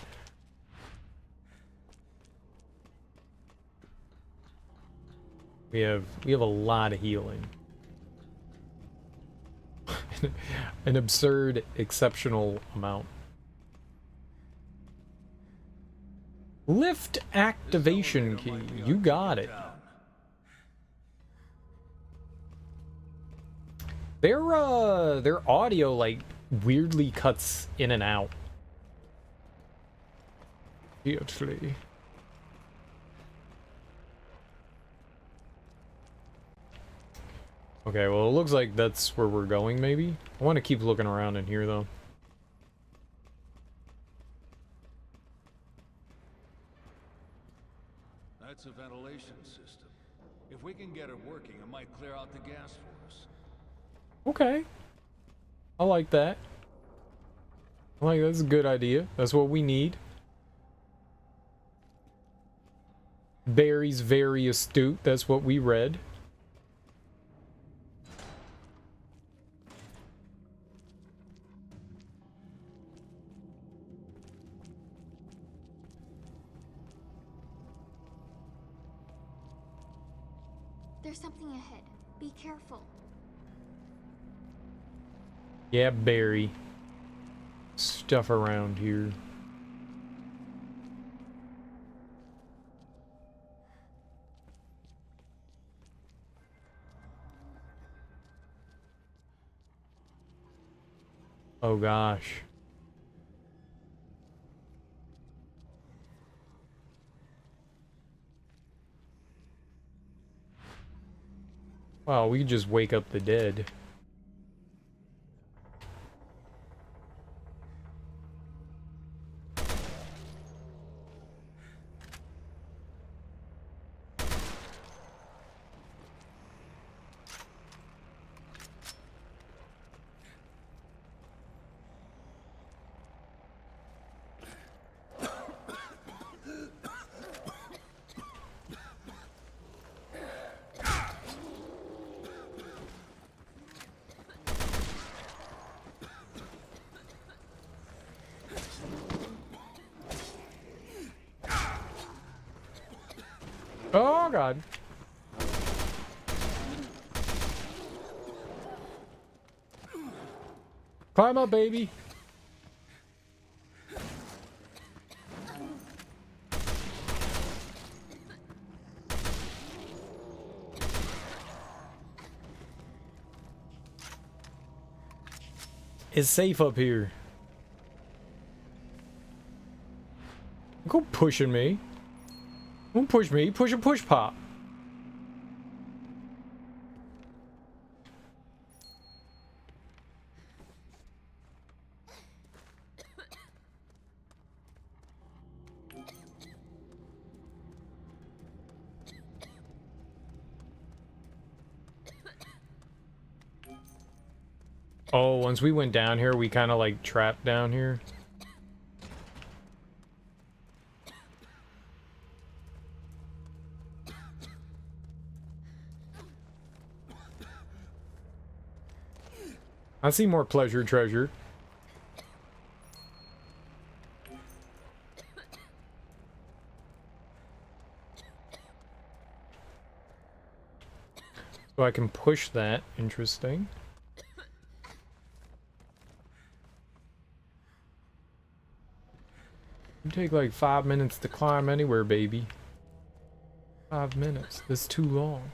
We have a lot of healing. An absurd, exceptional amount. Lift activation key. You got it. Their audio, like, weirdly cuts in and out. Weirdly. Okay, well, it looks like that's where we're going, maybe? I want to keep looking around in here, though. That's a ventilation system. If we can get it working, it might clear out the gas for us. Okay. I like that. That's a good idea. That's what we need. Barry's very astute. That's what we read. There's something ahead. Be careful. Yeah, Barry. Stuff around here. Oh gosh. Wow, we could just wake up the dead. Oh god. Climb up, baby. It's safe up here. Go pushing me. Don't push me. Push a push pop. Oh, once we went down here, we kind of like trapped down here. I see more pleasure treasure. So I can push that. Interesting. You take like 5 minutes to climb anywhere, baby. 5 minutes. That's too long.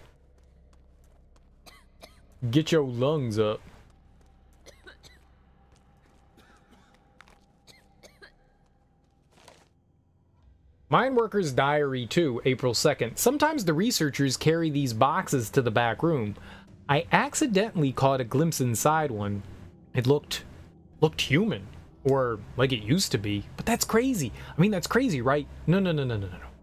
Get your lungs up. Mineworker's Diary 2, April 2nd. Sometimes the researchers carry these boxes to the back room. I accidentally caught a glimpse inside one. It looked human. Or like it used to be. But that's crazy. I mean, that's crazy, right? No.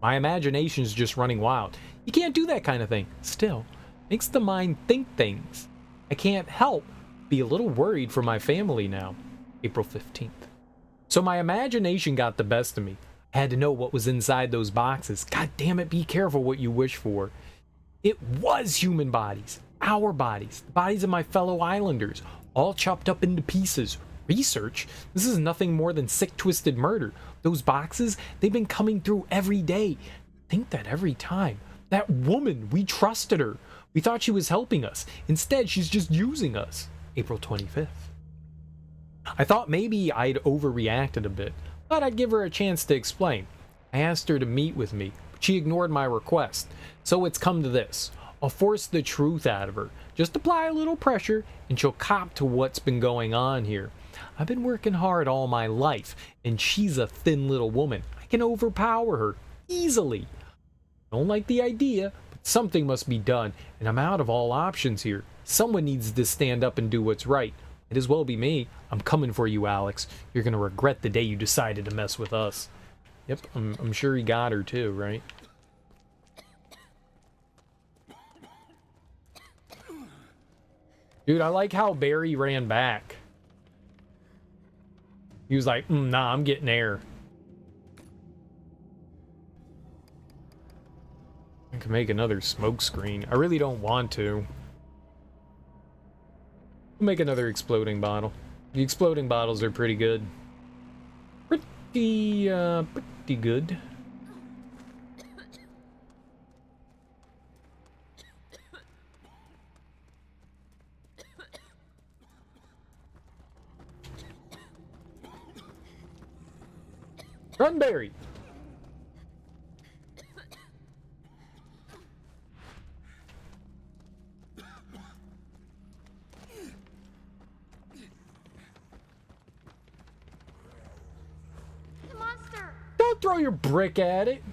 My imagination's just running wild. You can't do that kind of thing. Still, makes the mind think things. I can't help be a little worried for my family now. April 15th. So my imagination got the best of me. I had to know what was inside those boxes. God damn it, be careful what you wish for. It was human bodies. Our bodies. The bodies of my fellow islanders. All chopped up into pieces. Research? This is nothing more than sick, twisted murder. Those boxes, they've been coming through every day. Think that every time. That woman, we trusted her. We thought she was helping us. Instead, she's just using us. April 25th. I thought maybe I'd overreacted a bit. Thought I'd give her a chance to explain. I asked her to meet with me, but she ignored my request. So it's come to this. I'll force the truth out of her. Just apply a little pressure, and she'll cop to what's been going on here. I've been working hard all my life, and she's a thin little woman. I can overpower her easily. Don't like the idea, but something must be done, and I'm out of all options here. Someone needs to stand up and do what's right. It as well be me. I'm coming for you, Alex. You're gonna regret the day you decided to mess with us. Yep, I'm sure he got her too, right? Dude, I like how Barry ran back. He was like, nah, I'm getting air. I can make another smoke screen. I really don't want to. We'll make another exploding bottle. The exploding bottles are pretty good. Pretty good. Run, Barry! The monster! Don't throw your brick at it!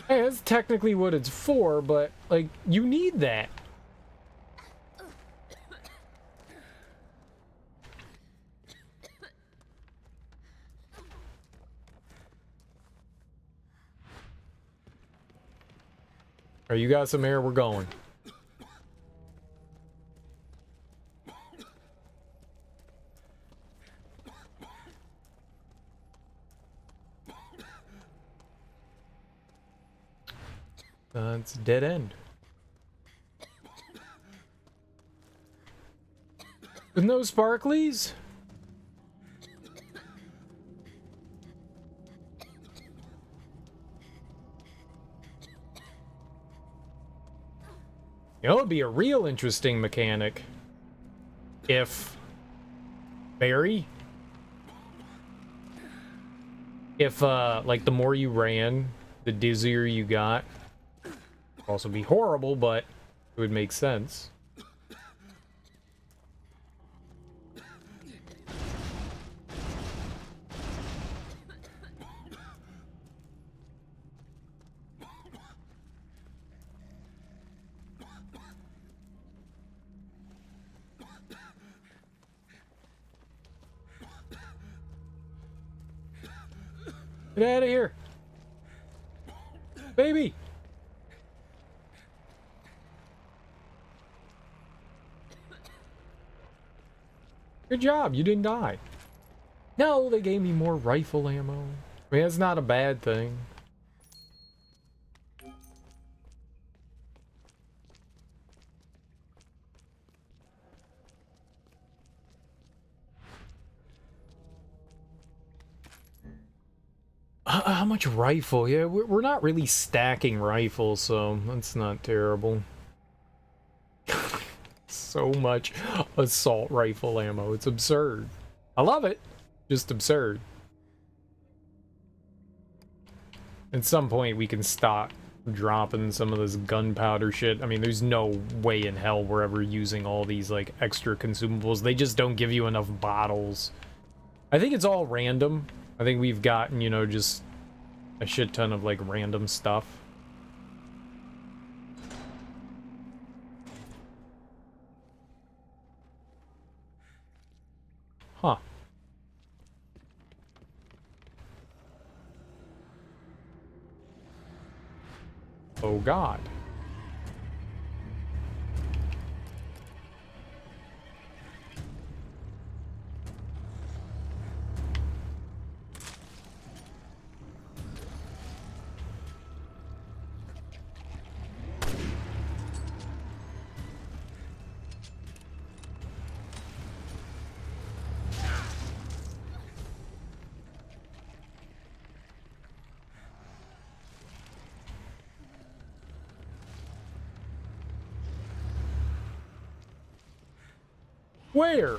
Hey, that's technically what it's for, but, like, you need that. Alright, you got some air, we're going. It's a dead end. With no sparklies? You know, it'd be a real interesting mechanic if Barry, like the more you ran, the dizzier you got. Also be horrible, but it would make sense. Get out of here, baby. Good job, you didn't die. No, they gave me more rifle ammo. I mean, that's not a bad thing. How much rifle? Yeah, we're not really stacking rifles, so that's not terrible. So much assault rifle ammo. It's absurd. I love it. Just absurd. At some point, we can stop dropping some of this gunpowder shit. I mean, there's no way in hell we're ever using all these, like, extra consumables. They just don't give you enough bottles. I think it's all random. I think we've gotten, you know, just a shit ton of, like, random stuff. Huh. Oh God. Where?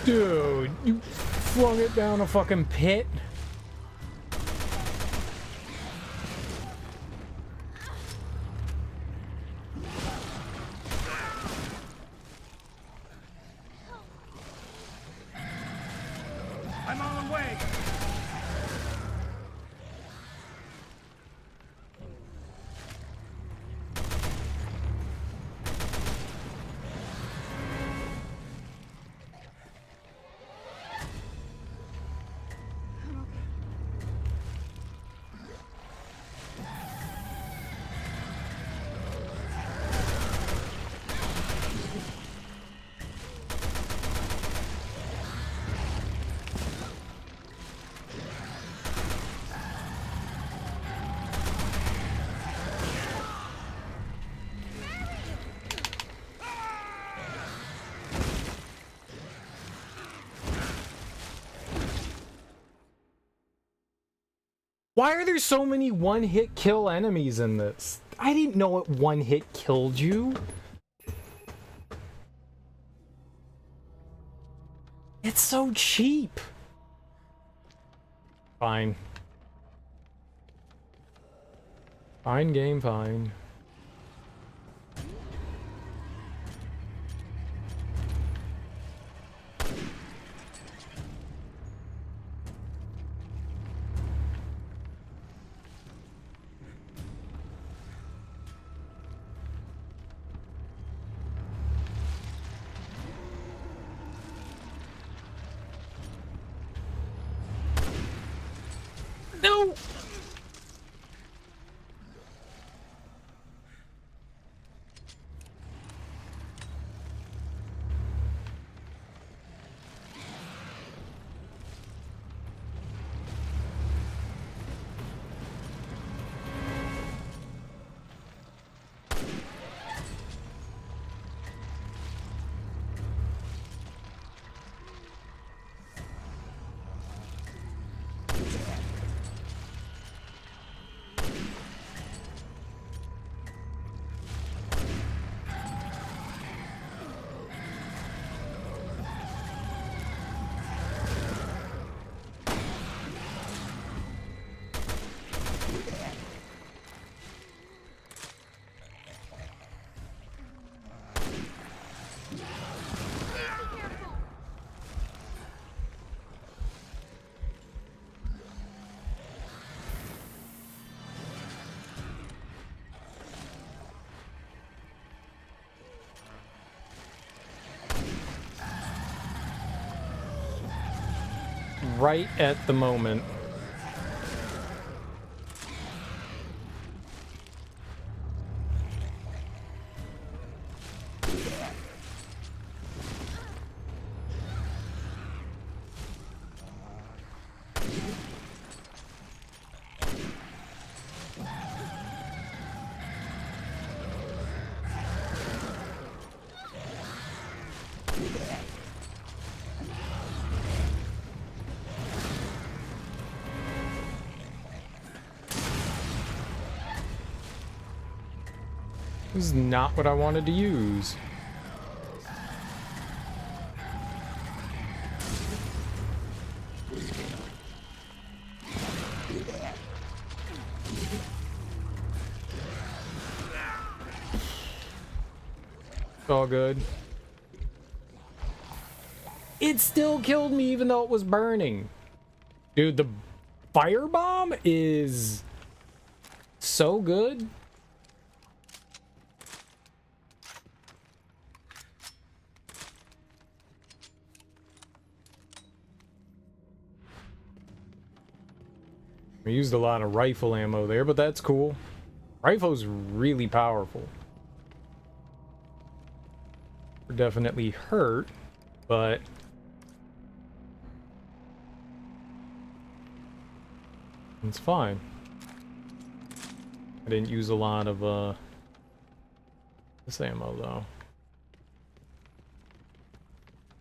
Dude, you flung it down a fucking pit? I'm on the way. Why are there so many one-hit kill enemies in this? I didn't know it one-hit killed you. It's so cheap. Fine. Fine game, fine. No! right at the moment. This is not what I wanted to use. It's all good. It still killed me even though it was burning. Dude, the firebomb is so good. We used a lot of rifle ammo there, but that's cool. Rifle's really powerful. We're definitely hurt, but it's fine. I didn't use a lot of this ammo though.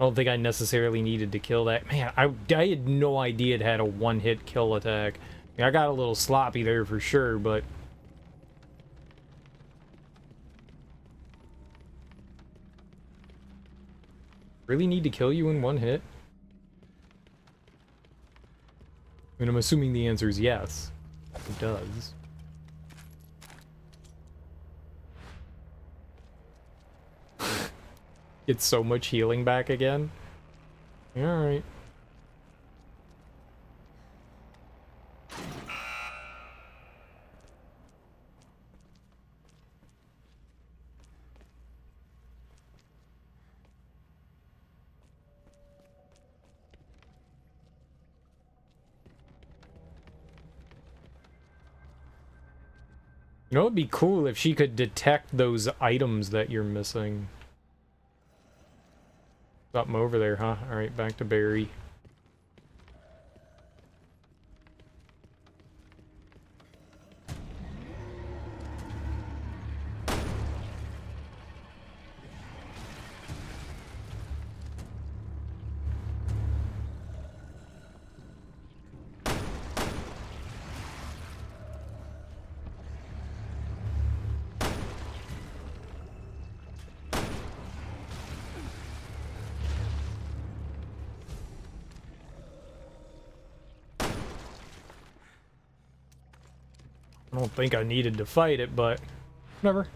I don't think I necessarily needed to kill that. Man, I had no idea it had a one-hit kill attack. I mean, I got a little sloppy there for sure, but really need to kill you in one hit? I mean, I'm assuming the answer is yes. It does. Get so much healing back again. Alright. You know, it'd be cool if she could detect those items that you're missing. Something over there, huh? Alright, back to Barry. I don't think I needed to fight it, but whatever.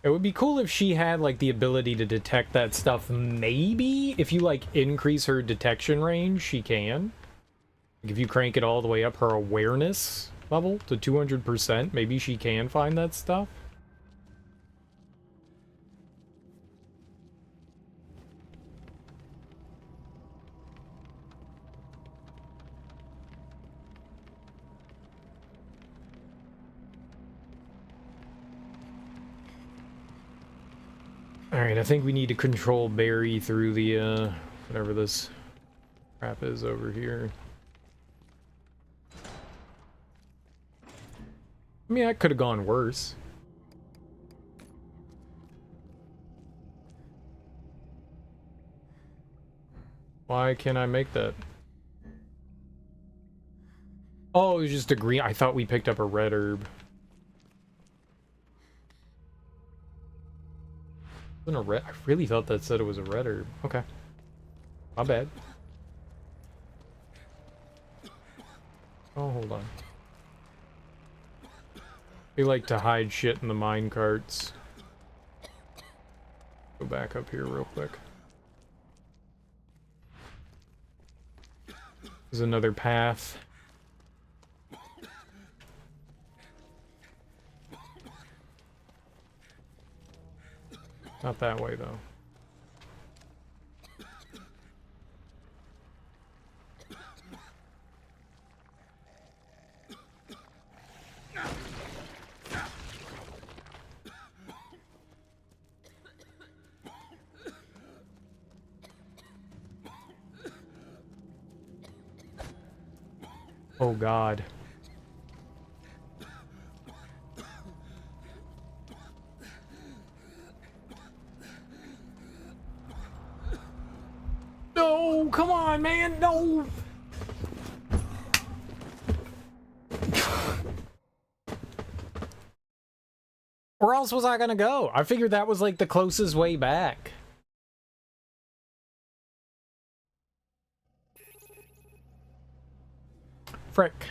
It would be cool if she had, like, the ability to detect that stuff. Maybe if you, like, increase her detection range, she can. Like, if you crank it all the way up her awareness level to 200%, maybe she can find that stuff. Alright, I think we need to control Barry through the, whatever this crap is over here. I mean, that could have gone worse. Why can't I make that? Oh, it was just a green. I thought we picked up a red herb. Wasn't a red? I really thought that said it was a red herb. Okay. My bad. Oh, hold on. We like to hide shit in the mine carts. Go back up here real quick. There's another path. Not that way, though. Oh God. No, come on, man, no. Where else was I gonna go? I figured that was like the closest way back. Frick.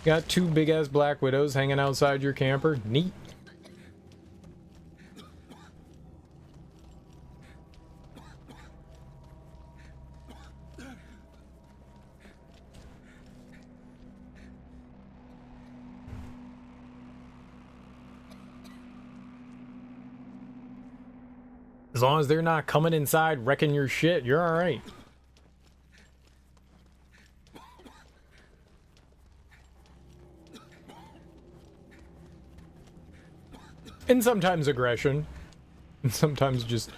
Got two big-ass Black Widows hanging outside your camper? Neat. As long as they're not coming inside wrecking your shit, you're alright. And sometimes aggression. And sometimes just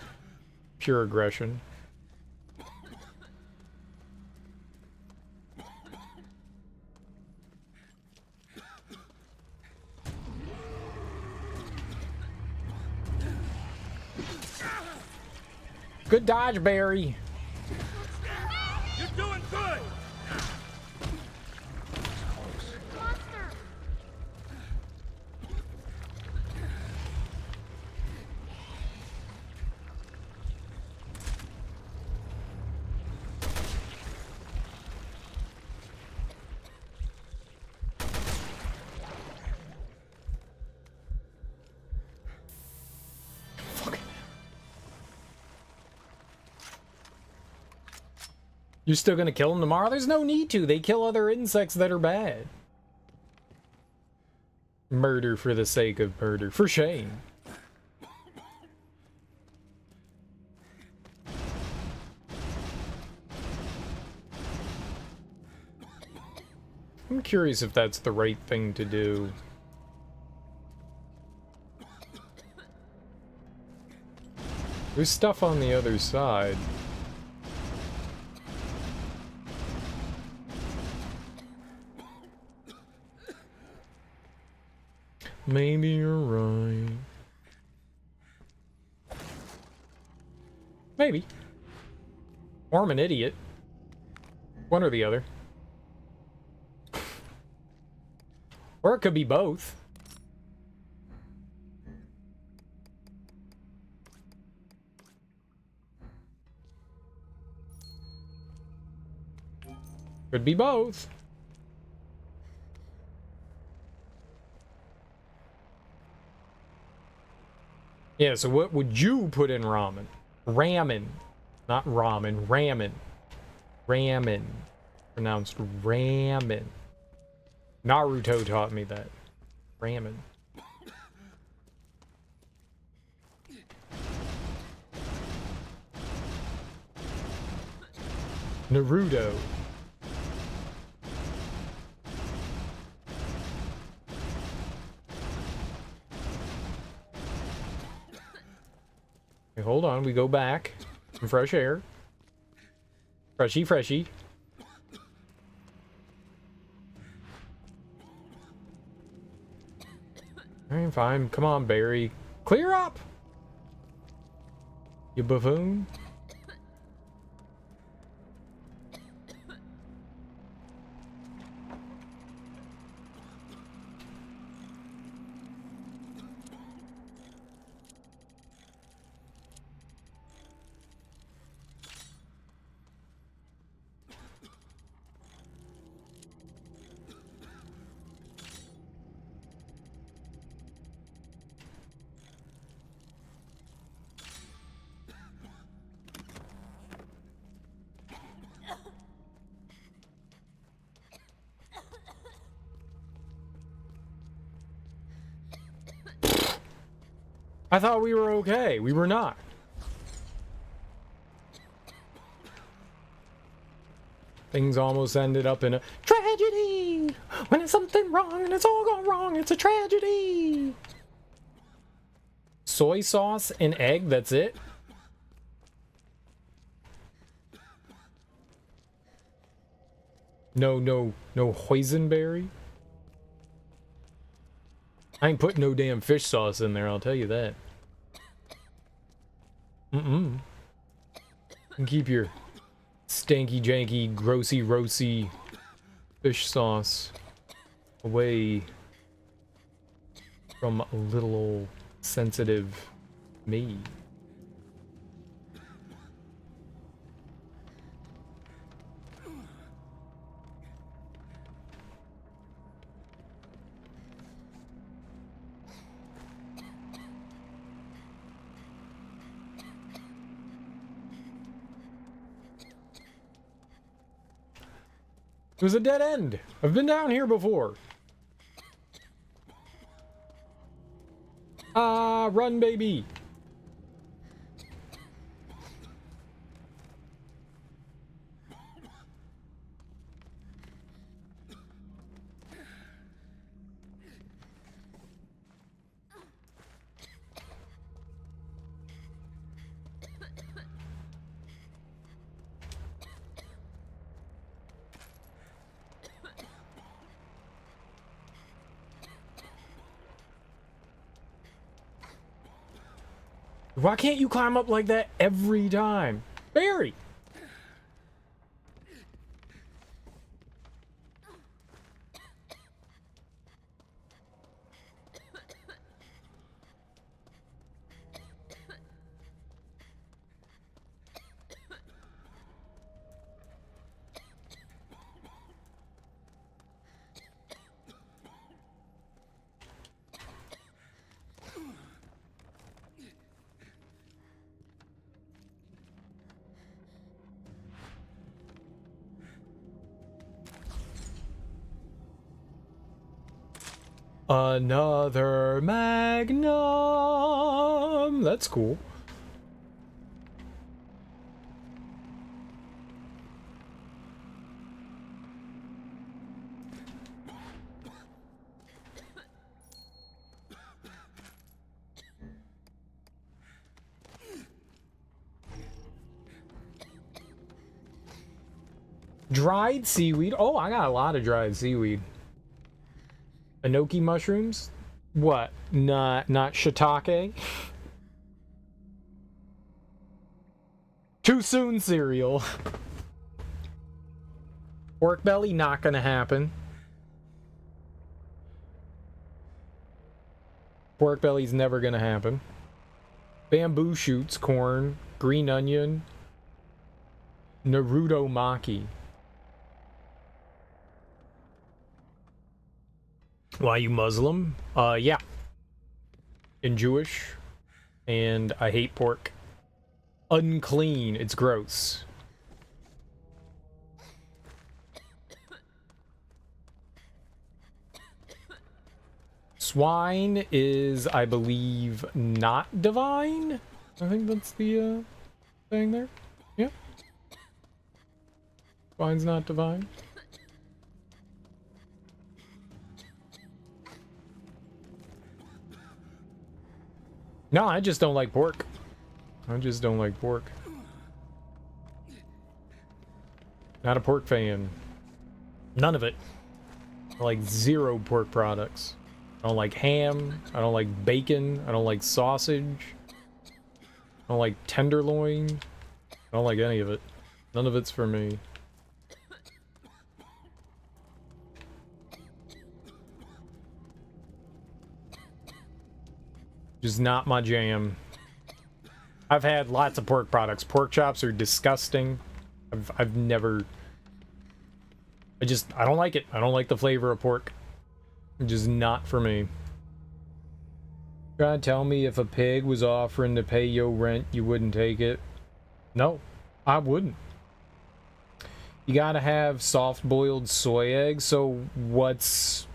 pure aggression. Good dodge, Barry. You're doing good! You're still gonna kill them tomorrow? There's no need to. They kill other insects that are bad. Murder for the sake of murder. For shame. I'm curious if that's the right thing to do. There's stuff on the other side. Maybe you're right. Maybe. Or I'm an idiot. One or the other. Or it could be both. Could be both. Yeah, so what would you put in ramen? Ramen. Not ramen. Ramen. Ramen. Pronounced ramen. Naruto taught me that. Ramen. Naruto. Okay, hold on, we go back. Some fresh air. Freshy, freshy. Alright, fine. Come on, Barry. Clear up! You buffoon. I thought we were okay. We were not. Things almost ended up in a tragedy. When it's something wrong and it's all gone wrong, it's a tragedy. Soy sauce and egg, that's it? No hoisinberry? I ain't putting no damn fish sauce in there, I'll tell you that. And keep your stanky janky, grossy roasy fish sauce away from little old sensitive me. It was a dead end. I've been down here before. Run, baby. Why can't you climb up like that every time? Barry! Another Magnum. That's cool. Dried seaweed. Oh, I got a lot of dried seaweed. Enoki mushrooms? What? Not shiitake? Too soon cereal. Pork belly, not gonna happen. Pork belly's never gonna happen. Bamboo shoots, corn, green onion, Naruto maki. Why, you Muslim? Yeah. And Jewish. And I hate pork. Unclean. It's gross. Swine is, I believe, not divine? I think that's the, thing there. Yeah. Swine's not divine. No, I just don't like pork. I just don't like pork. Not a pork fan. None of it. I like zero pork products. I don't like ham. I don't like bacon. I don't like sausage. I don't like tenderloin. I don't like any of it. None of it's for me. Just not my jam. I've had lots of pork products. Pork chops are disgusting. I've never... I don't like it. I don't like the flavor of pork. It's just not for me. Try to tell me if a pig was offering to pay your rent, you wouldn't take it. No, I wouldn't. You gotta have soft-boiled soy eggs. So what's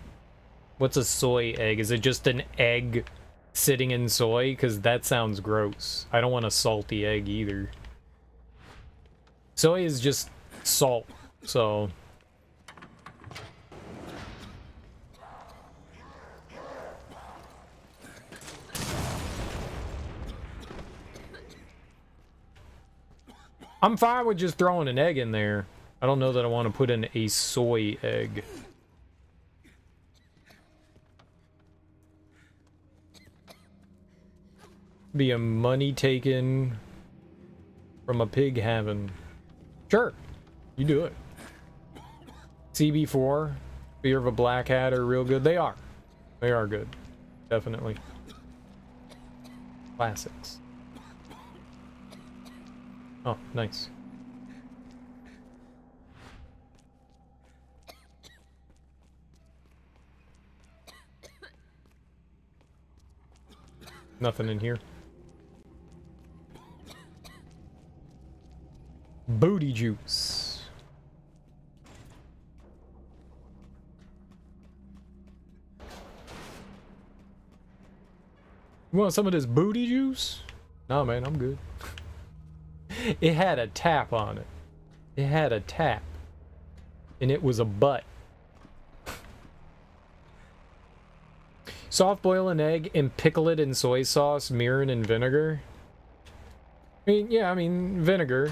a soy egg? Is it just an egg sitting in soy? Because that sounds gross. I don't want a salty egg either. Soy is just salt. So I'm fine with just throwing an egg in there. I don't know that I want to put in a soy egg. Be a money taken from a pig having. Sure, you do it. CB4, Fear of a Black Hat are real good. They are. They are good. Definitely. Classics. Oh, nice. Nothing in here. Booty juice. You want some of this booty juice? No, man, I'm good. It had a tap on it. It had a tap. And it was a butt. Soft boil an egg and pickle it in soy sauce, mirin, and vinegar. I mean, yeah, I mean, vinegar.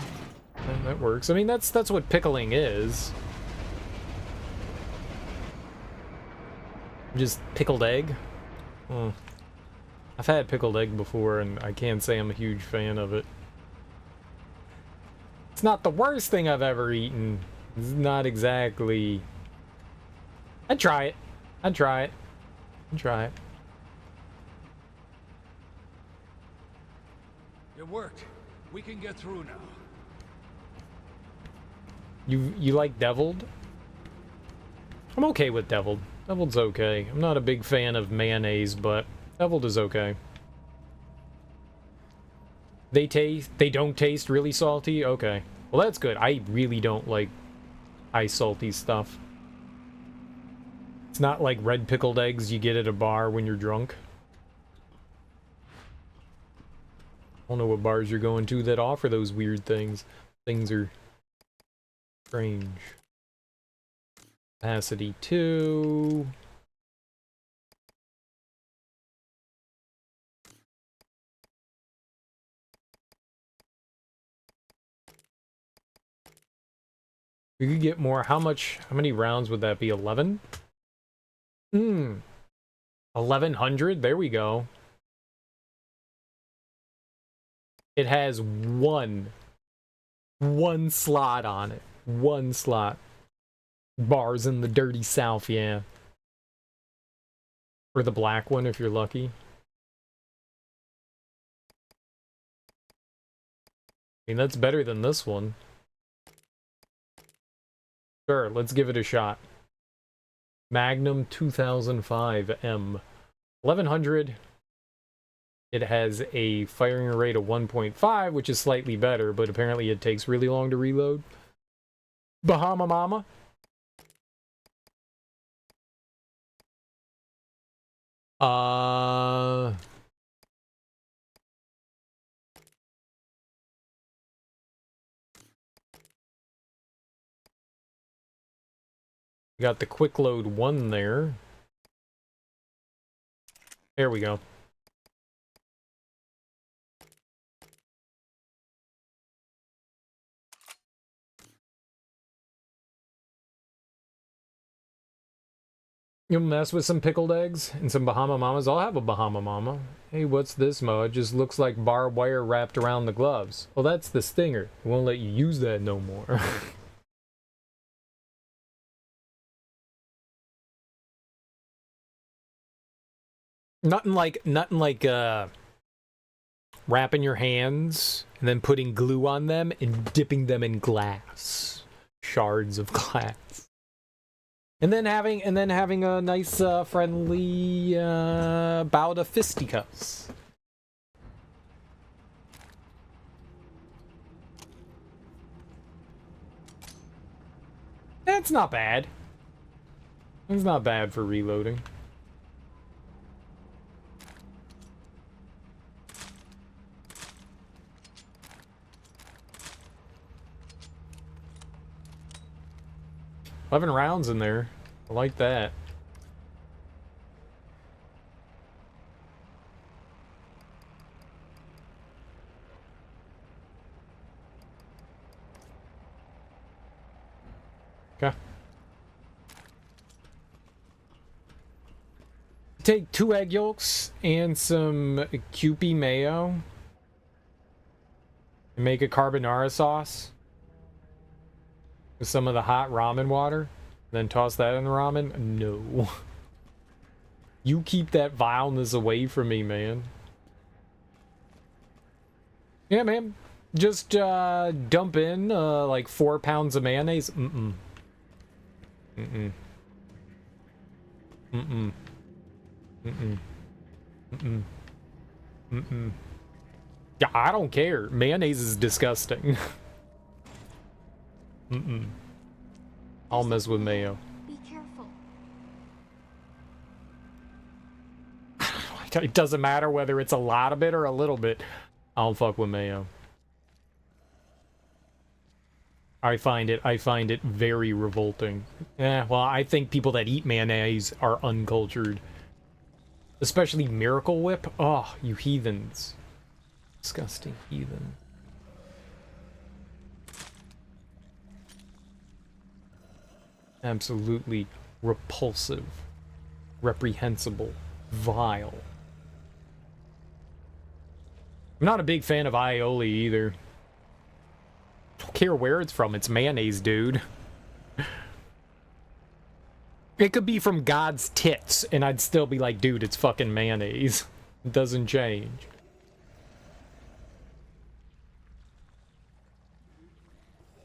That works. I mean, that's what pickling is. Just pickled egg. I've had pickled egg before, and I can't say I'm a huge fan of it. It's not the worst thing I've ever eaten. It's not exactly... I'd try it. I'd try it. I'd try it. It worked. We can get through now. You like deviled? I'm okay with deviled. Deviled's okay. I'm not a big fan of mayonnaise, but deviled is okay. They don't taste really salty? Okay. Well, that's good. I really don't like high salty stuff. It's not like red pickled eggs you get at a bar when you're drunk. I don't know what bars you're going to that offer those weird things. Things are strange. Capacity 2. We could get more. How many rounds would that be? 11? 1100? There we go. It has one slot on it. One slot. Bars in the dirty south, yeah. Or the black one if you're lucky. I mean, that's better than this one. Sure, let's give it a shot. Magnum 2005M. 1100. It has a firing rate of 1.5, which is slightly better, but apparently it takes really long to reload. Bahama Mama. Got the quick load 1 there. There we go. You mess with some pickled eggs and some Bahama Mamas? I'll have a Bahama Mama. Hey, what's this, Mo? It just looks like barbed wire wrapped around the gloves. Well, that's the stinger. It won't let you use that no more. Nothing like wrapping your hands and then putting glue on them and dipping them in glass. Shards of glass. And then having a nice friendly bout of fisticuffs. That's not bad. It's not bad for reloading. 11 rounds in there. I like that. Okay. Take 2 egg yolks and some Kewpie mayo and make a carbonara sauce with some of the hot ramen water, then toss that in the ramen. No. You keep that vileness away from me, man. Yeah, man. Just dump in like 4 pounds of mayonnaise. Mm-mm. Mm-mm. Mm-mm. Mm-mm. Mm-mm. Mm-mm. Yeah, I don't care. Mayonnaise is disgusting. Mm-mm. I'll mess with mayo. Be careful. It doesn't matter whether it's a lot of it or a little bit. I don't fuck with mayo. I find it very revolting. Well, I think people that eat mayonnaise are uncultured. Especially Miracle Whip. Oh, you heathens. Disgusting heathen. Absolutely repulsive. Reprehensible. Vile. I'm not a big fan of aioli either. Don't care where it's from. It's mayonnaise, dude. It could be from God's tits, and I'd still be like, dude, it's fucking mayonnaise. It doesn't change.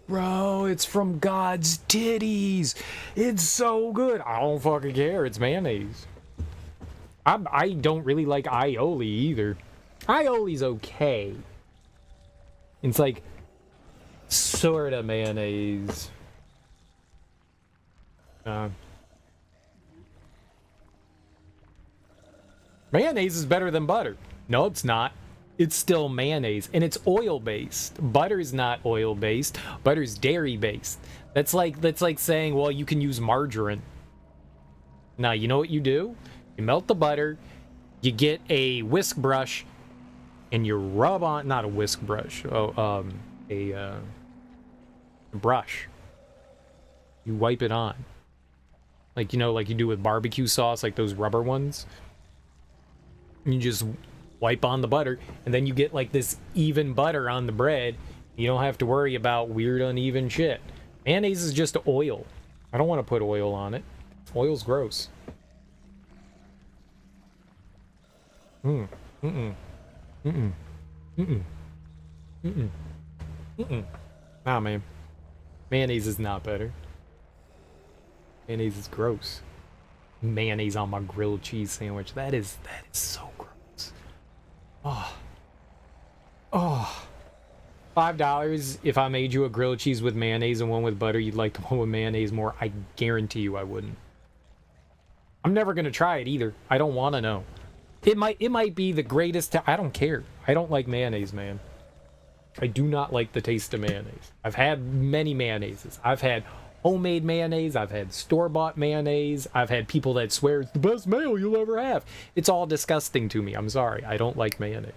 Bro, it's from God's titties. It's so good. I don't fucking care. It's mayonnaise. I don't really like aioli either. Aioli's okay. It's like sort of mayonnaise. Mayonnaise is better than butter. No, it's not. It's still mayonnaise, and it's oil-based. Butter's not oil-based. Butter's dairy-based. That's like saying, well, you can use margarine. Now, you know what you do? You melt the butter, you get a whisk brush, and you rub on, not a whisk brush, a brush. You wipe it on. Like, you know, like you do with barbecue sauce, like those rubber ones. You just wipe on the butter, and then you get like this even butter on the bread. You don't have to worry about weird uneven shit. Mayonnaise is just oil. I don't want to put oil on it. Oil's gross. Mm. Mm-mm. Mm-mm. Mm-mm. Mm-mm. Mm-mm. Nah, man. Mayonnaise is not better. Mayonnaise is gross. Mayonnaise on my grilled cheese sandwich. That is so gross. Oh. Oh. $5 if I made you a grilled cheese with mayonnaise and one with butter, you'd like the one with mayonnaise more. I guarantee you I wouldn't. I'm never gonna try it either. I don't want to know. It might be the greatest. I don't care. I don't like mayonnaise, man. I do not like the taste of mayonnaise. I've had many mayonnaises. I've had homemade mayonnaise. I've had store-bought mayonnaise. I've had people that swear it's the best mayo you'll ever have. It's all disgusting to me. I'm sorry. I don't like mayonnaise.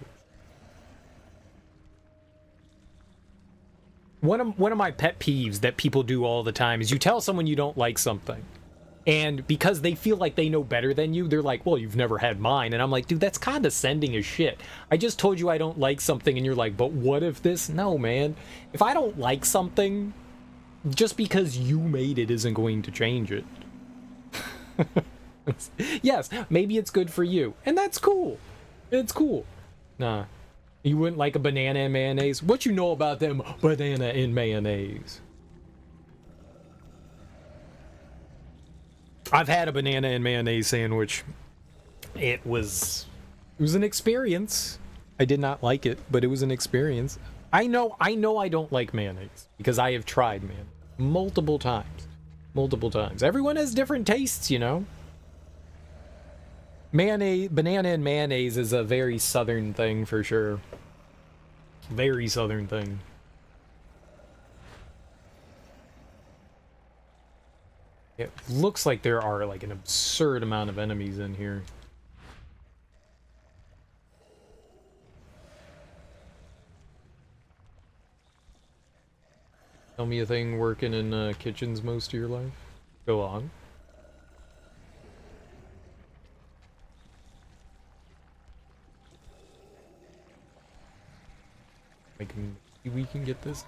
One of my pet peeves that people do all the time is you tell someone you don't like something, and because they feel like they know better than you, they're like, well, you've never had mine. And I'm like, dude, that's condescending as shit. I just told you I don't like something, and you're like, but what if this? No, man. If I don't like something, just because you made it isn't going to change it. Yes, maybe it's good for you, and that's cool. It's cool. Nah. You wouldn't like a banana and mayonnaise? What you know about them banana and mayonnaise? I've had a banana and mayonnaise sandwich. It was an experience. I did not like it, but it was an experience. I know I don't like mayonnaise because I have tried mayonnaise multiple times. Multiple times. Everyone has different tastes, you know. Banana and mayonnaise is a very southern thing for sure. Very southern thing. It looks like there are like an absurd amount of enemies in here. Tell me a thing working in kitchens most of your life. Go on. We can get this.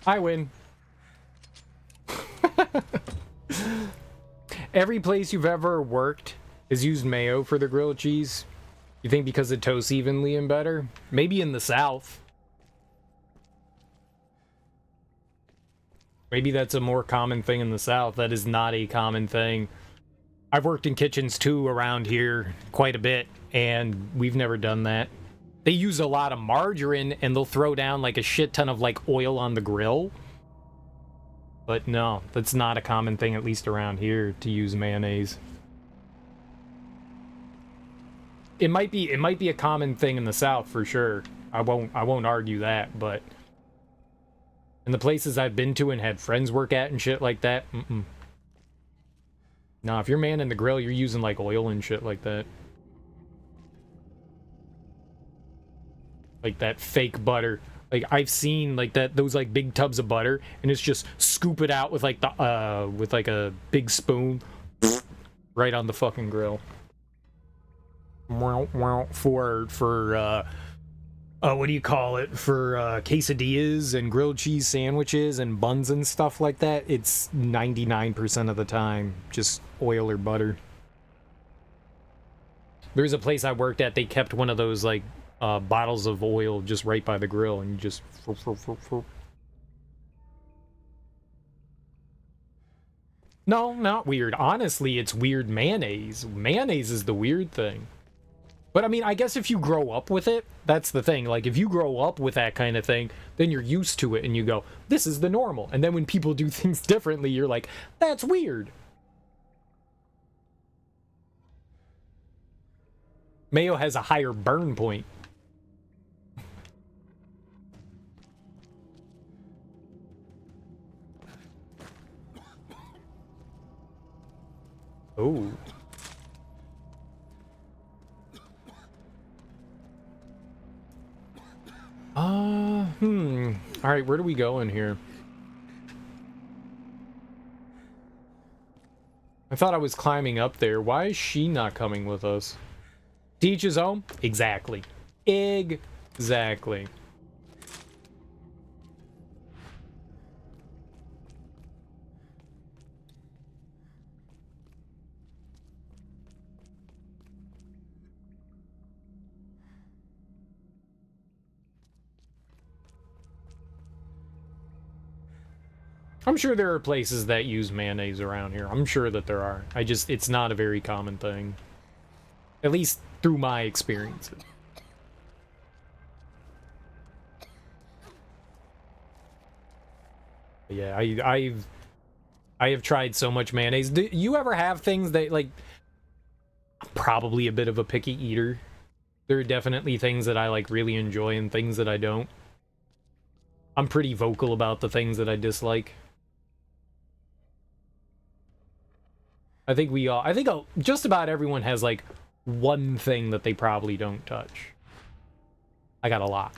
I win. Every place you've ever worked has used mayo for the grilled cheese. You think because it toasts evenly and better? Maybe in the South. Maybe that's a more common thing in the South. That is not a common thing. I've worked in kitchens too around here quite a bit, and we've never done that. They use a lot of margarine, and they'll throw down like a shit ton of like oil on the grill. But no, that's not a common thing, at least around here, to use mayonnaise. It might be a common thing in the South for sure. I won't argue that, but in the places I've been to and had friends work at and shit like that, nah, if you're manning the grill, you're using like oil and shit like that. Like that fake butter. Like I've seen like those like big tubs of butter, and it's just scoop it out with like the with like a big spoon right on the fucking grill. For what do you call it? For quesadillas and grilled cheese sandwiches and buns and stuff like that, it's 99% of the time just oil or butter. There's a place I worked at, they kept one of those like bottles of oil just right by the grill, and you just No, not weird. Honestly, it's weird mayonnaise. Mayonnaise is the weird thing. But I mean, I guess if you grow up with it, that's the thing. Like, if you grow up with that kind of thing, then you're used to it and you go, this is the normal. And then when people do things differently, you're like, that's weird. Mayo has a higher burn point. Oh. All right, where do we go in here? I thought I was climbing up there. Why is she not coming with us? To each his own? Exactly. Exactly. I'm sure there are places that use mayonnaise around here. I'm sure that there are. It's not a very common thing. At least through my experiences. Yeah, I have tried so much mayonnaise. Do you ever have things that, like, I'm probably a bit of a picky eater. There are definitely things that I, like, really enjoy and things that I don't. I'm pretty vocal about the things that I dislike. I think just about everyone has, like, one thing that they probably don't touch. I got a lot.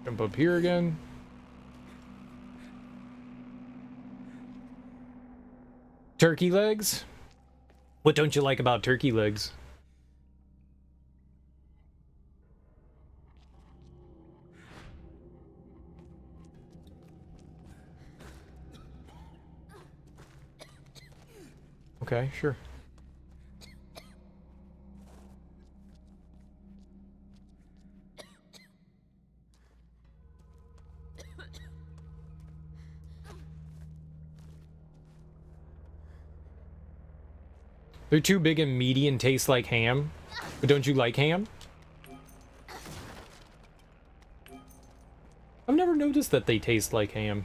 Jump up here again. Turkey legs? What don't you like about turkey legs? Okay, sure. They're too big and meaty and taste like ham. But don't you like ham? I've never noticed that they taste like ham.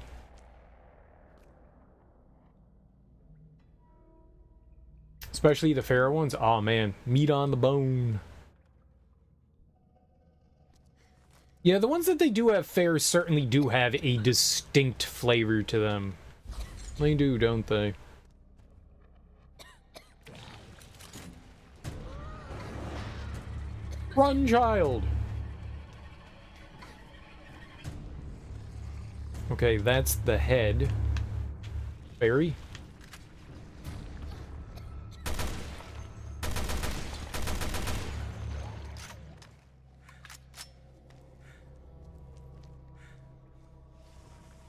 Especially the fair ones. Oh man, meat on the bone. Yeah, the ones that they do have fair certainly do have a distinct flavor to them. They do, don't they? Run, child! Okay, that's the head. Fairy?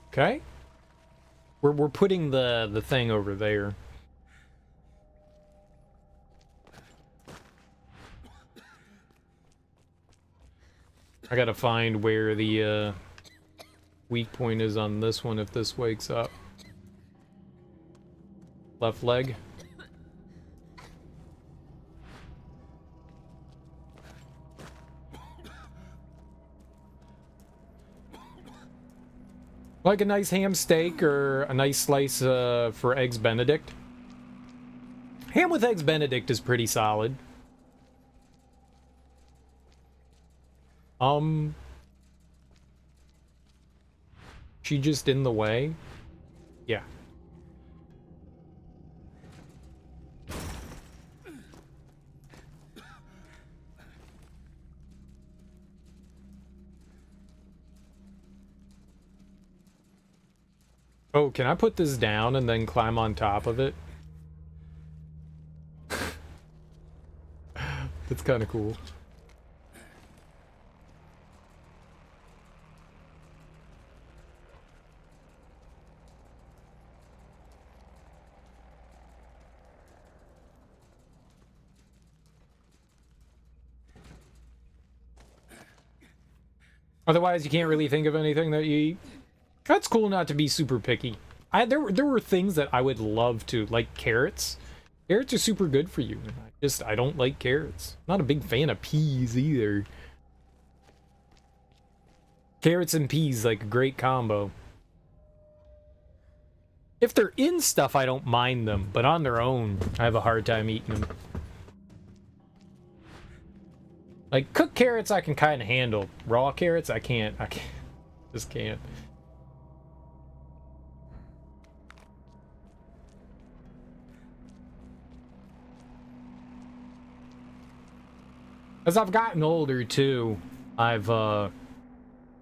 Okay. We're putting the thing over there. I gotta find where the weak point is on this one if this wakes up. Left leg. Like a nice ham steak or a nice slice for Eggs Benedict. Ham with Eggs Benedict is pretty solid. She just in the way? Yeah. Oh, can I put this down and then climb on top of it? That's kind of cool. Otherwise, you can't really think of anything that you eat. That's cool not to be super picky. There were things that I would love to, like carrots. Carrots are super good for you. I don't like carrots. Not a big fan of peas either. Carrots and peas, like a great combo. If they're in stuff, I don't mind them, but on their own, I have a hard time eating them. Like, cooked carrots I can kind of handle. Raw carrots, I can't. Just can't. As I've gotten older, too, I've, kind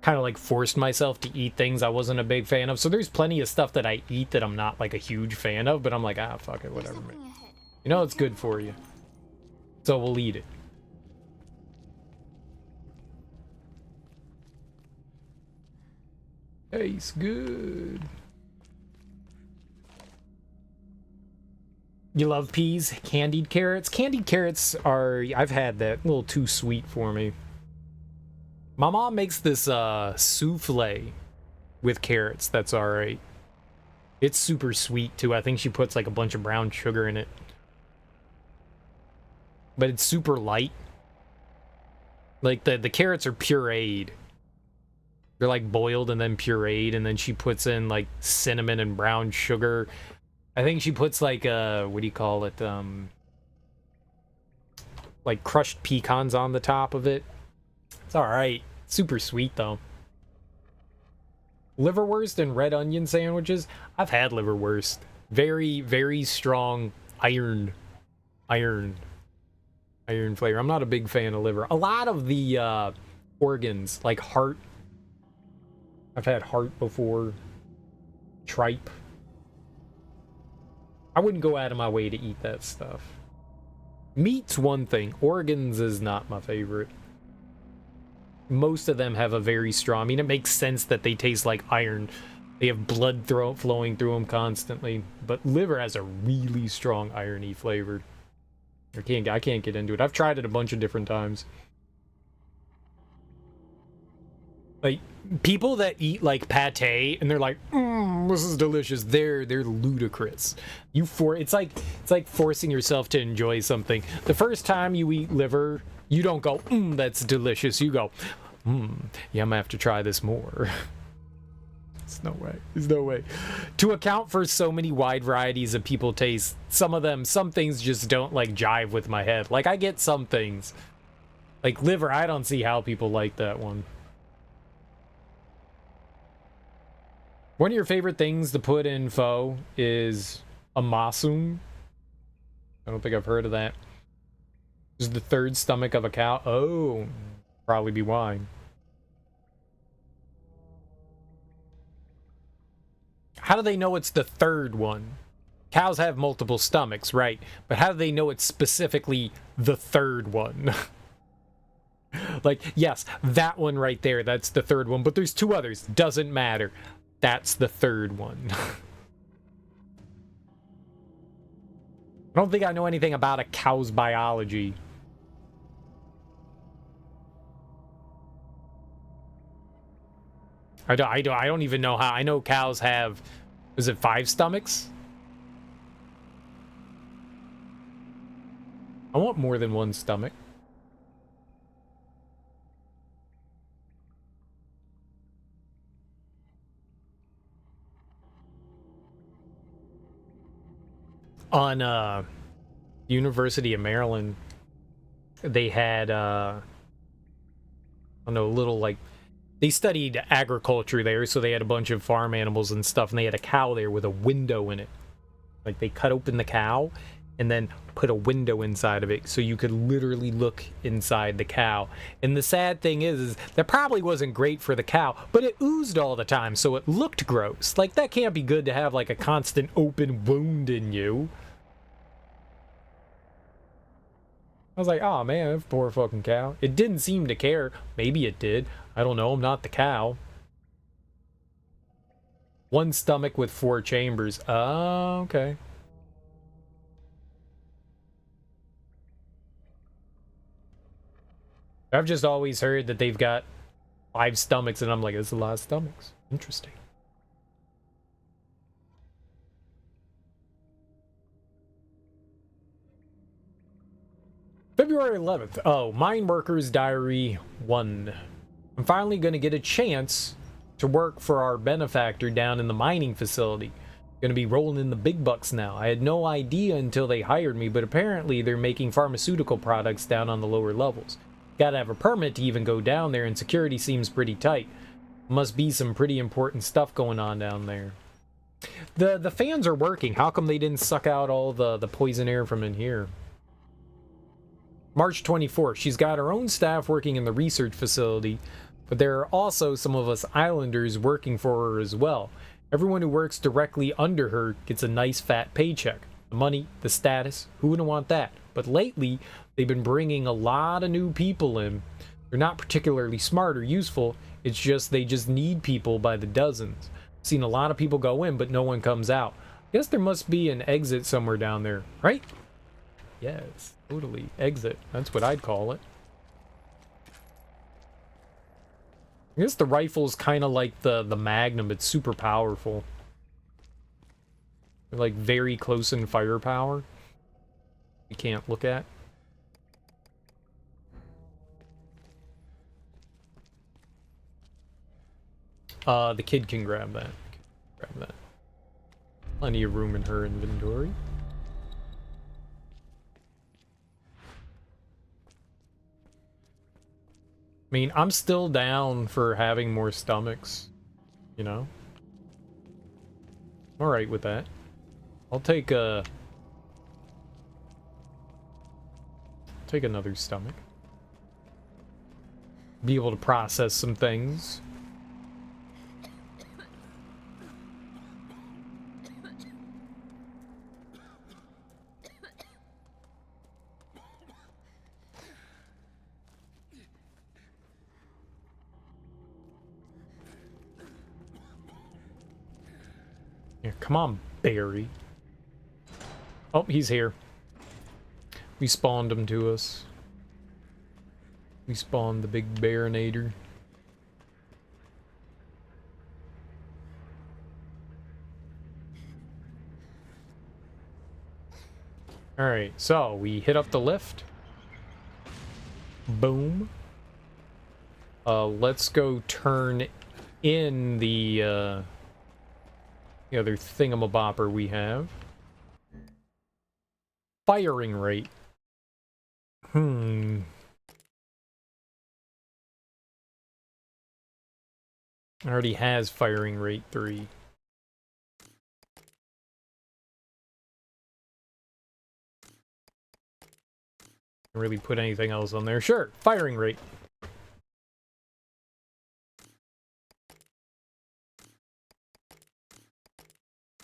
of, like, forced myself to eat things I wasn't a big fan of. So there's plenty of stuff that I eat that I'm not, like, a huge fan of, but I'm like, ah, fuck it, whatever, man. You know it's good for you. So we'll eat it. Tastes good. You love peas? Candied carrots? Candied carrots are... I've had that. A little too sweet for me. My mom makes this souffle with carrots. That's alright. It's super sweet, too. I think she puts, like, a bunch of brown sugar in it. But it's super light. Like, the carrots are pureed. They're like boiled and then pureed, and then she puts in like cinnamon and brown sugar. I think she puts like what do you call it? Like crushed pecans on the top of it. It's alright. Super sweet though. Liverwurst and red onion sandwiches. I've had liverwurst. Very, very strong iron flavor. I'm not a big fan of liver. A lot of the organs, like heart. I've had heart before. Tripe. I wouldn't go out of my way to eat that stuff. Meat's one thing. Organs is not my favorite. Most of them have a very strong... I mean, it makes sense that they taste like iron. They have blood flowing through them constantly. But liver has a really strong irony flavor. I can't get into it. I've tried it a bunch of different times. Like, people that eat like pate and they're like, this is delicious. They're ludicrous. It's like forcing yourself to enjoy something. The first time you eat liver, you don't go, that's delicious. You go, yeah, I'm gonna have to try this more. There's no way. To account for so many wide varieties of people taste, some things just don't like jive with my head. Like, I get some things. Like liver, I don't see how people like that one. One of your favorite things to put in pho is a masum. I don't think I've heard of that. This is the third stomach of a cow. Oh, probably be wine. How do they know it's the third one? Cows have multiple stomachs, right? But how do they know it's specifically the third one? Like, yes, that one right there, that's the third one, but there's two others. Doesn't matter. That's the third one. I don't think I know anything about a cow's biology. I don't even know how. I know cows have, is it 5 stomachs? I want more than one stomach. On University of Maryland, they had I don't know, little like, they studied agriculture there, so they had a bunch of farm animals and stuff, and they had a cow there with a window in it. Like, they cut open the cow and then put a window inside of it so you could literally look inside the cow. And the sad thing is that probably wasn't great for the cow, but it oozed all the time, so it looked gross. Like, that can't be good to have like a constant open wound in you. I was like, oh man, poor fucking cow. It didn't seem to care. Maybe it did. I don't know. I'm not the cow. One stomach with 4 chambers. Oh, okay. I've just always heard that they've got 5 stomachs, and I'm like, that's a lot of stomachs. Interesting. February 11th. Oh, Mine Worker's Diary 1. I'm finally going to get a chance to work for our benefactor down in the mining facility. Going to be rolling in the big bucks now. I had no idea until they hired me, but apparently they're making pharmaceutical products down on the lower levels. Gotta have a permit to even go down there, and security seems pretty tight. Must be some pretty important stuff going on down there. The fans are working. How come they didn't suck out all the poison air from in here? March 24th, she's got her own staff working in the research facility, but there are also some of us islanders working for her as well. Everyone who works directly under her gets a nice fat paycheck. The money, the status, who wouldn't want that? But lately, they've been bringing a lot of new people in. They're not particularly smart or useful, it's just they just need people by the dozens. I've seen a lot of people go in, but no one comes out. I guess there must be an exit somewhere down there, right? Yes, totally. Exit. That's what I'd call it. I guess the rifle's kind of like the Magnum. It's super powerful. They're like very close in firepower. You can't look at. The kid can grab that. Grab that. Plenty of room in her inventory. I mean, I'm still down for having more stomachs, you know? I'm alright with that. I'll take another stomach. Be able to process some things. Here, come on, Barry. Oh, he's here. We spawned him to us. We spawned the big Baronator. Alright, so we hit up the lift. Boom. Let's go turn in the other thingamabopper we have. Firing rate. Already has firing rate 3. Can't really put anything else on there. Sure, firing rate.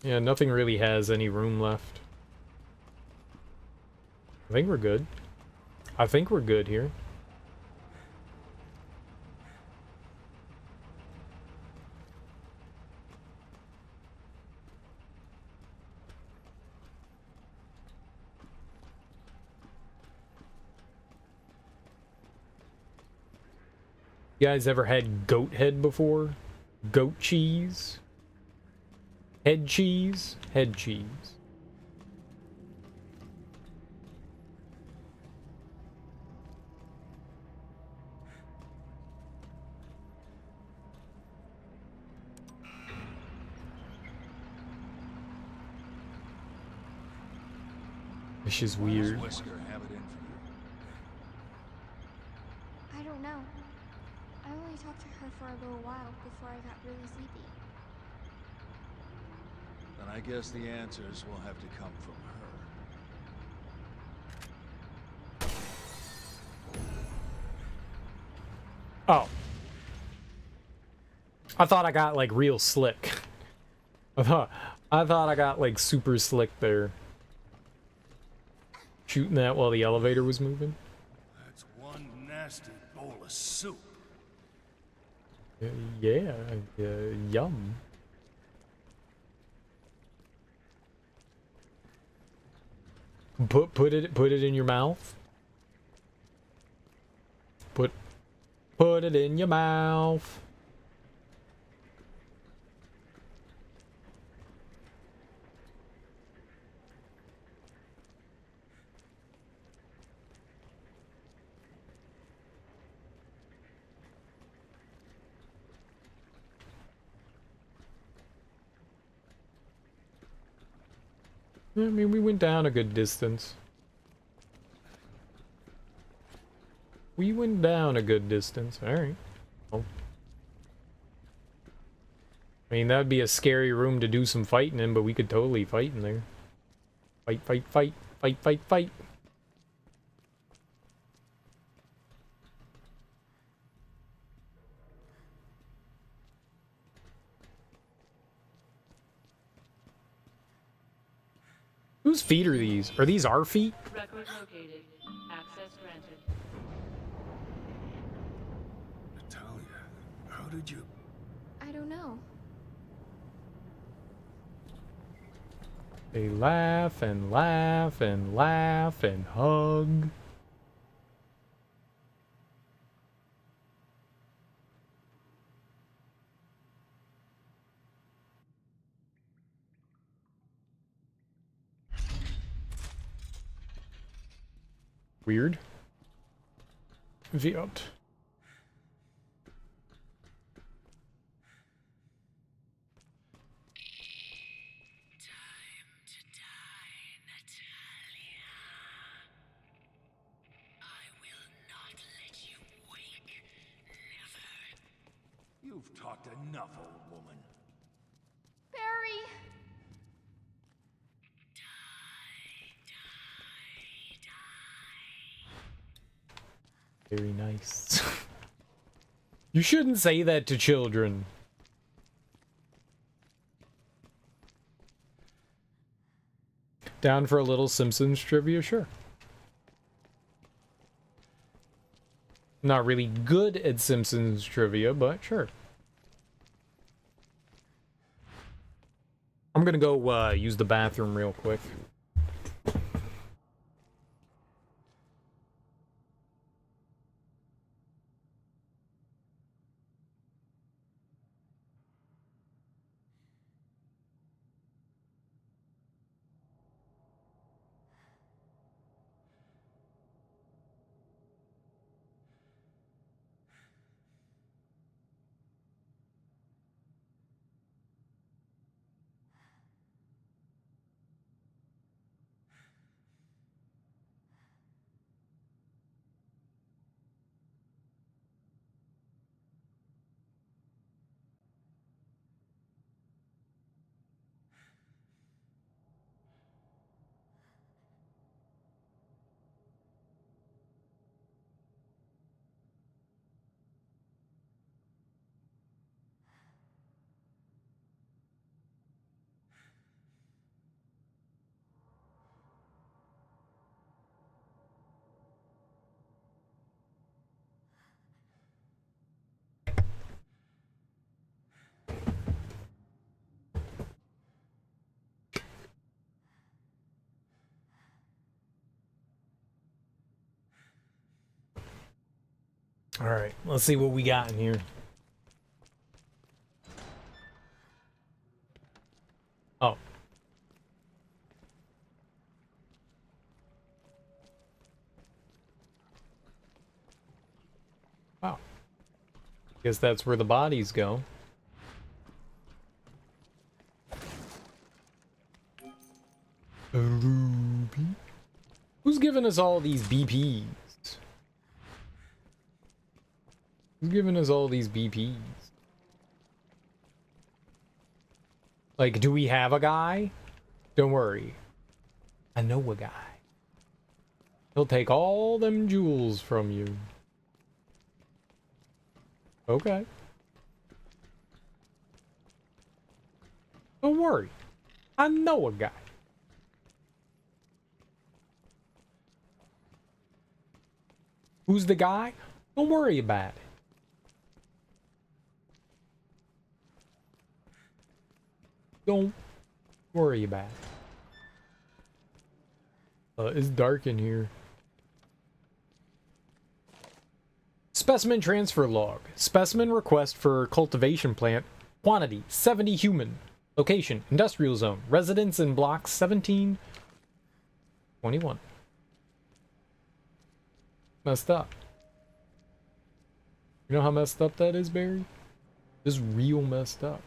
Yeah, nothing really has any room left. I think we're good. I think we're good here. You guys ever had goat head before? Goat cheese? Head cheese? Head cheese. This is weird. Wesker have it in for you? I don't know. I only talked to her for a little while before I got really sleepy. Then I guess the answers will have to come from her. Oh. I thought I got like real slick. I thought I got like super slick there. Shooting that while the elevator was moving. That's one nasty bowl of soup. Yeah, yum. Put it in your mouth. Put it in your mouth. I mean, we went down a good distance. We went down a good distance. Alright. Oh. I mean, that would be a scary room to do some fighting in, but we could totally fight in there. Fight, fight, fight. Fight, fight, fight. Whose feet are these? Are these our feet? Record located. Access granted. Natalia, how did you... I don't know. They laugh and laugh and laugh and hug. Weird. Viot. You've talked enough, old woman. Barry! Very nice. You shouldn't say that to children. Down for a little Simpsons trivia? Sure. Not really good at Simpsons trivia, but sure. I'm gonna go use the bathroom real quick. All right, let's see what we got in here. Oh. Wow. Guess that's where the bodies go. A ruby. Who's giving us all these BPs? Who's giving us all these BPs? Like, do we have a guy? Don't worry. I know a guy. He'll take all them jewels from you. Okay. Don't worry. I know a guy. Who's the guy? Don't worry about it. Don't worry about it. It's dark in here. Specimen transfer log. Specimen request for cultivation plant. Quantity 70 human. Location industrial zone. Residence in block 1721. Messed up. You know how messed up that is, Barry? Just real messed up.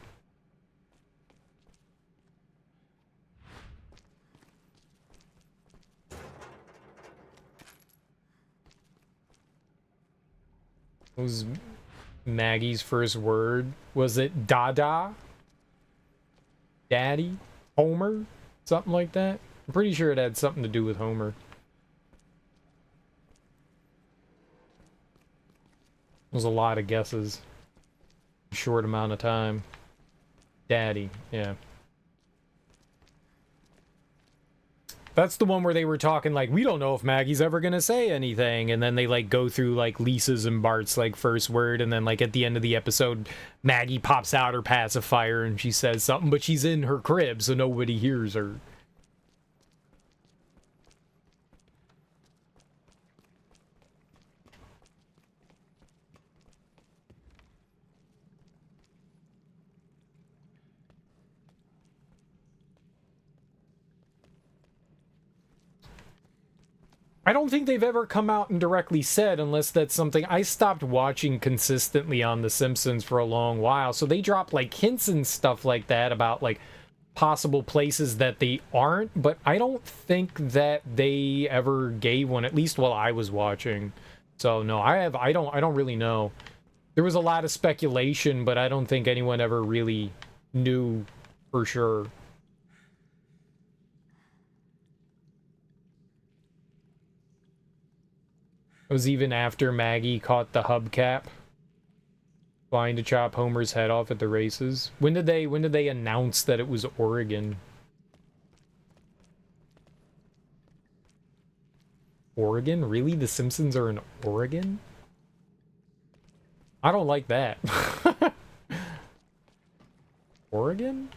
What was Maggie's first word? Was it Dada? Daddy? Homer? Something like that? I'm pretty sure it had something to do with Homer. There's a lot of guesses. Short amount of time. Daddy, yeah. That's the one where they were talking like, we don't know if Maggie's ever gonna say anything, and then they like go through like Lisa's and Bart's like first word, and then like at the end of the episode, Maggie pops out her pacifier and she says something, but she's in her crib, so nobody hears her. I don't think they've ever come out and directly said, unless that's something I stopped watching consistently on The Simpsons for a long while. So they dropped like hints and stuff like that about like possible places that they aren't, but I don't think that they ever gave one, at least while I was watching. So no, I don't really know. There was a lot of speculation, but I don't think anyone ever really knew for sure. It was even after Maggie caught the hubcap flying to chop Homer's head off at the races. When did they announce that it was Oregon? Oregon? Really? The Simpsons are in Oregon? I don't like that. Oregon?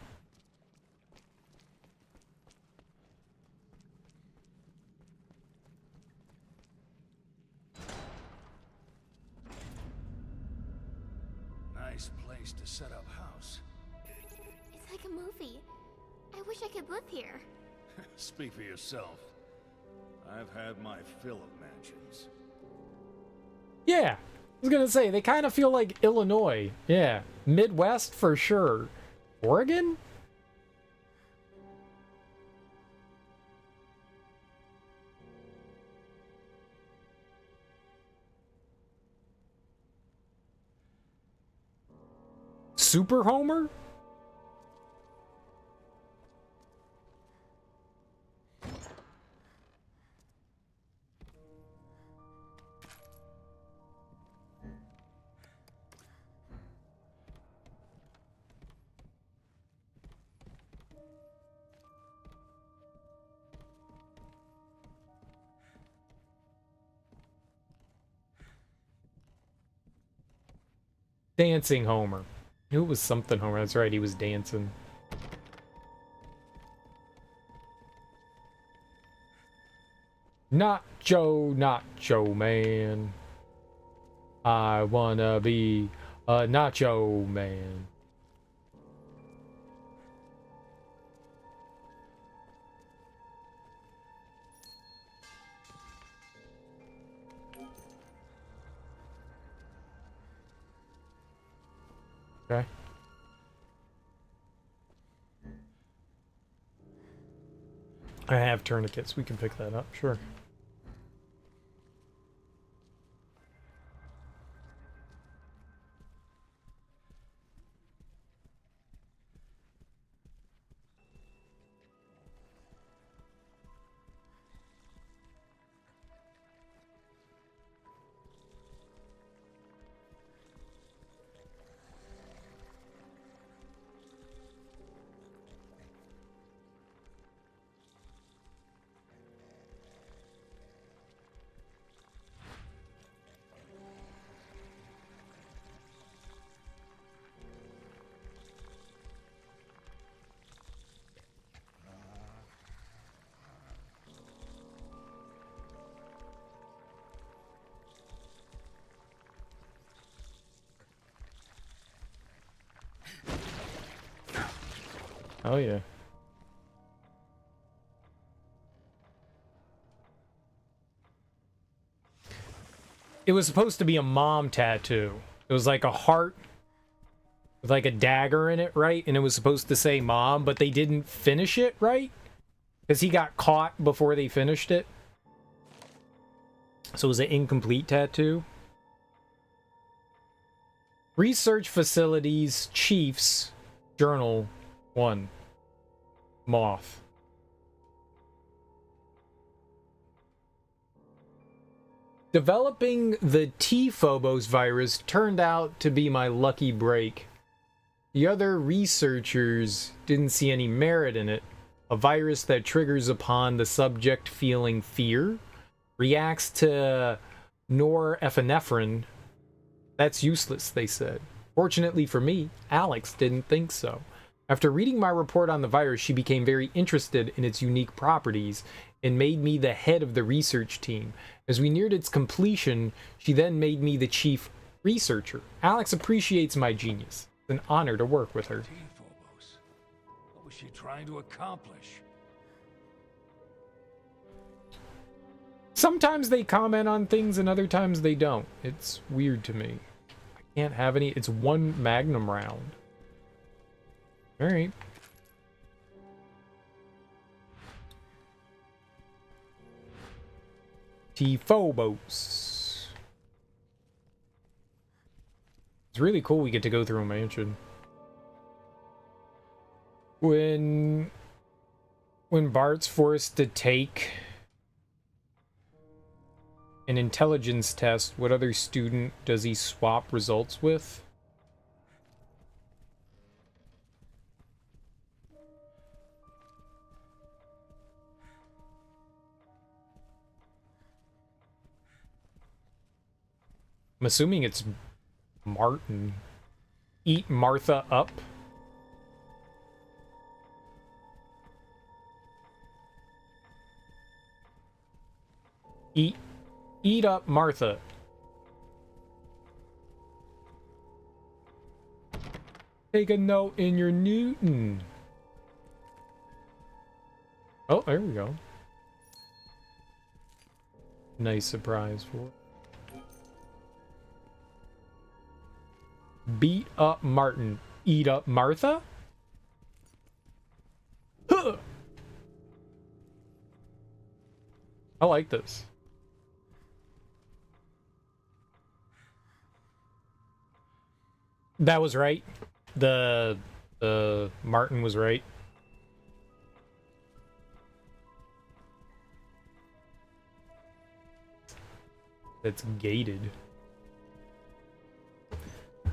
place to set up house. It's like a movie. I wish I could live here. Speak for yourself. I've had my fill of mansions. Yeah, I was gonna say, they kind of feel like Illinois. Yeah, Midwest for sure. Oregon? Super Homer? Dancing Homer. I knew it was something Homer. That's right, he was dancing. Nacho Man. I wanna be a Nacho Man. Okay. I have tourniquets. We can pick that up, sure. Oh yeah. It was supposed to be a mom tattoo. It was like a heart with like a dagger in it, right? And it was supposed to say mom, but they didn't finish it, right? Because he got caught before they finished it. So it was an incomplete tattoo. Research Facilities Chiefs Journal 1. Moth. Developing the T-Phobos virus turned out to be my lucky break. The other researchers didn't see any merit in it. A virus that triggers upon the subject feeling fear, reacts to norepinephrine. That's useless, they said. Fortunately for me, Alex didn't think so. After reading my report on the virus, she became very interested in its unique properties and made me the head of the research team. As we neared its completion, she then made me the chief researcher. Alex appreciates my genius. It's an honor to work with her. T-Phobos. What was she trying to accomplish? Sometimes they comment on things and other times they don't. It's weird to me. I can't have any. It's one magnum round. All right. T-Phobos. It's really cool we get to go through a mansion. When Bart's forced to take an intelligence test, what other student does he swap results with? I'm assuming it's Martin. Eat Martha up. Eat up Martha. Take a note in your Newton. Oh, there we go. Nice surprise for it. Beat up Martin. Eat up Martha? Huh. I like this. That was right. The Martin was right. That's gated.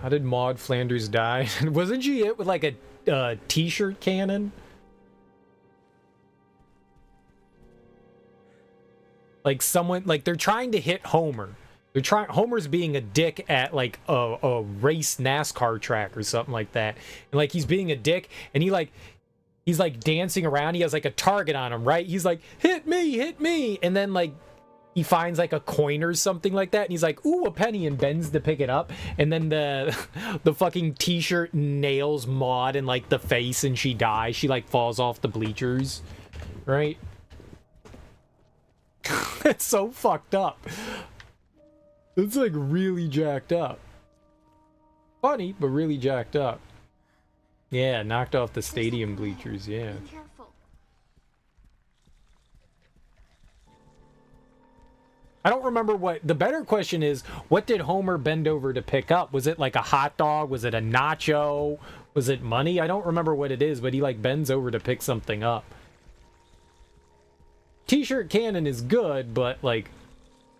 How did Maud Flanders die? Wasn't she hit with like a t-shirt cannon? Like someone, like they're trying to hit Homer. Homer's being a dick at like a race NASCAR track or something like that. And like he's being a dick and he's like dancing around. He has like a target on him, right? He's like, hit me. And then like he finds like a coin or something like that. And he's like, ooh, a penny, and bends to pick it up. And then the fucking t-shirt nails Maud in like the face and she dies. She like falls off the bleachers, right? It's so fucked up. It's like really jacked up. Funny, but really jacked up. Yeah, knocked off the stadium bleachers, yeah. Be careful. I don't remember what... The better question is, what did Homer bend over to pick up? Was it like a hot dog? Was it a nacho? Was it money? I don't remember what it is, but he like bends over to pick something up. T-shirt cannon is good, but like,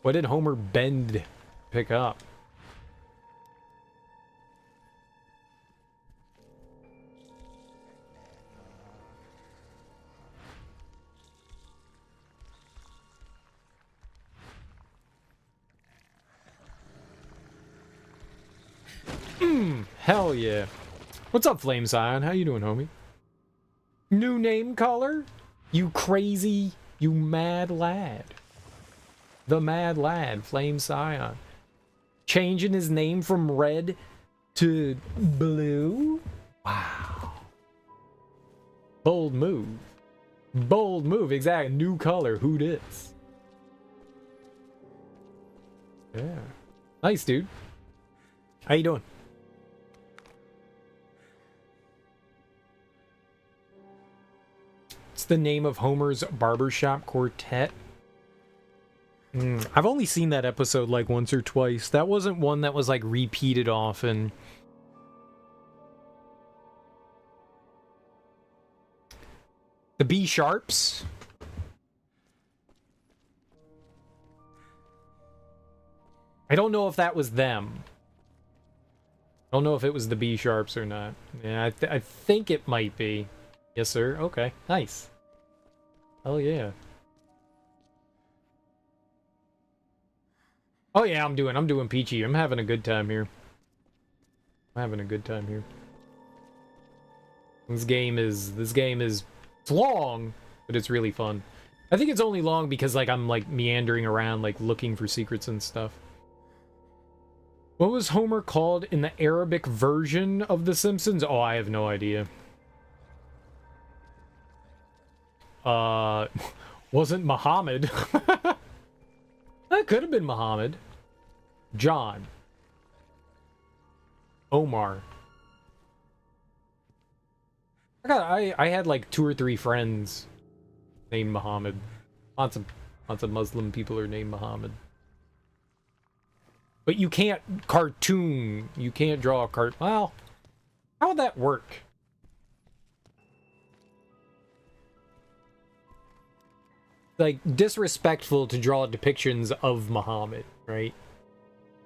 what did Homer bend to pick up? Hell yeah. What's up, Flame Scion? How you doing, homie? New name color? You crazy, you mad lad. The mad lad, Flame Scion. Changing his name from red to blue? Wow. Bold move. Bold move, exactly. New color, who dis? Yeah. Nice, dude. How you doing? It's the name of Homer's barbershop quartet. I've only seen that episode like once or twice. That wasn't one that was like repeated often. The B sharps. I don't know if that was them. I don't know if it was the B sharps or not. Yeah, I think it might be. Yes, sir. Okay, nice. Hell yeah. Oh yeah, I'm doing peachy. I'm having a good time here. I'm having a good time here. This game is it's long, but it's really fun. I think it's only long because like I'm like meandering around like looking for secrets and stuff. What was Homer called in the Arabic version of The Simpsons? Oh, I have no idea. Wasn't Muhammad. That could have been Muhammad. John. Omar. I had like 2 or 3 friends named Muhammad. Lots of Muslim people are named Muhammad. But you can't cartoon. You can't draw a cart. Well, how would that work? Like, disrespectful to draw depictions of Muhammad, right?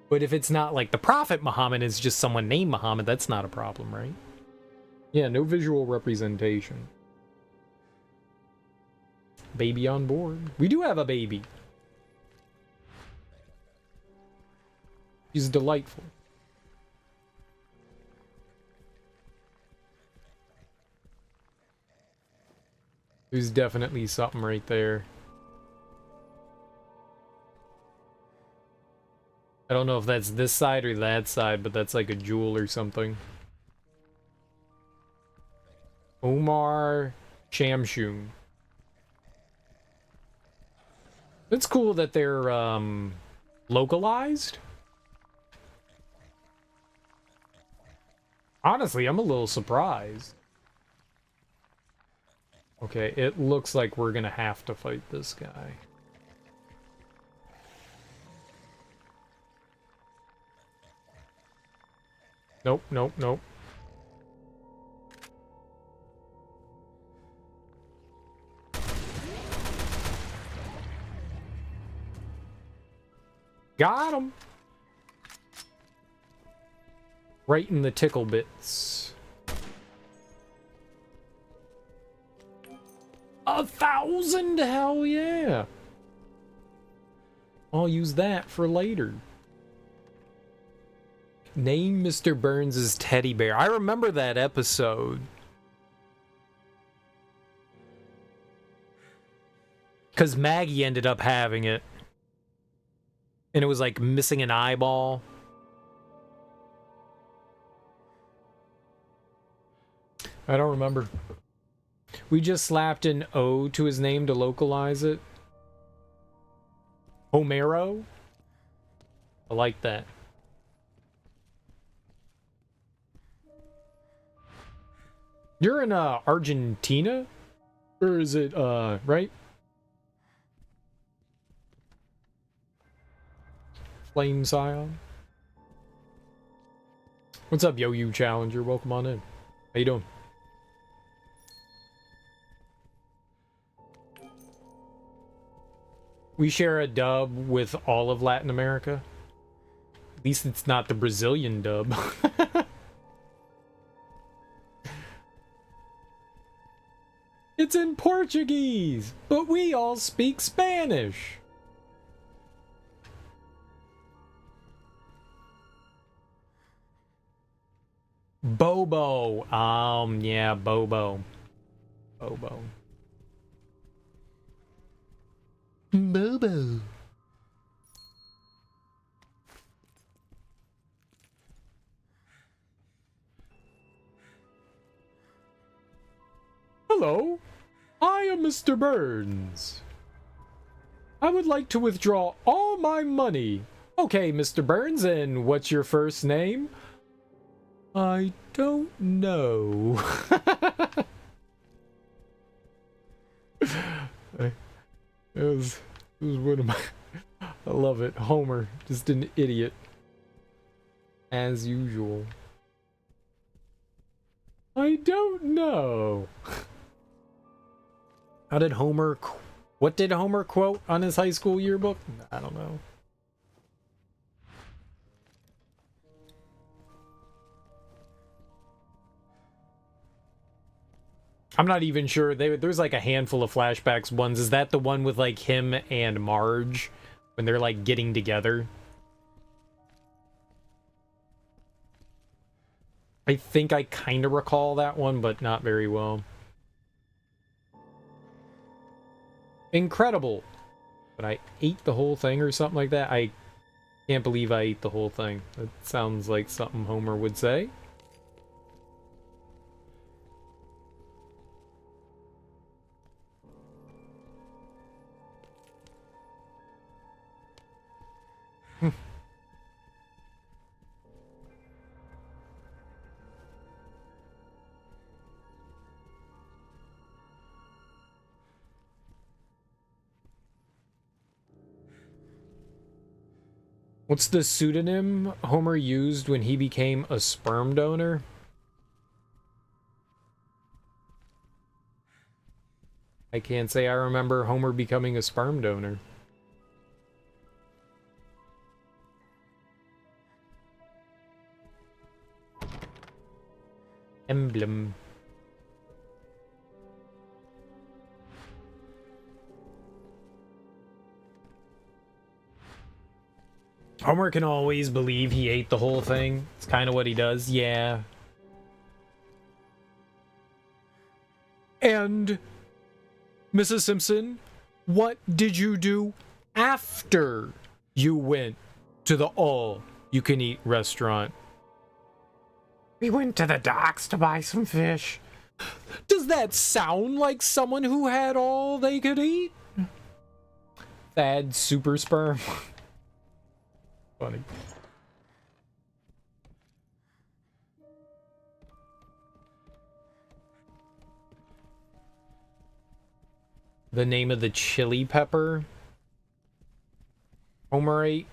But if it's not like the Prophet Muhammad, is just someone named Muhammad, that's not a problem, right? Yeah, no visual representation. Baby on board. We do have a baby. She's delightful. There's definitely something right there. I don't know if that's this side or that side, but that's like a jewel or something. Omar Shamshun. It's cool that they're localized. Honestly, I'm a little surprised. Okay, it looks like we're gonna have to fight this guy. Nope, nope, nope. Got him! Right in the tickle bits. 1,000? Hell yeah! I'll use that for later. Name Mr. Burns' teddy bear. I remember that episode. Because Maggie ended up having it. And it was like missing an eyeball. I don't remember. We just slapped an O to his name to localize it. Homero? I like that. You're in Argentina? Or is it right? Flame Scion. What's up, Yo You Challenger? Welcome on in. How you doing? We share a dub with all of Latin America. At least it's not the Brazilian dub. It's in Portuguese, but we all speak Spanish. Bobo. Yeah, Bobo. Bobo. Bobo. Hello, I am Mr. Burns. I would like to withdraw all my money. Okay, Mr. Burns, and what's your first name? I don't know. It was one of my... I love it. Homer, just an idiot. As usual. I don't know. How did Homer... What did Homer quote on his high school yearbook? I don't know. I'm not even sure. There's like a handful of flashbacks ones. Is that the one with like him and Marge when they're like getting together? I think I kind of recall that one, but not very well. Incredible. But I ate the whole thing or something like that. I can't believe I ate the whole thing. That sounds like something Homer would say. What's the pseudonym Homer used when he became a sperm donor? I can't say I remember Homer becoming a sperm donor. Emblem. Homer can always believe he ate the whole thing. It's kind of what he does. Yeah. And, Mrs. Simpson, what did you do after you went to the all-you-can-eat restaurant? We went to the docks to buy some fish. Does that sound like someone who had all they could eat? Thad super sperm. Funny. The name of the chili pepper Homer ate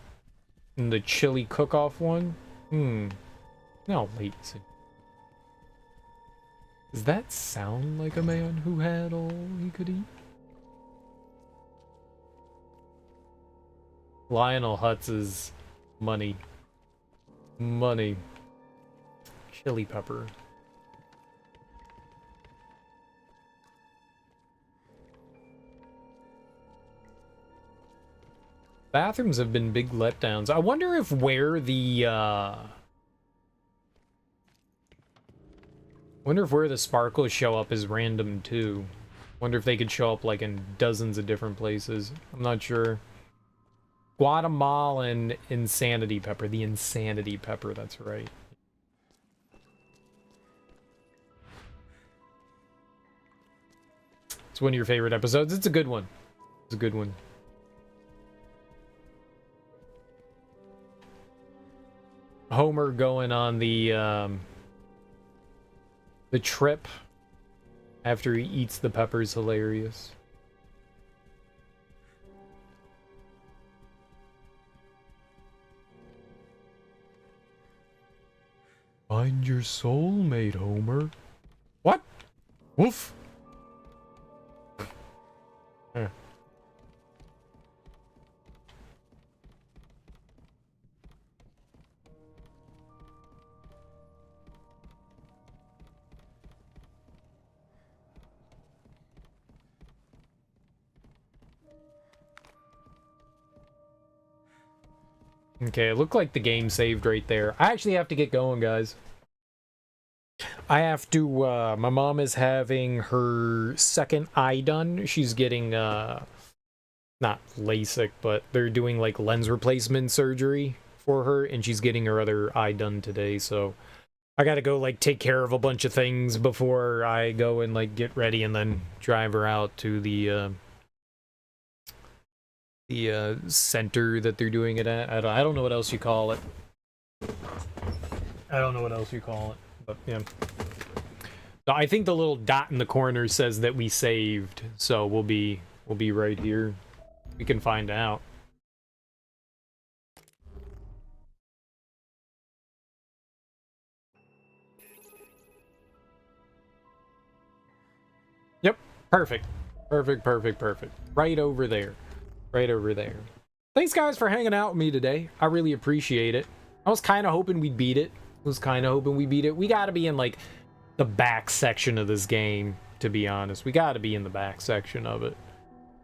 in the chili cook-off one? No, wait. Does that sound like a man who had all he could eat? Lionel Hutz's money. Money. Chili pepper. Bathrooms have been big letdowns. I wonder if where the sparkles show up is random too. Wonder if they could show up like in dozens of different places. I'm not sure. Guatemalan insanity pepper. The insanity pepper, that's right. It's one of your favorite episodes. It's a good one. It's a good one. Homer going on the trip after he eats the pepper's hilarious. Find your soulmate, Homer. What? Woof. Okay, it looked like the game saved right there. I actually have to get going, guys. I have to, my mom is having her second eye done. She's getting, not LASIK, but they're doing, like, lens replacement surgery for her, and she's getting her other eye done today, so I gotta go, like, take care of a bunch of things before I go and, like, get ready and then drive her out to the center that they're doing it at. I don't know what else you call it. I don't know what else you call it, but yeah. So I think the little dot in the corner says that we saved, so we'll be right here. We can find out. Yep, perfect. Perfect. Right over there. Right over there. Thanks, guys, for hanging out with me today. I really appreciate it. I was kind of hoping we'd beat it. We gotta be in, like, the back section of this game, to be honest. We gotta be in the back section of it.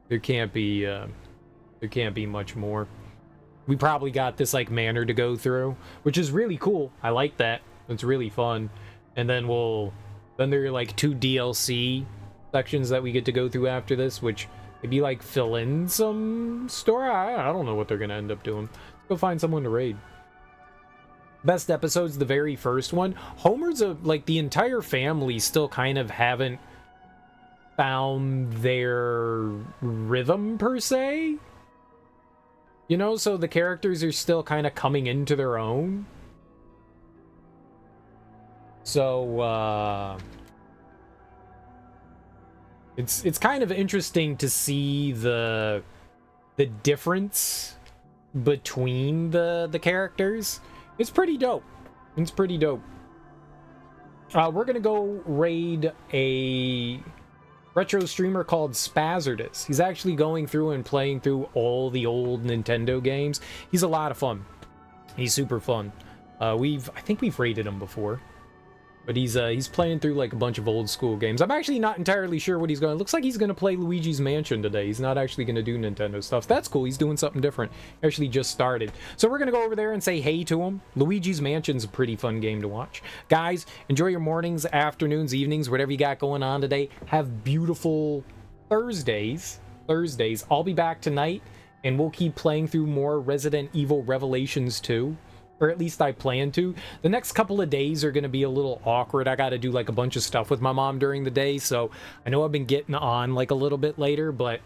There can't be much more. We probably got this, like, manor to go through, which is really cool. I like that. It's really fun. And then there are, like, 2 DLC sections that we get to go through after this, which maybe, like, fill in some story. I don't know what they're gonna end up doing. Let's go find someone to raid. Best episode's the very first one. Homer's like, the entire family still kind of haven't found their rhythm, per se. You know, so the characters are still kind of coming into their own. So, it's kind of interesting to see the difference between the characters. It's pretty dope. We're gonna go raid a retro streamer called Spazzardus. He's actually going through and playing through all the old Nintendo games. He's a lot of fun. He's super fun. I think we've raided him before. But he's playing through, like, a bunch of old school games. I'm actually not entirely sure what he's going to... Looks like he's going to play Luigi's Mansion today. He's not actually going to do Nintendo stuff. That's cool. He's doing something different. Actually just started. So we're going to go over there and say hey to him. Luigi's Mansion's a pretty fun game to watch. Guys, enjoy your mornings, afternoons, evenings, whatever you got going on today. Have beautiful Thursdays. I'll be back tonight, and we'll keep playing through more Resident Evil Revelations 2. or at least I plan to. The next couple of days are going to be a little awkward. I got to do like a bunch of stuff with my mom during the day, so I know I've been getting on like a little bit later, but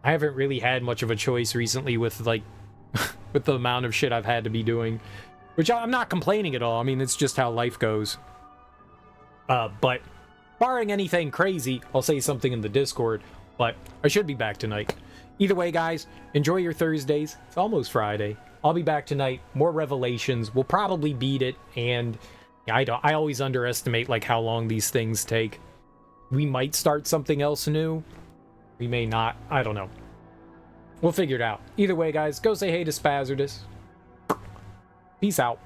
I haven't really had much of a choice recently with like with the amount of shit I've had to be doing, which I'm not complaining at all. I mean, it's just how life goes. But barring anything crazy, I'll say something in the Discord, but I should be back tonight. Either way, guys, enjoy your Thursdays. It's almost Friday. I'll be back tonight. More Revelations. We'll probably beat it, and I always underestimate like how long these things take. We might start something else new. We may not. I don't know. We'll figure it out. Either way, guys, go say hey to Spazardus. Peace out.